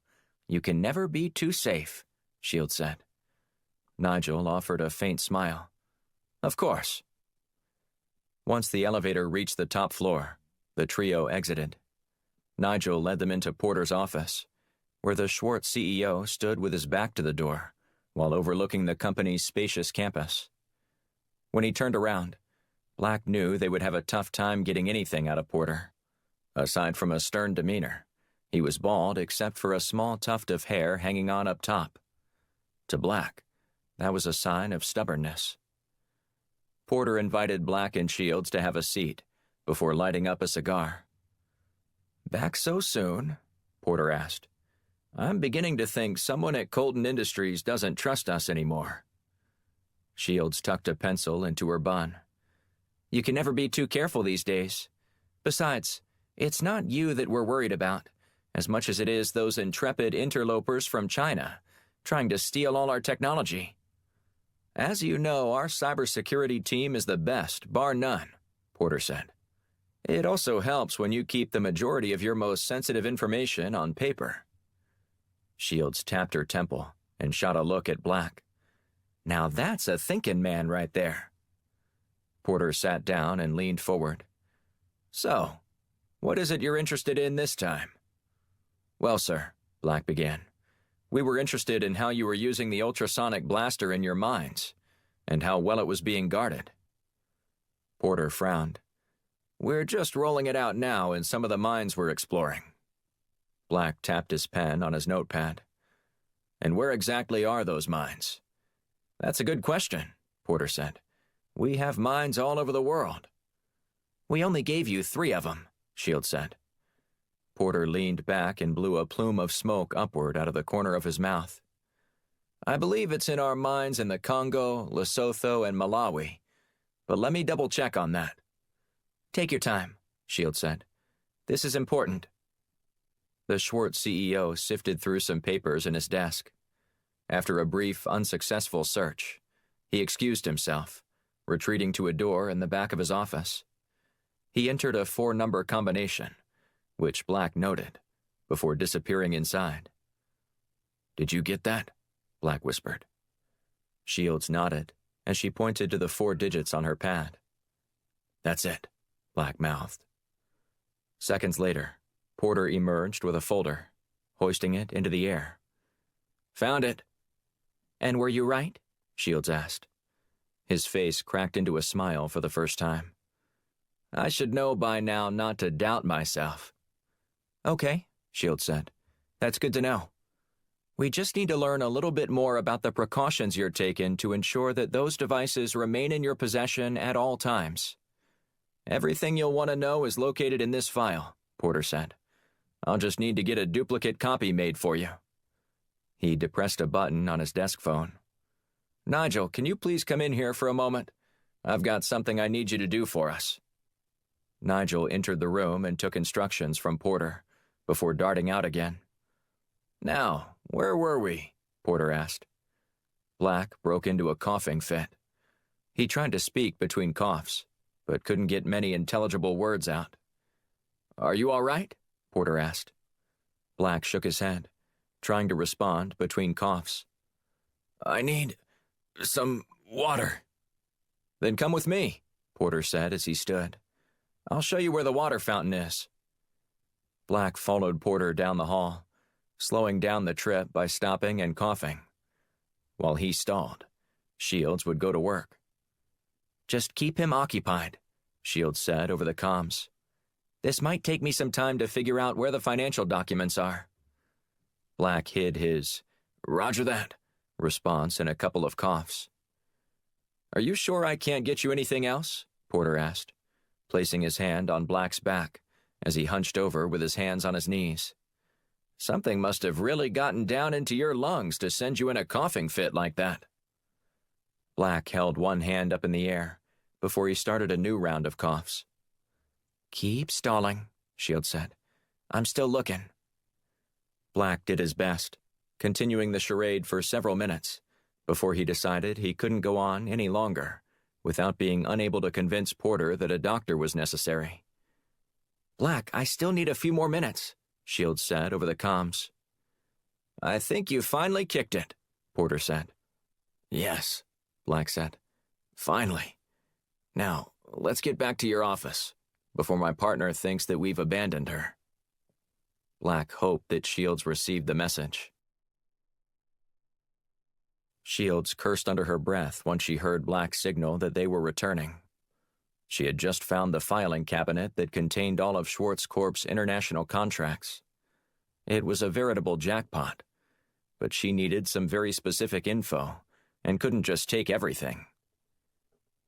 [SPEAKER 2] you can never be too safe, Shields said. Nigel offered a faint smile. Of course. Once the elevator reached the top floor, the trio exited. Nigel led them into Porter's office, where the Schwartz CEO stood with his back to the door, while overlooking the company's spacious campus. When he turned around, Black knew they would have a tough time getting anything out of Porter. Aside from a stern demeanor, he was bald except for a small tuft of hair hanging on up top. To Black, that was a sign of stubbornness. Porter invited Black and Shields to have a seat before lighting up a cigar. Back so soon? Porter asked. I'm beginning to think someone at Colton Industries doesn't trust us anymore. Shields tucked a pencil into her bun. You can never be too careful these days. Besides, it's not you that we're worried about, as much as it is those intrepid interlopers from China, trying to steal all our technology. As you know, our cybersecurity team is the best, bar none, Porter said. It also helps when you keep the majority of your most sensitive information on paper. Shields tapped her temple and shot a look at Black. Now that's a thinking man right there. Porter sat down and leaned forward. So, what is it you're interested in this time? Well, sir, Black began, we were interested in how you were using the ultrasonic blaster in your mines, and how well it was being guarded. Porter frowned. We're just rolling it out now in some of the mines we're exploring. Black tapped his pen on his notepad. And where exactly are those mines? That's a good question, Porter said. We have mines all over the world. We only gave you 3 of them, Shields said. Porter leaned back and blew a plume of smoke upward out of the corner of his mouth. I believe it's in our mines in the Congo, Lesotho, and Malawi, but let me double-check on that. Take your time, Shields said. This is important. The Schwartz CEO sifted through some papers in his desk. After a brief, unsuccessful search, he excused himself, retreating to a door in the back of his office. He entered a 4-number combination, which Black noted, before disappearing inside. Did you get that? Black whispered. Shields nodded as she pointed to the 4 digits on her pad. That's it, Black mouthed. Seconds later, Porter emerged with a folder, hoisting it into the air. Found it. And were you right? Shields asked. His face cracked into a smile for the first time. I should know by now not to doubt myself. Okay, Shields said. That's good to know. We just need to learn a little bit more about the precautions you're taking to ensure that those devices remain in your possession at all times. Everything you'll want to know is located in this file, Porter said. I'll just need to get a duplicate copy made for you. He depressed a button on his desk phone. Nigel, can you please come in here for a moment? I've got something I need you to do for us." Nigel entered the room and took instructions from Porter, before darting out again. "Now, where were we?" Porter asked. Black broke into a coughing fit. He tried to speak between coughs, but couldn't get many intelligible words out. "Are you all right?" Porter asked. Black shook his head, trying to respond between coughs. "I need some water." "Then come with me," Porter said as he stood. "I'll show you where the water fountain is." Black followed Porter down the hall, slowing down the trip by stopping and coughing. While he stalled, Shields would go to work. "Just keep him occupied," Shields said over the comms. "This might take me some time to figure out where the financial documents are." Black hid his "Roger that" response in a couple of coughs. "Are you sure I can't get you anything else?" Porter asked, placing his hand on Black's back as he hunched over with his hands on his knees. "Something must have really gotten down into your lungs to send you in a coughing fit like that." Black held one hand up in the air before he started a new round of coughs. "Keep stalling," Shields said. "I'm still looking." Black did his best, continuing the charade for several minutes, before he decided he couldn't go on any longer without being unable to convince Porter that a doctor was necessary. "Black, I still need a few more minutes," Shields said over the comms. "I think you finally kicked it," Porter said. "Yes," Black said. "Finally. Now, let's get back to your office, before my partner thinks that we've abandoned her." Black hoped that Shields received the message. Shields cursed under her breath once she heard Black signal that they were returning. She had just found the filing cabinet that contained all of Schwartz Corp's international contracts. It was a veritable jackpot, but she needed some very specific info and couldn't just take everything.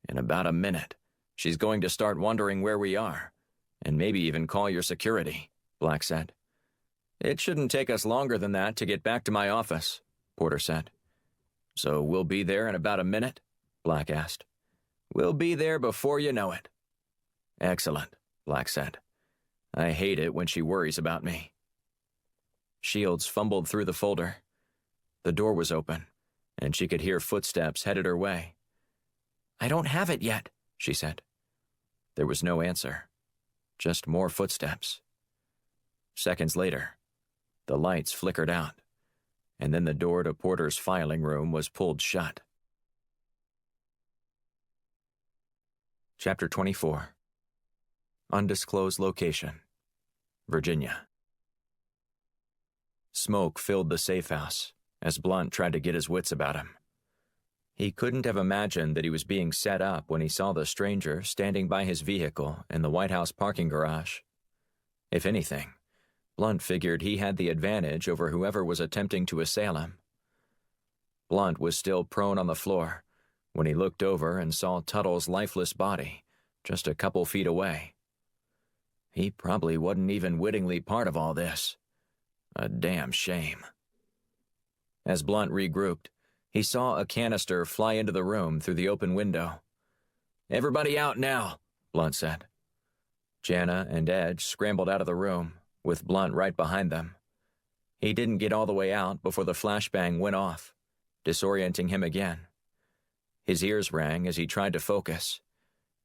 [SPEAKER 2] "In about a minute, she's going to start wondering where we are, and maybe even call your security," Black said. "It shouldn't take us longer than that to get back to my office," Porter said. "So we'll be there in about a minute?" Black asked. "We'll be there before you know it." "Excellent," Black said. "I hate it when she worries about me." Shields fumbled through the folder. The door was open, and she could hear footsteps headed her way. "I don't have it yet," she said. There was no answer, just more footsteps. Seconds later, the lights flickered out, and then the door to Porter's filing room was pulled shut. Chapter 24. Undisclosed Location, Virginia. Smoke filled the safe house as Blunt tried to get his wits about him. He couldn't have imagined that he was being set up when he saw the stranger standing by his vehicle in the White House parking garage. If anything, Blunt figured he had the advantage over whoever was attempting to assail him. Blunt was still prone on the floor when he looked over and saw Tuttle's lifeless body just a couple feet away. He probably wasn't even wittingly part of all this. A damn shame. As Blunt regrouped, he saw a canister fly into the room through the open window. "Everybody out now," Blunt said. Jana and Edge scrambled out of the room, with Blunt right behind them. He didn't get all the way out before the flashbang went off, disorienting him again. His ears rang as he tried to focus.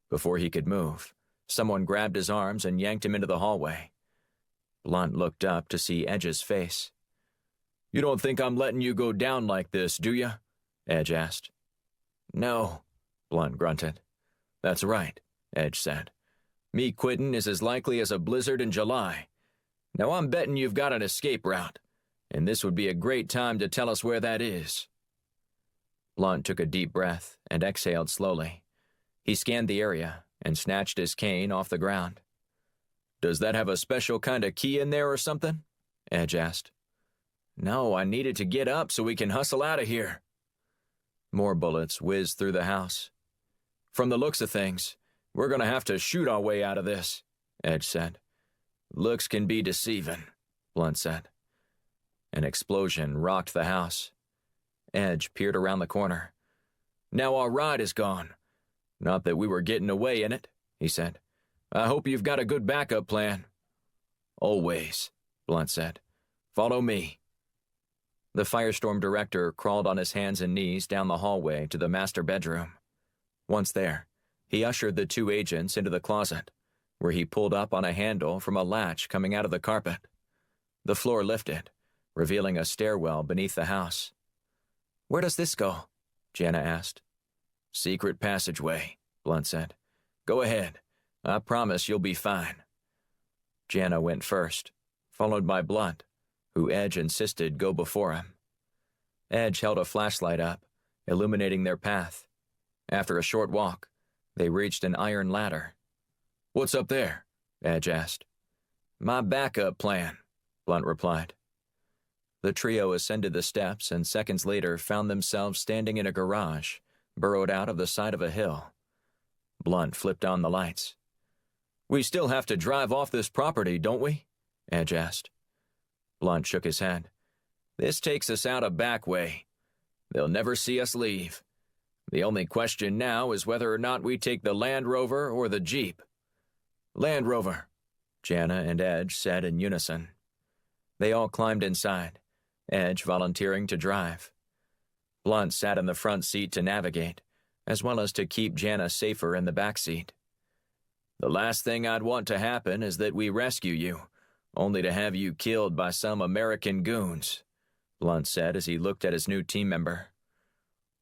[SPEAKER 2] Before he could move, someone grabbed his arms and yanked him into the hallway. Blunt looked up to see Edge's face. "You don't think I'm letting you go down like this, do you?" Edge asked. "No," Blunt grunted. "That's right," Edge said. "Me quitting is as likely as a blizzard in July. Now I'm betting you've got an escape route, and this would be a great time to tell us where that is." Blunt took a deep breath and exhaled slowly. He scanned the area and snatched his cane off the ground. "Does that have a special kind of key in there or something?" Edge asked. "No, I needed to get up so we can hustle out of here." More bullets whizzed through the house. "From the looks of things, we're going to have to shoot our way out of this," Edge said. "Looks can be deceiving," Blunt said. An explosion rocked the house. Edge peered around the corner. "Now our ride is gone. Not that we were getting away in it, he said. I hope you've got a good backup plan. Always, Blunt said. Follow me. The firestorm director crawled on his hands and knees down the hallway to the master bedroom. Once there, he ushered the two agents into the closet, where he pulled up on a handle from a latch coming out of the carpet. The floor lifted, revealing a stairwell beneath the house. Where does this go? Jana asked. Secret passageway, Blunt said. Go ahead. I promise you'll be fine. Jana went first, followed by Blunt, who Edge insisted go before him. Edge held a flashlight up, illuminating their path. After a short walk, they reached an iron ladder. What's up there? Edge asked. My backup plan, Blunt replied. The trio ascended the steps and seconds later found themselves standing in a garage, burrowed out of the side of a hill. Blunt flipped on the lights. We still have to drive off this property, don't we? Edge asked. Blunt shook his head. This takes us out a back way. They'll never see us leave. The only question now is whether or not we take the Land Rover or the Jeep. Land Rover, Jana and Edge said in unison. They all climbed inside, Edge volunteering to drive. Blunt sat in the front seat to navigate, as well as to keep Jana safer in the back seat. The last thing I'd want to happen is that we rescue you, only to have you killed by some American goons, Blunt said as he looked at his new team member.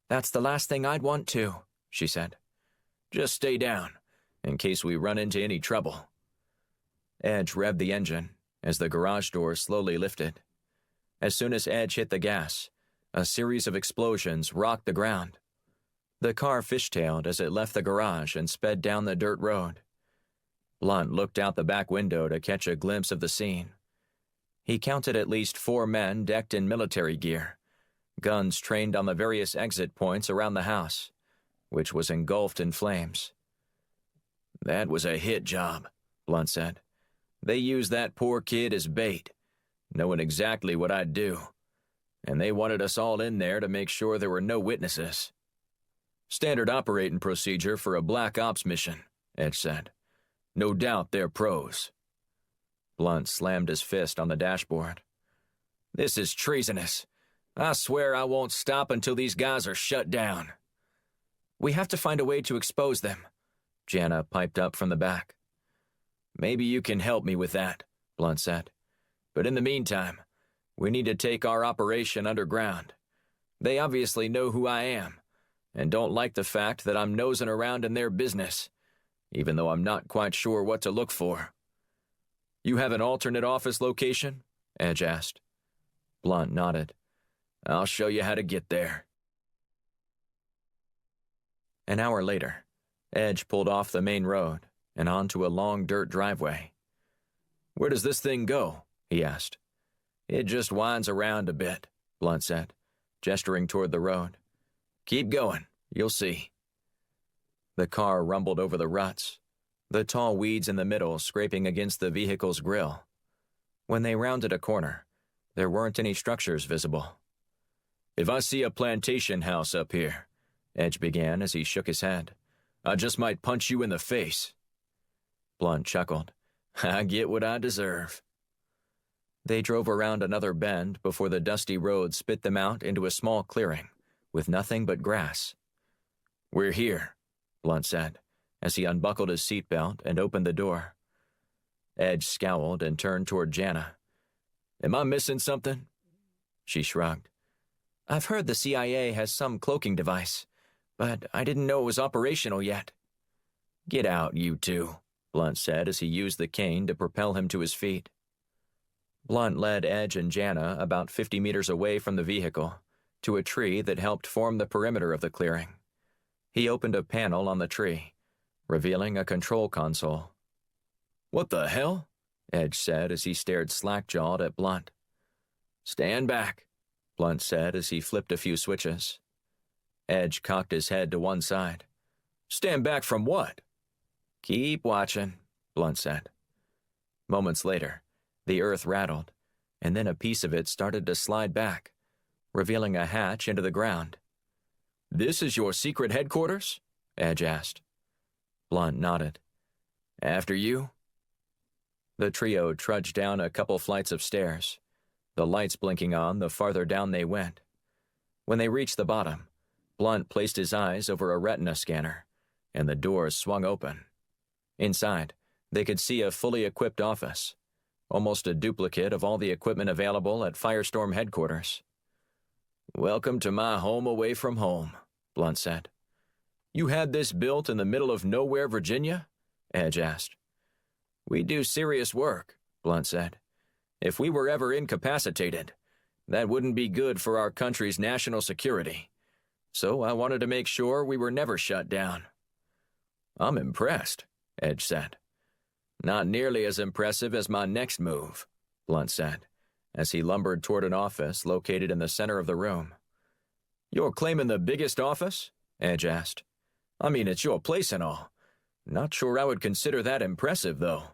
[SPEAKER 2] That's the last thing I'd want too, she said. Just stay down, in case we run into any trouble. Edge revved the engine as the garage door slowly lifted. As soon as Edge hit the gas, a series of explosions rocked the ground. The car fishtailed as it left the garage and sped down the dirt road. Blunt looked out the back window to catch a glimpse of the scene. He counted at least 4 men decked in military gear, guns trained on the various exit points around the house, which was engulfed in flames. That was a hit job, Blunt said. They used that poor kid as bait, knowing exactly what I'd do, and they wanted us all in there to make sure there were no witnesses. Standard operating procedure for a Black Ops mission, Edge said. No doubt they're pros. Blunt slammed his fist on the dashboard. This is treasonous. I swear I won't stop until these guys are shut down. We have to find a way to expose them, Jana piped up from the back. Maybe you can help me with that, Blunt said. But in the meantime, we need to take our operation underground. They obviously know who I am, and don't like the fact that I'm nosing around in their business, even though I'm not quite sure what to look for. You have an alternate office location? Edge asked. Blunt nodded. I'll show you how to get there. An hour later, Edge pulled off the main road and onto a long dirt driveway. Where does this thing go? He asked. It just winds around a bit, Blunt said, gesturing toward the road. Keep going, you'll see. The car rumbled over the ruts, the tall weeds in the middle scraping against the vehicle's grill. When they rounded a corner, there weren't any structures visible. If I see a plantation house up here, Edge began as he shook his head, I just might punch you in the face. Blunt chuckled. I get what I deserve. They drove around another bend before the dusty road spit them out into a small clearing, with nothing but grass. We're here, Blunt said, as he unbuckled his seatbelt and opened the door. Edge scowled and turned toward Jana. Am I missing something? She shrugged. I've heard the CIA has some cloaking device, but I didn't know it was operational yet. Get out, you two, Blunt said as he used the cane to propel him to his feet. Blunt led Edge and Jana about 50 meters away from the vehicle, to a tree that helped form the perimeter of the clearing. He opened a panel on the tree, revealing a control console. What the hell? Edge said as he stared slack-jawed at Blunt. Stand back, Blunt said as he flipped a few switches. Edge cocked his head to one side. Stand back from what? Keep watching, Blunt said. Moments later, the earth rattled, and then a piece of it started to slide back, revealing a hatch into the ground. This is your secret headquarters? Edge asked.
[SPEAKER 1] Blunt nodded. After you? The trio trudged down a couple flights of stairs, the lights blinking on the farther down they went. When they reached the bottom, Blunt placed his eyes over a retina scanner, and the doors swung open. Inside, they could see a fully equipped office, almost a duplicate of all the equipment available at Firestorm headquarters. Welcome to my home away from home, Blunt said. You had this built in the middle of nowhere, Virginia? Edge asked. We do serious work, Blunt said. If we were ever incapacitated, that wouldn't be good for our country's national security. So I wanted to make sure we were never shut down. I'm impressed, Edge said. Not nearly as impressive as my next move, Blunt said, as he lumbered toward an office located in the center of the room. You're claiming the biggest office? Edge asked. I mean, it's your place and all. Not sure I would consider that impressive, though.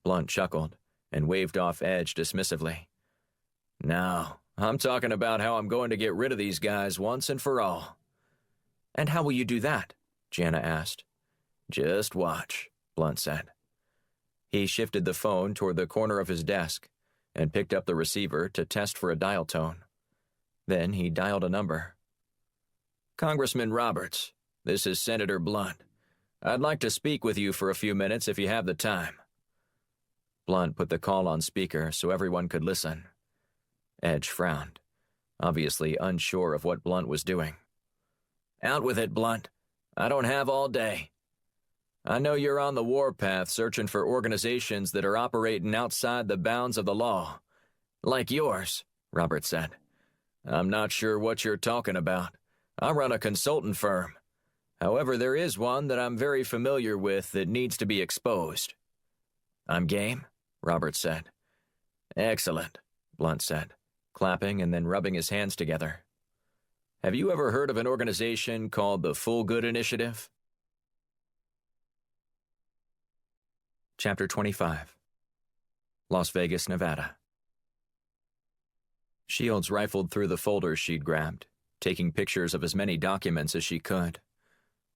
[SPEAKER 1] Blunt chuckled and waved off Edge dismissively. No, I'm talking about how I'm going to get rid of these guys once and for all. And how will you do that? Jana asked. Just watch, Blunt said. He shifted the phone toward the corner of his desk and picked up the receiver to test for a dial tone. Then he dialed a number. Congressman Roberts, this is Senator Blunt. I'd like to speak with you for a few minutes if you have the time. Blunt put the call on speaker so everyone could listen. Edge frowned, obviously unsure of what Blunt was doing. Out with it, Blunt. I don't have all day. I know you're on the warpath searching for organizations that are operating outside the bounds of the law. Like yours, Roberts said. I'm not sure what you're talking about. I run a consultant firm. However, there is one that I'm very familiar with that needs to be exposed. I'm game, Roberts said. Excellent, Blunt said, clapping and then rubbing his hands together. Have you ever heard of an organization called the Full Good Initiative? Chapter 25. Las Vegas, Nevada. Shields rifled through the folders she'd grabbed, taking pictures of as many documents as she could.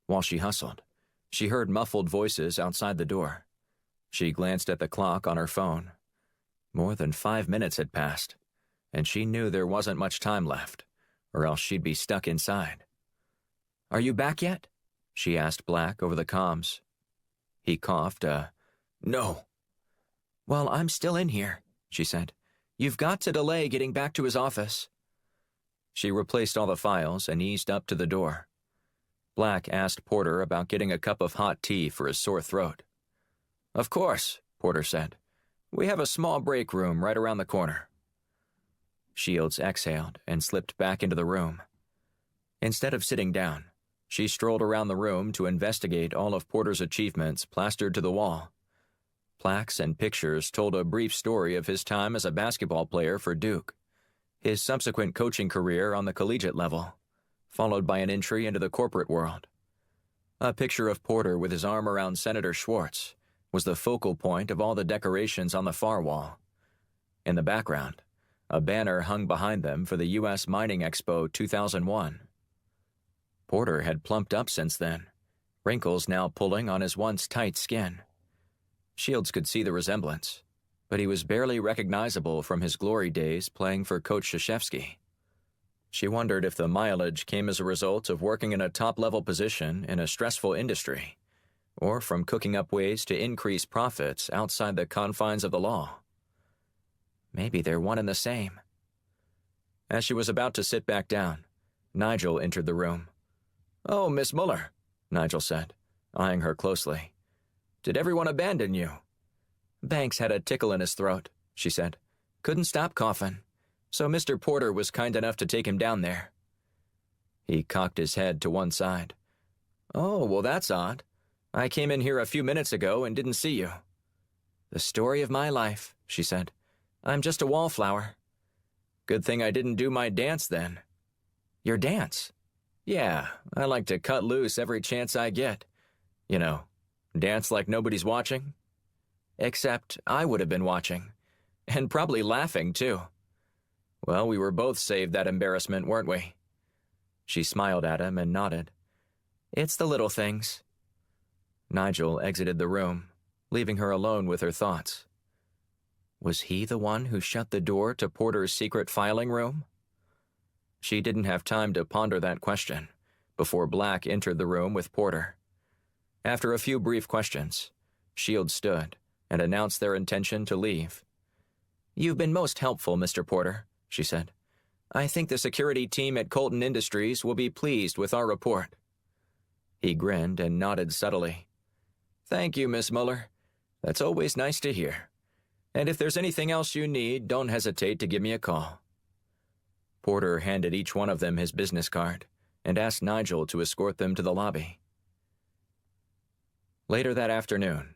[SPEAKER 1] While she hustled, she heard muffled voices outside the door. She glanced at the clock on her phone. More than 5 minutes had passed, and she knew there wasn't much time left, or else she'd be stuck inside. Are you back yet? She asked Black over the comms. He coughed, No. Well, I'm still in here, she said. You've got to delay getting back to his office. She replaced all the files and eased up to the door. Black asked Porter about getting a cup of hot tea for his sore throat. Of course, Porter said. We have a small break room right around the corner. Shields exhaled and slipped back into the room. Instead of sitting down, she strolled around the room to investigate all of Porter's achievements plastered to the wall. Plaques and pictures told a brief story of his time as a basketball player for Duke, his subsequent coaching career on the collegiate level, followed by an entry into the corporate world. A picture of Porter with his arm around Senator Schwartz was the focal point of all the decorations on the far wall. In the background, a banner hung behind them for the U.S. Mining Expo 2001. Porter had plumped up since then, wrinkles now pulling on his once tight skin. Shields could see the resemblance, but he was barely recognizable from his glory days playing for Coach Krzyzewski. She wondered if the mileage came as a result of working in a top-level position in a stressful industry, or from cooking up ways to increase profits outside the confines of the law. Maybe they're one and the same. As she was about to sit back down, Nigel entered the room. Oh, Miss Muller, Nigel said, eyeing her closely. Did everyone abandon you? Banks had a tickle in his throat, she said. Couldn't stop coughing, so Mr. Porter was kind enough to take him down there. He cocked his head to one side. Oh, well, that's odd. I came in here a few minutes ago and didn't see you. The story of my life, she said. I'm just a wallflower. Good thing I didn't do my dance then. Your dance? Yeah, I like to cut loose every chance I get. You know, dance like nobody's watching. Except I would have been watching. And probably laughing, too. Well, we were both saved that embarrassment, weren't we? She smiled at him and nodded. It's the little things.
[SPEAKER 2] Nigel exited the room, leaving her alone with her thoughts. Was he the one who shut the door to Porter's secret filing room? She didn't have time to ponder that question before Black entered the room with Porter. After a few brief questions, Shields stood and announced their intention to leave. "You've been most helpful, Mr. Porter," she said. "I think the security team at Colton Industries will be pleased with our report." He grinned and nodded subtly. "Thank you, Miss Muller. That's always nice to hear. And if there's anything else you need, don't hesitate to give me a call." Porter handed each one of them his business card and asked Nigel to escort them to the lobby. Later that afternoon,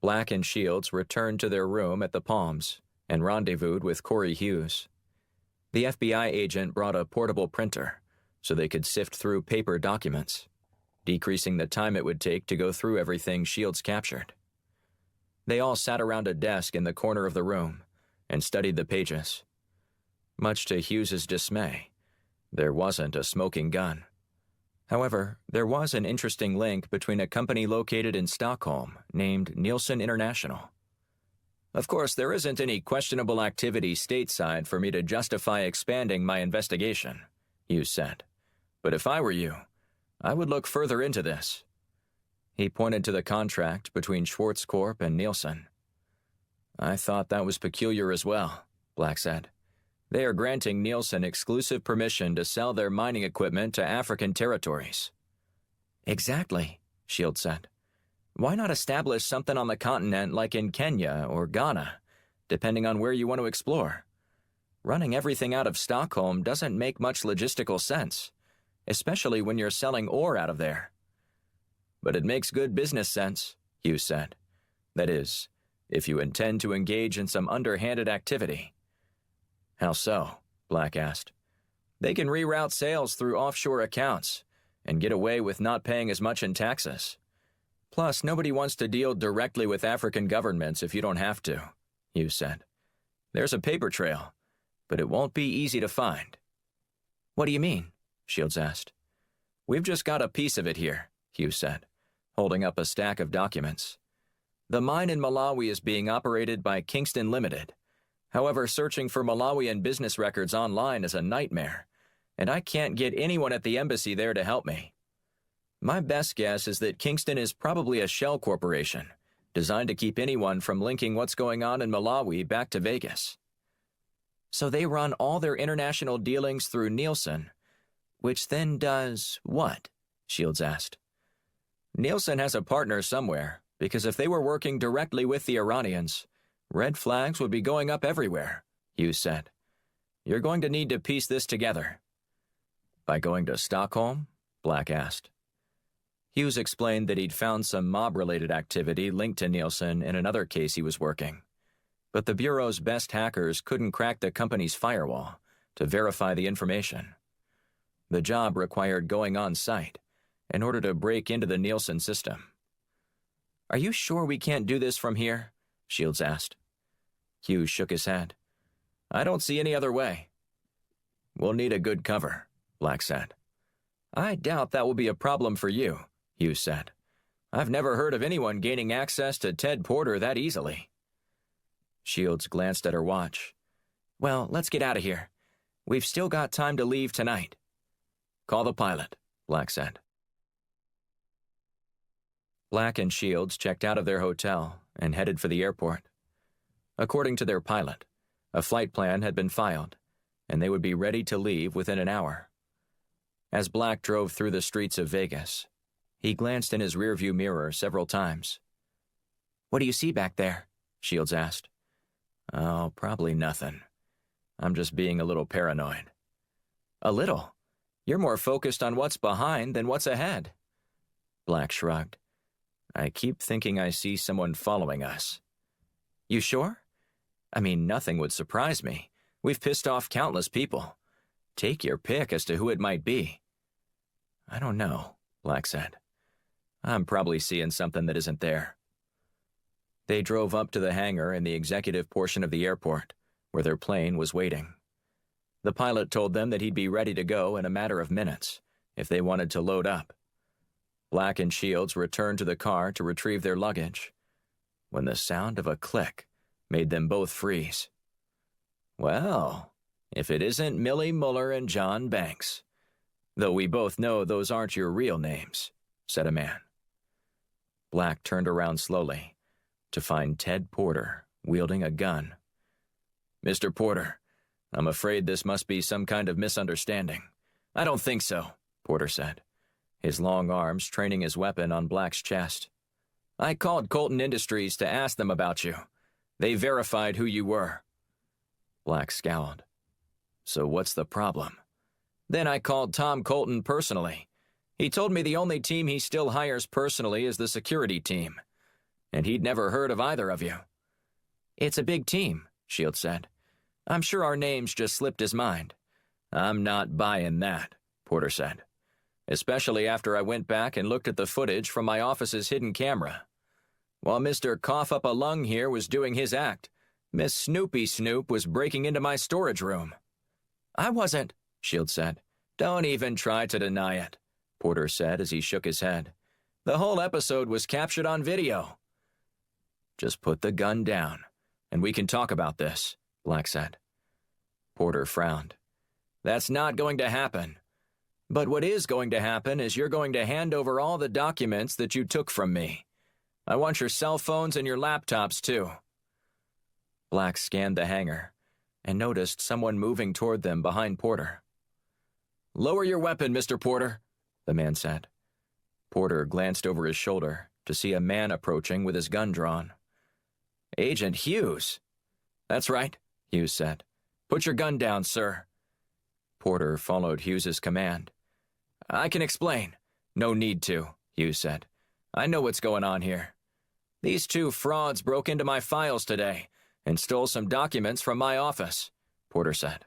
[SPEAKER 2] Black and Shields returned to their room at the Palms and rendezvoused with Corey Hughes. The FBI agent brought a portable printer so they could sift through paper documents, decreasing the time it would take to go through everything Shields captured. They all sat around a desk in the corner of the room and studied the pages. Much to Hughes's dismay, there wasn't a smoking gun. However, there was an interesting link between a company located in Stockholm named Nielsen International. "Of course, there isn't any questionable activity stateside for me to justify expanding my investigation," Hughes said. "But if I were you, I would look further into this." He pointed to the contract between Schwartz Corp and Nielsen. "I thought that was peculiar as well," Black said. "They are granting Nielsen exclusive permission to sell their mining equipment to African territories." "Exactly," Shields said. "Why not establish something on the continent like in Kenya or Ghana, depending on where you want to explore? Running everything out of Stockholm doesn't make much logistical sense, especially when you're selling ore out of there." "But it makes good business sense," Hughes said. "That is, if you intend to engage in some underhanded activity." "How so?" Black asked. "They can reroute sales through offshore accounts and get away with not paying as much in taxes. Plus, nobody wants to deal directly with African governments if you don't have to," Hughes said. "There's a paper trail, but it won't be easy to find." "What do you mean?" Shields asked. "We've just got a piece of it here," Hughes said, holding up a stack of documents. "The mine in Malawi is being operated by Kingston Limited. However, searching for Malawian business records online is a nightmare, and I can't get anyone at the embassy there to help me. My best guess is that Kingston is probably a shell corporation, designed to keep anyone from linking what's going on in Malawi back to Vegas." "So they run all their international dealings through Nielsen, which then does what?" Shields asked. "Nielsen has a partner somewhere, because if they were working directly with the Iranians, red flags would be going up everywhere," Hughes said. "You're going to need to piece this together." "By going to Stockholm?" Black asked. Hughes explained that he'd found some mob-related activity linked to Nielsen in another case he was working, but the Bureau's best hackers couldn't crack the company's firewall to verify the information. The job required going on site in order to break into the Nielsen system. "Are you sure we can't do this from here?" Shields asked. Hughes shook his head. "I don't see any other way." "We'll need a good cover," Black said. "I doubt that will be a problem for you," Hughes said. "I've never heard of anyone gaining access to Ted Porter that easily." Shields glanced at her watch. "Well, let's get out of here. We've still got time to leave tonight." "Call the pilot," Black said. Black and Shields checked out of their hotel and headed for the airport. According to their pilot, a flight plan had been filed, and they would be ready to leave within an hour. As Black drove through the streets of Vegas, he glanced in his rearview mirror several times. "What do you see back there?" Shields asked. "Oh, probably nothing. I'm just being a little paranoid." "A little? You're more focused on what's behind than what's ahead." Black shrugged. "I keep thinking I see someone following us." "You sure? I mean, nothing would surprise me. We've pissed off countless people. Take your pick as to who it might be." "I don't know," Black said. "I'm probably seeing something that isn't there." They drove up to the hangar in the executive portion of the airport, where their plane was waiting. The pilot told them that he'd be ready to go in a matter of minutes, if they wanted to load up.
[SPEAKER 1] Black and Shields returned to the car to retrieve their luggage, when the sound of a click made them both freeze. Well, if it isn't Millie Muller and John Banks, though we both know those aren't your real names, said a man. Black turned around slowly to find Ted Porter wielding a gun. Mr. Porter, I'm afraid this must be some kind of misunderstanding. I don't think so, Porter said, his long arms training his weapon on Black's chest. I called Colton Industries to ask them about you. They verified who you were. Black scowled. So what's the problem? Then I called Tom Colton personally. He told me the only team he still hires personally is the security team, and he'd never heard of either of you. It's a big team, Shields said. I'm sure our names just slipped his mind. I'm not buying that, Porter said, especially after I went back and looked at the footage from my office's hidden camera. While Mr. Cough-Up-a-Lung here was doing his act, Miss Snoopy Snoop was breaking into my storage room. I wasn't, Shields said. Don't even try to deny it, Porter said as he shook his head. The whole episode was captured on video. Just put the gun down, and we can talk about this, Black said. Porter frowned. That's not going to happen. But what is going to happen is you're going to hand over all the documents that you took from me. I want your cell phones and your laptops, too. Black scanned the hangar and noticed someone moving toward them behind Porter. Lower your weapon, Mr. Porter, the man said. Porter glanced over his shoulder to see a man approaching with his gun drawn. Agent Hughes. That's right, Hughes said. Put your gun down, sir. Porter followed Hughes's command. I can explain. No need to, Hughes said. I know what's going on here. These two frauds broke into my files today and stole some documents from my office, Porter said.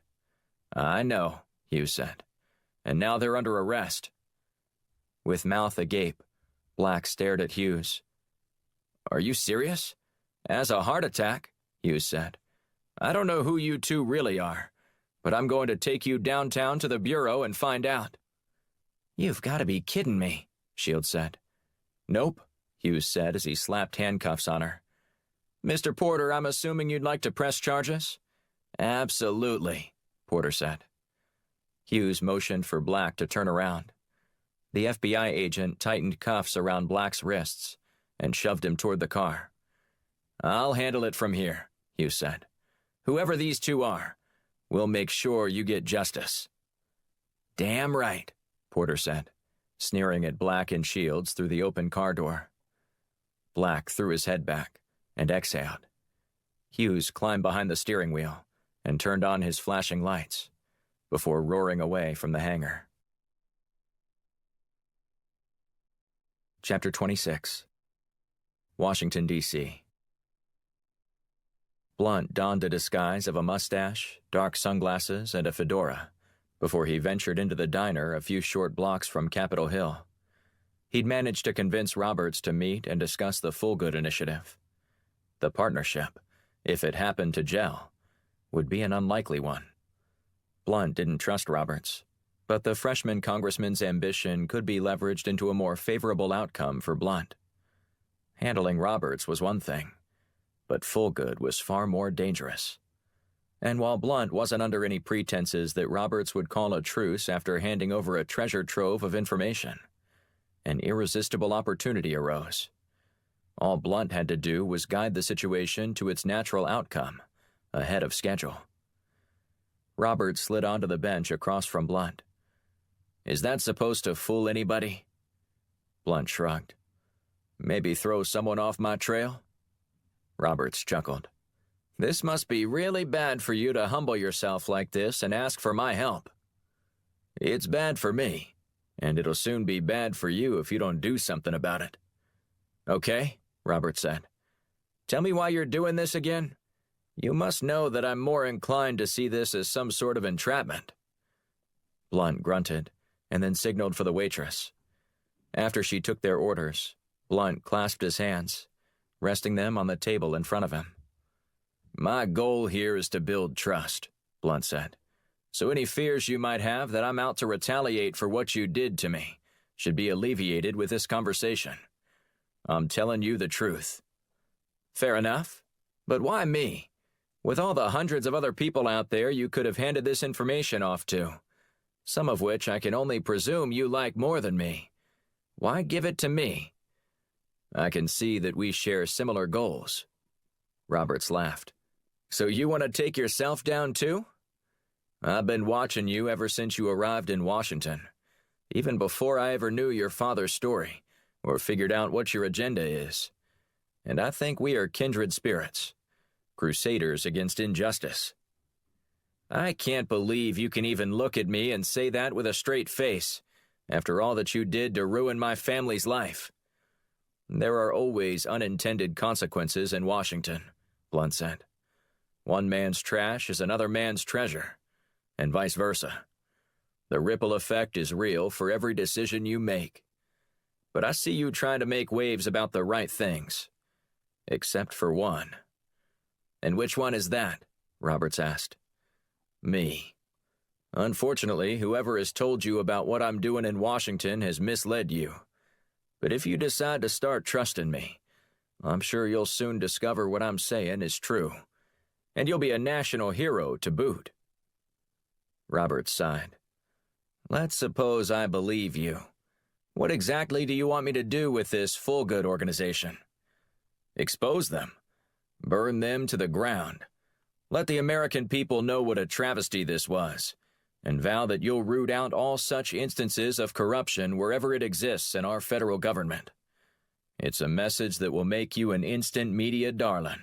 [SPEAKER 1] I know, Hughes said. And now they're under arrest. With mouth agape, Black stared at Hughes. Are you serious? As a heart attack, Hughes said. I don't know who you two really are, but I'm going to take you downtown to the bureau and find out. You've got to be kidding me, Shields said. Nope, Hughes said as he slapped handcuffs on her. Mr. Porter, I'm assuming you'd like to press charges? Absolutely, Porter said. Hughes motioned for Black to turn around. The FBI agent tightened cuffs around Black's wrists and shoved him toward the car. I'll handle it from here, Hughes said. Whoever these two are, we'll make sure you get justice. Damn right, Porter said, sneering at Black and Shields through the open car door. Black threw his head back and exhaled. Hughes climbed behind the steering wheel and turned on his flashing lights before roaring away from the hangar. Chapter 26. Washington, D.C. Blunt donned a disguise of a mustache, dark sunglasses, and a fedora before he ventured into the diner a few short blocks from Capitol Hill. He'd managed to convince Roberts to meet and discuss the Fullgood initiative. The partnership, if it happened to gel, would be an unlikely one. Blunt didn't trust Roberts, but the freshman congressman's ambition could be leveraged into a more favorable outcome for Blunt. Handling Roberts was one thing, but Fullgood was far more dangerous. And while Blunt wasn't under any pretenses that Roberts would call a truce after handing over a treasure trove of information, an irresistible opportunity arose. All Blunt had to do was guide the situation to its natural outcome, ahead of schedule. Roberts slid onto the bench across from Blunt. Is that supposed to fool anybody? Blunt shrugged. Maybe throw someone off my trail? Roberts chuckled. This must be really bad for you to humble yourself like this and ask for my help. It's bad for me, and it'll soon be bad for you if you don't do something about it. Okay, Roberts said. Tell me why you're doing this again? You must know that I'm more inclined to see this as some sort of entrapment. Blunt grunted and then signaled for the waitress. After she took their orders, Blunt clasped his hands, resting them on the table in front of him. My goal here is to build trust, Blunt said. So any fears you might have that I'm out to retaliate for what you did to me, should be alleviated with this conversation. I'm telling you the truth.
[SPEAKER 2] Fair enough. But why me? With all the hundreds of other people out there you could have handed this information off to, some of which I can only presume you like more than me. Why give it to me?
[SPEAKER 1] I can see that we share similar goals. Roberts laughed.
[SPEAKER 2] So you want to take yourself down too?
[SPEAKER 1] I've been watching you ever since you arrived in Washington, even before I ever knew your father's story or figured out what your agenda is. And I think we are kindred spirits, crusaders against injustice.
[SPEAKER 2] I can't believe you can even look at me and say that with a straight face, after all that you did to ruin my family's life.
[SPEAKER 1] There are always unintended consequences in Washington, Blunt said. One man's trash is another man's treasure, and vice versa. The ripple effect is real for every decision you make. But I see you trying to make waves about the right things. Except for one.
[SPEAKER 2] And which one is that? Roberts asked.
[SPEAKER 1] Me. Unfortunately, whoever has told you about what I'm doing in Washington has misled you. But if you decide to start trusting me, I'm sure you'll soon discover what I'm saying is true. And you'll be a national hero to boot. Roberts sighed. Let's suppose I believe you. What exactly do you want me to do with this Full-Good organization? Expose them. Burn them to the ground. Let the American people know what a travesty this was, and vow that you'll root out all such instances of corruption wherever it exists in our federal government. It's a message that will make you an instant media darling.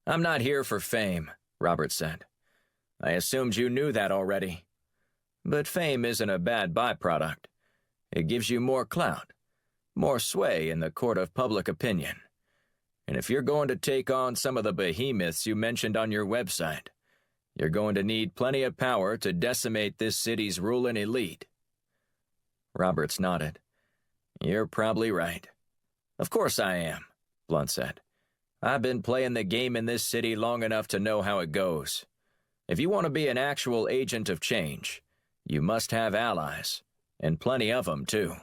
[SPEAKER 2] I'm not here for fame, Roberts said. I assumed you knew that already.
[SPEAKER 1] But fame isn't a bad byproduct. It gives you more clout, more sway in the court of public opinion. And if you're going to take on some of the behemoths you mentioned on your website, you're going to need plenty of power to decimate this city's ruling elite. Roberts nodded. You're probably right.
[SPEAKER 2] Of course I am, Blunt said. I've been playing the game in this city long enough to know how it goes. If you want to be an actual agent of change, you must have allies, and plenty of them, too.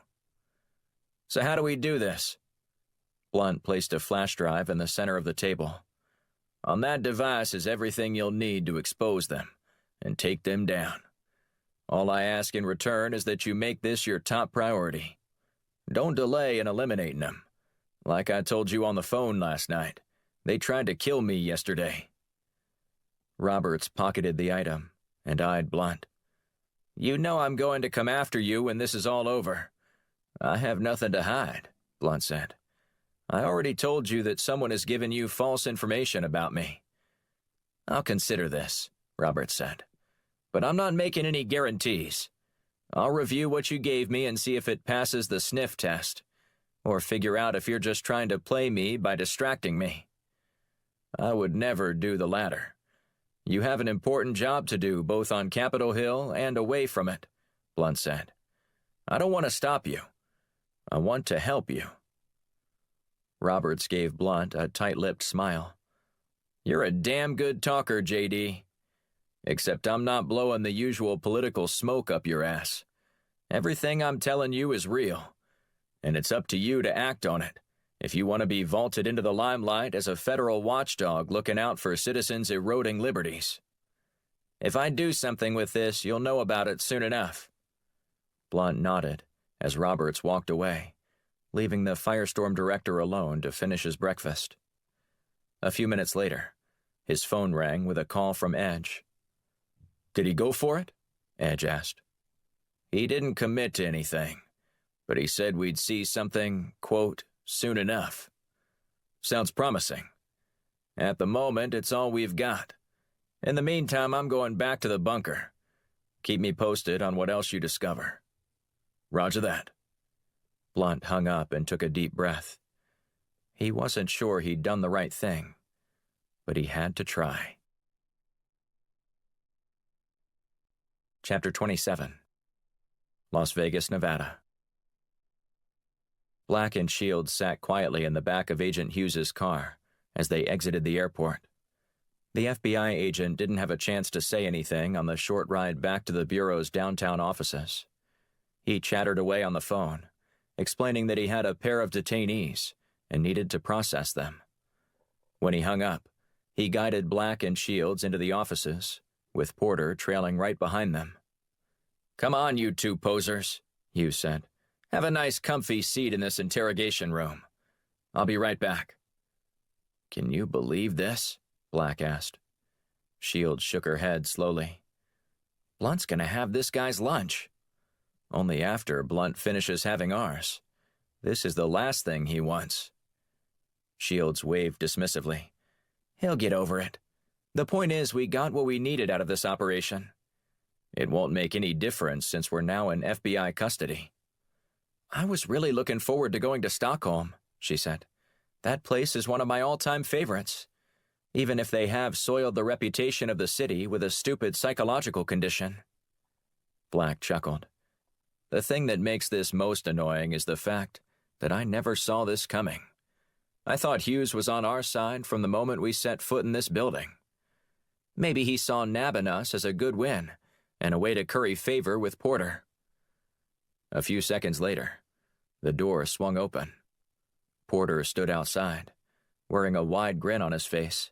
[SPEAKER 1] So how do we do this? Blunt placed a flash drive in the center of the table. On that device is everything you'll need to expose them and take them down. All I ask in return is that you make this your top priority. Don't delay in eliminating them. Like I told you on the phone last night, they tried to kill me yesterday. Roberts pocketed the item and eyed Blunt.
[SPEAKER 2] You know I'm going to come after you when this is all over.
[SPEAKER 1] I have nothing to hide, Blunt said. I already told you that someone has given you false information about me.
[SPEAKER 2] I'll consider this, Roberts said. But I'm not making any guarantees. I'll review what you gave me and see if it passes the sniff test, or figure out if you're just trying to play me by distracting me.
[SPEAKER 1] I would never do the latter. You have an important job to do both on Capitol Hill and away from it, Blunt said. I don't want to stop you. I want to help you. Roberts gave Blunt a tight-lipped smile. You're a damn good talker, J.D. Except I'm not blowing the usual political smoke up your ass. Everything I'm telling you is real, and it's up to you to act on it if you want to be vaulted into the limelight as a federal watchdog looking out for citizens eroding liberties.
[SPEAKER 2] If I do something with this, you'll know about it soon enough.
[SPEAKER 1] Blunt nodded as Roberts walked away, leaving the Firestorm director alone to finish his breakfast. A few minutes later, his phone rang with a call from Edge.
[SPEAKER 2] Did he go for it?
[SPEAKER 1] Edge asked.
[SPEAKER 2] He didn't commit to anything, but he said we'd see something, quote, soon enough. Sounds promising. At the moment, it's all we've got. In the meantime, I'm going back to the bunker. Keep me posted on what else you discover. Roger that.
[SPEAKER 1] Blunt hung up and took a deep breath. He wasn't sure he'd done the right thing, but he had to try. Chapter 27. Las Vegas, Nevada. Black and Shields sat quietly in the back of Agent Hughes's car as they exited the airport. The FBI agent didn't have a chance to say anything on the short ride back to the Bureau's downtown offices.
[SPEAKER 2] He chattered away on the phone, explaining that he had a pair of detainees and needed to process them. When he hung up, he guided Black and Shields into the offices, with Porter trailing right behind them. "Come on, you two posers," Hughes said. "Have a nice comfy seat in this interrogation room. I'll be right back." "Can you believe this?" Black asked. Shields shook her head slowly. "Blunt's gonna have this guy's lunch. Only after Blunt finishes having ours. This is the last thing he wants." Shields waved dismissively. "He'll get over it. The point is, we got what we needed out of this operation. It won't make any difference since we're now in FBI custody." "I was really looking forward to going to Stockholm," she said. "That place is one of my all-time favorites, even if they have soiled the reputation of the city with a stupid psychological condition." Black chuckled. "The thing that makes this most annoying is the fact that I never saw this coming. I thought Hughes was on our side from the moment we set foot in this building. Maybe he saw nabbing us as a good win and a way to curry favor with Porter." A few seconds later, the door swung open. Porter stood outside, wearing a wide grin on his face.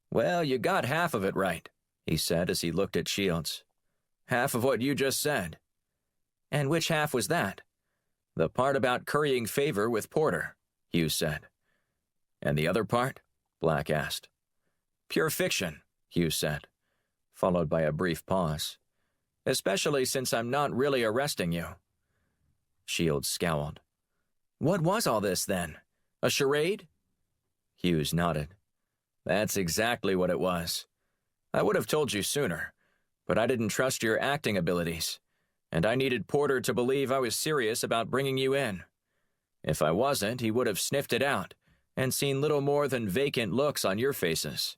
[SPEAKER 2] "Well, you got half of it right," he said as he looked at Shields. "Half of what you just said." "And which half was that?" "The part about currying favor with Porter," Hughes said. "And the other part?" Black asked. "Pure fiction," Hughes said, followed by a brief pause. "Especially since I'm not really arresting you." Shields scowled. "What was all this, then? A charade?" Hughes nodded. "That's exactly what it was. I would have told you sooner, but I didn't trust your acting abilities, and I needed Porter to believe I was serious about bringing you in. If I wasn't, he would have sniffed it out and seen little more than vacant looks on your faces.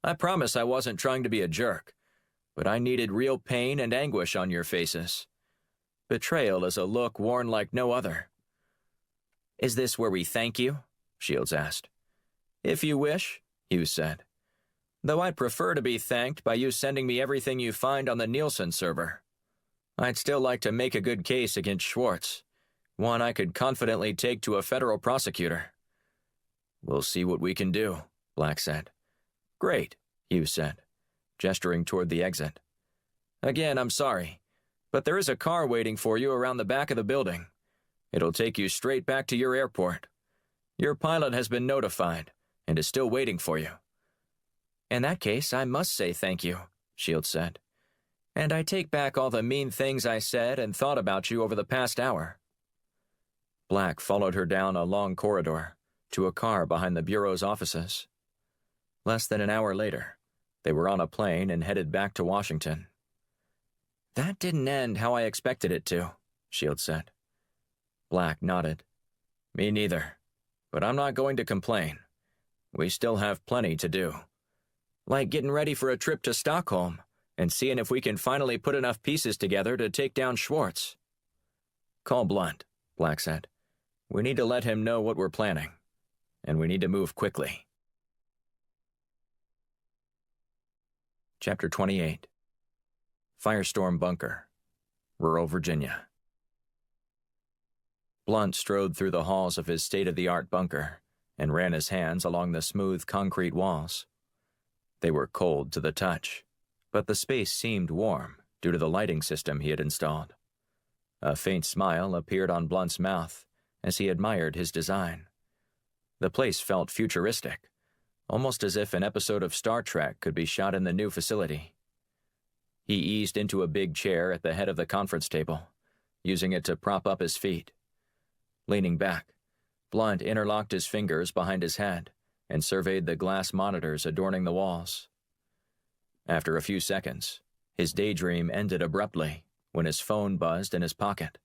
[SPEAKER 2] I promise I wasn't trying to be a jerk, but I needed real pain and anguish on your faces. Betrayal is a look worn like no other." "Is this where we thank you?" Shields asked. "If you wish," Hughes said. "Though I'd prefer to be thanked by you sending me everything you find on the Nielsen server. I'd still like to make a good case against Schwartz, one I could confidently take to a federal prosecutor." "We'll see what we can do," Black said. "Great," Hughes said, gesturing toward the exit. "Again, I'm sorry, but there is a car waiting for you around the back of the building. It'll take you straight back to your airport. Your pilot has been notified and is still waiting for you." "In that case, I must say thank you," Shields said. "And I take back all the mean things I said and thought about you over the past hour." Black followed her down a long corridor to a car behind the Bureau's offices. Less than an hour later, they were on a plane and headed back to Washington. "That didn't end how I expected it to," Shields said. Black nodded. "Me neither, but I'm not going to complain. We still have plenty to do. Like getting ready for a trip to Stockholm and seeing if we can finally put enough pieces together to take down Schwartz." "Call Blunt," Black said. "We need to let him know what we're planning, and we need to move quickly." Chapter 28. Firestorm Bunker, Rural Virginia. Blunt strode through the halls of his state-of-the-art bunker and ran his hands along the smooth concrete walls. They were cold to the touch, but the space seemed warm due to the lighting system he had installed. A faint smile appeared on Blunt's mouth as he admired his design. The place felt futuristic, almost as if an episode of Star Trek could be shot in the new facility. He eased into a big chair at the head of the conference table, using it to prop up his feet. Leaning back, Blunt interlocked his fingers behind his head and surveyed the glass monitors adorning the walls. After a few seconds, his daydream ended abruptly when his phone buzzed in his pocket.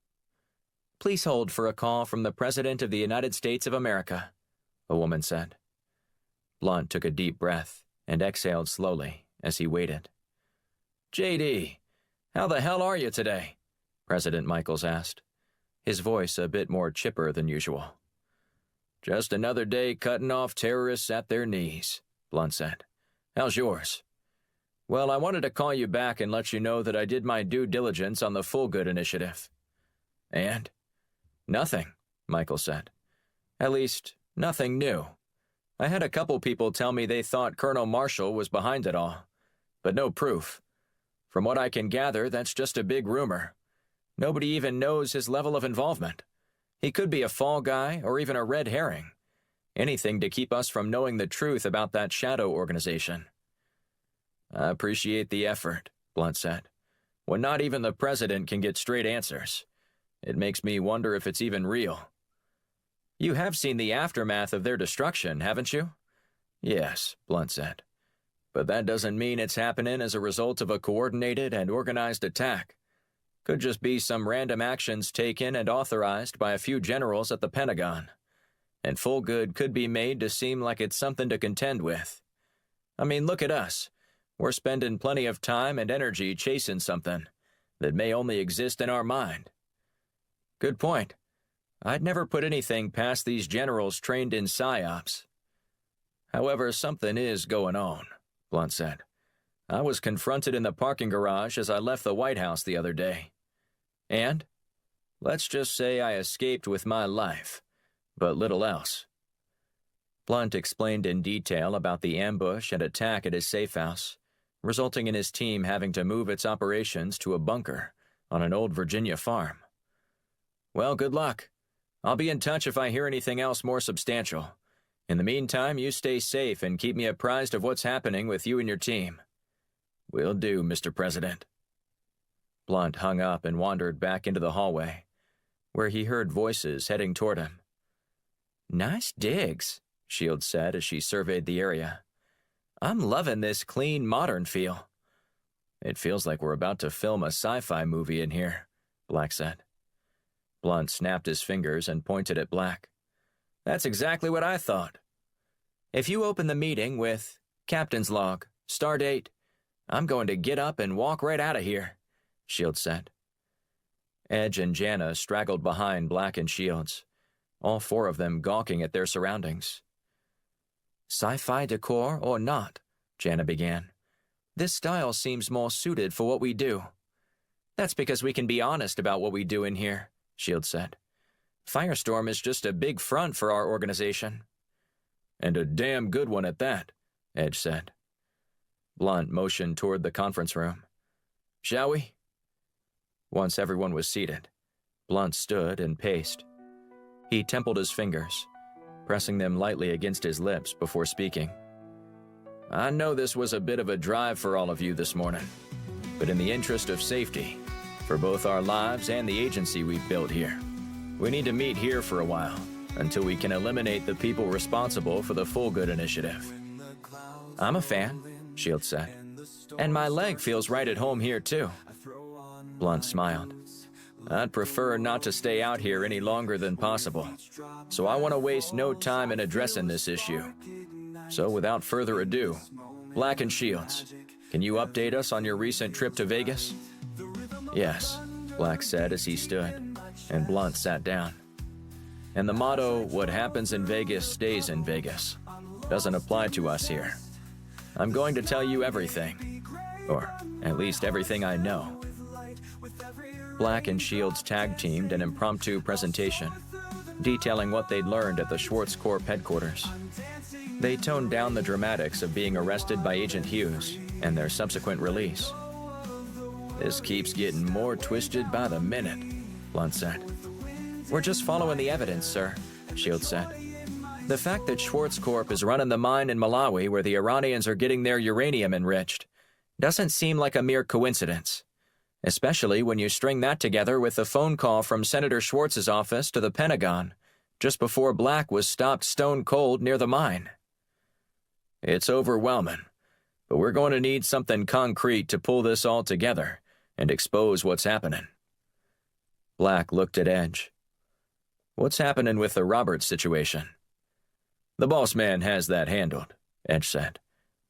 [SPEAKER 2] "Please hold for a call from the President of the United States of America," a woman said. Blunt took a deep breath and exhaled slowly as he waited. "JD, how the hell are you today?" President Michaels asked, his voice a bit more chipper than usual. "Just another day cutting off terrorists at their knees," Blunt said. "How's yours?" "Well, I wanted to call you back and let you know that I did my due diligence on the Full Good initiative. And? Nothing, Michael said. At least, nothing new. I had a couple people tell me they thought Colonel Marshall was behind it all, but no proof. From what I can gather, that's just a big rumor. Nobody even knows his level of involvement. He could be a fall guy or even a red herring. Anything to keep us from knowing the truth about that shadow organization. I appreciate the effort, Blunt said. When not even the president can get straight answers. It makes me wonder if it's even real. You have seen the aftermath of their destruction, haven't you? Yes, Blunt said. But that doesn't mean it's happening as a result of a coordinated and organized attack. Could just be some random actions taken and authorized by a few generals at the Pentagon. And full good could be made to seem like it's something to contend with. I mean, look at us. We're spending plenty of time and energy chasing something that may only exist in our mind. Good point. I'd never put anything past these generals trained in psyops. However, something is going on, Blunt said. I was confronted in the parking garage as I left the White House the other day. And? Let's just say I escaped with my life, but little else. Blunt explained in detail about the ambush and attack at his safe house, resulting in his team having to move its operations to a bunker on an old Virginia farm. Well, good luck. I'll be in touch if I hear anything else more substantial. In the meantime, you stay safe and keep me apprised of what's happening with you and your team. Will do, Mr. President. Blunt hung up and wandered back into the hallway, where he heard voices heading toward him. Nice digs, Shields said as she surveyed the area. I'm loving this clean, modern feel. It feels like we're about to film a sci-fi movie in here, Black said. Blunt snapped his fingers and pointed at Black. That's exactly what I thought. If you open the meeting with Captain's Log, Stardate, I'm going to get up and walk right out of here, Shields said. Edge and Jana straggled behind Black and Shields, all four of them gawking at their surroundings. Sci-fi decor or not, Jana began. This style seems more suited for what we do. That's because we can be honest about what we do in here, Shields said. Firestorm is just a big front for our organization. And a damn good one at that, Edge said. Blunt motioned toward the conference room. Shall we? Once everyone was seated, Blunt stood and paced. He templed his fingers, pressing them lightly against his lips before speaking. I know this was a bit of a drive for all of you this morning, but in the interest of safety, for both our lives and the agency we've built here, we need to meet here for a while until we can eliminate the people responsible for the Full Good initiative. I'm a fan, Shields said, and my leg feels right at home here too. Blunt smiled. I'd prefer not to stay out here any longer than possible, so I want to waste no time in addressing this issue. So without further ado, Black and Shields, can you update us on your recent trip to Vegas? Yes, Black said as he stood, and Blunt sat down. And the motto, what happens in Vegas stays in Vegas, doesn't apply to us here. I'm going to tell you everything, or at least everything I know. Black and Shields tag-teamed an impromptu presentation, detailing what they'd learned at the Schwartz Corp headquarters. They toned down the dramatics of being arrested by Agent Hughes and their subsequent release. This keeps getting more twisted by the minute, Blunt said. We're just following the evidence, sir, Shields said. The fact that Schwartz Corp is running the mine in Malawi where the Iranians are getting their uranium enriched doesn't seem like a mere coincidence, especially when you string that together with the phone call from Senator Schwartz's office to the Pentagon just before Black was stopped stone cold near the mine. It's overwhelming, but we're going to need something concrete to pull this all together and expose what's happening. Black looked at Edge. What's happening with the Roberts situation? The boss man has that handled, Edge said,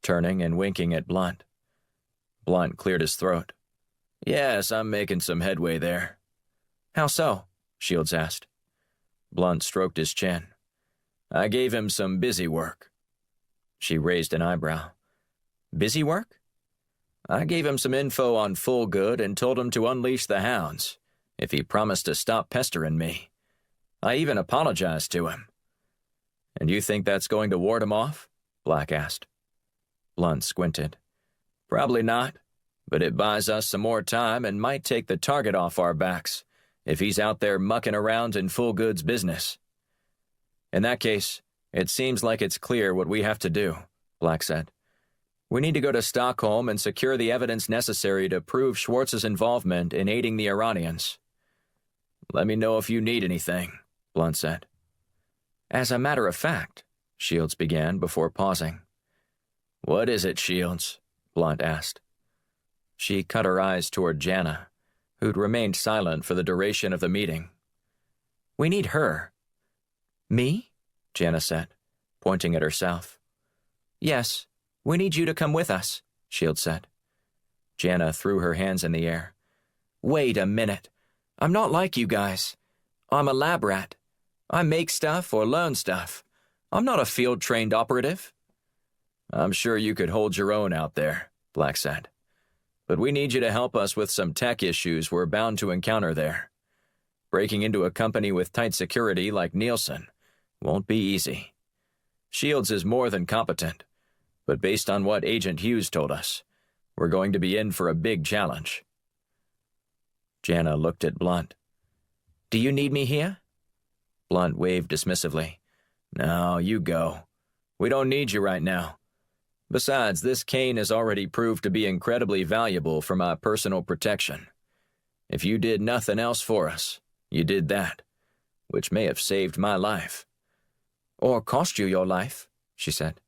[SPEAKER 2] turning and winking at Blunt. Blunt cleared his throat. Yes, I'm making some headway there. How so? Shields asked. Blunt stroked his chin. I gave him some busy work. She raised an eyebrow. Busy work? I gave him some info on Full Good and told him to unleash the hounds, if he promised to stop pestering me. I even apologized to him." "And you think that's going to ward him off?" Black asked. Blunt squinted. "Probably not, but it buys us some more time and might take the target off our backs if he's out there mucking around in full goods business." "In that case, it seems like it's clear what we have to do," Black said. "We need to go to Stockholm and secure the evidence necessary to prove Schwartz's involvement in aiding the Iranians." "Let me know if you need anything," Blunt said. "As a matter of fact," Shields began before pausing. "What is it, Shields?" Blunt asked. She cut her eyes toward Jana, who'd remained silent for the duration of the meeting. "We need her." "Me?" Jana said, pointing at herself. "Yes, we need you to come with us," Shields said. Jana threw her hands in the air. "Wait a minute. I'm not like you guys. I'm a lab rat. I make stuff or learn stuff. I'm not a field-trained operative." "I'm sure you could hold your own out there," Black said. "But we need you to help us with some tech issues we're bound to encounter there. Breaking into a company with tight security like Nielsen won't be easy. Shields is more than competent, but based on what Agent Hughes told us, we're going to be in for a big challenge." Jana looked at Blunt. "Do you need me here?" Blunt waved dismissively. "No, you go. We don't need you right now. Besides, this cane has already proved to be incredibly valuable for my personal protection. If you did nothing else for us, you did that, which may have saved my life." "Or cost you your life," she said.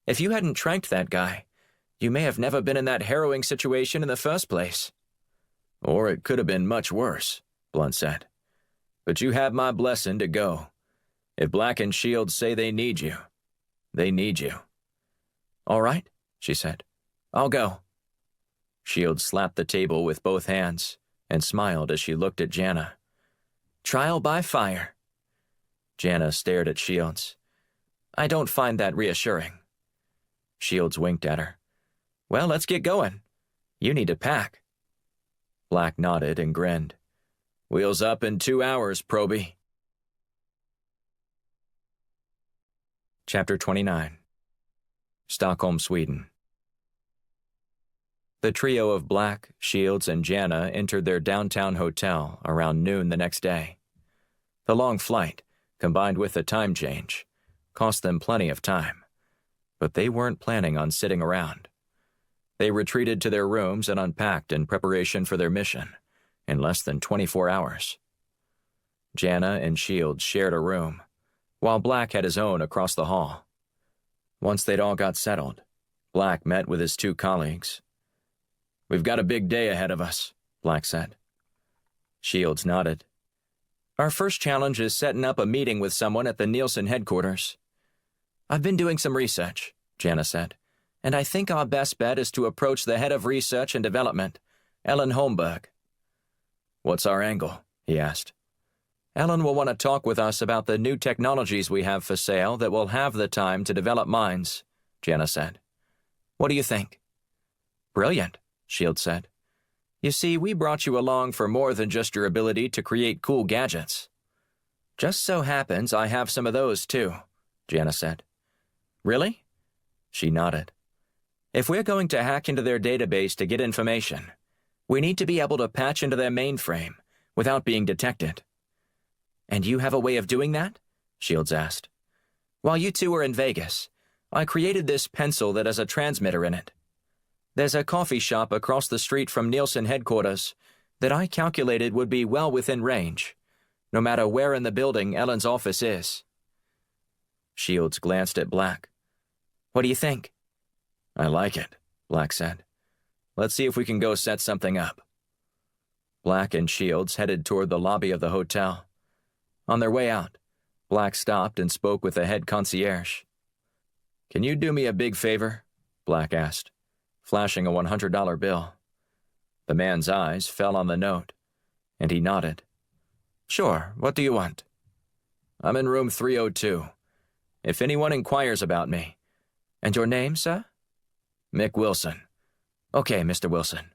[SPEAKER 2] "If you hadn't tranked that guy, you may have never been in that harrowing situation in the first place." "Or it could have been much worse," Blunt said. "But you have my blessing to go. If Black and Shields say they need you, they need you." "All right," she said. "I'll go." Shields slapped the table with both hands and smiled as she looked at Jana. "Trial by fire." Jana stared at Shields. "I don't find that reassuring." Shields winked at her. "Well, let's get going. You need to pack." Black nodded and grinned. "Wheels up in 2 hours, Proby." Chapter 29. Stockholm, Sweden. The trio of Black, Shields, and Jana entered their downtown hotel around noon the next day. The long flight, combined with the time change, cost them plenty of time, but they weren't planning on sitting around. They retreated to their rooms and unpacked in preparation for their mission in less than 24 hours. Jana and Shields shared a room, while Black had his own across the hall. Once they'd all got settled, Black met with his 2 colleagues. "We've got a big day ahead of us," Black said. Shields nodded. "Our first challenge is setting up a meeting with someone at the Nielsen headquarters." "I've been doing some research," Jana said, "and I think our best bet is to approach the head of research and development, Ellen Holmberg." "What's our angle?" he asked. "Ellen will want to talk with us about the new technologies we have for sale that will have the time to develop minds," Jana said. "What do you think?" "Brilliant," Shields said. "You see, we brought you along for more than just your ability to create cool gadgets." "Just so happens I have some of those, too," Jana said. "Really?" She nodded. "If we're going to hack into their database to get information, we need to be able to patch into their mainframe without being detected." "And you have a way of doing that?" Shields asked. "While you two were in Vegas, I created this pencil that has a transmitter in it. There's a coffee shop across the street from Nielsen headquarters that I calculated would be well within range, no matter where in the building Ellen's office is." Shields glanced at Black. "What do you think?" "I like it," Black said. "Let's see if we can go set something up." Black and Shields headed toward the lobby of the hotel. On their way out, Black stopped and spoke with the head concierge. "Can you do me a big favor?" Black asked, flashing a $100 bill. The man's eyes fell on the note, and he nodded. "Sure, what do you want?" "I'm in room 302. If anyone inquires about me." "And your name, sir?" "Mick Wilson." "Okay, Mr. Wilson.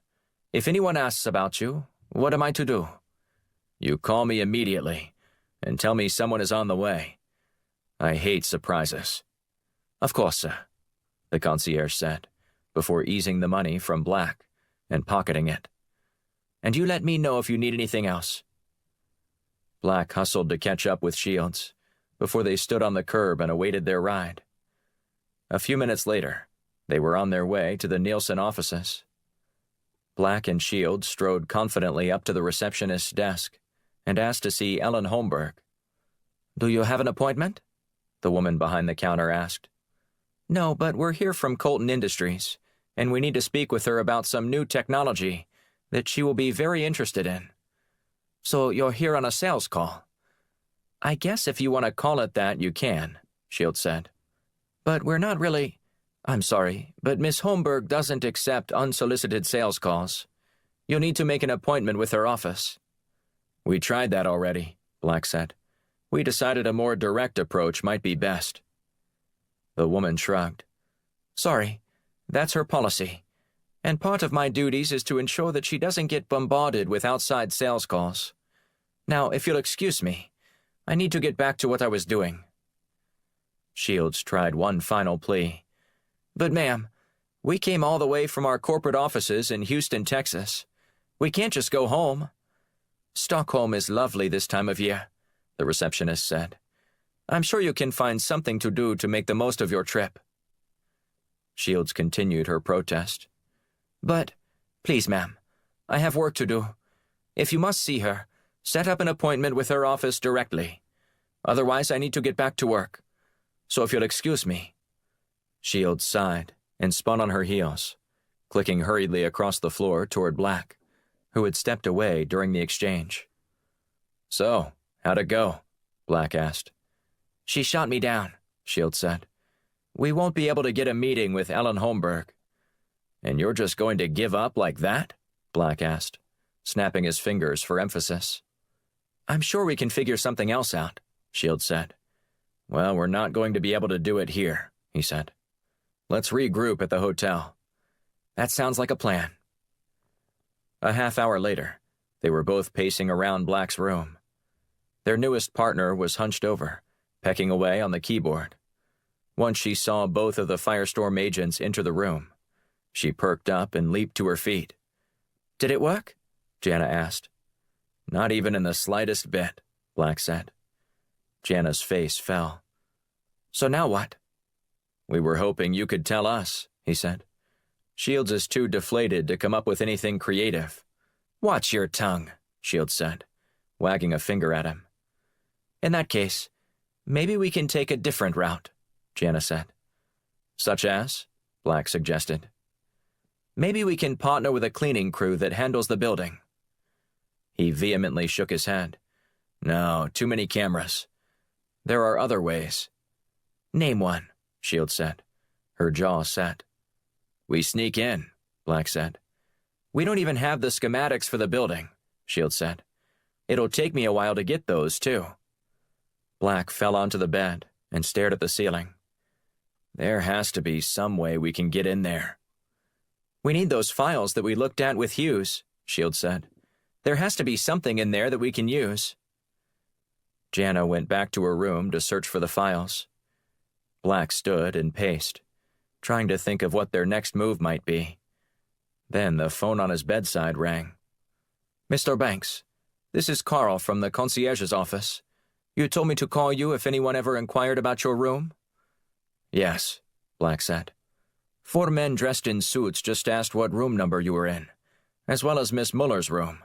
[SPEAKER 2] If anyone asks about you, what am I to do?" You call me immediately and tell me someone is on the way. I hate surprises." "Of course, sir," the concierge said, before easing the money from Black and pocketing it. "And you let me know if you need anything else." Black hustled to catch up with Shields before they stood on the curb and awaited their ride. A few minutes later, they were on their way to the Nielsen offices. Black and Shields strode confidently up to the receptionist's desk and asked to see Ellen Holmberg. "Do you have an appointment?" the woman behind the counter asked. "No, but we're here from Colton Industries, and we need to speak with her about some new technology that she will be very interested in." "So you're here on a sales call?" "I guess if you want to call it that, you can," Shields said. "But we're not really—" "I'm sorry, but Miss Holmberg doesn't accept unsolicited sales calls. You'll need to make an appointment with her office." "We tried that already," Black said. "We decided a more direct approach might be best." The woman shrugged. "Sorry, that's her policy. And part of my duties is to ensure that she doesn't get bombarded with outside sales calls. Now, if you'll excuse me, I need to get back to what I was doing." Shields tried one final plea. "But ma'am, we came all the way from our corporate offices in Houston, Texas. We can't just go home." "Stockholm is lovely this time of year," the receptionist said. "I'm sure you can find something to do to make the most of your trip." Shields continued her protest. "But, please, ma'am, I have work to do. If you must see her, set up an appointment with her office directly. Otherwise, I need to get back to work. So if you'll excuse me." Shields sighed and spun on her heels, clicking hurriedly across the floor toward Black, who had stepped away during the exchange. "So, how'd it go?" Black asked. "She shot me down," Shields said. "We won't be able to get a meeting with Ellen Holmberg." "And you're just going to give up like that?" Black asked, snapping his fingers for emphasis. "I'm sure we can figure something else out," Shields said. "Well, we're not going to be able to do it here," he said. "Let's regroup at the hotel." "That sounds like a plan." A half hour later, they were both pacing around Black's room. Their newest partner was hunched over, pecking away on the keyboard. Once she saw both of the Firestorm agents enter the room, she perked up and leaped to her feet. "Did it work?" Jana asked. "Not even in the slightest bit," Black said. Jana's face fell. "So now what?" "We were hoping you could tell us," he said. "Shields is too deflated to come up with anything creative." "Watch your tongue," Shields said, wagging a finger at him. "In that case, maybe we can take a different route," Jana said. "Such as?" Black suggested. "Maybe we can partner with a cleaning crew that handles the building." He vehemently shook his head. "No, too many cameras. There are other ways." "Name one," Shields said. Her jaw set. "We sneak in," Black said. "We don't even have the schematics for the building," Shields said. "It'll take me a while to get those, too." Black fell onto the bed and stared at the ceiling. "There has to be some way we can get in there." "We need those files that we looked at with Hughes," Shields said. "There has to be something in there that we can use." Jana went back to her room to search for the files. Black stood and paced, trying to think of what their next move might be. Then the phone on his bedside rang. "Mr. Banks, this is Carl from the concierge's office. You told me to call you if anyone ever inquired about your room?" "Yes," Black said. 4 men dressed in suits just asked what room number you were in, as well as Miss Muller's room.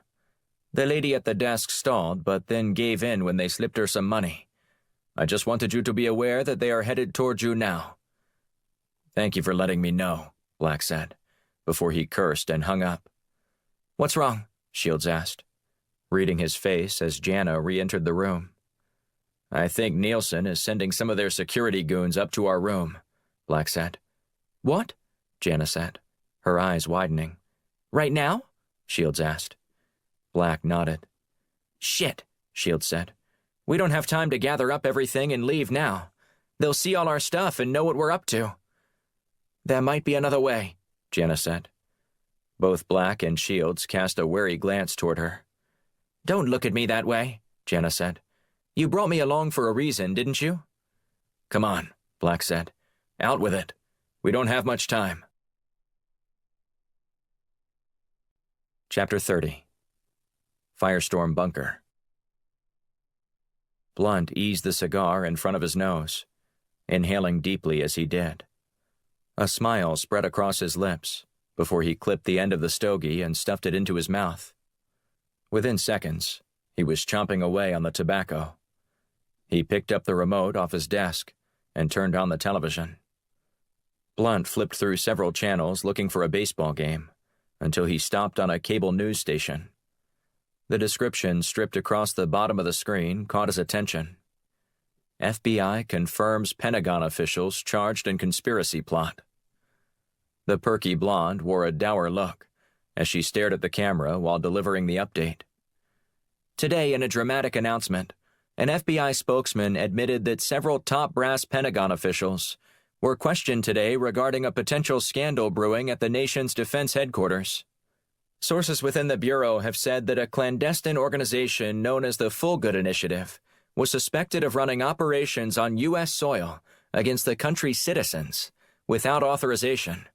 [SPEAKER 2] The lady at the desk stalled, but then gave in when they slipped her some money. I just wanted you to be aware that they are headed towards you now." "Thank you for letting me know," Black said, before he cursed and hung up. "What's wrong?" Shields asked, reading his face as Jana re-entered the room. "I think Nielsen is sending some of their security goons up to our room," Black said. "What?" Jana said, her eyes widening. "Right now?" Shields asked. Black nodded. "Shit," Shields said. "We don't have time to gather up everything and leave now. They'll see all our stuff and know what we're up to." "There might be another way," Jana said. Both Black and Shields cast a wary glance toward her. Don't look at me that way, Jenna said. You brought me along for a reason, didn't you? Come on, Black said. Out with it. We don't have much time. Chapter 30. Firestorm Bunker. Blunt eased the cigar in front of his nose, inhaling deeply as he did. A smile spread across his lips before he clipped the end of the stogie and stuffed it into his mouth. Within seconds, he was chomping away on the tobacco. He picked up the remote off his desk and turned on the television. Blunt flipped through several channels looking for a baseball game until he stopped on a cable news station. The description stripped across the bottom of the screen caught his attention. FBI confirms Pentagon officials charged in conspiracy plot. The perky blonde wore a dour look as she stared at the camera while delivering the update. Today, in a dramatic announcement, an FBI spokesman admitted that several top brass Pentagon officials were questioned today regarding a potential scandal brewing at the nation's defense headquarters. Sources within the Bureau have said that a clandestine organization known as the Fullgood Initiative was suspected of running operations on U.S. soil against the country's citizens without authorization.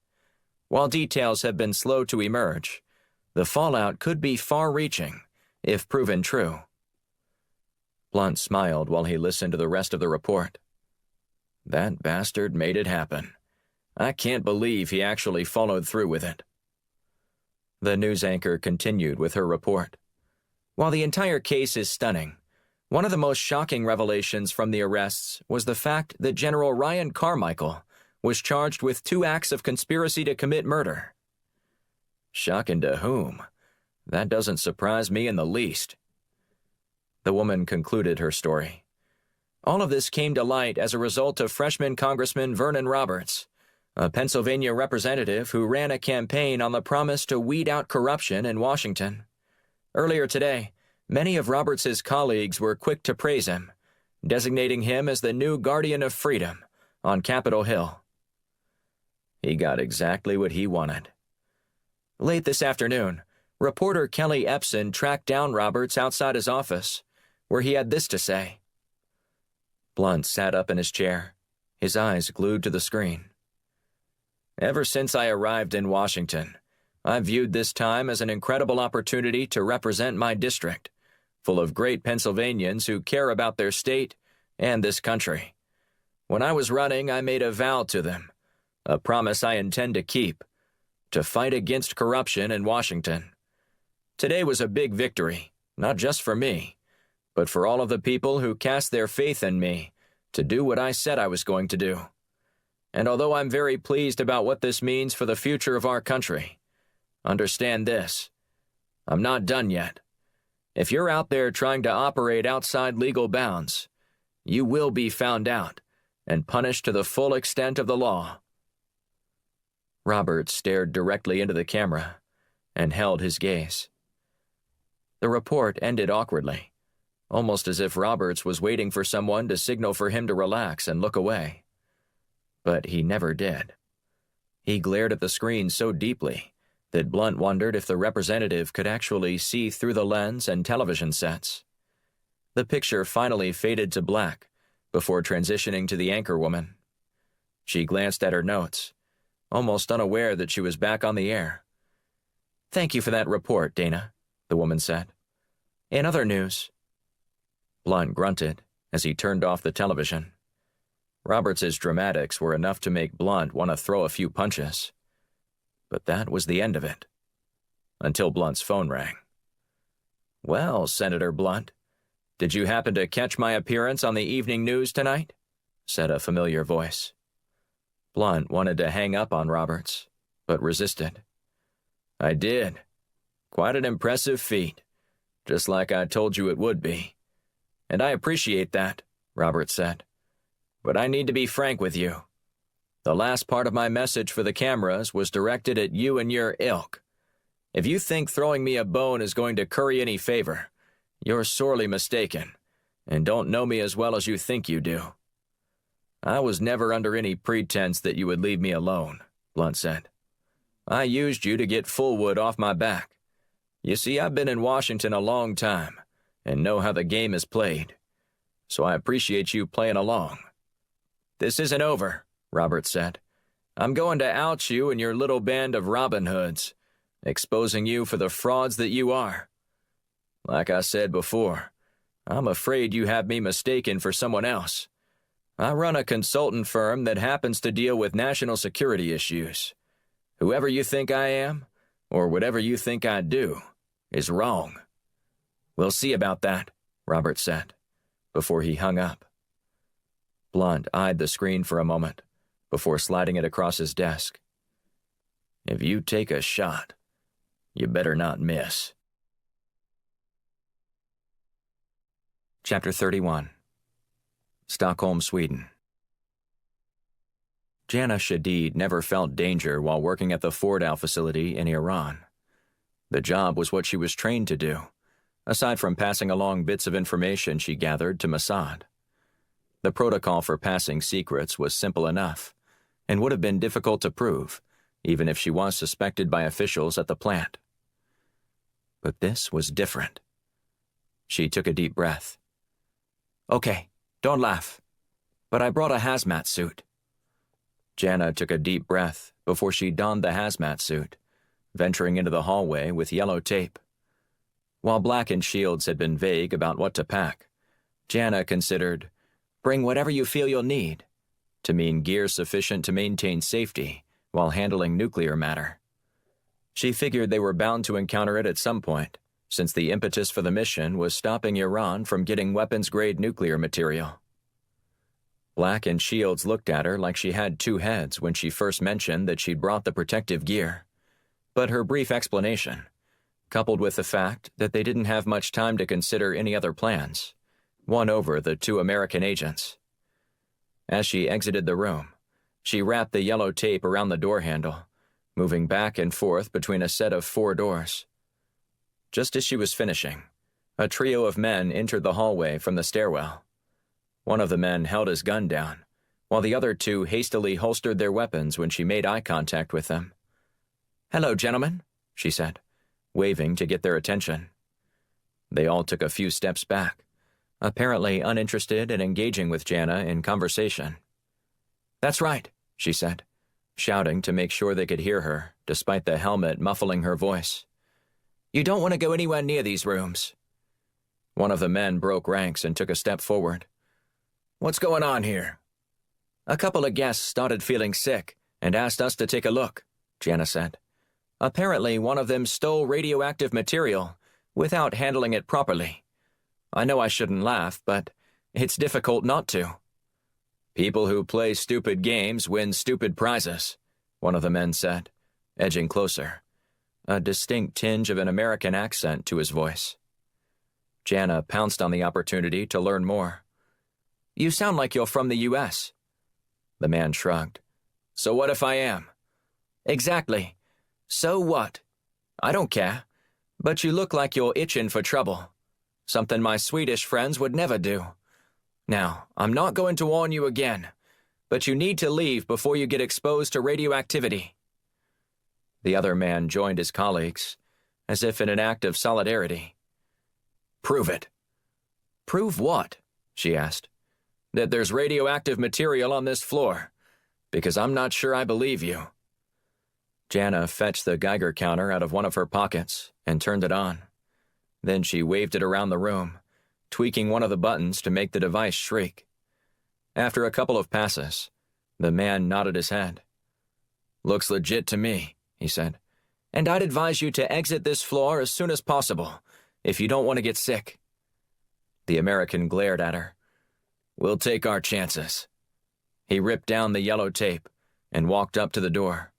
[SPEAKER 2] While details have been slow to emerge, the fallout could be far-reaching if proven true. Blunt smiled while he listened to the rest of the report. That bastard made it happen. I can't believe he actually followed through with it. The news anchor continued with her report. While the entire case is stunning, one of the most shocking revelations from the arrests was the fact that General Ryan Carmichael was charged with 2 acts of conspiracy to commit murder. Shocking to whom? That doesn't surprise me in the least. The woman concluded her story. All of this came to light as a result of freshman Congressman Vernon Roberts, a Pennsylvania representative who ran a campaign on the promise to weed out corruption in Washington. Earlier today, many of Roberts' colleagues were quick to praise him, designating him as the new guardian of freedom on Capitol Hill. He got exactly what he wanted. Late this afternoon, reporter Kelly Epson tracked down Roberts outside his office, where he had this to say. Blunt sat up in his chair, his eyes glued to the screen. Ever since I arrived in Washington, I've viewed this time as an incredible opportunity to represent my district, full of great Pennsylvanians who care about their state and this country. When I was running, I made a vow to them, a promise I intend to keep, to fight against corruption in Washington. Today was a big victory, not just for me, but for all of the people who cast their faith in me to do what I said I was going to do. And although I'm very pleased about what this means for the future of our country, understand this: I'm not done yet. If you're out there trying to operate outside legal bounds, you will be found out and punished to the full extent of the law. Roberts stared directly into the camera and held his gaze. The report ended awkwardly, almost as if Roberts was waiting for someone to signal for him to relax and look away. But he never did. He glared at the screen so deeply that Blunt wondered if the representative could actually see through the lens and television sets. The picture finally faded to black before transitioning to the anchorwoman. She glanced at her notes, almost unaware that she was back on the air. "Thank you for that report, Dana," the woman said. "In other news..." Blunt grunted as he turned off the television. Roberts' dramatics were enough to make Blunt want to throw a few punches. But that was the end of it. Until Blunt's phone rang. "Well, Senator Blunt, did you happen to catch my appearance on the evening news tonight?" said a familiar voice. Blunt wanted to hang up on Roberts, but resisted. "I did. Quite an impressive feat, just like I told you it would be. And I appreciate that," Roberts said. "But I need to be frank with you. The last part of my message for the cameras was directed at you and your ilk. If you think throwing me a bone is going to curry any favor, you're sorely mistaken, and don't know me as well as you think you do." "I was never under any pretense that you would leave me alone," Blunt said. "I used you to get Fullwood off my back. You see, I've been in Washington a long time,
[SPEAKER 1] and know how the game is played. So I appreciate you playing along."
[SPEAKER 2] "This isn't over," Robert said. "I'm going to out you and your little band of Robin Hoods, exposing you for the frauds that you are. Like I said before, I'm afraid you have me mistaken for someone else. I run a consultant firm that happens to deal with national security issues. Whoever you think I am, or whatever you think I do, is wrong." "We'll see about that," Robert said, before he hung up. Blunt eyed the screen for a moment, before sliding it across his desk. "If you take a shot, you better not miss." Chapter 31. Stockholm, Sweden. Jana Shadid never felt danger while working at the Fordow facility in Iran. The job was what she was trained to do, aside from passing along bits of information she gathered to Mossad. The protocol for passing secrets was simple enough, and would have been difficult to prove, even if she was suspected by officials at the plant. But this was different. She took a deep breath. "Okay, don't laugh, but I brought a hazmat suit." Jana took a deep breath before she donned the hazmat suit, venturing into the hallway with yellow tape. While Black and Shields had been vague about what to pack, Jana considered, "Bring whatever you feel you'll need," to mean gear sufficient to maintain safety while handling nuclear matter. She figured they were bound to encounter it at some point, since the impetus for the mission was stopping Iran from getting weapons-grade nuclear material. Black and Shields looked at her like she had two heads when she first mentioned that she'd brought the protective gear, but her brief explanation, coupled with the fact that they didn't have much time to consider any other plans, won over the two American agents. As she exited the room, she wrapped the yellow tape around the door handle, moving back and forth between a set of 4 doors. Just as she was finishing, a trio of men entered the hallway from the stairwell. One of the men held his gun down, while the other 2 hastily holstered their weapons when she made eye contact with them. "Hello, gentlemen," she said, waving to get their attention. They all took a few steps back, apparently uninterested in engaging with Jana in conversation. "That's right," she said, shouting to make sure they could hear her, despite the helmet muffling her voice. "You don't want to go anywhere near these rooms." One of the men broke ranks and took a step forward. "What's going on here?" "A couple of guests started feeling sick and asked us to take a look," Jana said. "Apparently one of them stole radioactive material without handling it properly. I know I shouldn't laugh, but it's difficult not to." "People who play stupid games win stupid prizes," one of the men said, edging closer, a distinct tinge of an American accent to his voice. Jana pounced on the opportunity to learn more. "You sound like you're from the U.S." The man shrugged. "So what if I am?" "Exactly. So what? I don't care. But you look like you're itching for trouble. Something my Swedish friends would never do. Now, I'm not going to warn you again, but you need to leave before you get exposed to radioactivity." The other man joined his colleagues, as if in an act of solidarity. "Prove it." "Prove what?" she asked. "That there's radioactive material on this floor, because I'm not sure I believe you." Jana fetched the Geiger counter out of one of her pockets and turned it on. Then she waved it around the room, tweaking one of the buttons to make the device shriek. After a couple of passes, the man nodded his head. "Looks legit to me," he said. "And I'd advise you to exit this floor as soon as possible, if you don't want to get sick." The American glared at her. "We'll take our chances." He ripped down the yellow tape and walked up to the door.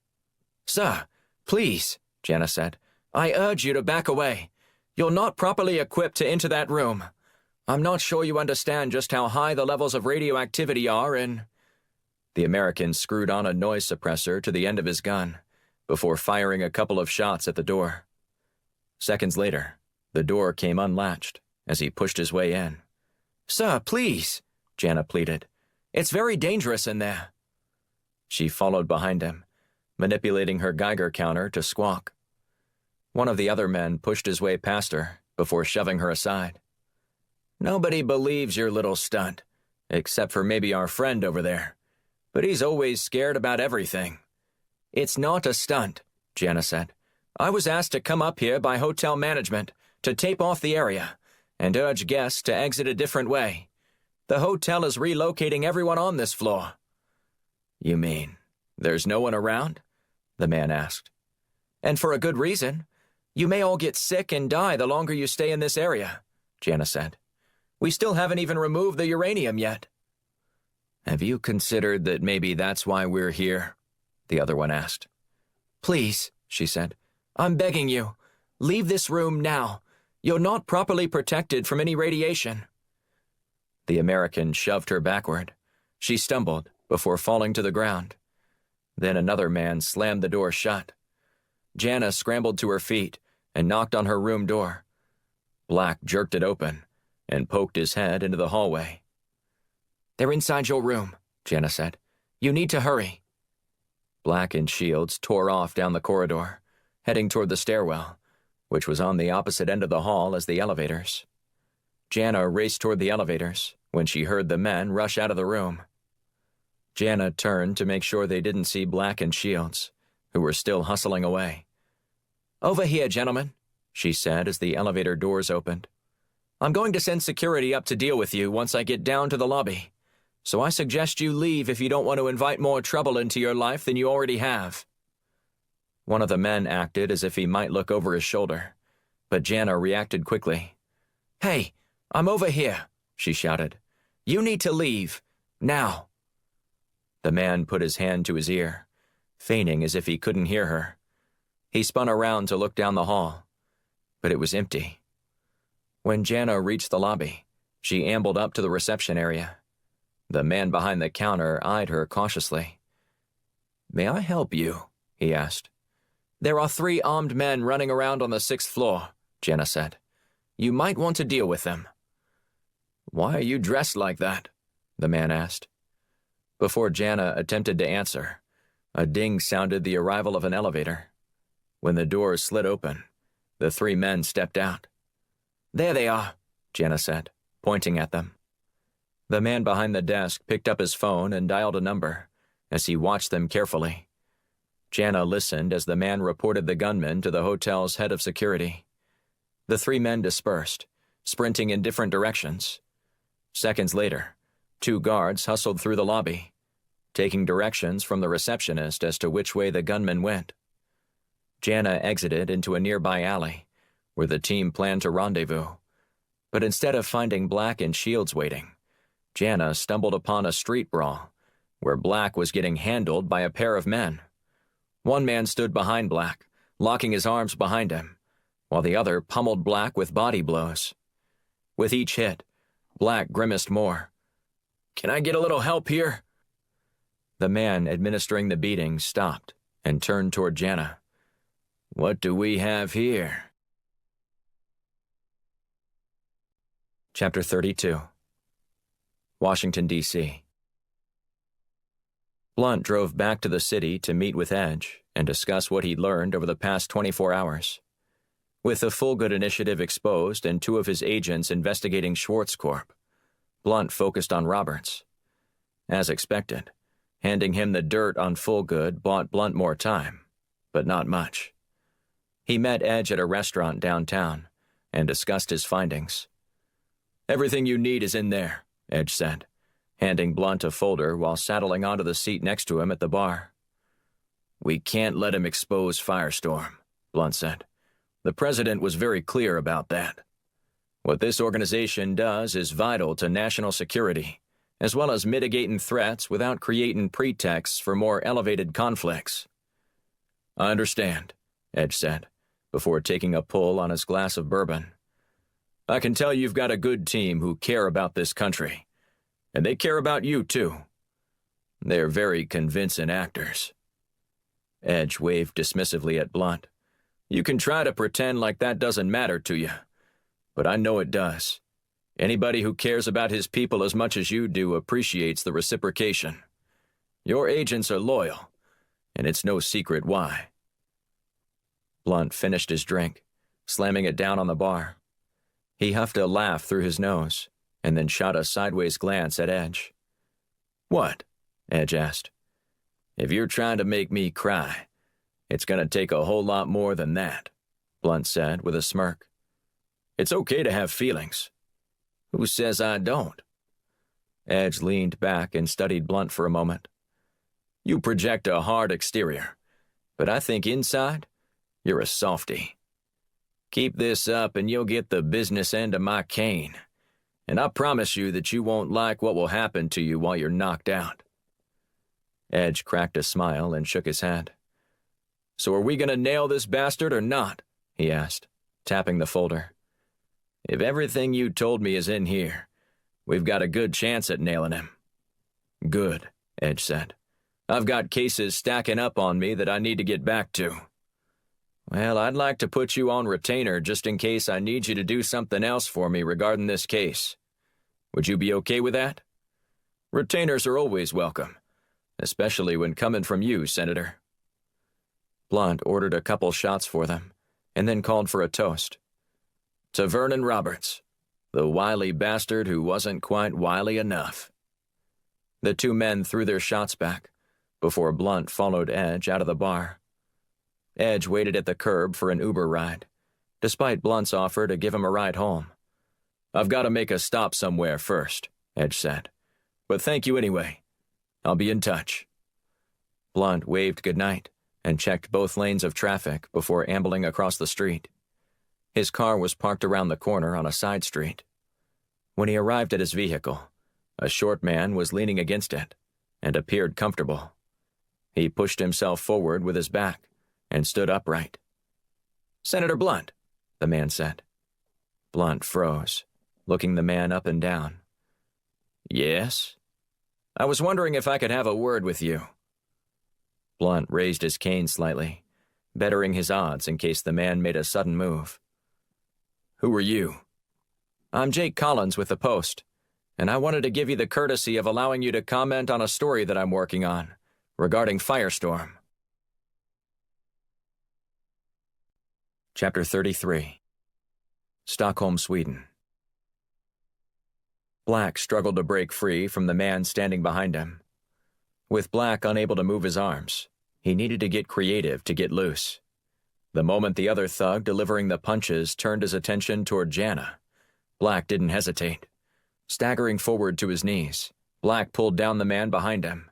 [SPEAKER 2] "Sir, please," Jana said. "I urge you to back away. You're not properly equipped to enter that room. I'm not sure you understand just how high the levels of radioactivity are in—" The American screwed on a noise suppressor to the end of his gun, before firing a couple of shots at the door. Seconds later, the door came unlatched as he pushed his way in. "Sir, please," Jana pleaded. "It's very dangerous in there." She followed behind him, manipulating her Geiger counter to squawk. One of the other men pushed his way past her before shoving her aside. Nobody believes your little stunt, except for maybe our friend over there. But he's always scared about everything. It's not a stunt, Jana said. I was asked to come up here by hotel management to tape off the area and urge guests to exit a different way. The hotel is relocating everyone on this floor. You mean there's no one around? The man asked. And for a good reason. You may all get sick and die the longer you stay in this area, Jana said. We still haven't even removed the uranium yet. Have you considered that maybe that's why we're here? The other one asked. Please, she said. I'm begging you. Leave this room now. You're not properly protected from any radiation. The American shoved her backward. She stumbled before falling to the ground. Then another man slammed the door shut. Jana scrambled to her feet and knocked on her room door. Black jerked it open and poked his head into the hallway. They're inside your room, Jana said. You need to hurry. Black and Shields tore off down the corridor, heading toward the stairwell, which was on the opposite end of the hall as the elevators. Jana raced toward the elevators when she heard the men rush out of the room. Jana turned to make sure they didn't see Black and Shields, who were still hustling away. Over here, gentlemen, she said as the elevator doors opened. I'm going to send security up to deal with you once I get down to the lobby, so I suggest you leave if you don't want to invite more trouble into your life than you already have. One of the men acted as if he might look over his shoulder, but Jana reacted quickly. Hey, I'm over here, she shouted. You need to leave, now. The man put his hand to his ear, feigning as if he couldn't hear her. He spun around to look down the hall, but it was empty. When Jana reached the lobby, she ambled up to the reception area. The man behind the counter eyed her cautiously. May I help you? He asked. There are 3 armed men running around on the 6th floor, Jana said. You might want to deal with them. Why are you dressed like that? The man asked. Before Jana attempted to answer, a ding sounded the arrival of an elevator. When the doors slid open, the 3 men stepped out. There they are, Jana said, pointing at them. The man behind the desk picked up his phone and dialed a number as he watched them carefully. Jana listened as the man reported the gunman to the hotel's head of security. The 3 men dispersed, sprinting in different directions. Seconds later, 2 guards hustled through the lobby, taking directions from the receptionist as to which way the gunman went. Jana exited into a nearby alley, where the team planned to rendezvous. But instead of finding Black and Shields waiting, Jana stumbled upon a street brawl, where Black was getting handled by a pair of men. One man stood behind Black, locking his arms behind him, while the other pummeled Black with body blows. With each hit, Black grimaced more. Can I get a little help here? The man administering the beating stopped and turned toward Jana. What do we have here? Chapter 32. Washington, D.C. Blunt drove back to the city to meet with Edge and discuss what he'd learned over the past 24 hours. With the Fullgood initiative exposed and 2 of his agents investigating Schwartz Corp., Blunt focused on Roberts. As expected, handing him the dirt on Fullgood bought Blunt more time, but not much. He met Edge at a restaurant downtown and discussed his findings. Everything you need is in there, Edge said, handing Blunt a folder while saddling onto the seat next to him at the bar. We can't let him expose Firestorm, Blunt said. The president was very clear about that. What this organization does is vital to national security, as well as mitigating threats without creating pretexts for more elevated conflicts. I understand, Edge said, before taking a pull on his glass of bourbon. I can tell you've got a good team who care about this country, and they care about you too. They're very convincing actors. Edge waved dismissively at Blunt. You can try to pretend like that doesn't matter to you, but I know it does. Anybody who cares about his people as much as you do appreciates the reciprocation. Your agents are loyal, and it's no secret why. Blunt finished his drink, slamming it down on the bar. He huffed a laugh through his nose
[SPEAKER 1] and then shot a sideways glance at Edge. "What?" Edge asked. "If you're trying to make me cry, it's going to take a whole lot more than that," Blunt said with a smirk. "It's okay to have feelings." "Who says I don't?" Edge leaned back and studied Blunt for a moment. "You project a hard exterior, but I think inside, you're a softy. Keep this up and you'll get the business end of my cane, and I promise you that you won't like what will happen to you while you're knocked out." Edge cracked a smile and shook his head. "So are we going to nail this bastard or not?" he asked, tapping the folder. "If everything you told me is in here, we've got a good chance at nailing him." "Good," Edge said. "I've got cases stacking up on me that I need to get back to." "Well, I'd like to put you on retainer just in case I need you to do something else for me regarding this case. Would you be okay with that?" "Retainers are always welcome, especially when coming from you, Senator." Blunt ordered a couple shots for them, and then called for a toast. "To Vernon Roberts, the wily bastard who wasn't quite wily enough." The two men threw their shots back, before Blunt followed Edge out of the bar. Edge waited at the curb for an Uber ride, despite Blunt's offer to give him a ride home. "I've got to make a stop somewhere first," Edge said. "But thank you anyway. I'll be in touch." Blunt waved goodnight and checked both lanes of traffic before ambling across the street. His car was parked around the corner on a side street. When he arrived at his vehicle, a short man was leaning against it and appeared comfortable. He pushed himself forward with his back and stood upright. "Senator Blunt," the man said. Blunt froze, looking the man up and down. "Yes?" "I was wondering if I could have a word with you." Blunt raised his cane slightly, bettering his odds in case the man made a sudden move. "Who are you?" "I'm Jake Collins with the Post, and I wanted to give you the courtesy of allowing you to comment on a story that I'm working on, regarding Firestorm." Chapter 33. Stockholm, Sweden. Black struggled to break free from the man standing behind him. With Black unable to move his arms, he needed to get creative to get loose. The moment the other thug delivering the punches turned his attention toward Jana, Black didn't hesitate. Staggering forward to his knees, Black pulled down the man behind him.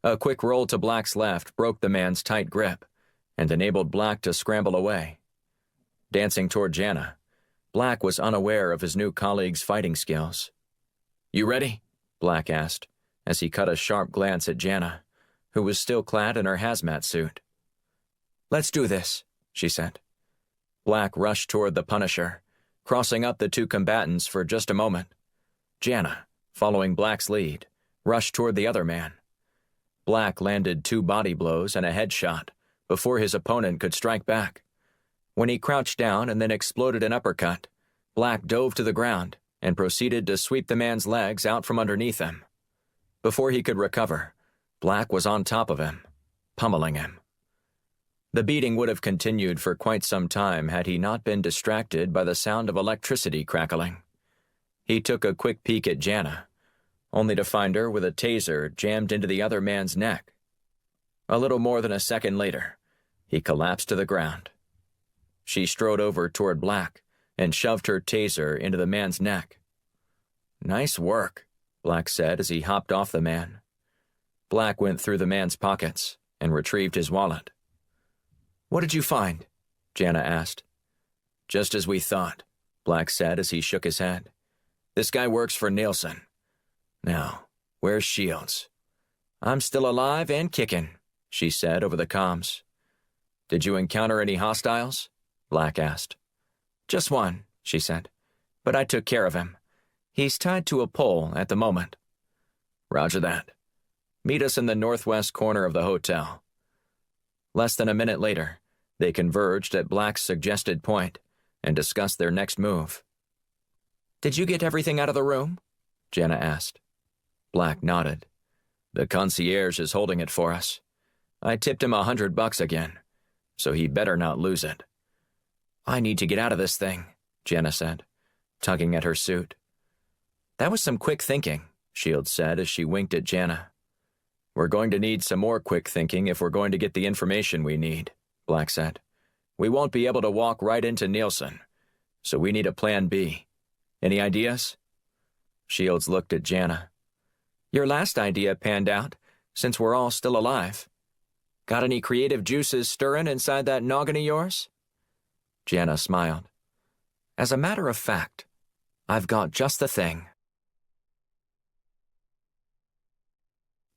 [SPEAKER 1] A quick roll to Black's left broke the man's tight grip and enabled Black to scramble away. Dancing toward Jana, Black was unaware of his new colleague's fighting skills. "You ready?" Black asked, as he cut a sharp glance at Jana, who was still clad in her hazmat suit. "Let's do this," she said. Black rushed toward the Punisher, crossing up the two combatants for just a moment. Jana, following Black's lead, rushed toward the other man. Black landed 2 body blows and a headshot before his opponent could strike back. When he crouched down and then exploded an uppercut, Black dove to the ground and proceeded to sweep the man's legs out from underneath him. Before he could recover, Black was on top of him, pummeling him. The beating would have continued for quite some time had he not been distracted by the sound of electricity crackling. He took a quick peek at Jana, only to find her with a taser jammed into the other man's neck. A little more than a second later, he collapsed to the ground. She strode over toward Black and shoved her taser into the man's neck. "Nice work," Black said as he hopped off the man. Black went through the man's pockets and retrieved his wallet. "What did you find?" Jana asked. "Just as we thought," Black said as he shook his head. "This guy works for Nielsen. Now, where's Shields?" "I'm still alive and kicking," she said over the comms. "Did you encounter any hostiles?" Black asked. "Just one," she said, "but I took care of him. He's tied to a pole at the moment." "Roger that. Meet us in the northwest corner of the hotel." Less than a minute later, they converged at Black's suggested point and discussed their next move. "Did you get everything out of the room?" Jana asked. Black nodded. "The concierge is holding it for us. I tipped him $100 again, so he better not lose it." "I need to get out of this thing," Jana said, tugging at her suit.
[SPEAKER 2] That was some quick thinking, Shields said as she winked at Jana. We're going to need some more quick thinking if we're going to get the information we need, Black said. We won't be able to walk right into Nielsen, so we need a plan B. Any ideas? Shields looked at Jana. Your last idea panned out, since we're all still alive. Got any creative juices stirring inside that noggin of yours? Jana smiled. As a matter of fact, I've got just the thing.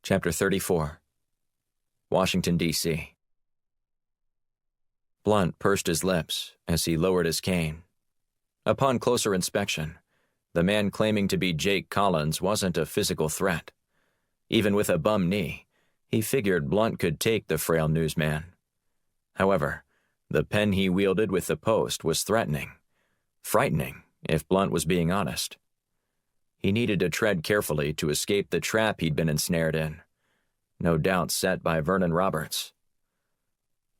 [SPEAKER 2] Chapter 34. Washington, D.C. Blunt pursed his lips as he lowered his cane. Upon closer inspection, the man claiming to be Jake Collins wasn't a physical threat. Even with a bum knee, he figured Blunt could take the frail newsman. However, the pen he wielded with the Post was threatening, frightening, if Blunt was being honest. He needed to tread carefully to escape the trap he'd been ensnared in, no doubt set by Vernon Roberts.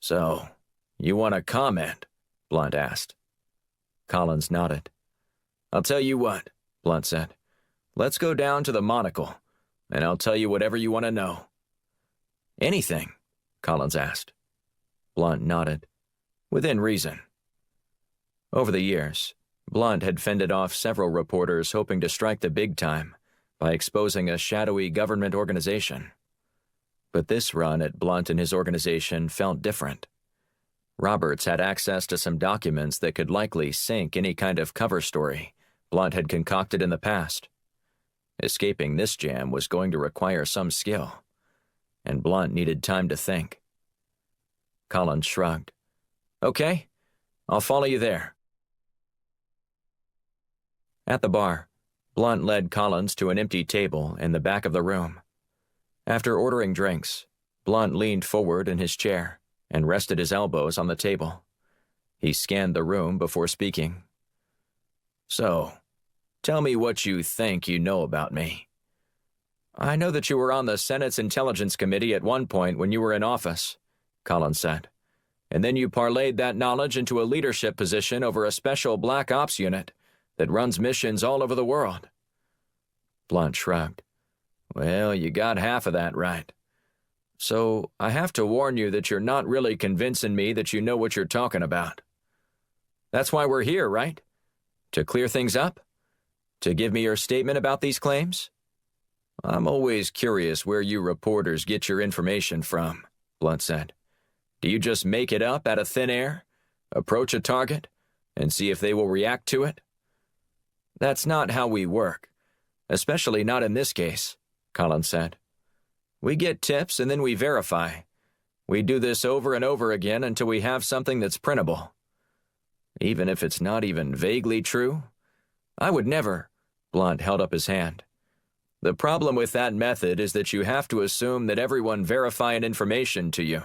[SPEAKER 2] So, you want to comment? Blunt asked. Collins nodded. I'll tell you what, Blunt said. Let's go down to the Monocle, and I'll tell you whatever you want to know. Anything? Collins asked. Blunt nodded. Within reason. Over the years, Blunt had fended off several reporters hoping to strike the big time by exposing a shadowy government organization. But this run at Blunt and his organization felt different. Roberts had access to some documents that could likely sink any kind of cover story Blunt had concocted in the past. Escaping this jam was going to require some skill, and Blunt needed time to think. Collins shrugged. Okay, I'll follow you there. At the bar, Blunt led Collins to an empty table in the back of the room. After ordering drinks, Blunt leaned forward in his chair and rested his elbows on the table. He scanned the room before speaking. So, tell me what you think you know about me. I know that you were on the Senate's Intelligence Committee at one point when you were in office, Collins said, and then you parlayed that knowledge into a leadership position over a special Black Ops unit that runs missions all over the world. Blunt shrugged. Well, you got half of that right. So I have to warn you that you're not really convincing me that you know what you're talking about. That's why we're here, right? To clear things up? To give me your statement about these claims? I'm always curious where you reporters get your information from, Blunt said. Do you just make it up out of thin air, approach a target, and see if they will react to it? That's not how we work, especially not in this case, Collins said. We get tips and then we verify. We do this over and over again until we have something that's printable. Even if it's not even vaguely true? I would never. Blunt held up his hand. The problem with that method is that you have to assume that everyone verifying information to you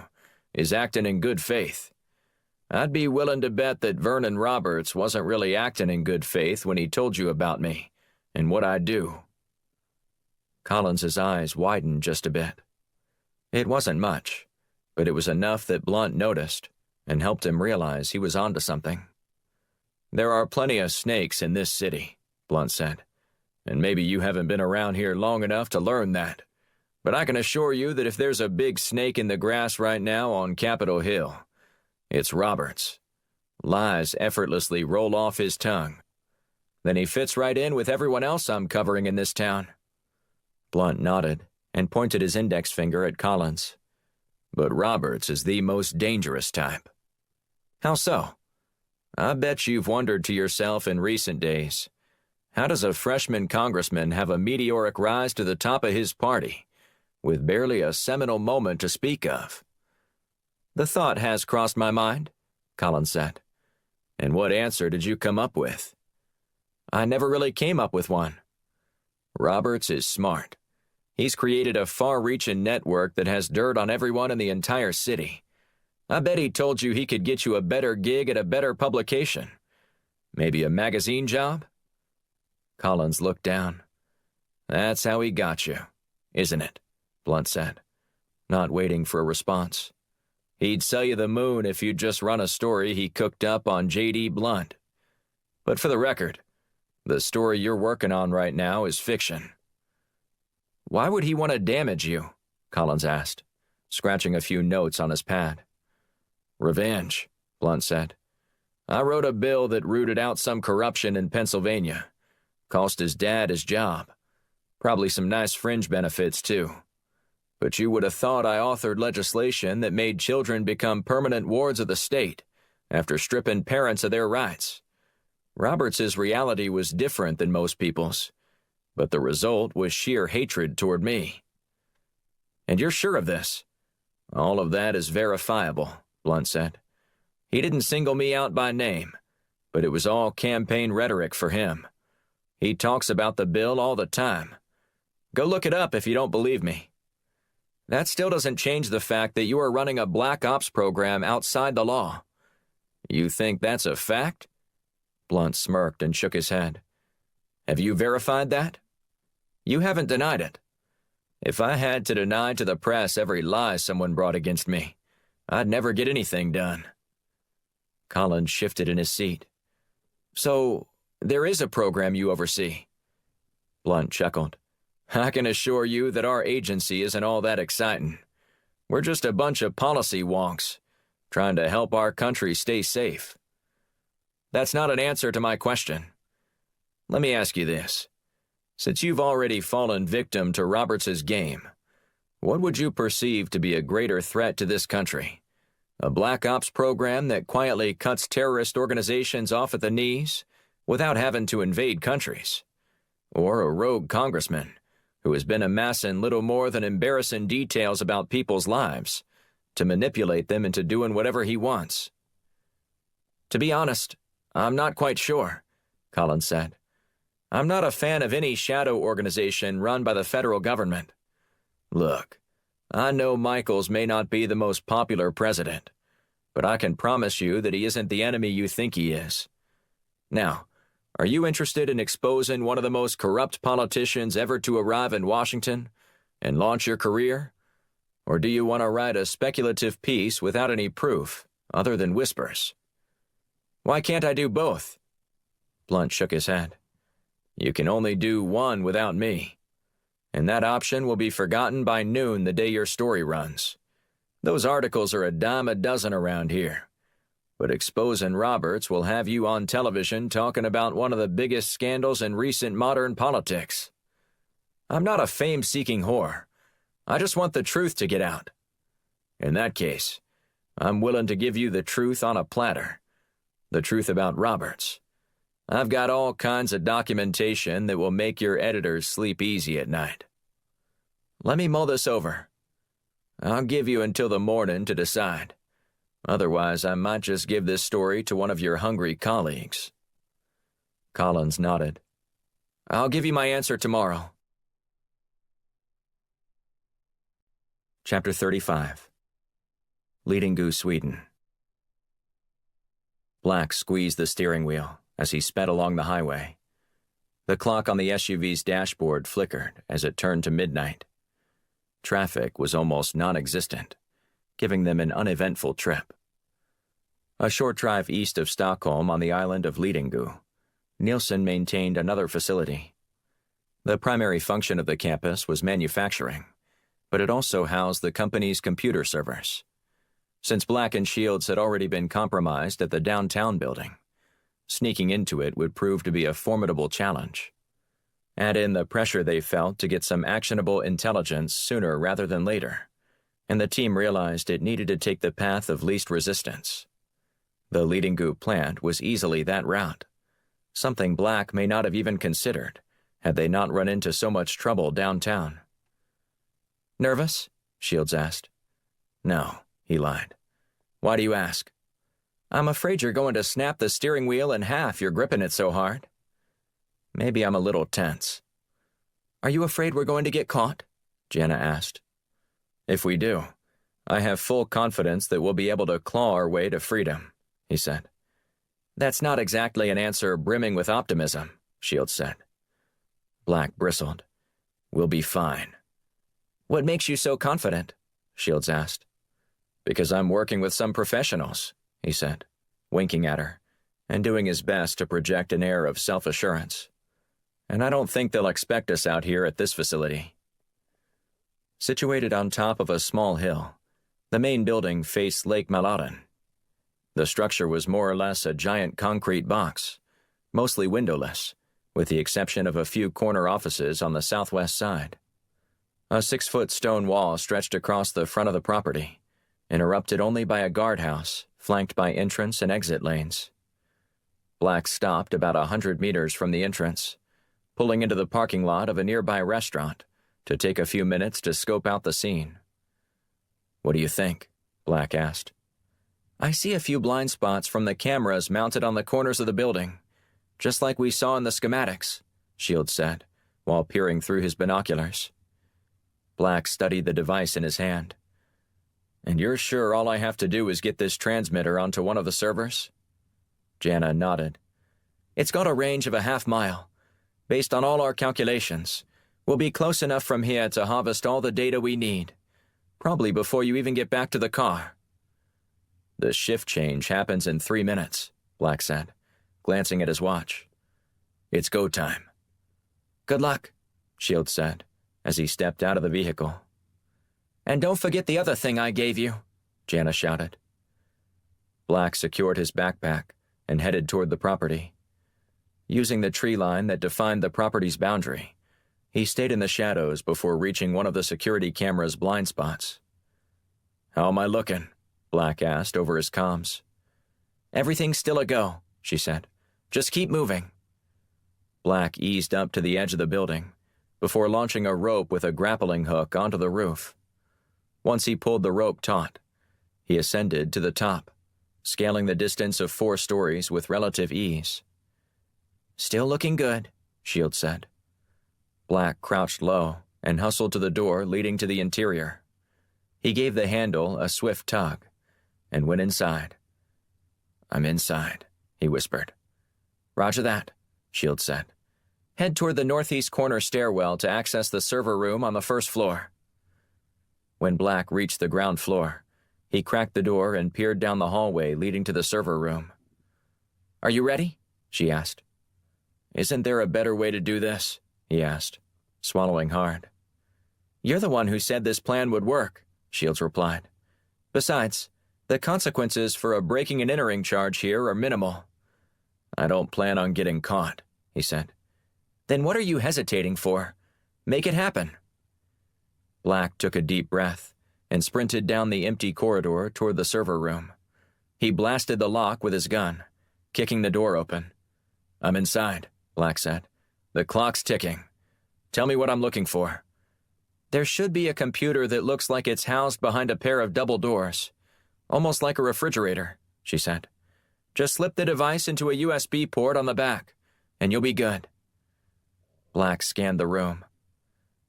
[SPEAKER 2] is acting in good faith. I'd be willing to bet that Vernon Roberts wasn't really acting in good faith when he told you about me and what I do. Collins's eyes widened just a bit. It wasn't much, but it was enough that Blunt noticed and helped him realize he was onto something. There are plenty of snakes in this city, Blunt said, and maybe you haven't been around here long enough to learn that, but I can assure you that if there's a big snake in the grass right now on Capitol Hill, it's Roberts. Lies effortlessly roll off his tongue. Then he fits right in with everyone else I'm covering in this town. Blunt nodded and pointed his index finger at Collins. But Roberts is the most dangerous type. How so? I bet you've wondered to yourself in recent days, how does a freshman congressman have a meteoric rise to the top of his party, with barely a seminal moment to speak of? The thought has crossed my mind, Collins said. And what answer did you come up with? I never really came up with one. Roberts is smart. He's created a far-reaching network that has dirt on everyone in the entire city. I bet he told you he could get you a better gig at a better publication. Maybe a magazine job? Collins looked down. That's how he got you, isn't it? Blunt said, not waiting for a response. He'd sell you the moon if you'd just run a story he cooked up on J.D. Blunt. But for the record, The story you're working on right now is fiction." "Why would he want to damage you?" Collins asked, scratching a few notes on his pad. "Revenge," Blunt said. "I wrote a bill that rooted out some corruption in Pennsylvania. Cost his dad his job. Probably some nice fringe benefits, too. But you would have thought I authored legislation that made children become permanent wards of the state after stripping parents of their rights. Roberts's reality was different than most people's, but the result was sheer hatred toward me." "And you're sure of this?" "All of that is verifiable," Blunt said. "He didn't single me out by name, but it was all campaign rhetoric for him. He talks about the bill all the time. Go look it up if you don't believe me. That still doesn't change the fact that you are running a black ops program outside the law. You think that's a fact?" Blunt smirked and shook his head. "Have you verified that? You haven't denied it. If I had to deny to the press every lie someone brought against me, I'd never get anything done." Collins shifted in his seat. "So, there is a program you oversee?" Blunt chuckled. "I can assure you that our agency isn't all that exciting. We're just a bunch of policy wonks, trying to help our country stay safe." "That's not an answer to my question. Let me ask you this. Since you've already fallen victim to Roberts's game, what would you perceive to be a greater threat to this country? A black ops program that quietly cuts terrorist organizations off at the knees without having to invade countries? Or a rogue congressman who has been amassing little more than embarrassing details about people's lives to manipulate them into doing whatever he wants?" "To be honest, I'm not quite sure," Collins said. "I'm not a fan of any shadow organization run by the federal government. Look, I know Michaels may not be the most popular president, but I can promise you that he isn't the enemy you think he is. Now, are you interested in exposing one of the most corrupt politicians ever to arrive in Washington and launch your career? Or do you want to write a speculative piece without any proof, other than whispers?" "Why can't I do both?" Blunt shook his head. "You can only do one without me. And that option will be forgotten by noon the day your story runs. Those articles are a dime a dozen around here. But exposing Roberts will have you on television talking about one of the biggest scandals in recent modern politics. I'm not a fame-seeking whore. I just want the truth to get out. In that case, I'm willing to give you the truth on a platter. The truth about Roberts. I've got all kinds of documentation that will make your editors sleep easy at night. Let me mull this over. I'll give you until the morning to decide. Otherwise, I might just give this story to one of your hungry colleagues." Collins nodded. "I'll give you my answer tomorrow." Chapter 35. Lidingö, Sweden. Black squeezed the steering wheel as he sped along the highway. The clock on the SUV's dashboard flickered as it turned to midnight. Traffic was almost non-existent, giving them an uneventful trip. A short drive east of Stockholm on the island of Lidingö, Nielsen maintained another facility. The primary function of the campus was manufacturing, but it also housed the company's computer servers. Since Black & Shields had already been compromised at the downtown building, sneaking into it would prove to be a formidable challenge. Add in the pressure they felt to get some actionable intelligence sooner rather than later, and the team realized it needed to take the path of least resistance. The Lidingö plant was easily that route, something Black may not have even considered had they not run into so much trouble downtown. "Nervous?" Shields asked. "No," he lied. "Why do you ask?" "I'm afraid you're going to snap the steering wheel in half, you're gripping it so hard." "Maybe I'm a little tense." "Are you afraid we're going to get caught?" Jana asked. "If we do, I have full confidence that we'll be able to claw our way to freedom," he said. "That's not exactly an answer brimming with optimism," Shields said. Black bristled. "We'll be fine." "What makes you so confident?" Shields asked. "Because I'm working with some professionals," he said, winking at her, and doing his best to project an air of self-assurance. and I don't think they'll expect us out here at this facility. Situated on top of a small hill, the main building faced Lake Malaran. The structure was more or less a giant concrete box, mostly windowless, with the exception of a few corner offices on the southwest side. A 6-foot stone wall stretched across the front of the property, interrupted only by a guardhouse, flanked by entrance and exit lanes. Black stopped about 100 meters from the entrance, pulling into the parking lot of a nearby restaurant to take a few minutes to scope out the scene. "What do you think?" Black asked. "I see a few blind spots from the cameras mounted on the corners of the building, just like we saw in the schematics," Shields said, while peering through his binoculars. Black studied the device in his hand. "And you're sure all I have to do is get this transmitter onto one of the servers?" Jana nodded. "It's got a range of a half-mile. Based on all our calculations, we'll be close enough from here to harvest all the data we need, probably before you even get back to the car." "The shift change happens in 3 minutes," Black said, glancing at his watch. "It's go time." "Good luck," Shields said, as he stepped out of the vehicle. "And don't forget the other thing I gave you," Jana shouted. Black secured his backpack and headed toward the property. Using the tree line that defined the property's boundary, he stayed in the shadows before reaching one of the security camera's blind spots. "How am I looking?" Black asked over his comms. "Everything's still a go," she said. "Just keep moving." Black eased up to the edge of the building before launching a rope with a grappling hook onto the roof. Once he pulled the rope taut, he ascended to the top, scaling the distance of 4 stories with relative ease. "Still looking good," Shields said. Black crouched low and hustled to the door leading to the interior. He gave the handle a swift tug and went inside. "I'm inside," he whispered. "Roger that," Shields said. "Head toward the northeast corner stairwell to access the server room on the 1st floor." When Black reached the ground floor, he cracked the door and peered down the hallway leading to the server room. "Are you ready?" she asked. "Isn't there a better way to do this?" he asked, swallowing hard. "You're the one who said this plan would work," Shields replied. "Besides, the consequences for a breaking and entering charge here are minimal." "I don't plan on getting caught," he said. "Then what are you hesitating for? Make it happen." Black took a deep breath and sprinted down the empty corridor toward the server room. He blasted the lock with his gun, kicking the door open. "I'm inside," Black said. "The clock's ticking. Tell me what I'm looking for." "There should be a computer that looks like it's housed behind a pair of double doors, almost like a refrigerator," she said. "Just slip the device into a USB port on the back, and you'll be good." Black scanned the room.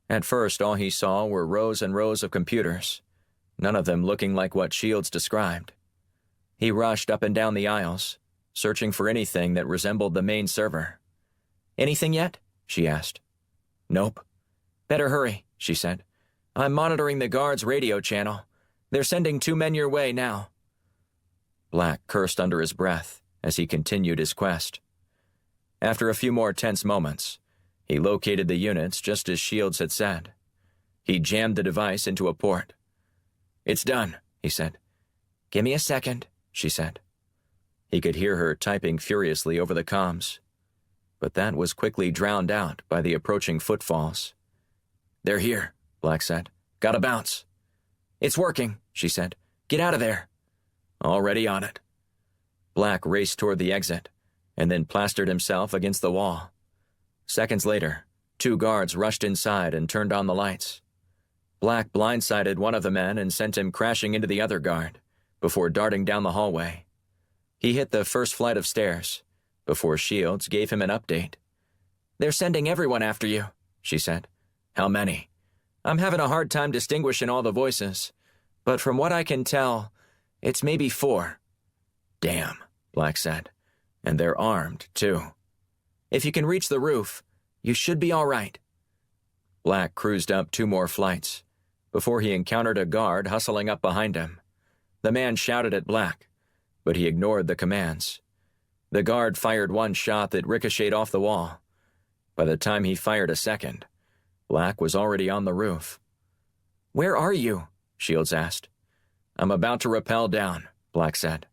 [SPEAKER 2] At first, all he saw were rows and rows of computers, none of them looking like what Shields described. He rushed up and down the aisles, searching for anything that resembled the main server. "Anything yet?" she asked. "Nope." "Better hurry," she said. "I'm monitoring the guard's radio channel. They're sending 2 men your way now." Black cursed under his breath as he continued his quest. After a few more tense moments, he located the units just as Shields had said. He jammed the device into a port. "It's done," he said. "Give me a second," she said. He could hear her typing furiously over the comms, but that was quickly drowned out by the approaching footfalls. "They're here," Black said. "Gotta bounce." "It's working," she said. "Get out of there." "Already on it." Black raced toward the exit, and then plastered himself against the wall. Seconds later, 2 guards rushed inside and turned on the lights. Black blindsided one of the men and sent him crashing into the other guard, before darting down the hallway. He hit the first flight of stairs, before Shields gave him an update. "They're sending everyone after you," she said. "How many?" "I'm having a hard time distinguishing all the voices, but from what I can tell, it's maybe 4. "Damn," Black said. "And they're armed, too." "If you can reach the roof, you should be all right." Black cruised up 2 more flights, before he encountered a guard hustling up behind him. The man shouted at Black, but he ignored the commands. The guard fired one shot that ricocheted off the wall,
[SPEAKER 1] By the time he fired a second, Black was already on the roof.
[SPEAKER 2] "Where are you?" Shields asked.
[SPEAKER 1] "I'm about to rappel down," Black said.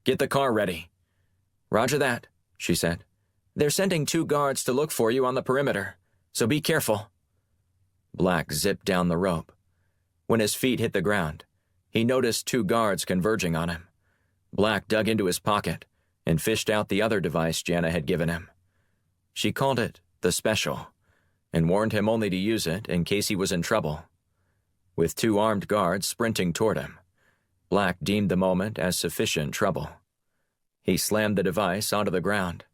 [SPEAKER 1] "Get the car ready."
[SPEAKER 2] "Roger that," she said. "They're sending 2 guards to look for you on the perimeter, so be careful."
[SPEAKER 1] Black zipped down the rope. When his feet hit the ground, he noticed 2 guards converging on him. Black dug into his pocket and fished out the other device Jana had given him. She called it the Special, and warned him only to use it in case he was in trouble. With 2 armed guards sprinting toward him, Black deemed the moment as sufficient trouble. He slammed the device onto the ground.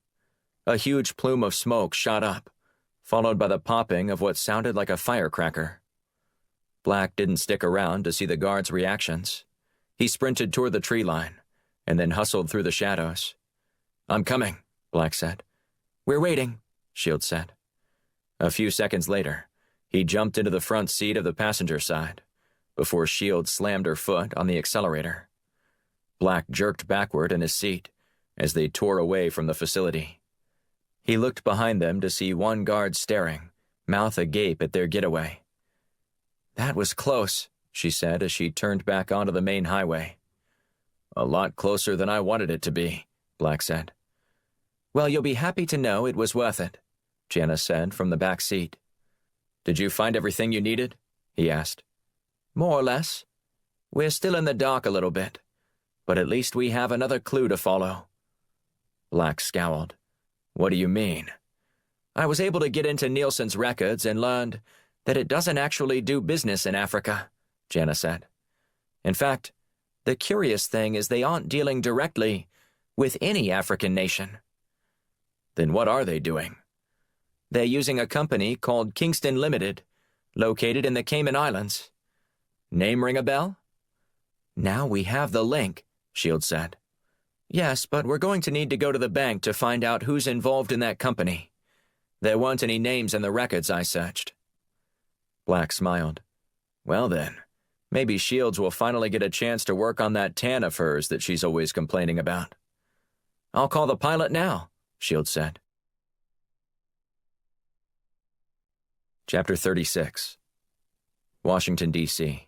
[SPEAKER 1] A huge plume of smoke shot up, followed by the popping of what sounded like a firecracker. Black didn't stick around to see the guards' reactions. He sprinted toward the tree line, and then hustled through the shadows. "I'm coming," Black said.
[SPEAKER 2] "We're waiting,"
[SPEAKER 1] Shields said. A few seconds later, he jumped into the front seat of the passenger side, before Shields slammed her foot on the accelerator. Black jerked backward in his seat as they tore away from the facility. He looked behind them to see 1 guard staring, mouth agape at their getaway.
[SPEAKER 2] "That was close," she said as she turned back onto the main highway.
[SPEAKER 1] "A lot closer than I wanted it to be," Black said.
[SPEAKER 2] "Well, you'll be happy to know it was worth it," Jana said from the back seat.
[SPEAKER 1] "Did you find everything you needed?" he asked.
[SPEAKER 2] "More or less. We're still in the dark a little bit, but at least we have another clue to follow."
[SPEAKER 1] Black scowled. "What do you mean?"
[SPEAKER 2] "I was able to get into Nielsen's records and learned that it doesn't actually do business in Africa," Jana said. "In fact, the curious thing is they aren't dealing directly with any African nation."
[SPEAKER 1] "Then what are they doing?"
[SPEAKER 2] "They're using a company called Kingston Limited, located in the Cayman Islands."
[SPEAKER 1] "Name ring a bell?"
[SPEAKER 2] "Now we have the link," Shields said. "Yes, but we're going to need to go to the bank to find out who's involved in that company. There weren't any names in the records I searched."
[SPEAKER 1] Black smiled. "Well then, maybe Shields will finally get a chance to work on that tan of hers that she's always complaining about."
[SPEAKER 2] "I'll call the pilot now," Shields said.
[SPEAKER 1] Chapter 36. Washington, D.C.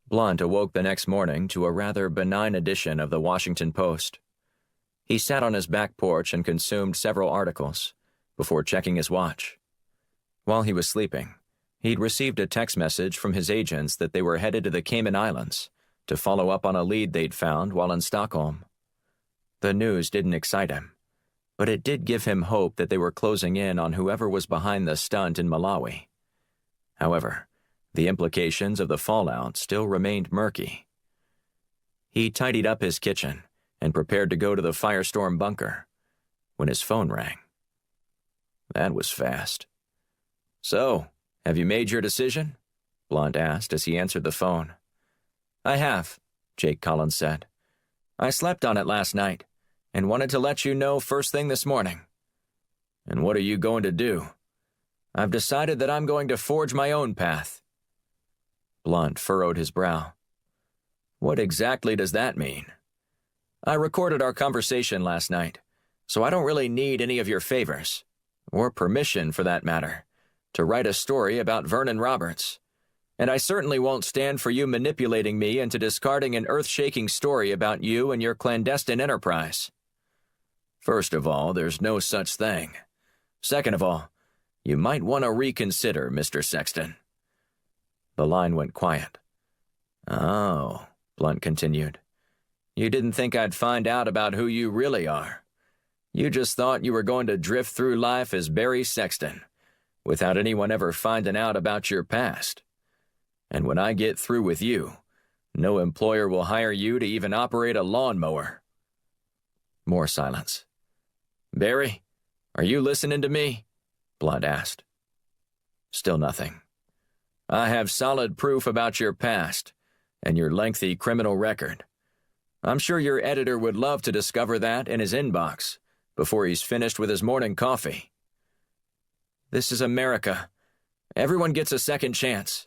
[SPEAKER 1] Blunt awoke the next morning to a rather benign edition of the Washington Post. He sat on his back porch and consumed several articles before checking his watch. While he was sleeping, he'd received a text message from his agents that they were headed to the Cayman Islands to follow up on a lead they'd found while in Stockholm. The news didn't excite him, but it did give him hope that they were closing in on whoever was behind the stunt in Malawi. However, the implications of the fallout still remained murky. He tidied up his kitchen and prepared to go to the firestorm bunker when his phone rang. That was fast. "So, have you made your decision?" Blunt asked as he answered the phone.
[SPEAKER 2] "I have," Jake Collins said. "I slept on it last night and wanted to let you know first thing this morning."
[SPEAKER 1] "And what are you going to do?"
[SPEAKER 2] "I've decided that I'm going to forge my own path."
[SPEAKER 1] Blunt furrowed his brow. "What exactly does that mean?"
[SPEAKER 2] "I recorded our conversation last night, so I don't really need any of your favors, or permission for that matter, to write a story about Vernon Roberts. And I certainly won't stand for you manipulating me into discarding an earth-shaking story about you and your clandestine enterprise."
[SPEAKER 1] "First of all, there's no such thing. Second of all, you might want to reconsider, Mr. Sexton." The line went quiet.
[SPEAKER 2] "Oh," Blunt continued. "You didn't think I'd find out about who you really are. You just thought you were going to drift through life as Barry Sexton, without anyone ever finding out about your past. And when I get through with you, no employer will hire you to even operate a lawnmower."
[SPEAKER 1] More silence.
[SPEAKER 2] "Barry, are you listening to me?" Blunt asked.
[SPEAKER 1] Still nothing.
[SPEAKER 2] "I have solid proof about your past and your lengthy criminal record. I'm sure your editor would love to discover that in his inbox before he's finished with his morning coffee. This is America. Everyone gets a second chance.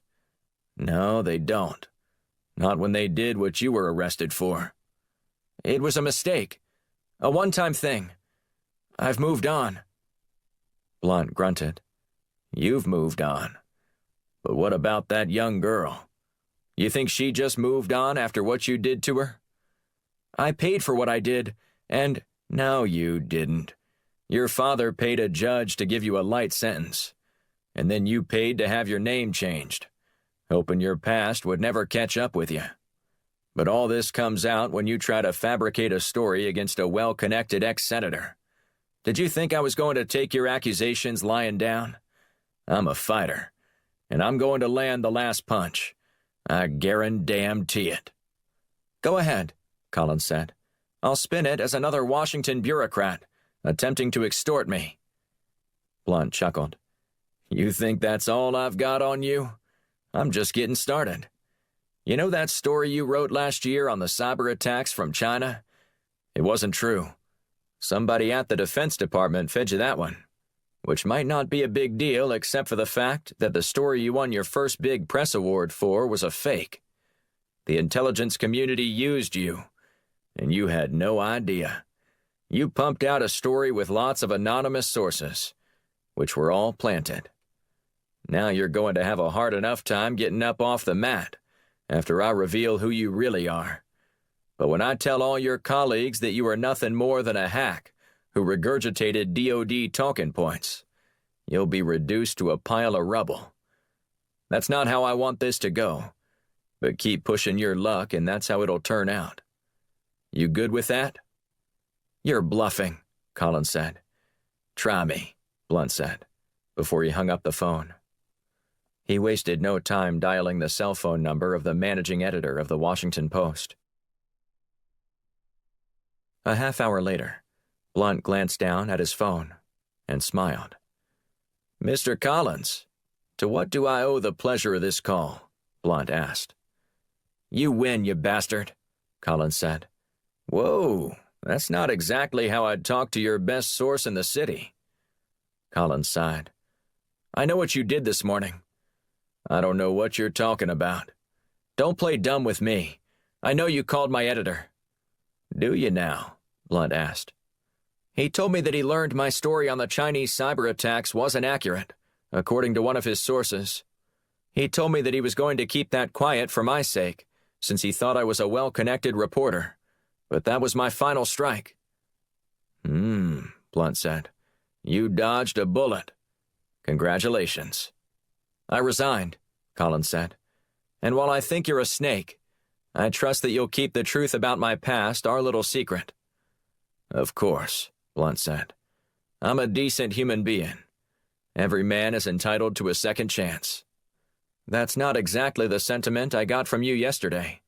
[SPEAKER 2] No, they don't. Not when they did what you were arrested for. It was a mistake. A one-time thing. I've moved on.
[SPEAKER 1] Blunt grunted. You've moved on. But what about that young girl? You think she just moved on after what you did to her?
[SPEAKER 2] I paid for what I did, and—
[SPEAKER 1] No, you didn't. Your father paid a judge to give you a light sentence, and then you paid to have your name changed, hoping your past would never catch up with you. But all this comes out when you try to fabricate a story against a well-connected ex-senator. Did you think I was going to take your accusations lying down? I'm a fighter, and I'm going to land the last punch. I guarantee it.
[SPEAKER 2] Go ahead, Collins said. I'll spin it as another Washington bureaucrat attempting to extort me.
[SPEAKER 1] Blunt chuckled. You think that's all I've got on you? I'm just getting started. You know that story you wrote last year on the cyber attacks from China? It wasn't true. Somebody at the Defense Department fed you that one, which might not be a big deal except for the fact that the story you won your first big press award for was a fake. The intelligence community used you, and you had no idea. You pumped out a story with lots of anonymous sources, which were all planted. Now you're going to have a hard enough time getting up off the mat after I reveal who you really are. But when I tell all your colleagues that you are nothing more than a hack who regurgitated DOD talking points, you'll be reduced to a pile of rubble. That's not how I want this to go, but keep pushing your luck and that's how it'll turn out. You good with that?
[SPEAKER 2] You're bluffing, Collins said.
[SPEAKER 1] Try me, Blunt said, before he hung up the phone. He wasted no time dialing the cell phone number of the managing editor of the Washington Post. A half hour later, Blunt glanced down at his phone and smiled. Mr. Collins, to what do I owe the pleasure of this call? Blunt asked. You win, you bastard, Collins said. Whoa, that's not exactly how I'd talk to your best source in the city. Collins sighed. I know what you did this morning. I don't know what you're talking about. Don't play dumb with me. I know you called my editor. Do you now? Blunt asked. He told me that he learned my story on the Chinese cyber attacks wasn't accurate, according to one of his sources. He told me that he was going to keep that quiet for my sake, since he thought I was a well-connected reporter. But that was my final strike. Blunt said. You dodged a bullet. Congratulations. I resigned, Collins said. And while I think you're a snake, I trust that you'll keep the truth about my past our little secret. Of course, Blunt said. I'm a decent human being. Every man is entitled to a second chance. That's not exactly the sentiment I got from you yesterday.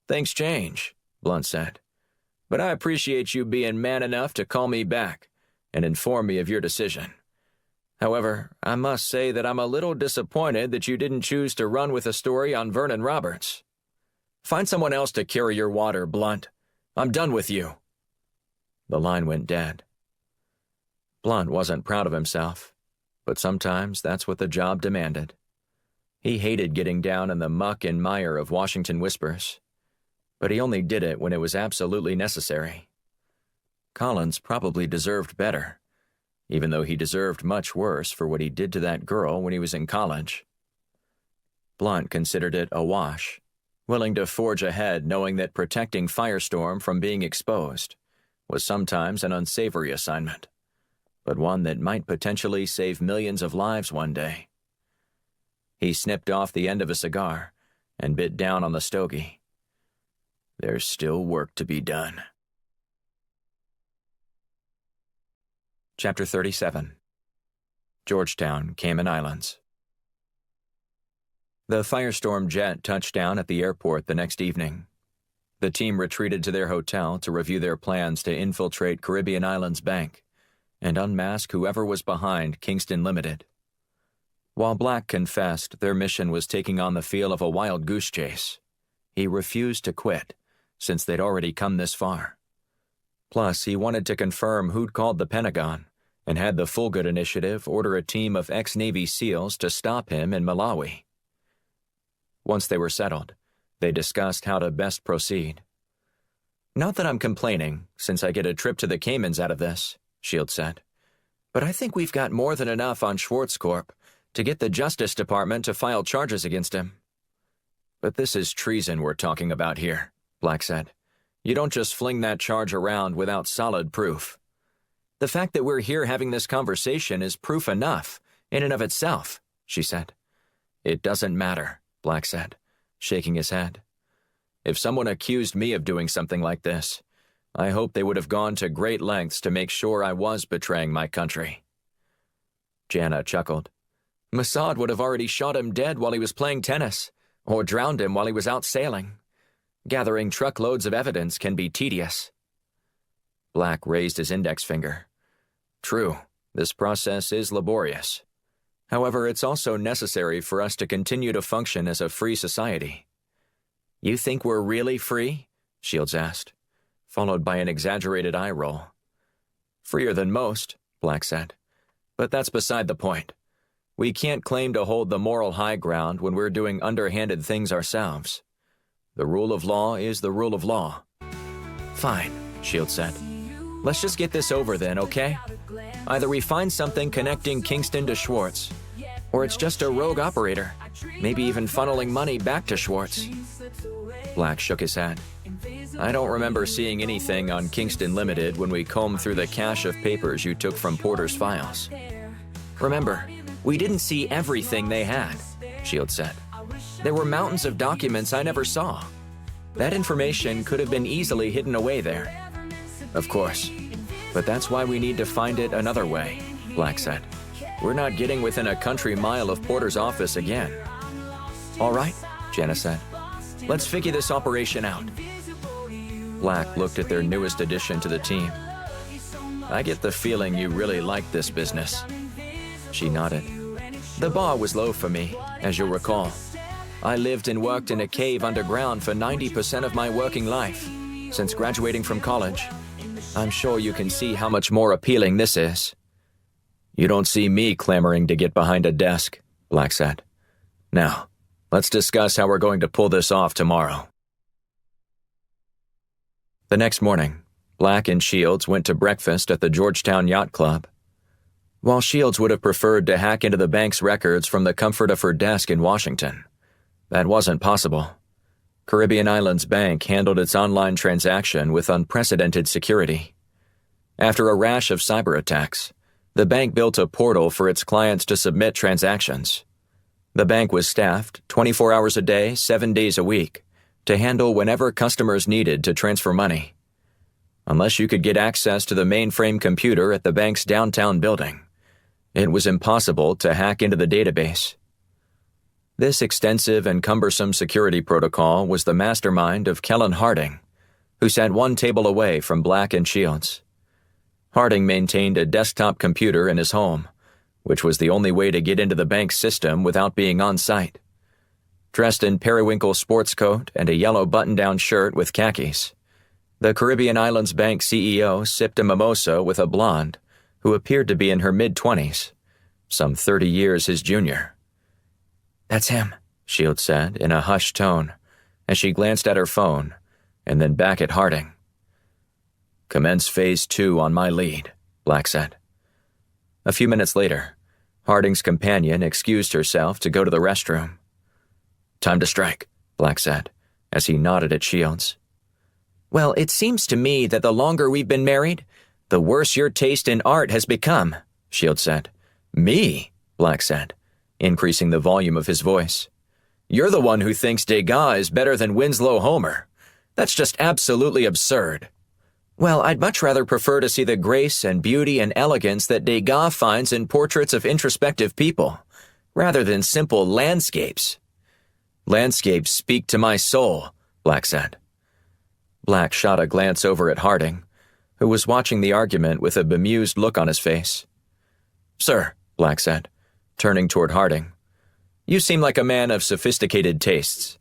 [SPEAKER 1] Things change, Blunt said. But I appreciate you being man enough to call me back and inform me of your decision. However, I must say that I'm a little disappointed that you didn't choose to run with a story on Vernon Roberts. Find someone else to carry your water, Blunt. I'm done with you. The line went dead. Blunt wasn't proud of himself, but sometimes that's what the job demanded. He hated getting down in the muck and mire of Washington whispers, but he only did it when it was absolutely necessary. Collins probably deserved better, even though he deserved much worse for what he did to that girl when he was in college. Blunt considered it a wash, willing to forge ahead knowing that protecting Firestorm from being exposed was sometimes an unsavory assignment, but one that might potentially save millions of lives one day. He snipped off the end of a cigar and bit down on the stogie. There's still work to be done. Chapter 37. Georgetown, Cayman Islands. The Firestorm jet touched down at the airport the next evening. The team retreated to their hotel to review their plans to infiltrate Caribbean Islands Bank and unmask whoever was behind Kingston Limited. While Black confessed their mission was taking on the feel of a wild goose chase, he refused to quit since they'd already come this far. Plus, he wanted to confirm who'd called the Pentagon and had the Fulgood Initiative order a team of ex-Navy SEALs to stop him in Malawi. Once they were settled, they discussed how to best proceed. Not that I'm complaining, since I get a trip to the Caymans out of this, Shield said.
[SPEAKER 2] But I think we've got more than enough on Schwartz Corp to get the Justice Department to file charges against him.
[SPEAKER 1] But this is treason we're talking about here, Black said. You don't just fling that charge around without solid proof.
[SPEAKER 2] The fact that we're here having this conversation is proof enough, in and of itself, she said.
[SPEAKER 1] It doesn't matter, Black said, shaking his head. If someone accused me of doing something like this, I hope they would have gone to great lengths to make sure I was betraying my country.
[SPEAKER 2] Jana chuckled. Mossad would have already shot him dead while he was playing tennis, or drowned him while he was out sailing. Gathering truckloads of evidence can be tedious.
[SPEAKER 1] Black raised his index finger. True, this process is laborious. However, it's also necessary for us to continue to function as a free society.
[SPEAKER 2] You think we're really free? Shields asked, followed by an exaggerated eye roll.
[SPEAKER 1] Freer than most, Black said. But that's beside the point. We can't claim to hold the moral high ground when we're doing underhanded things ourselves. The rule of law is the rule of law.
[SPEAKER 2] Fine, Shields said. Let's just get this over then, okay? Either we find something connecting Kingston to Schwartz, or it's just a rogue operator, maybe even funneling money back to Schwartz.
[SPEAKER 1] Black shook his head. I don't remember seeing anything on Kingston Limited when we combed through the cache of papers you took from Porter's files.
[SPEAKER 2] Remember, we didn't see everything they had, Shields said. There were mountains of documents I never saw. That information could have been easily hidden away there.
[SPEAKER 1] Of course. But that's why we need to find it another way, Black said. We're not getting within a country mile of Porter's office again.
[SPEAKER 2] All right, Jana said. Let's figure this operation out.
[SPEAKER 1] Black looked at their newest addition to the team. I get the feeling you really like this business. She nodded.
[SPEAKER 2] The bar was low for me, as you'll recall. I lived and worked in a cave underground for 90% of my working life, since graduating from college. I'm sure you can see how much more appealing this is.
[SPEAKER 1] You don't see me clamoring to get behind a desk, Black said. Now, let's discuss how we're going to pull this off tomorrow. The next morning, Black and Shields went to breakfast at the Georgetown Yacht Club. While Shields would have preferred to hack into the bank's records from the comfort of her desk in Washington, that wasn't possible. Caribbean Islands Bank handled its online transaction with unprecedented security. After a rash of cyber attacks, the bank built a portal for its clients to submit transactions. The bank was staffed 24 hours a day, 7 days a week, to handle whenever customers needed to transfer money. Unless you could get access to the mainframe computer at the bank's downtown building, it was impossible to hack into the database. This extensive and cumbersome security protocol was the mastermind of Kellen Harding, who sat one table away from Black and Shields. Harding maintained a desktop computer in his home, which was the only way to get into the bank's system without being on site. Dressed in periwinkle sports coat and a yellow button-down shirt with khakis, the Caribbean Islands Bank CEO sipped a mimosa with a blonde who appeared to be in her mid-20s, some 30 years his junior.
[SPEAKER 2] That's him,
[SPEAKER 1] Shields said in a hushed tone as she glanced at her phone and then back at Harding. Commence Phase 2 on my lead, Black said. A few minutes later, Harding's companion excused herself to go to the restroom. Time to strike, Black said, as he nodded at Shields.
[SPEAKER 2] Well, it seems to me that the longer we've been married, the worse your taste in art has become, Shields said.
[SPEAKER 1] Me? Black said, increasing the volume of his voice. You're the one who thinks Degas is better than Winslow Homer. That's just absolutely absurd.
[SPEAKER 2] Well, I'd much rather prefer to see the grace and beauty and elegance that Degas finds in portraits of introspective people, rather than simple landscapes.
[SPEAKER 1] Landscapes speak to my soul, Black said. Black shot a glance over at Harding, who was watching the argument with a bemused look on his face. Sir, Black said, turning toward Harding, you seem like a man of sophisticated tastes.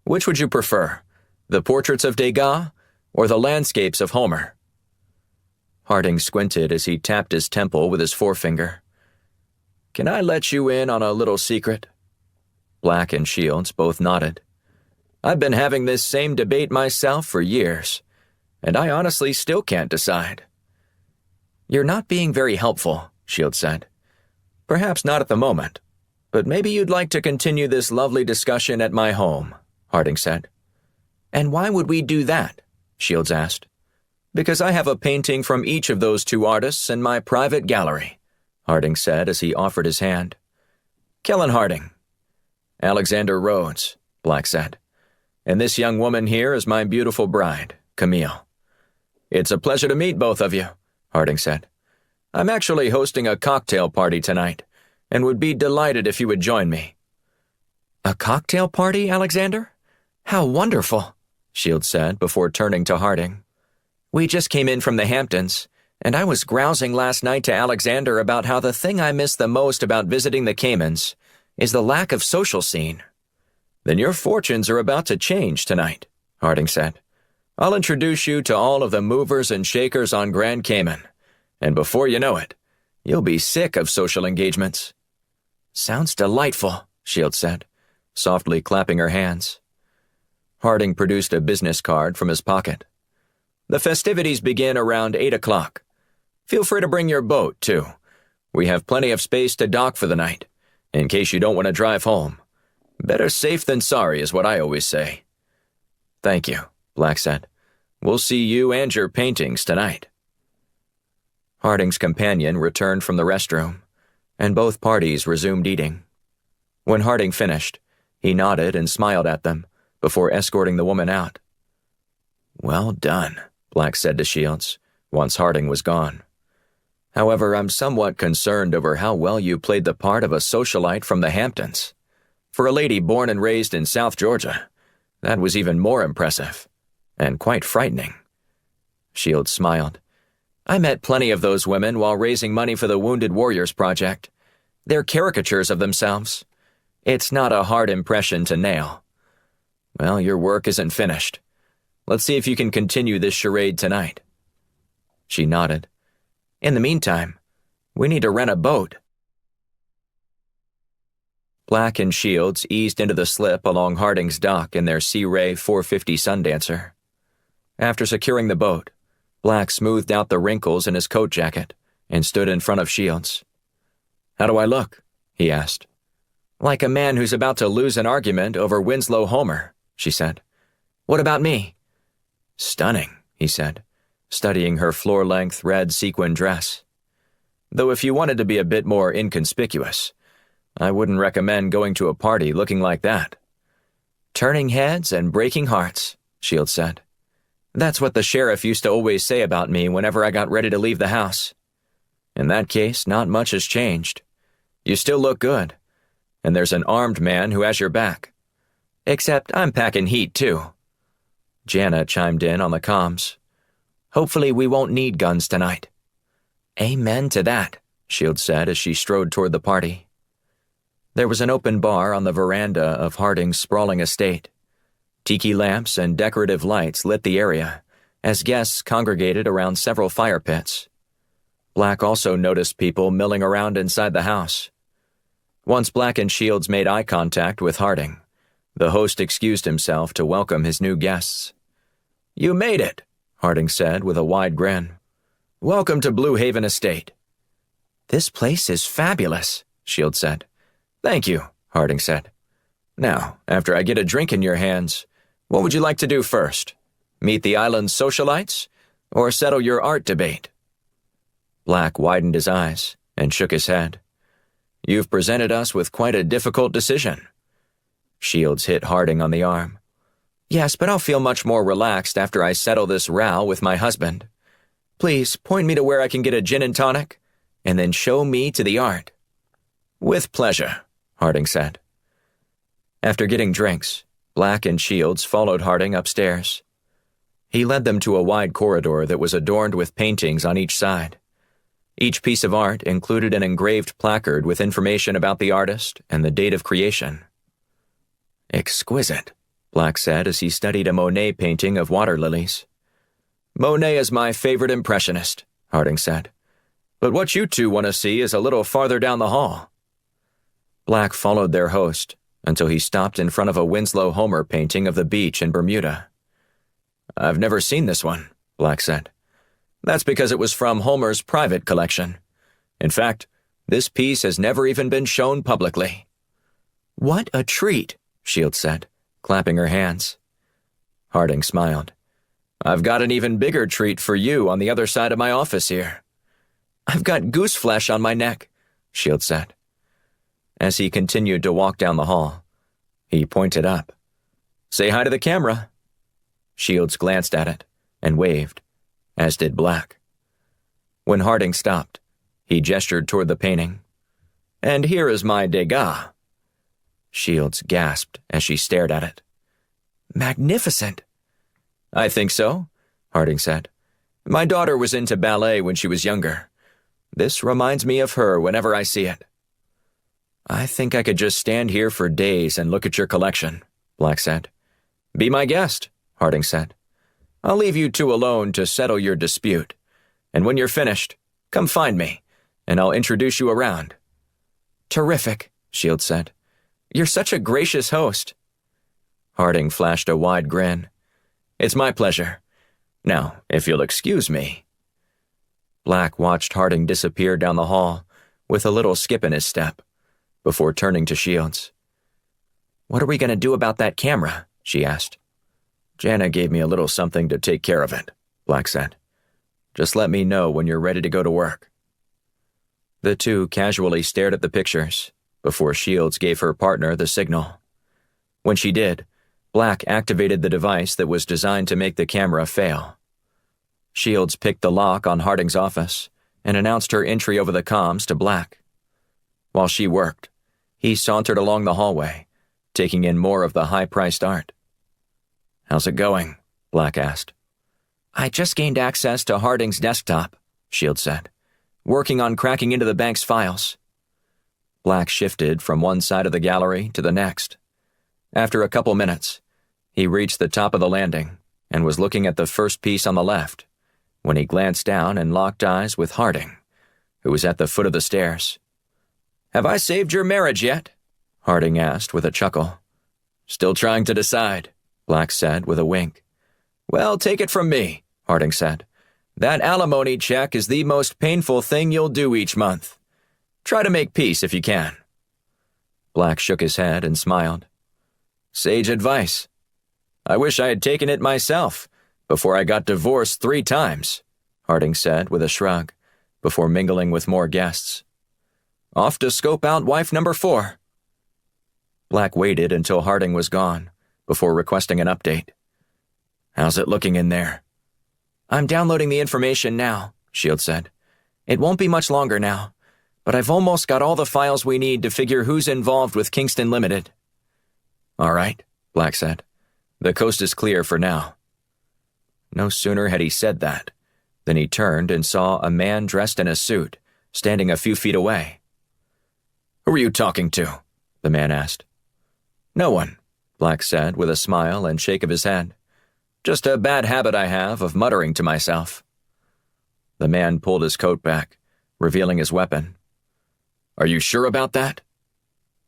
[SPEAKER 1] Which would you prefer, the portraits of Degas or the landscapes of Homer? Harding squinted as he tapped his temple with his forefinger. Can I let you in on a little secret? Black and Shields both nodded. I've been having this same debate myself for years, and I honestly still can't decide.
[SPEAKER 2] You're not being very helpful, Shields said. Perhaps not at the moment, but maybe you'd like to continue this lovely discussion at my home, Harding said. And why would we do that? Shields asked. Because I have a painting from each of those two artists in my private gallery, Harding said as he offered his hand. Kellen Harding. Alexander Rhodes, Black said. And this young woman here is my beautiful bride, Camille. It's a pleasure to meet both of you, Harding said. I'm actually hosting a cocktail party tonight, and would be delighted if you would join me. A cocktail party, Alexander? How wonderful, Shields said before turning to Harding. We just came in from the Hamptons, and I was grousing last night to Alexander about how the thing I miss the most about visiting the Caymans is the lack of social scene. Then your fortunes are about to change tonight, Harding said. I'll introduce you to all of the movers and shakers on Grand Cayman, and before you know it, you'll be sick of social engagements. Sounds delightful, Shields said, softly clapping her hands. Harding produced a business card from his pocket. The festivities begin around 8 o'clock. Feel free to bring your boat, too. We have plenty of space to dock for the night, in case you don't want to drive home. Better safe than sorry is what I always say. Thank you, Black said. We'll see you and your paintings tonight. Harding's companion returned from the restroom, and both parties resumed eating. When Harding finished, he nodded and smiled at them before escorting the woman out. Well done, Black said to Shields, once Harding was gone. However, I'm somewhat concerned over how well you played the part of a socialite from the Hamptons. For a lady born and raised in South Georgia, that was even more impressive, and quite frightening. Shields smiled. I met plenty of those women while raising money for the Wounded Warriors Project. They're caricatures of themselves. It's not a hard impression to nail. Well, your work isn't finished. Let's see if you can continue this charade tonight. She nodded. In the meantime, we need to rent a boat. Black and Shields eased into the slip along Harding's dock in their Sea Ray 450 Sundancer. After securing the boat, Black smoothed out the wrinkles in his coat jacket and stood in front of Shields. How do I look? He asked. Like a man who's about to lose an argument over Winslow Homer, she said. What about me? Stunning, he said, studying her floor-length red sequin dress. Though if you wanted to be a bit more inconspicuous, I wouldn't recommend going to a party looking like that. Turning heads and breaking hearts, Shields said. That's what the sheriff used to always say about me whenever I got ready to leave the house. In that case, not much has changed. You still look good, and there's an armed man who has your back. Except I'm packing heat, too. Jana chimed in on the comms. Hopefully we won't need guns tonight. Amen to that, Shields said as she strode toward the party. There was an open bar on the veranda of Harding's sprawling estate. Tiki lamps and decorative lights lit the area as guests congregated around several fire pits. Black also noticed people milling around inside the house. Once Black and Shields made eye contact with Harding, the host excused himself to welcome his new guests. You made it, Harding said with a wide grin. Welcome to Blue Haven Estate. This place is fabulous, Shields said. Thank you, Harding said. Now, after I get a drink in your hands, what would you like to do first? Meet the island's socialites, or settle your art debate? Black widened his eyes and shook his head. You've presented us with quite a difficult decision. Shields hit Harding on the arm. Yes, but I'll feel much more relaxed after I settle this row with my husband. Please, point me to where I can get a gin and tonic, and then show me to the art. With pleasure, Harding said. After getting drinks, Black and Shields followed Harding upstairs. He led them to a wide corridor that was adorned with paintings on each side. Each piece of art included an engraved placard with information about the artist and the date of creation. Exquisite, Black said as he studied a Monet painting of water lilies. Monet is my favorite impressionist, Harding said. But what you two want to see is a little farther down the hall. Black followed their host until he stopped in front of a Winslow Homer painting of the beach in Bermuda. I've never seen this one, Black said. That's because it was from Homer's private collection. In fact, this piece has never even been shown publicly." "What a treat," Shields said, clapping her hands. Harding smiled. "I've got an even bigger treat for you on the other side of my office here." "I've got goose flesh on my neck," Shields said. As he continued to walk down the hall, he pointed up. "Say hi to the camera." Shields glanced at it and waved, as did Black. When Harding stopped, he gestured toward the painting. "And here is my Degas." Shields gasped as she stared at it. "Magnificent." "I think so," Harding said. "My daughter was into ballet when she was younger. This reminds me of her whenever I see it." "I think I could just stand here for days and look at your collection," Black said. "Be my guest," Harding said. "I'll leave you two alone to settle your dispute. And when you're finished, come find me, and I'll introduce you around." "Terrific," Shields said. "You're such a gracious host." Harding flashed a wide grin. "It's my pleasure. Now, if you'll excuse me." Black watched Harding disappear down the hall with a little skip in his step, before turning to Shields. "What are we going to do about that camera?" she asked. "Jana gave me a little something to take care of it," Black said. "Just let me know when you're ready to go to work." The two casually stared at the pictures before Shields gave her partner the signal. When she did, Black activated the device that was designed to make the camera fail. Shields picked the lock on Harding's office and announced her entry over the comms to Black. While she worked, he sauntered along the hallway, taking in more of the high-priced art. "How's it going?" Black asked. "I just gained access to Harding's desktop," Shields said, "working on cracking into the bank's files." Black shifted from one side of the gallery to the next. After a couple minutes, he reached the top of the landing and was looking at the first piece on the left when he glanced down and locked eyes with Harding, who was at the foot of the stairs. "Have I saved your marriage yet?" Harding asked with a chuckle. "Still trying to decide," Black said with a wink. "Well, take it from me," Harding said. "That alimony check is the most painful thing you'll do each month. Try to make peace if you can." Black shook his head and smiled. "Sage advice. I wish I had taken it myself before I got divorced 3 times, Harding said with a shrug, before mingling with more guests. "Off to scope out wife number 4. Black waited until Harding was gone before requesting an update. "How's it looking in there?" "I'm downloading the information now," Shields said. "It won't be much longer now, but I've almost got all the files we need to figure who's involved with Kingston Limited." "All right," Black said. "The coast is clear for now." No sooner had he said that than he turned and saw a man dressed in a suit standing a few feet away. "Who are you talking to?" the man asked. "No one," Black said with a smile and shake of his head. "Just a bad habit I have of muttering to myself." The man pulled his coat back, revealing his weapon. "Are you sure about that?"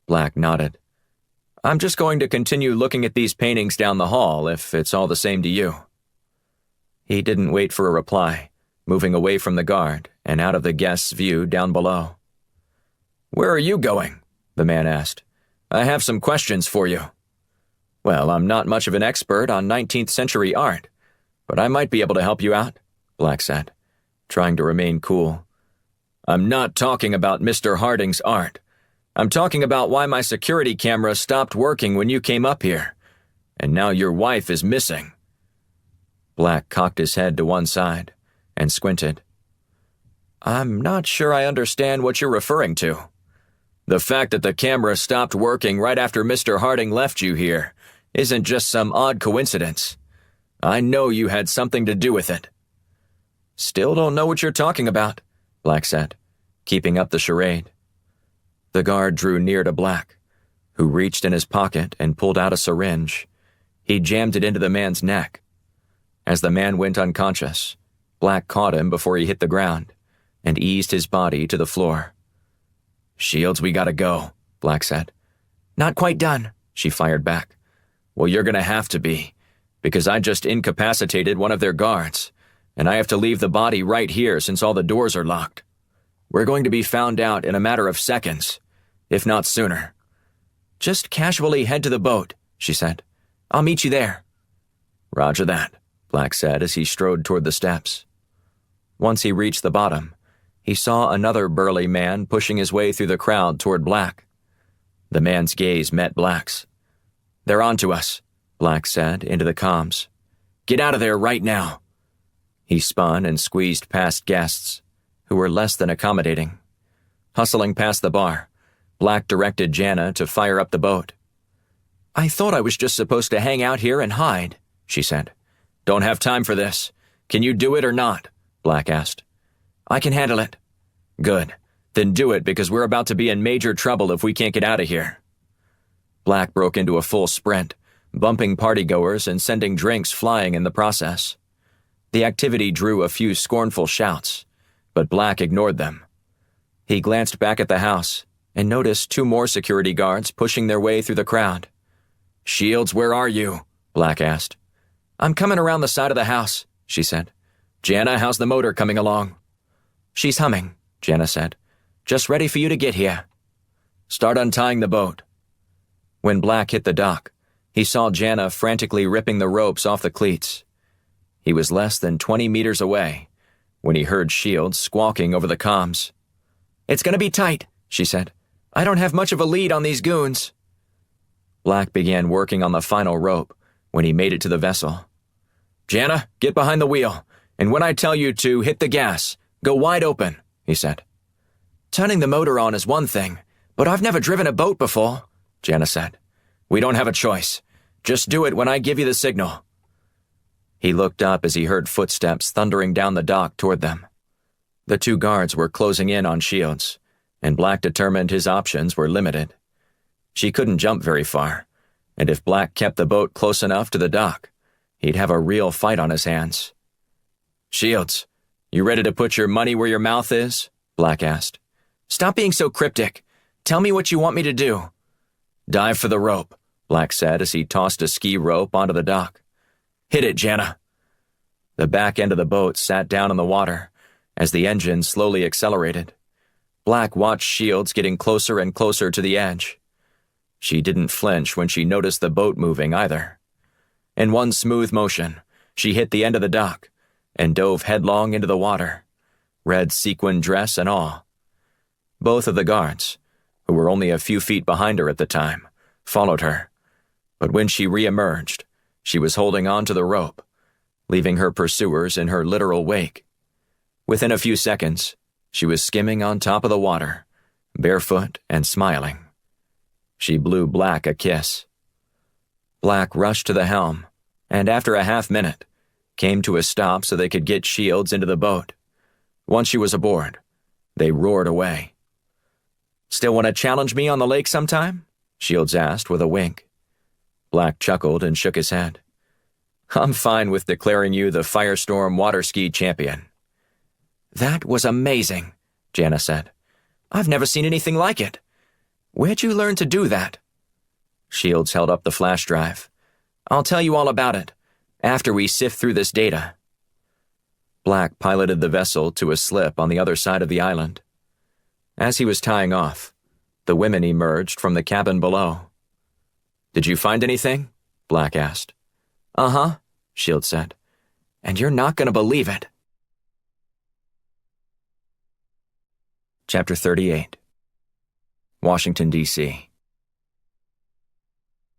[SPEAKER 2] Black nodded. "I'm just going to continue looking at these paintings down the hall if it's all the same to you." He didn't wait for a reply, moving away from the guard and out of the guest's view down below. "Where are you going?" the man asked. "I have some questions for you." "Well, I'm not much of an expert on 19th century art, but I might be able to help you out," Black said, trying to remain cool. "I'm not talking about Mr. Harding's art. I'm talking about why my security camera stopped working when you came up here, and now your wife is missing." Black cocked his head to one side and squinted. "I'm not sure I understand what you're referring to. The fact that the camera stopped working right after Mr. Harding left you here isn't just some odd coincidence. I know you had something to do with it." "Still don't know what you're talking about," Black said, keeping up the charade. The guard drew near to Black, who reached in his pocket and pulled out a syringe. He jammed it into the man's neck. As the man went unconscious, Black caught him before he hit the ground and eased his body to the floor. "Shields, we gotta go," Black said. "Not quite done," she fired back. "Well, you're gonna have to be, because I just incapacitated one of their guards, and I have to leave the body right here since all the doors are locked." We're going to be found out in a matter of seconds, if not sooner. Just casually head to the boat, she said. I'll meet you there. Roger that, Black said as he strode toward the steps. Once he reached the bottom, he saw another burly man pushing his way through the crowd toward Black. The man's gaze met Black's. They're on to us, Black said into the comms. Get out of there right now. He spun and squeezed past guests, who were less than accommodating. Hustling past the bar, Black directed Jana to fire up the boat. I thought I was just supposed to hang out here and hide, she said. Don't have time for this. Can you do it or not? Black asked. I can handle it. Good. Then do it because we're about to be in major trouble if we can't get out of here. Black broke into a full sprint, bumping partygoers and sending drinks flying in the process. The activity drew a few scornful shouts, but Black ignored them. He glanced back at the house and noticed 2 more security guards pushing their way through the crowd. Shields, where are you? Black asked. I'm coming around the side of the house, she said. Jana, how's the motor coming along? She's humming, Jana said. Just ready for you to get here. Start untying the boat. When Black hit the dock, he saw Jana frantically ripping the ropes off the cleats. He was less than 20 meters away when he heard Shields squawking over the comms. It's going to be tight, she said. I don't have much of a lead on these goons. Black began working on the final rope when he made it to the vessel. Jana, get behind the wheel, and when I tell you to hit the gas, go wide open, he said. Turning the motor on is one thing, but I've never driven a boat before, Jana said. We don't have a choice. Just do it when I give you the signal. He looked up as he heard footsteps thundering down the dock toward them. The 2 guards were closing in on Shields, and Black determined his options were limited. She couldn't jump very far, and if Black kept the boat close enough to the dock, he'd have a real fight on his hands. Shields, you ready to put your money where your mouth is? Black asked. Stop being so cryptic. Tell me what you want me to do. Dive for the rope, Black said as he tossed a ski rope onto the dock. Hit it, Jana. The back end of the boat sat down in the water as the engine slowly accelerated. Black watched Shields getting closer and closer to the edge. She didn't flinch when she noticed the boat moving either. In one smooth motion, she hit the end of the dock and dove headlong into the water, red sequin dress and all. Both of the guards, who were only a few feet behind her at the time, followed her, but when she re-emerged, she was holding on to the rope, leaving her pursuers in her literal wake. Within a few seconds, she was skimming on top of the water, barefoot and smiling. She blew Black a kiss. Black rushed to the helm, and after a half-minute, came to a stop so they could get Shields into the boat. Once she was aboard, they roared away. Still want to challenge me on the lake sometime? Shields asked with a wink. Black chuckled and shook his head. I'm fine with declaring you the Firestorm water ski champion. That was amazing, Jana said. I've never seen anything like it. Where'd you learn to do that? Shields held up the flash drive. I'll tell you all about it, after we sift through this data. Black piloted the vessel to a slip on the other side of the island. As he was tying off, the women emerged from the cabin below. Did you find anything? Black asked. Uh-huh, Shields said. And you're not going to believe it. Chapter 38. Washington, D.C.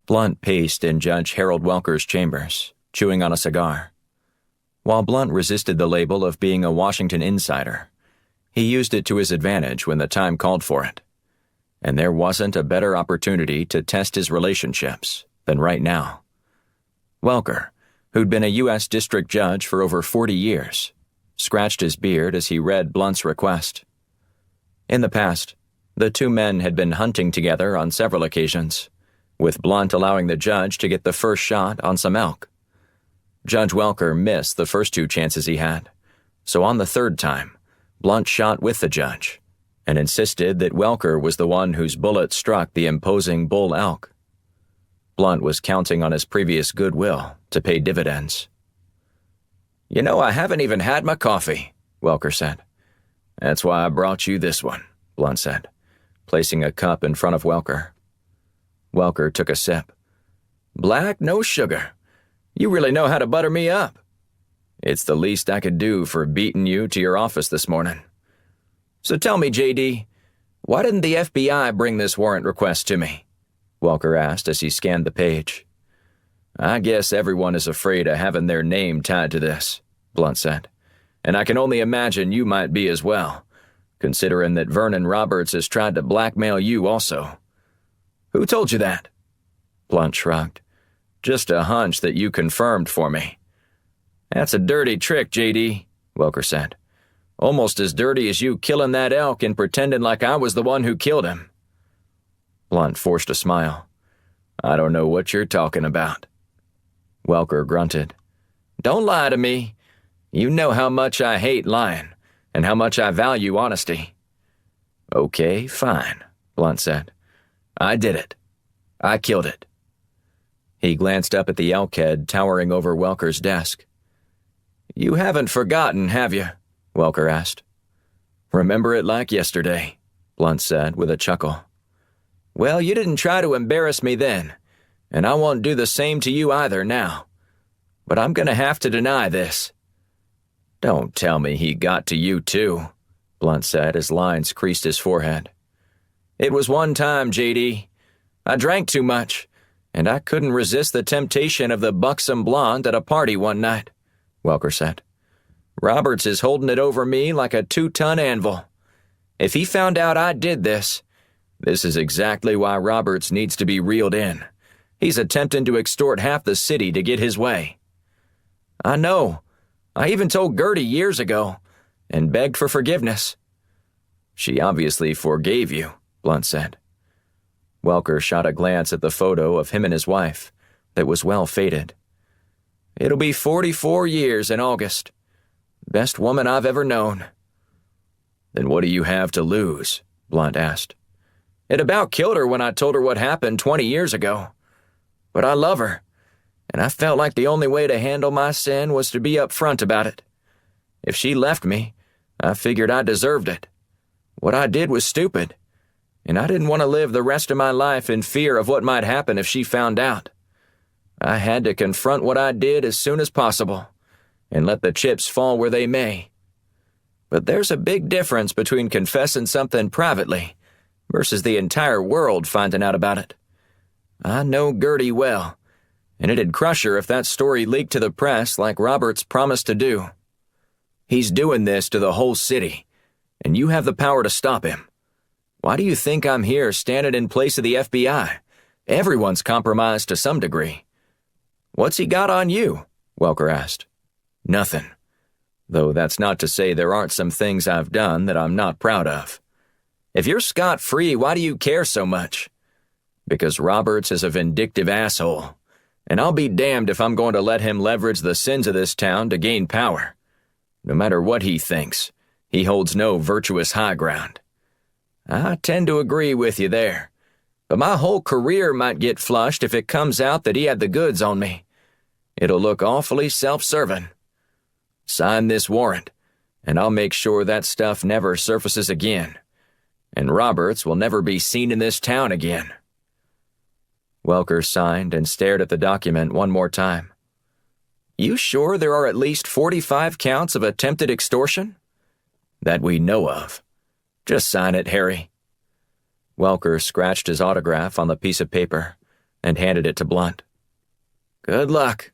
[SPEAKER 2] Blunt paced in Judge Harold Welker's chambers, chewing on a cigar. While Blunt resisted the label of being a Washington insider, he used it to his advantage when the time called for it. And there wasn't a better opportunity to test his relationships than right now. Welker, who'd been a U.S. district judge for over 40 years, scratched his beard as he read Blunt's request. In the past, the 2 men had been hunting together on several occasions, with Blunt allowing the judge to get the first shot on some elk. Judge Welker missed the first 2 chances he had, so on the 3rd time, Blunt shot with the judge and insisted that Welker was the one whose bullet struck the imposing bull elk. Blunt was counting on his previous goodwill to pay dividends. You know, I haven't even had my coffee, Welker said.
[SPEAKER 1] That's why I brought you this one, Blunt said, placing a cup in front of Welker. Welker took a sip. Black, no sugar. You really know how to butter me up. It's the least I could do for beating you to your office this morning. So tell me, J.D., why didn't the FBI bring this warrant request to me? Welker asked as he scanned the page. I guess everyone is afraid of having their name tied to this, Blunt said. And I can only imagine you might be as well, considering that Vernon Roberts has tried to blackmail you also. Who told you that? Blunt shrugged. Just a hunch that you confirmed for me. That's a dirty trick, J.D., Welker said. Almost as dirty as you killing that elk and pretending like I was the one who killed him. Blunt forced a smile. I don't know what you're talking about. Welker grunted. Don't lie to me. You know how much I hate lying, and how much I value honesty. Okay, fine, Blunt said. I did it. I killed it. He glanced up at the elk head towering over Welker's desk. You haven't forgotten, have you? Welker asked. Remember it like yesterday, Blunt said with a chuckle. Well, you didn't try to embarrass me then, and I won't do the same to you either now. But I'm going to have to deny this. Don't tell me he got to you too, Blunt said as lines creased his forehead. It was one time, J.D. I drank too much, and I couldn't resist the temptation of the buxom blonde at a party one night, Welker said. Roberts is holding it over me like a 2-ton anvil. If he found out I did this is exactly why Roberts needs to be reeled in. He's attempting to extort half the city to get his way. I know. I even told Gertie years ago, and begged for forgiveness. She obviously forgave you, Blunt said. Welker shot a glance at the photo of him and his wife that was well faded. It'll be 44 years in August. Best woman I've ever known. Then what do you have to lose? Blunt asked. It about killed her when I told her what happened 20 years ago. But I love her, and I felt like the only way to handle my sin was to be upfront about it. If she left me, I figured I deserved it. What I did was stupid, and I didn't want to live the rest of my life in fear of what might happen if she found out. I had to confront what I did as soon as possible, and let the chips fall where they may. But there's a big difference between confessing something privately versus the entire world finding out about it. I know Gertie well, and it'd crush her if that story leaked to the press like Roberts promised to do. He's doing this to the whole city, and you have the power to stop him. Why do you think I'm here standing in place of the FBI? Everyone's compromised to some degree. What's he got on you? Welker asked. Nothing. Though that's not to say there aren't some things I've done that I'm not proud of. If you're scot-free, why do you care so much? Because Roberts is a vindictive asshole, and I'll be damned if I'm going to let him leverage the sins of this town to gain power. No matter what he thinks, he holds no virtuous high ground. I tend to agree with you there, but my whole career might get flushed if it comes out that he had the goods on me. It'll look awfully self-serving. Sign this warrant, and I'll make sure that stuff never surfaces again, and Roberts will never be seen in this town again. Welker signed and stared at the document one more time. You sure there are at least 45 counts of attempted extortion? That we know of. Just sign it, Harry. Welker scratched his autograph on the piece of paper and handed it to Blunt. Good luck.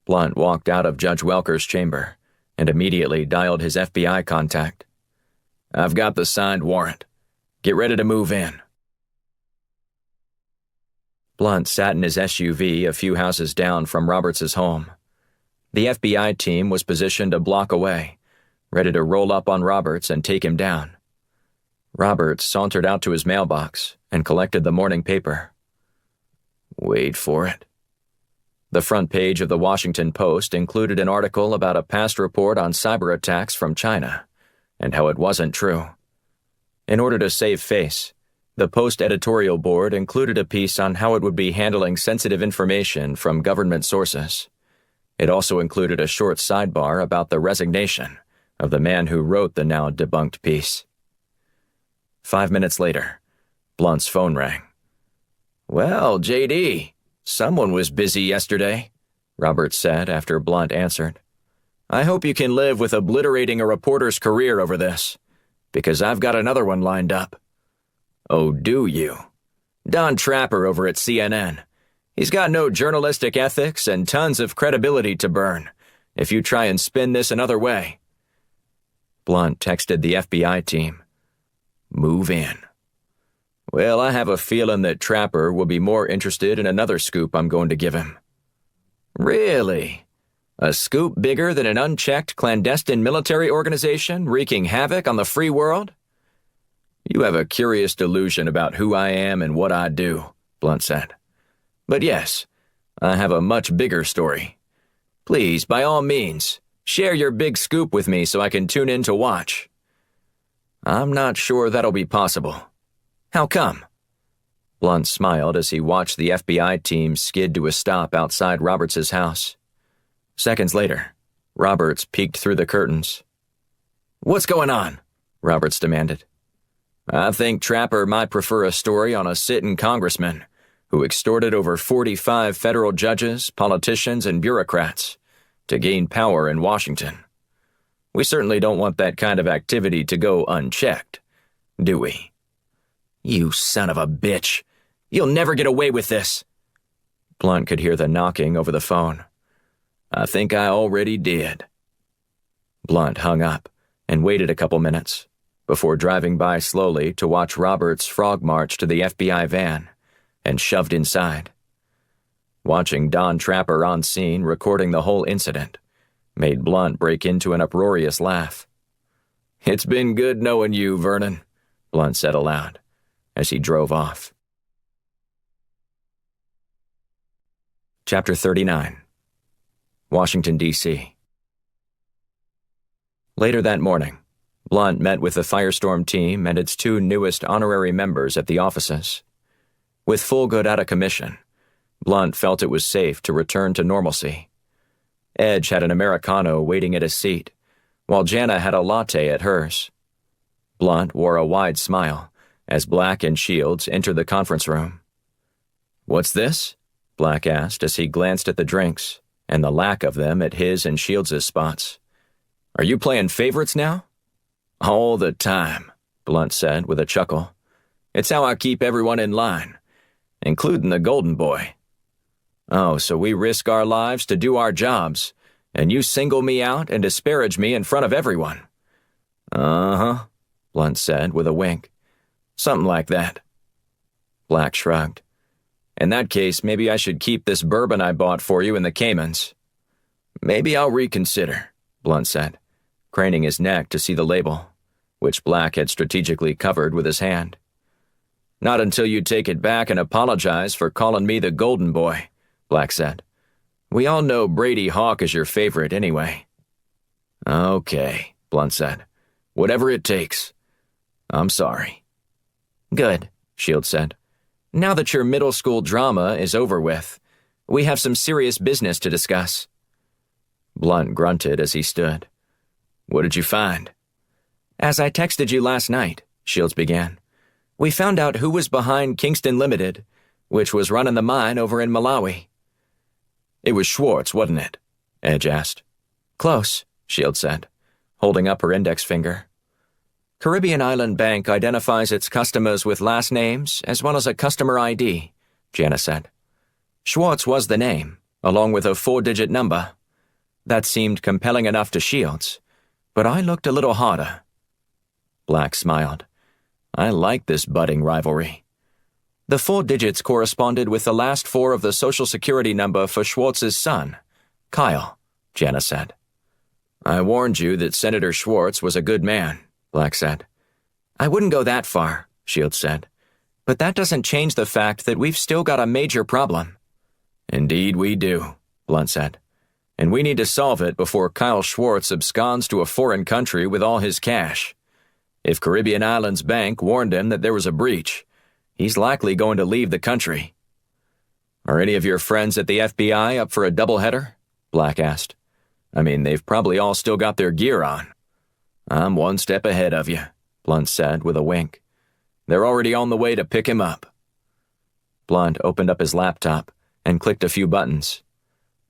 [SPEAKER 1] Blunt walked out of Judge Welker's chamber and immediately dialed his FBI contact. I've got the signed warrant. Get ready to move in. Blunt sat in his SUV a few houses down from Roberts' home. The FBI team was positioned a block away, ready to roll up on Roberts and take him down. Roberts sauntered out to his mailbox and collected the morning paper. Wait for it. The front page of the Washington Post included an article about a past report on cyber attacks from China, and how it wasn't true. In order to save face, the Post editorial board included a piece on how it would be handling sensitive information from government sources. It also included a short sidebar about the resignation, of the man who wrote the now debunked piece. 5 minutes later, Blunt's phone rang. "Well, J.D., someone was busy yesterday," Robert said after Blunt answered. "I hope you can live with obliterating a reporter's career over this, because I've got another one lined up." "Oh, do you?" "Don Trapper over at CNN. He's got no journalistic ethics and tons of credibility to burn if you try and spin this another way." Blunt texted the FBI team. "Move in." "Well, I have a feeling that Trapper will be more interested in another scoop I'm going to give him." "Really? A scoop bigger than an unchecked clandestine military organization wreaking havoc on the free world?" "You have a curious delusion about who I am and what I do," Blunt said. "But yes, I have a much bigger story. Please, by all means, share your big scoop with me so I can tune in to watch." "I'm not sure that'll be possible." "How come?" Blunt smiled as he watched the FBI team skid to a stop outside Roberts' house. Seconds later, Roberts peeked through the curtains. "What's going on?" Roberts demanded. "I think Trapper might prefer a story on a sitting congressman who extorted over 45 federal judges, politicians, and bureaucrats to gain power in Washington. We certainly don't want that kind of activity to go unchecked, do we?" "You son of a bitch! You'll never get away with this!" Blunt could hear the knocking over the phone. "I think I already did." Blunt hung up and waited a couple minutes before driving by slowly to watch Roberts frog march to the FBI van and shoved inside. Watching Don Trapper on scene recording the whole incident made Blunt break into an uproarious laugh. "It's been good knowing you, Vernon," Blunt said aloud as he drove off. Chapter 39. Washington, D.C. Later that morning, Blunt met with the Firestorm team and its 2 newest honorary members at the offices. With Fulgood out of commission, Blunt felt it was safe to return to normalcy. Edge had an Americano waiting at his seat, while Jana had a latte at hers. Blunt wore a wide smile as Black and Shields entered the conference room. "What's this?" Black asked as he glanced at the drinks and the lack of them at his and Shields' spots. "Are you playing favorites now?" "All the time," Blunt said with a chuckle. "It's how I keep everyone in line, including the golden boy." "Oh, so we risk our lives to do our jobs, and you single me out and disparage me in front of everyone." "Uh-huh," Blunt said with a wink. "Something like that." Black shrugged. "In that case, maybe I should keep this bourbon I bought for you in the Caymans." "Maybe I'll reconsider," Blunt said, craning his neck to see the label, which Black had strategically covered with his hand. "Not until you take it back and apologize for calling me the golden boy," Black said. "We all know Brady Hawk is your favorite anyway." "Okay," Blunt said. "Whatever it takes. I'm sorry." "Good," Shields said. "Now that your middle school drama is over with, we have some serious business to discuss." Blunt grunted as he stood. "What did you find?" "As I texted you last night," Shields began, "we found out who was behind Kingston Limited, which was running the mine over in Malawi." "It was Schwartz, wasn't it?" Edge asked. "Close," Shields said, holding up her index finger. "Caribbean Island Bank identifies its customers with last names as well as a customer ID," Jana said. "Schwartz was the name, along with a 4-digit number. That seemed compelling enough to Shields, but I looked a little harder." Black smiled. "I like this budding rivalry." "The 4 digits corresponded with the last 4 of the Social Security number for Schwartz's son, Kyle," Jana said. "I warned you that Senator Schwartz was a good man," Black said. "I wouldn't go that far," Shields said. "But that doesn't change the fact that we've still got a major problem." "Indeed we do," Blunt said. "And we need to solve it before Kyle Schwartz absconds to a foreign country with all his cash. If Caribbean Islands Bank warned him that there was a breach, he's likely going to leave the country." "Are any of your friends at the FBI up for a doubleheader?" Black asked. "I mean, they've probably all still got their gear on." I'm one step ahead of you, Blunt said with a wink. They're already on the way to pick him up. Blunt opened up his laptop and clicked a few buttons.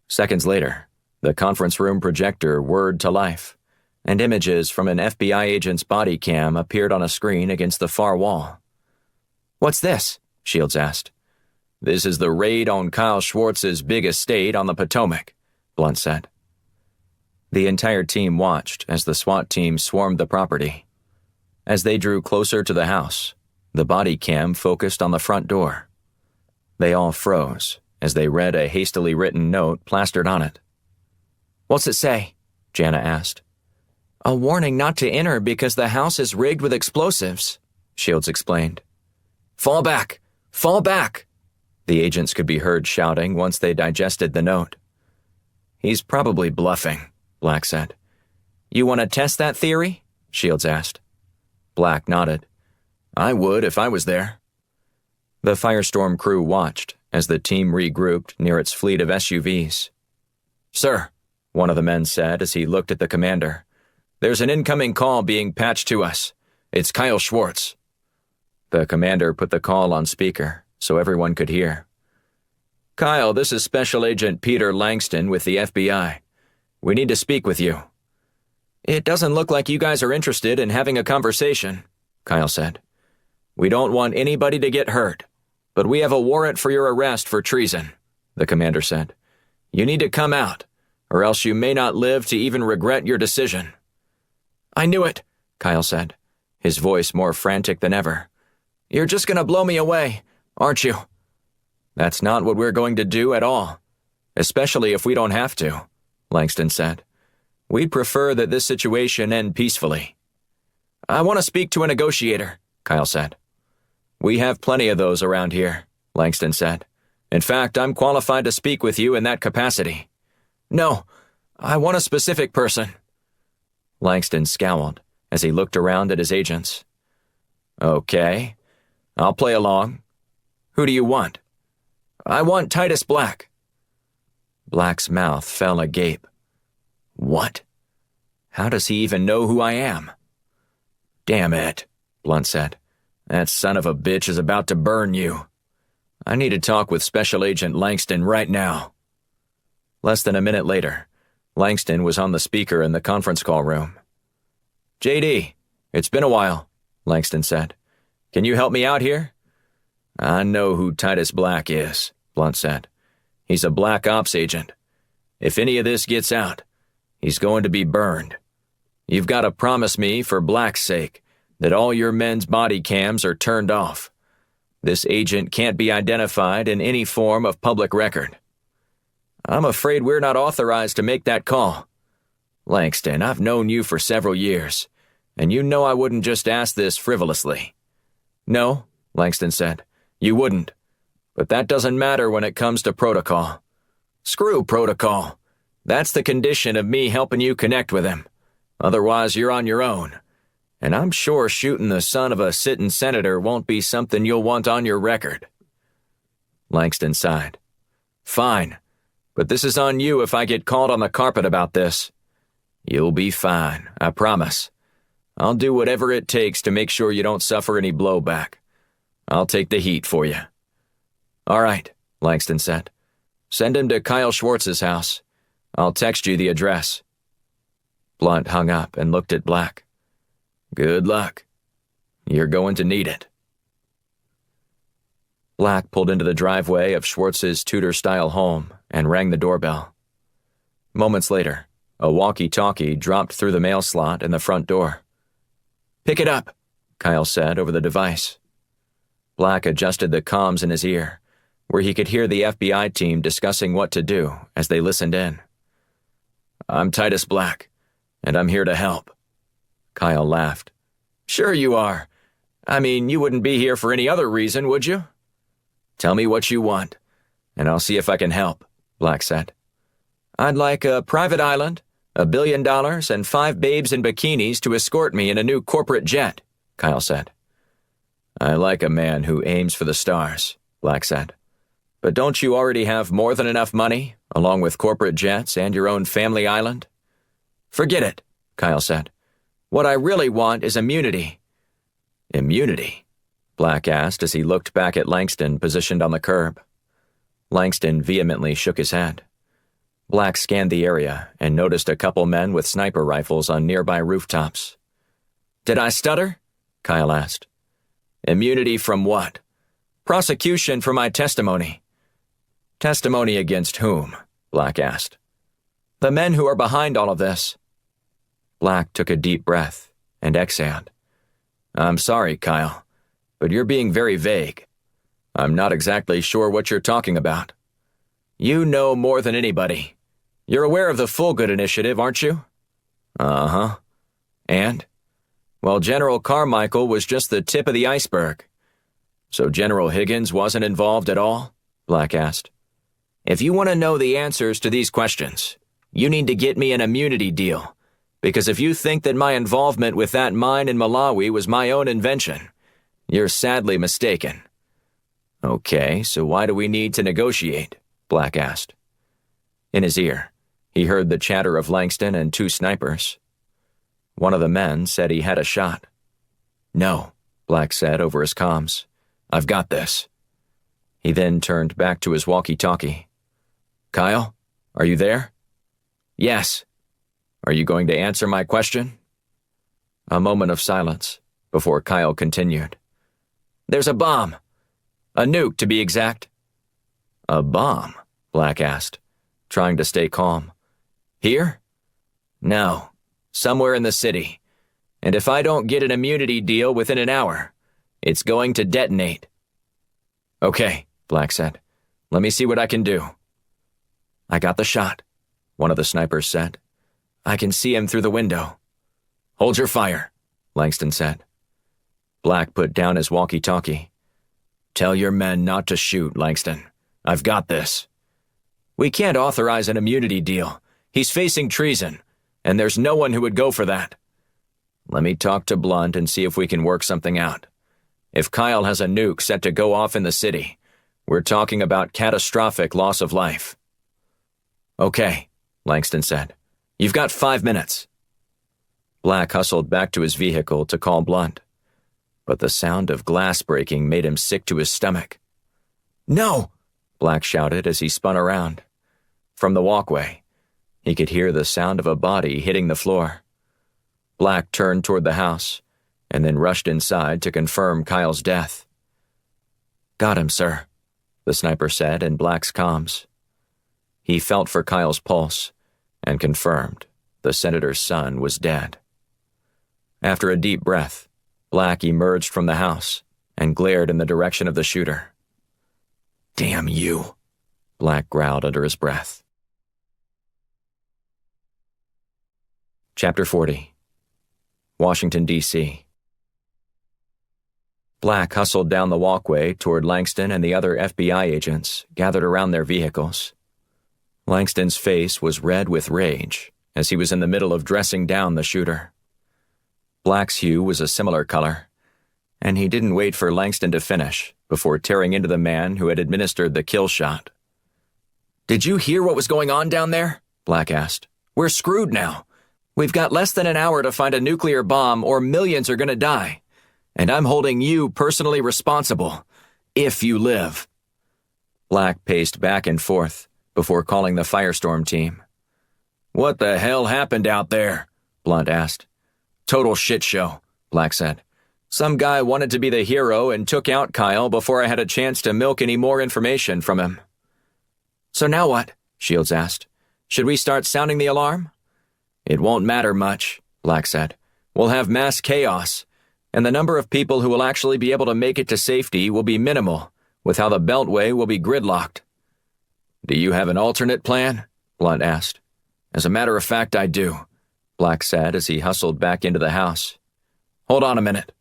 [SPEAKER 1] Seconds later, the conference room projector whirred to life, and images from an FBI agent's body cam appeared on a screen against the far wall.
[SPEAKER 2] "What's this?" Shields asked.
[SPEAKER 1] This is the raid on Kyle Schwartz's big estate on the Potomac, Blunt said.
[SPEAKER 2] The entire team watched as the SWAT team swarmed the property. As they drew closer to the house, the body cam focused on the front door. They all froze as they read a hastily written note plastered on it.
[SPEAKER 3] "What's it say?"
[SPEAKER 2] Jana asked.
[SPEAKER 3] "A warning not to enter because the house is rigged with explosives,"
[SPEAKER 2] Shields explained.
[SPEAKER 3] "Fall back! Fall back!"
[SPEAKER 2] The agents could be heard shouting once they digested the note.
[SPEAKER 1] "He's probably bluffing," Black said.
[SPEAKER 3] "You want to test that theory?"
[SPEAKER 2] Shields asked. Black nodded.
[SPEAKER 1] "I would if I was there."
[SPEAKER 2] The firestorm crew watched as the team regrouped near its fleet of SUVs.
[SPEAKER 1] "Sir," one of the men said as he looked at the commander, "there's an incoming call being patched to us. It's Kyle Schwartz."
[SPEAKER 2] The commander put the call on speaker so everyone could hear.
[SPEAKER 1] "Kyle, this is Special Agent Peter Langston with the FBI. We need to speak with you."
[SPEAKER 3] "It doesn't look like you guys are interested in having a conversation," Kyle said.
[SPEAKER 1] "We don't want anybody to get hurt, but we have a warrant for your arrest for treason," the commander said. "You need to come out, or else you may not live to even regret your decision."
[SPEAKER 3] "I knew it,"
[SPEAKER 2] Kyle said, his voice more frantic than ever.
[SPEAKER 3] "You're just going to blow me away, aren't you?"
[SPEAKER 1] "That's not what we're going to do at all, especially if we don't have to," Langston said. "We'd prefer that this situation end peacefully."
[SPEAKER 3] "I want to speak to a negotiator," Kyle said.
[SPEAKER 1] "We have plenty of those around here," Langston said. "In fact, I'm qualified to speak with you in that capacity."
[SPEAKER 3] "No, I want a specific person."
[SPEAKER 2] Langston scowled as he looked around at his agents.
[SPEAKER 1] "Okay, I'll play along. Who do you want?"
[SPEAKER 3] "I want Titus Black."
[SPEAKER 2] Black's mouth fell agape.
[SPEAKER 1] "What? How does he even know who I am?" "Damn it," Blunt said. "That son of a bitch is about to burn you. I need to talk with Special Agent Langston right now."
[SPEAKER 2] Less than a minute later, Langston was on the speaker in the conference call room.
[SPEAKER 1] "JD, it's been a while," Langston said. "Can you help me out here?" "I know who Titus Black is," Blunt said. "He's a Black Ops agent. If any of this gets out, he's going to be burned. You've got to promise me, for Black's sake, that all your men's body cams are turned off. This agent can't be identified in any form of public record." "I'm afraid we're not authorized to make that call. Langston, I've known you for several years, and you know I wouldn't just ask this frivolously."
[SPEAKER 2] "No," Langston said,
[SPEAKER 1] "You wouldn't. But that doesn't matter when it comes to protocol." "Screw protocol. That's the condition of me helping you connect with him. Otherwise, you're on your own. And I'm sure shooting the son of a sitting senator won't be something you'll want on your record."
[SPEAKER 2] Langston sighed.
[SPEAKER 1] "Fine, but this is on you if I get called on the carpet about this." "You'll be fine, I promise. I'll do whatever it takes to make sure you don't suffer any blowback. I'll take the heat for you."
[SPEAKER 2] "All right," Langston said.
[SPEAKER 1] "Send him to Kyle Schwartz's house. I'll text you the address."
[SPEAKER 2] Blunt hung up and looked at Black.
[SPEAKER 1] "Good luck. You're going to need it."
[SPEAKER 2] Black pulled into the driveway of Schwartz's Tudor-style home and rang the doorbell. Moments later, a walkie-talkie dropped through the mail slot in the front door.
[SPEAKER 3] "Pick it up,"
[SPEAKER 2] Kyle said over the device. Black adjusted the comms in his ear, where he could hear the FBI team discussing what to do as they listened in.
[SPEAKER 1] "I'm Titus Black, and I'm here to help."
[SPEAKER 2] Kyle laughed.
[SPEAKER 3] "Sure you are. I mean, you wouldn't be here for any other reason, would you?"
[SPEAKER 1] "Tell me what you want, and I'll see if I can help," Black said.
[SPEAKER 3] "I'd like a private island, $1 billion, and 5 babes in bikinis to escort me in a new corporate jet," Kyle said.
[SPEAKER 1] "I like a man who aims for the stars," Black said. "But don't you already have more than enough money, along with corporate jets and your own family island?"
[SPEAKER 3] "Forget it," Kyle said. What I really want is immunity."
[SPEAKER 1] "Immunity?" Black asked as he looked back at Langston positioned on the curb. Langston vehemently shook his head. Black scanned the area and noticed a couple men with sniper rifles on nearby rooftops.
[SPEAKER 3] "Did I stutter?" Kyle asked.
[SPEAKER 1] "Immunity from what?"
[SPEAKER 3] "Prosecution for my testimony."
[SPEAKER 1] "Testimony against whom?" Black asked.
[SPEAKER 3] "The men who are behind all of this."
[SPEAKER 1] Black took a deep breath and exhaled. "I'm sorry, Kyle, but you're being very vague. I'm not exactly sure what you're talking about."
[SPEAKER 3] "You know more than anybody. You're aware of the Full Good Initiative, aren't you?"
[SPEAKER 1] "Uh-huh.
[SPEAKER 3] And? Well, General Carmichael was just the tip of the iceberg."
[SPEAKER 1] "So General Higgins wasn't involved at all?" Black asked.
[SPEAKER 3] "If you want to know the answers to these questions, you need to get me an immunity deal, because if you think that my involvement with that mine in Malawi was my own invention, you're sadly mistaken."
[SPEAKER 1] "Okay, so why do we need to negotiate?" Black asked. In his ear, he heard the chatter of Langston and two snipers. One of the men said he had a shot.
[SPEAKER 3] "No,"
[SPEAKER 1] Black said over his comms. "I've got this." He then turned back to his walkie-talkie.
[SPEAKER 3] "Kyle, are you there?"
[SPEAKER 1] "Yes." "Are you going to answer my question?" A moment of silence before Kyle continued.
[SPEAKER 3] "There's a bomb. A nuke, to be exact."
[SPEAKER 1] "A bomb?" Black asked, trying to stay calm.
[SPEAKER 3] "Here?" "No, somewhere in the city. And if I don't get an immunity deal within an hour, it's going to detonate."
[SPEAKER 1] "Okay," Black said. "Let me see what I can do."
[SPEAKER 3] "I got the shot," one of the snipers said. "I can see him through the window."
[SPEAKER 1] "Hold your fire," Langston said. Black put down his walkie-talkie. "Tell your men not to shoot, Langston. I've got this."
[SPEAKER 3] "We can't authorize an immunity deal. He's facing treason, and there's no one who would go for that."
[SPEAKER 1] "Let me talk to Blunt and see if we can work something out. If Kyle has a nuke set to go off in the city, we're talking about catastrophic loss of life."
[SPEAKER 3] "Okay," Langston said. "You've got 5 minutes."
[SPEAKER 1] Black hustled back to his vehicle to call Blunt, but the sound of glass breaking made him sick to his stomach.
[SPEAKER 3] "No!"
[SPEAKER 1] Black shouted as he spun around. From the walkway, he could hear the sound of a body hitting the floor. Black turned toward the house and then rushed inside to confirm Kyle's death.
[SPEAKER 3] "Got him, sir,"
[SPEAKER 1] the sniper said in Black's comms. He felt for Kyle's pulse and confirmed the senator's son was dead. After a deep breath, Black emerged from the house and glared in the direction of the shooter.
[SPEAKER 3] "Damn you,"
[SPEAKER 1] Black growled under his breath. Chapter 40. Washington, D.C. Black hustled down the walkway toward Langston and the other FBI agents gathered around their vehicles. Langston's face was red with rage as he was in the middle of dressing down the shooter. Black's hue was a similar color, and he didn't wait for Langston to finish before tearing into the man who had administered the kill shot.
[SPEAKER 3] "Did you hear what was going on down there?"
[SPEAKER 1] Black asked.
[SPEAKER 3] "We're screwed now. We've got less than an hour to find a nuclear bomb or millions are going to die. And I'm holding you personally responsible, if you live."
[SPEAKER 1] Black paced back and forth before calling the firestorm team.
[SPEAKER 3] "What the hell happened out there?"
[SPEAKER 1] Blunt asked.
[SPEAKER 3] "Total shit show," Black said. "Some guy wanted to be the hero and took out Kyle before I had a chance to milk any more information from him." "So now what?" Shields asked. "Should we start sounding the alarm?" "It won't matter much," Black said. "We'll have mass chaos, and the number of people who will actually be able to make it to safety will be minimal, with how the Beltway will be gridlocked."
[SPEAKER 1] "Do you have an alternate plan?" Blunt asked.
[SPEAKER 3] "As a matter of fact, I do," Black said as he hustled back into the house. "Hold on a minute."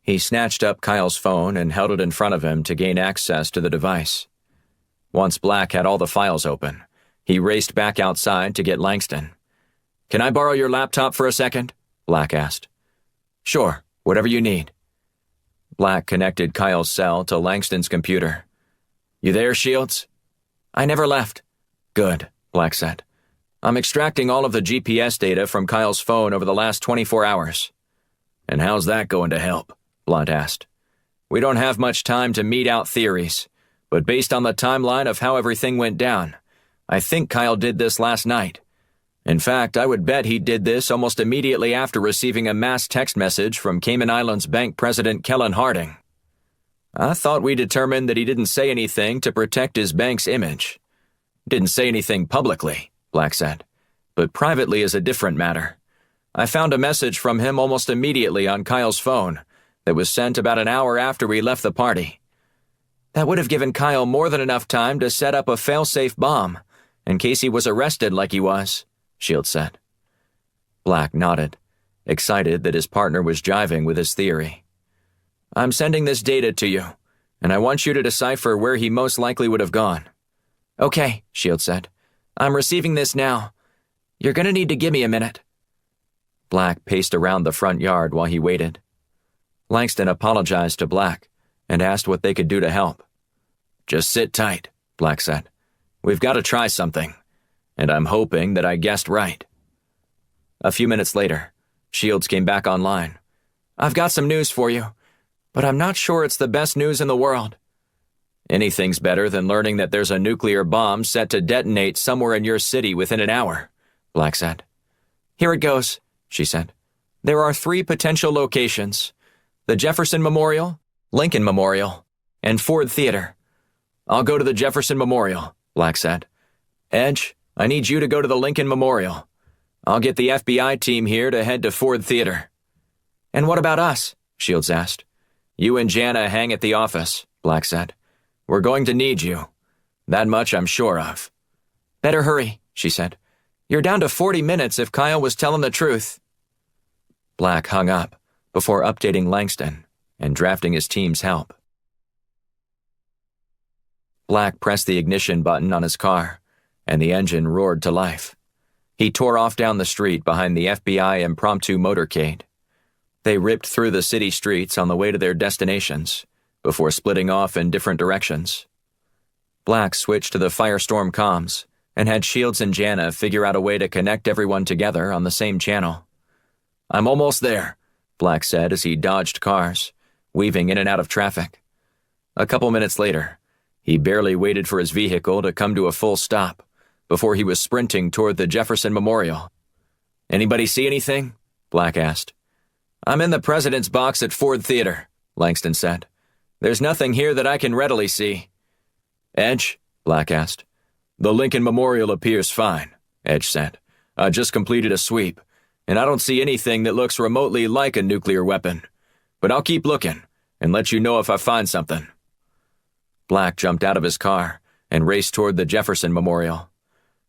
[SPEAKER 3] He snatched up Kyle's phone and held it in front of him to gain access to the device. Once Black had all the files open, he raced back outside to get Langston. "Can I borrow your laptop for a second?" Black asked. "Sure, whatever you need." Black connected Kyle's cell to Langston's computer. "You there, Shields?" "I never left." "Good," Black said. I'm extracting all of the GPS data from Kyle's phone over the last 24 hours. And how's that going to help? Blunt asked. We don't have much time to mete out theories, but based on the timeline of how everything went down, I think Kyle did this last night. In fact, I would bet he did this almost immediately after receiving a mass text message from Cayman Islands Bank President Kellen Harding. I thought we determined that he didn't say anything to protect his bank's image. Didn't say anything publicly, Black said, but privately is a different matter. I found a message from him almost immediately on Kyle's phone that was sent about an hour after we left the party. That would have given Kyle more than enough time to set up a fail-safe bomb in case he was arrested like he was, Shields said. Black nodded, excited that his partner was jiving with his theory. I'm sending this data to you, and I want you to decipher where he most likely would have gone. Okay, Shields said. I'm receiving this now. You're going to need to give me a minute. Black paced around the front yard while he waited. Langston apologized to Black and asked what they could do to help. Just sit tight, Black said. We've got to try something, and I'm hoping that I guessed right. A few minutes later, Shields came back online. I've got some news for you, but I'm not sure it's the best news in the world. Anything's better than learning that there's a nuclear bomb set to detonate somewhere in your city within an hour, Black said. Here it goes, she said. There are 3 potential locations: the Jefferson Memorial, Lincoln Memorial, and Ford Theater. I'll go to the Jefferson Memorial, Black said. Edge, I need you to go to the Lincoln Memorial. I'll get the FBI team here to head to Ford Theater. And what about us? Shields asked. You and Jana hang at the office, Black said. We're going to need you. That much I'm sure of. Better hurry, she said. You're down to 40 minutes if Kyle was telling the truth. Black hung up before updating Langston and drafting his team's help. Black pressed the ignition button on his car, and the engine roared to life. He tore off down the street behind the FBI impromptu motorcade. They ripped through the city streets on the way to their destinations, before splitting off in different directions. Black switched to the Firestorm comms and had Shields and Jana figure out a way to connect everyone together on the same channel. I'm almost there, Black said as he dodged cars, weaving in and out of traffic. A couple minutes later, he barely waited for his vehicle to come to a full stop before he was sprinting toward the Jefferson Memorial. Anybody see anything? Black asked. I'm in the president's box at Ford Theater, Langston said. There's nothing here that I can readily see. Edge? Black asked. The Lincoln Memorial appears fine, Edge said. I just completed a sweep, and I don't see anything that looks remotely like a nuclear weapon. But I'll keep looking and let you know if I find something. Black jumped out of his car and raced toward the Jefferson Memorial.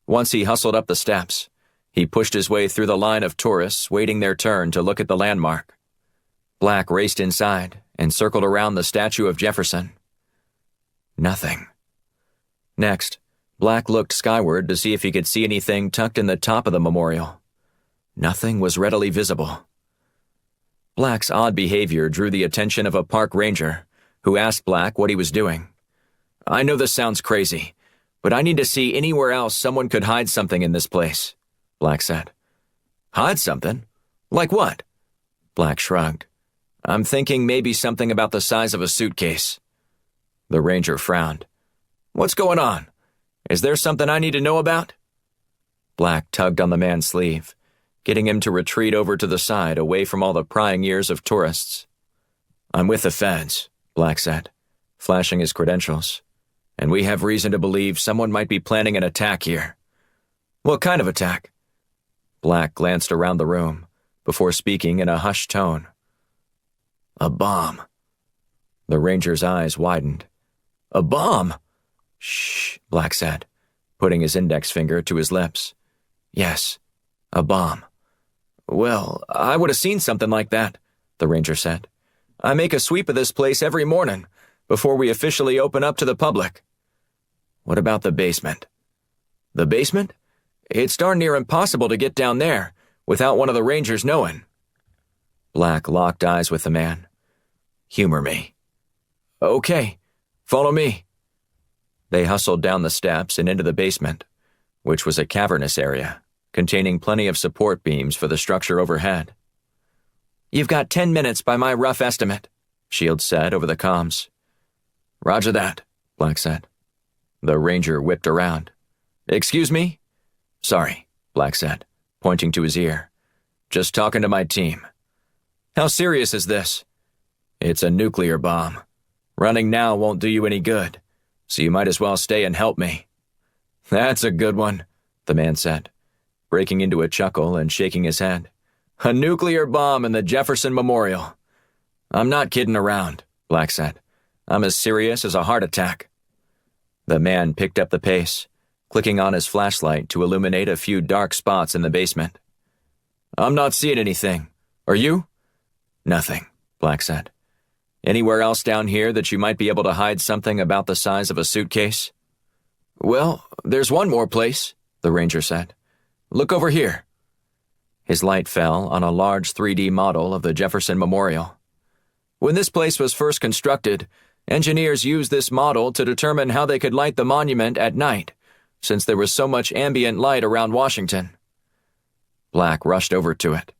[SPEAKER 3] Once he hustled up the steps, he pushed his way through the line of tourists waiting their turn to look at the landmark. Black raced inside and circled around the statue of Jefferson. Nothing. Next, Black looked skyward to see if he could see anything tucked in the top of the memorial. Nothing was readily visible. Black's odd behavior drew the attention of a park ranger, who asked Black what he was doing. I know this sounds crazy, but I need to see anywhere else someone could hide something in this place, Black said. Hide something? Like what? Black shrugged. I'm thinking maybe something about the size of a suitcase. The ranger frowned. What's going on? Is there something I need to know about? Black tugged on the man's sleeve, getting him to retreat over to the side away from all the prying ears of tourists. I'm with the feds, Black said, flashing his credentials. And we have reason to believe someone might be planning an attack here. What kind of attack? Black glanced around the room before speaking in a hushed tone. A bomb. The ranger's eyes widened. A bomb? Shh, Black said, putting his index finger to his lips. Yes, a bomb. Well, I would have seen something like that, the ranger said. I make a sweep of this place every morning before we officially open up to the public. What about the basement? The basement? It's darn near impossible to get down there without one of the rangers knowing. Black locked eyes with the man. Humor me. Okay, follow me. They hustled down the steps and into the basement, which was a cavernous area containing plenty of support beams for the structure overhead.
[SPEAKER 2] "You've got 10 minutes by my rough estimate," Shields said over the comms.
[SPEAKER 3] "Roger that," Black said. The Ranger whipped around. "Excuse me?" "Sorry," Black said, pointing to his ear. "Just talking to my team."
[SPEAKER 2] "How serious is this?"
[SPEAKER 3] "It's a nuclear bomb. Running now won't do you any good, so you might as well stay and help me."
[SPEAKER 2] "That's a good one," the man said, breaking into a chuckle and shaking his head. "A nuclear bomb in the Jefferson Memorial."
[SPEAKER 3] "I'm not kidding around," Black said. "I'm as serious as a heart attack." The man picked up the pace, clicking on his flashlight to illuminate a few dark spots in the basement.
[SPEAKER 2] "I'm not seeing anything. Are you?"
[SPEAKER 3] "Nothing," Black said. "Anywhere else down here that you might be able to hide something about the size of a suitcase?"
[SPEAKER 2] "Well, there's one more place," the Ranger said. "Look over here."
[SPEAKER 3] His light fell on a large 3D model of the Jefferson Memorial.
[SPEAKER 2] "When this place was first constructed, engineers used this model to determine how they could light the monument at night, since there was so much ambient light around Washington."
[SPEAKER 3] Black rushed over to it.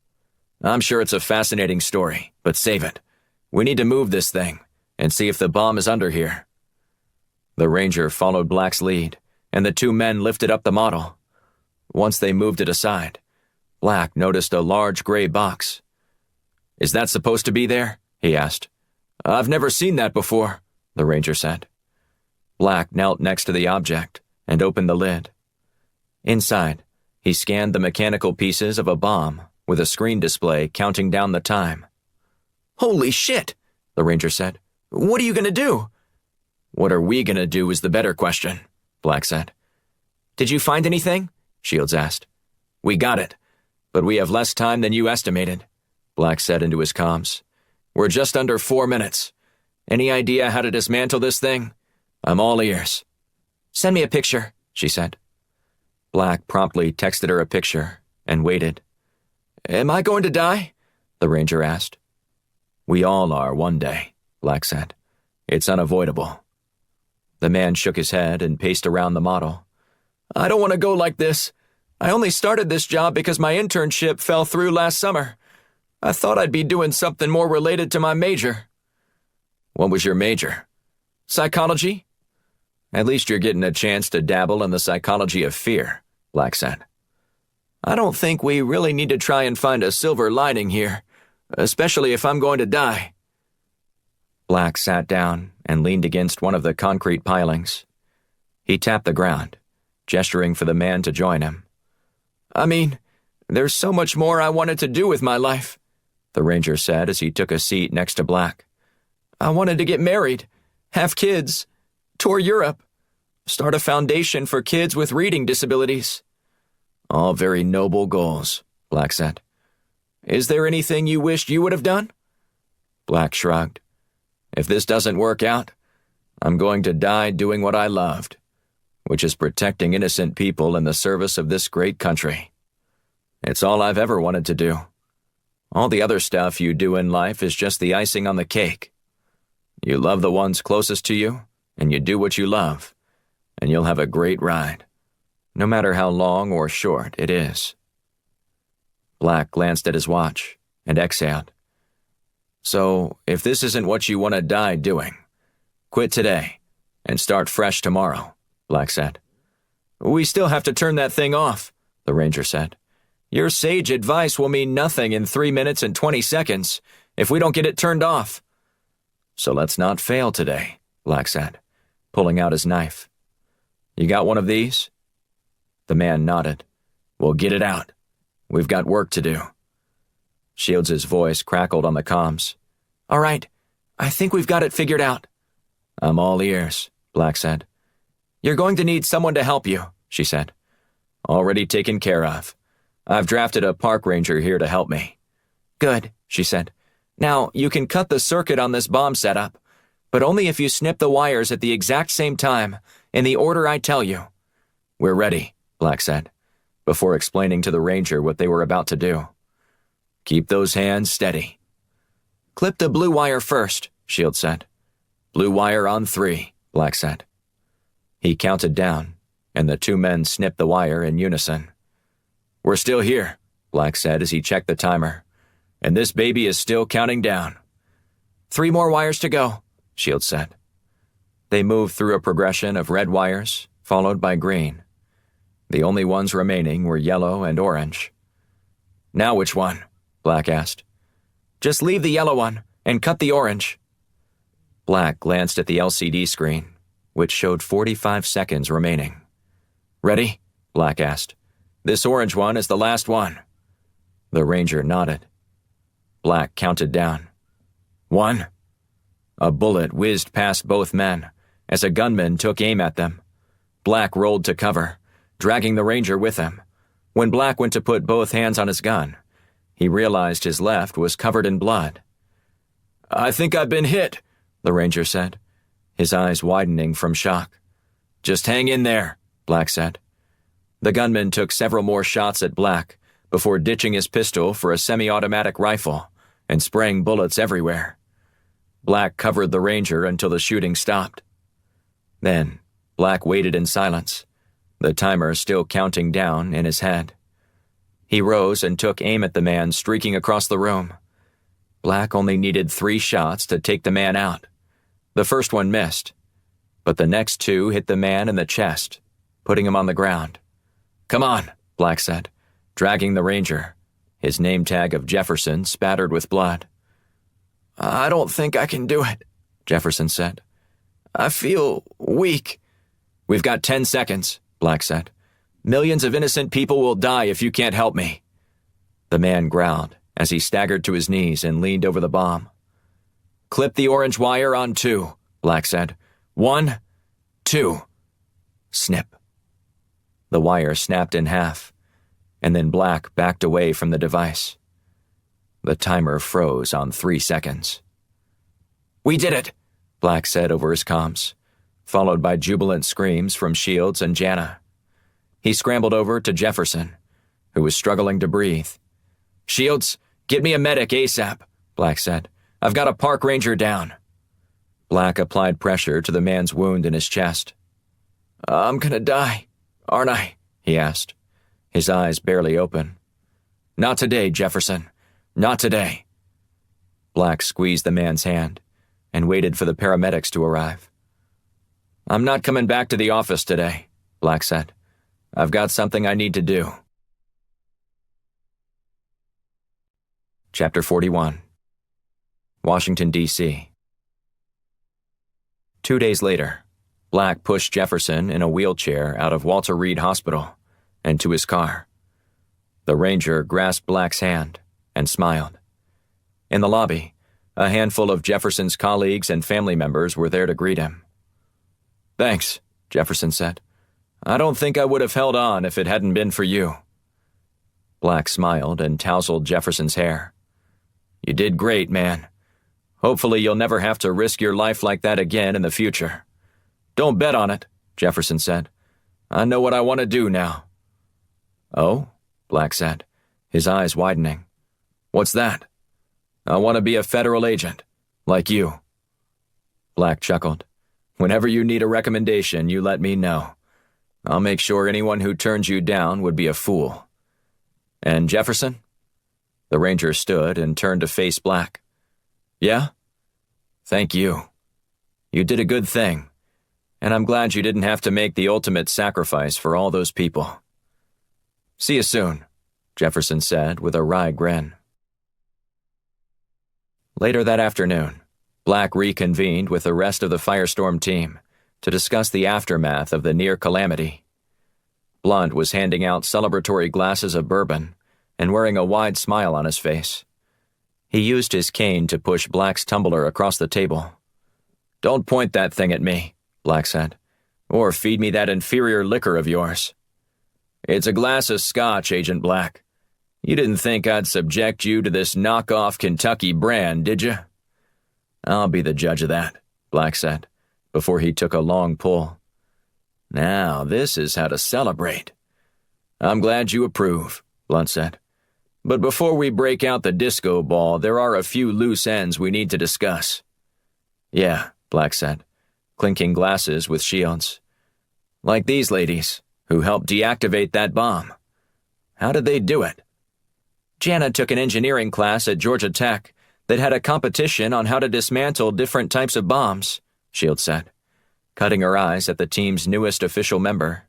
[SPEAKER 3] "I'm sure it's a fascinating story, but save it. We need to move this thing and see if the bomb is under here." The Ranger followed Black's lead, and the two men lifted up the model. Once they moved it aside, Black noticed a large gray box.
[SPEAKER 2] "Is that supposed to be there?" he asked. "I've never seen that before," the Ranger said.
[SPEAKER 3] Black knelt next to the object and opened the lid. Inside, he scanned the mechanical pieces of a bomb with a screen display counting down the time.
[SPEAKER 2] "Holy shit," the Ranger said. "What are you going to do?"
[SPEAKER 3] "What are we going to do is the better question," Black said.
[SPEAKER 2] "Did you find anything?"
[SPEAKER 3] Shields asked. "We got it, but we have less time than you estimated," Black said into his comms. "We're just under 4 minutes. Any idea how to dismantle this thing? I'm all ears."
[SPEAKER 2] "Send me a picture," she said.
[SPEAKER 3] Black promptly texted her a picture and waited.
[SPEAKER 2] "Am I going to die?"
[SPEAKER 3] the Ranger asked. "We all are one day," Black said. "It's unavoidable." The man shook his head and paced around the model.
[SPEAKER 2] "I don't want to go like this. I only started this job because my internship fell through last summer. I thought I'd be doing something more related to my major."
[SPEAKER 3] "What was your major?"
[SPEAKER 2] "Psychology."
[SPEAKER 3] "At least you're getting a chance to dabble in the psychology of fear," Black said.
[SPEAKER 2] "I don't think we really need to try and find a silver lining here, especially if I'm going to die."
[SPEAKER 3] Black sat down and leaned against one of the concrete pilings. He tapped the ground, gesturing for the man to join him.
[SPEAKER 2] "I mean, there's so much more I wanted to do with my life,"
[SPEAKER 3] the Ranger said as he took a seat next to Black.
[SPEAKER 2] "I wanted to get married, have kids, tour Europe, start a foundation for kids with reading disabilities."
[SPEAKER 3] "All very noble goals," Black said.
[SPEAKER 2] "Is there anything you wished you would have done?"
[SPEAKER 3] Black shrugged. "If this doesn't work out, I'm going to die doing what I loved, which is protecting innocent people in the service of this great country. It's all I've ever wanted to do. All the other stuff you do in life is just the icing on the cake. You love the ones closest to you, and you do what you love, and you'll have a great ride, no matter how long or short it is." Black glanced at his watch and exhaled. "So, if this isn't what you want to die doing, quit today and start fresh tomorrow," Black said.
[SPEAKER 2] "We still have to turn that thing off," the Ranger said. "Your sage advice will mean nothing in 3 minutes and 20 seconds if we don't get it turned off."
[SPEAKER 3] "So let's not fail today," Black said, pulling out his knife. "You got one of these?" The man nodded. "Well, get it out. We've got work to do." Shields' voice crackled on the comms.
[SPEAKER 2] "All right, I think we've got it figured out."
[SPEAKER 3] "I'm all ears," Black said.
[SPEAKER 2] "You're going to need someone to help you," she said.
[SPEAKER 3] "Already taken care of. I've drafted a park ranger here to help me."
[SPEAKER 2] "Good," she said. "Now, you can cut the circuit on this bomb setup, but only if you snip the wires at the exact same time, in the order I tell you."
[SPEAKER 3] "We're ready," Black said, before explaining to the ranger what they were about to do. "Keep those hands steady."
[SPEAKER 2] "Clip the blue wire first," Shields said.
[SPEAKER 3] "Blue wire on 3, Black said. He counted down, and the two men snipped the wire in unison. "We're still here," Black said as he checked the timer, "and this baby is still counting down." "3 more wires to go," Shields said. They moved through a progression of red wires, followed by green. The only ones remaining were yellow and orange. "Now which one?" Black asked. "Just leave the yellow one and cut the orange." Black glanced at the LCD screen, which showed 45 seconds remaining. "Ready?" Black asked. "This orange one is the last one." The Ranger nodded. Black counted down. 1. A bullet whizzed past both men as a gunman took aim at them. Black rolled to cover, dragging the Ranger with him. When Black went to put both hands on his gun, he realized his left was covered in blood. "I think I've been hit," the Ranger said, his eyes widening from shock. "Just hang in there," Black said. The gunman took several more shots at Black before ditching his pistol for a semi-automatic rifle and spraying bullets everywhere. Black covered the Ranger until the shooting stopped. Then, Black waited in silence, the timer still counting down in his head. He rose and took aim at the man streaking across the room. Black only needed 3 shots to take the man out. The first one missed, but the next 2 hit the man in the chest, putting him on the ground. "Come on," Black said, dragging the Ranger, his name tag of Jefferson spattered with blood. "I don't think I can do it," Jefferson said. "I feel weak." "We've got 10 seconds, Black said. "Millions of innocent people will die if you can't help me." The man growled as he staggered to his knees and leaned over the bomb. "Clip the orange wire on 2, Black said. 1, 2. Snip. The wire snapped in half, and then Black backed away from the device. The timer froze on 3 seconds. "We did it," Black said over his comms, followed by jubilant screams from Shields and Jana. He scrambled over to Jefferson, who was struggling to breathe. "Shields, get me a medic ASAP," Black said. "I've got a park ranger down." Black applied pressure to the man's wound in his chest. "I'm gonna die, aren't I?" he asked, his eyes barely open. "Not today, Jefferson. Not today." Black squeezed the man's hand and waited for the paramedics to arrive. "I'm not coming back to the office today," Black said. "I've got something I need to do." Chapter 41. Washington, D.C. 2 days later, Black pushed Jefferson in a wheelchair out of Walter Reed Hospital and to his car. The Ranger grasped Black's hand and smiled. In the lobby, a handful of Jefferson's colleagues and family members were there to greet him. "Thanks," Jefferson said. "I don't think I would have held on if it hadn't been for you." Black smiled and tousled Jefferson's hair. "You did great, man. Hopefully you'll never have to risk your life like that again in the future." "Don't bet on it," Jefferson said. "I know what I want to do now." "Oh?" Black said, his eyes widening. "What's that?" "I want to be a federal agent, like you." Black chuckled. "Whenever you need a recommendation, you let me know. I'll make sure anyone who turns you down would be a fool." "And Jefferson?" The Ranger stood and turned to face Black. "Yeah? Thank you. You did a good thing, and I'm glad you didn't have to make the ultimate sacrifice for all those people." "See you soon," Jefferson said with a wry grin. Later that afternoon, Black reconvened with the rest of the Firestorm team to discuss the aftermath of the near calamity. Blunt was handing out celebratory glasses of bourbon and wearing a wide smile on his face. He used his cane to push Black's tumbler across the table. "Don't point that thing at me," Black said, "or feed me that inferior liquor of yours." "It's a glass of scotch, Agent Black. You didn't think I'd subject you to this knockoff Kentucky brand, did you?" "I'll be the judge of that," Black said, before he took a long pull. "Now, this is how to celebrate." "I'm glad you approve," Blunt said. "But before we break out the disco ball, there are a few loose ends we need to discuss." "Yeah," Black said, clinking glasses with Shields. Like these ladies, who helped deactivate that bomb. How did they do it?
[SPEAKER 2] Jana took an engineering class at Georgia Tech that had a competition on how to dismantle different types of bombs, Shields said, cutting her eyes at the team's newest official member.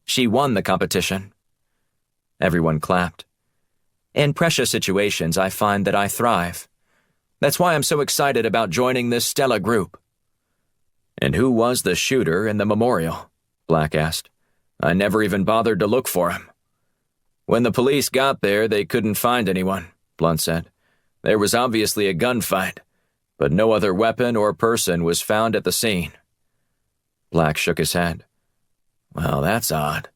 [SPEAKER 2] She won the competition. Everyone clapped. In pressure situations, I find that I thrive. That's why I'm so excited about joining this stellar group.
[SPEAKER 3] And who was the shooter in the memorial? Black asked. I never even bothered to look for him. When the police got there, they couldn't find anyone, Blunt said. There was obviously a gunfight, but no other weapon or person was found at the scene.
[SPEAKER 1] Black shook his head.
[SPEAKER 3] Well, that's odd.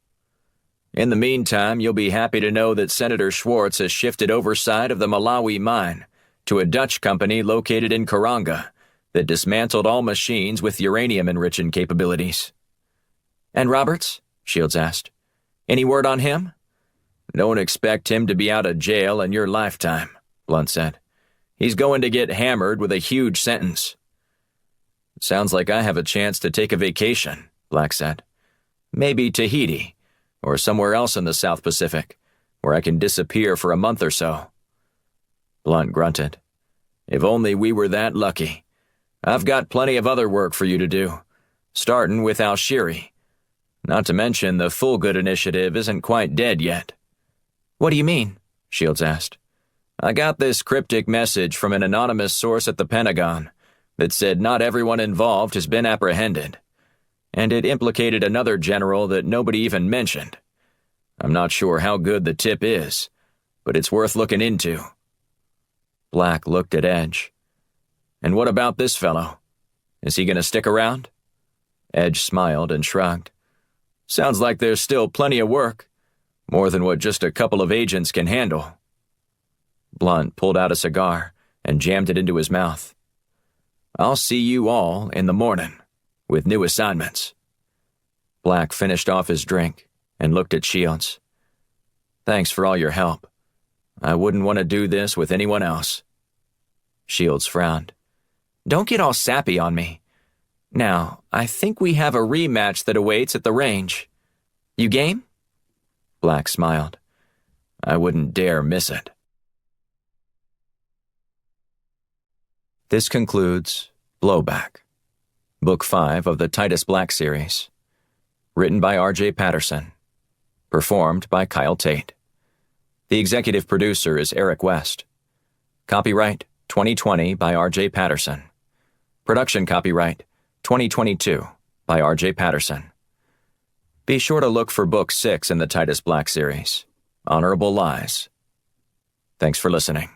[SPEAKER 3] In the meantime, you'll be happy to know that Senator Schwartz has shifted oversight of the Malawi mine to a Dutch company located in Karanga that dismantled all machines with uranium-enriching capabilities.
[SPEAKER 2] And Roberts? Shields asked. Any word on him?
[SPEAKER 3] Don't expect him to be out of jail in your lifetime, Blunt said. He's going to get hammered with a huge sentence.
[SPEAKER 1] Sounds like I have a chance to take a vacation, Black said.
[SPEAKER 3] Maybe Tahiti, or somewhere else in the South Pacific, where I can disappear for a month or so.
[SPEAKER 1] Blunt grunted.
[SPEAKER 3] If only we were that lucky. I've got plenty of other work for you to do, starting with Al-Shiri. Not to mention the Full Good Initiative isn't quite dead yet.
[SPEAKER 2] What do you mean?
[SPEAKER 3] Shields asked. I got this cryptic message from an anonymous source at the Pentagon that said not everyone involved has been apprehended, and it implicated another general that nobody even mentioned. I'm not sure how good the tip is, but it's worth looking into.
[SPEAKER 1] Black looked at Edge.
[SPEAKER 3] And what about this fellow? Is he going to stick around?
[SPEAKER 1] Edge smiled and shrugged.
[SPEAKER 3] Sounds like there's still plenty of work, more than what just a couple of agents can handle.
[SPEAKER 1] Blunt pulled out a cigar and jammed it into his mouth.
[SPEAKER 3] I'll see you all in the morning, with new assignments.
[SPEAKER 1] Black finished off his drink and looked at Shields. Thanks for all your help. I wouldn't want to do this with anyone else.
[SPEAKER 2] Shields frowned. Don't get all sappy on me. Now, I think we have a rematch that awaits at the range. You game?
[SPEAKER 1] Black smiled. I wouldn't dare miss it. This concludes Blowback, Book 5 of the Titus Black series. Written by R.J. Patterson. Performed by Kyle Tate. The executive producer is Eric West. Copyright 2020 by R.J. Patterson. Production copyright 2022 by R.J. Patterson. Be sure to look for Book 6 in the Titus Black series, Honorable Lies. Thanks for listening.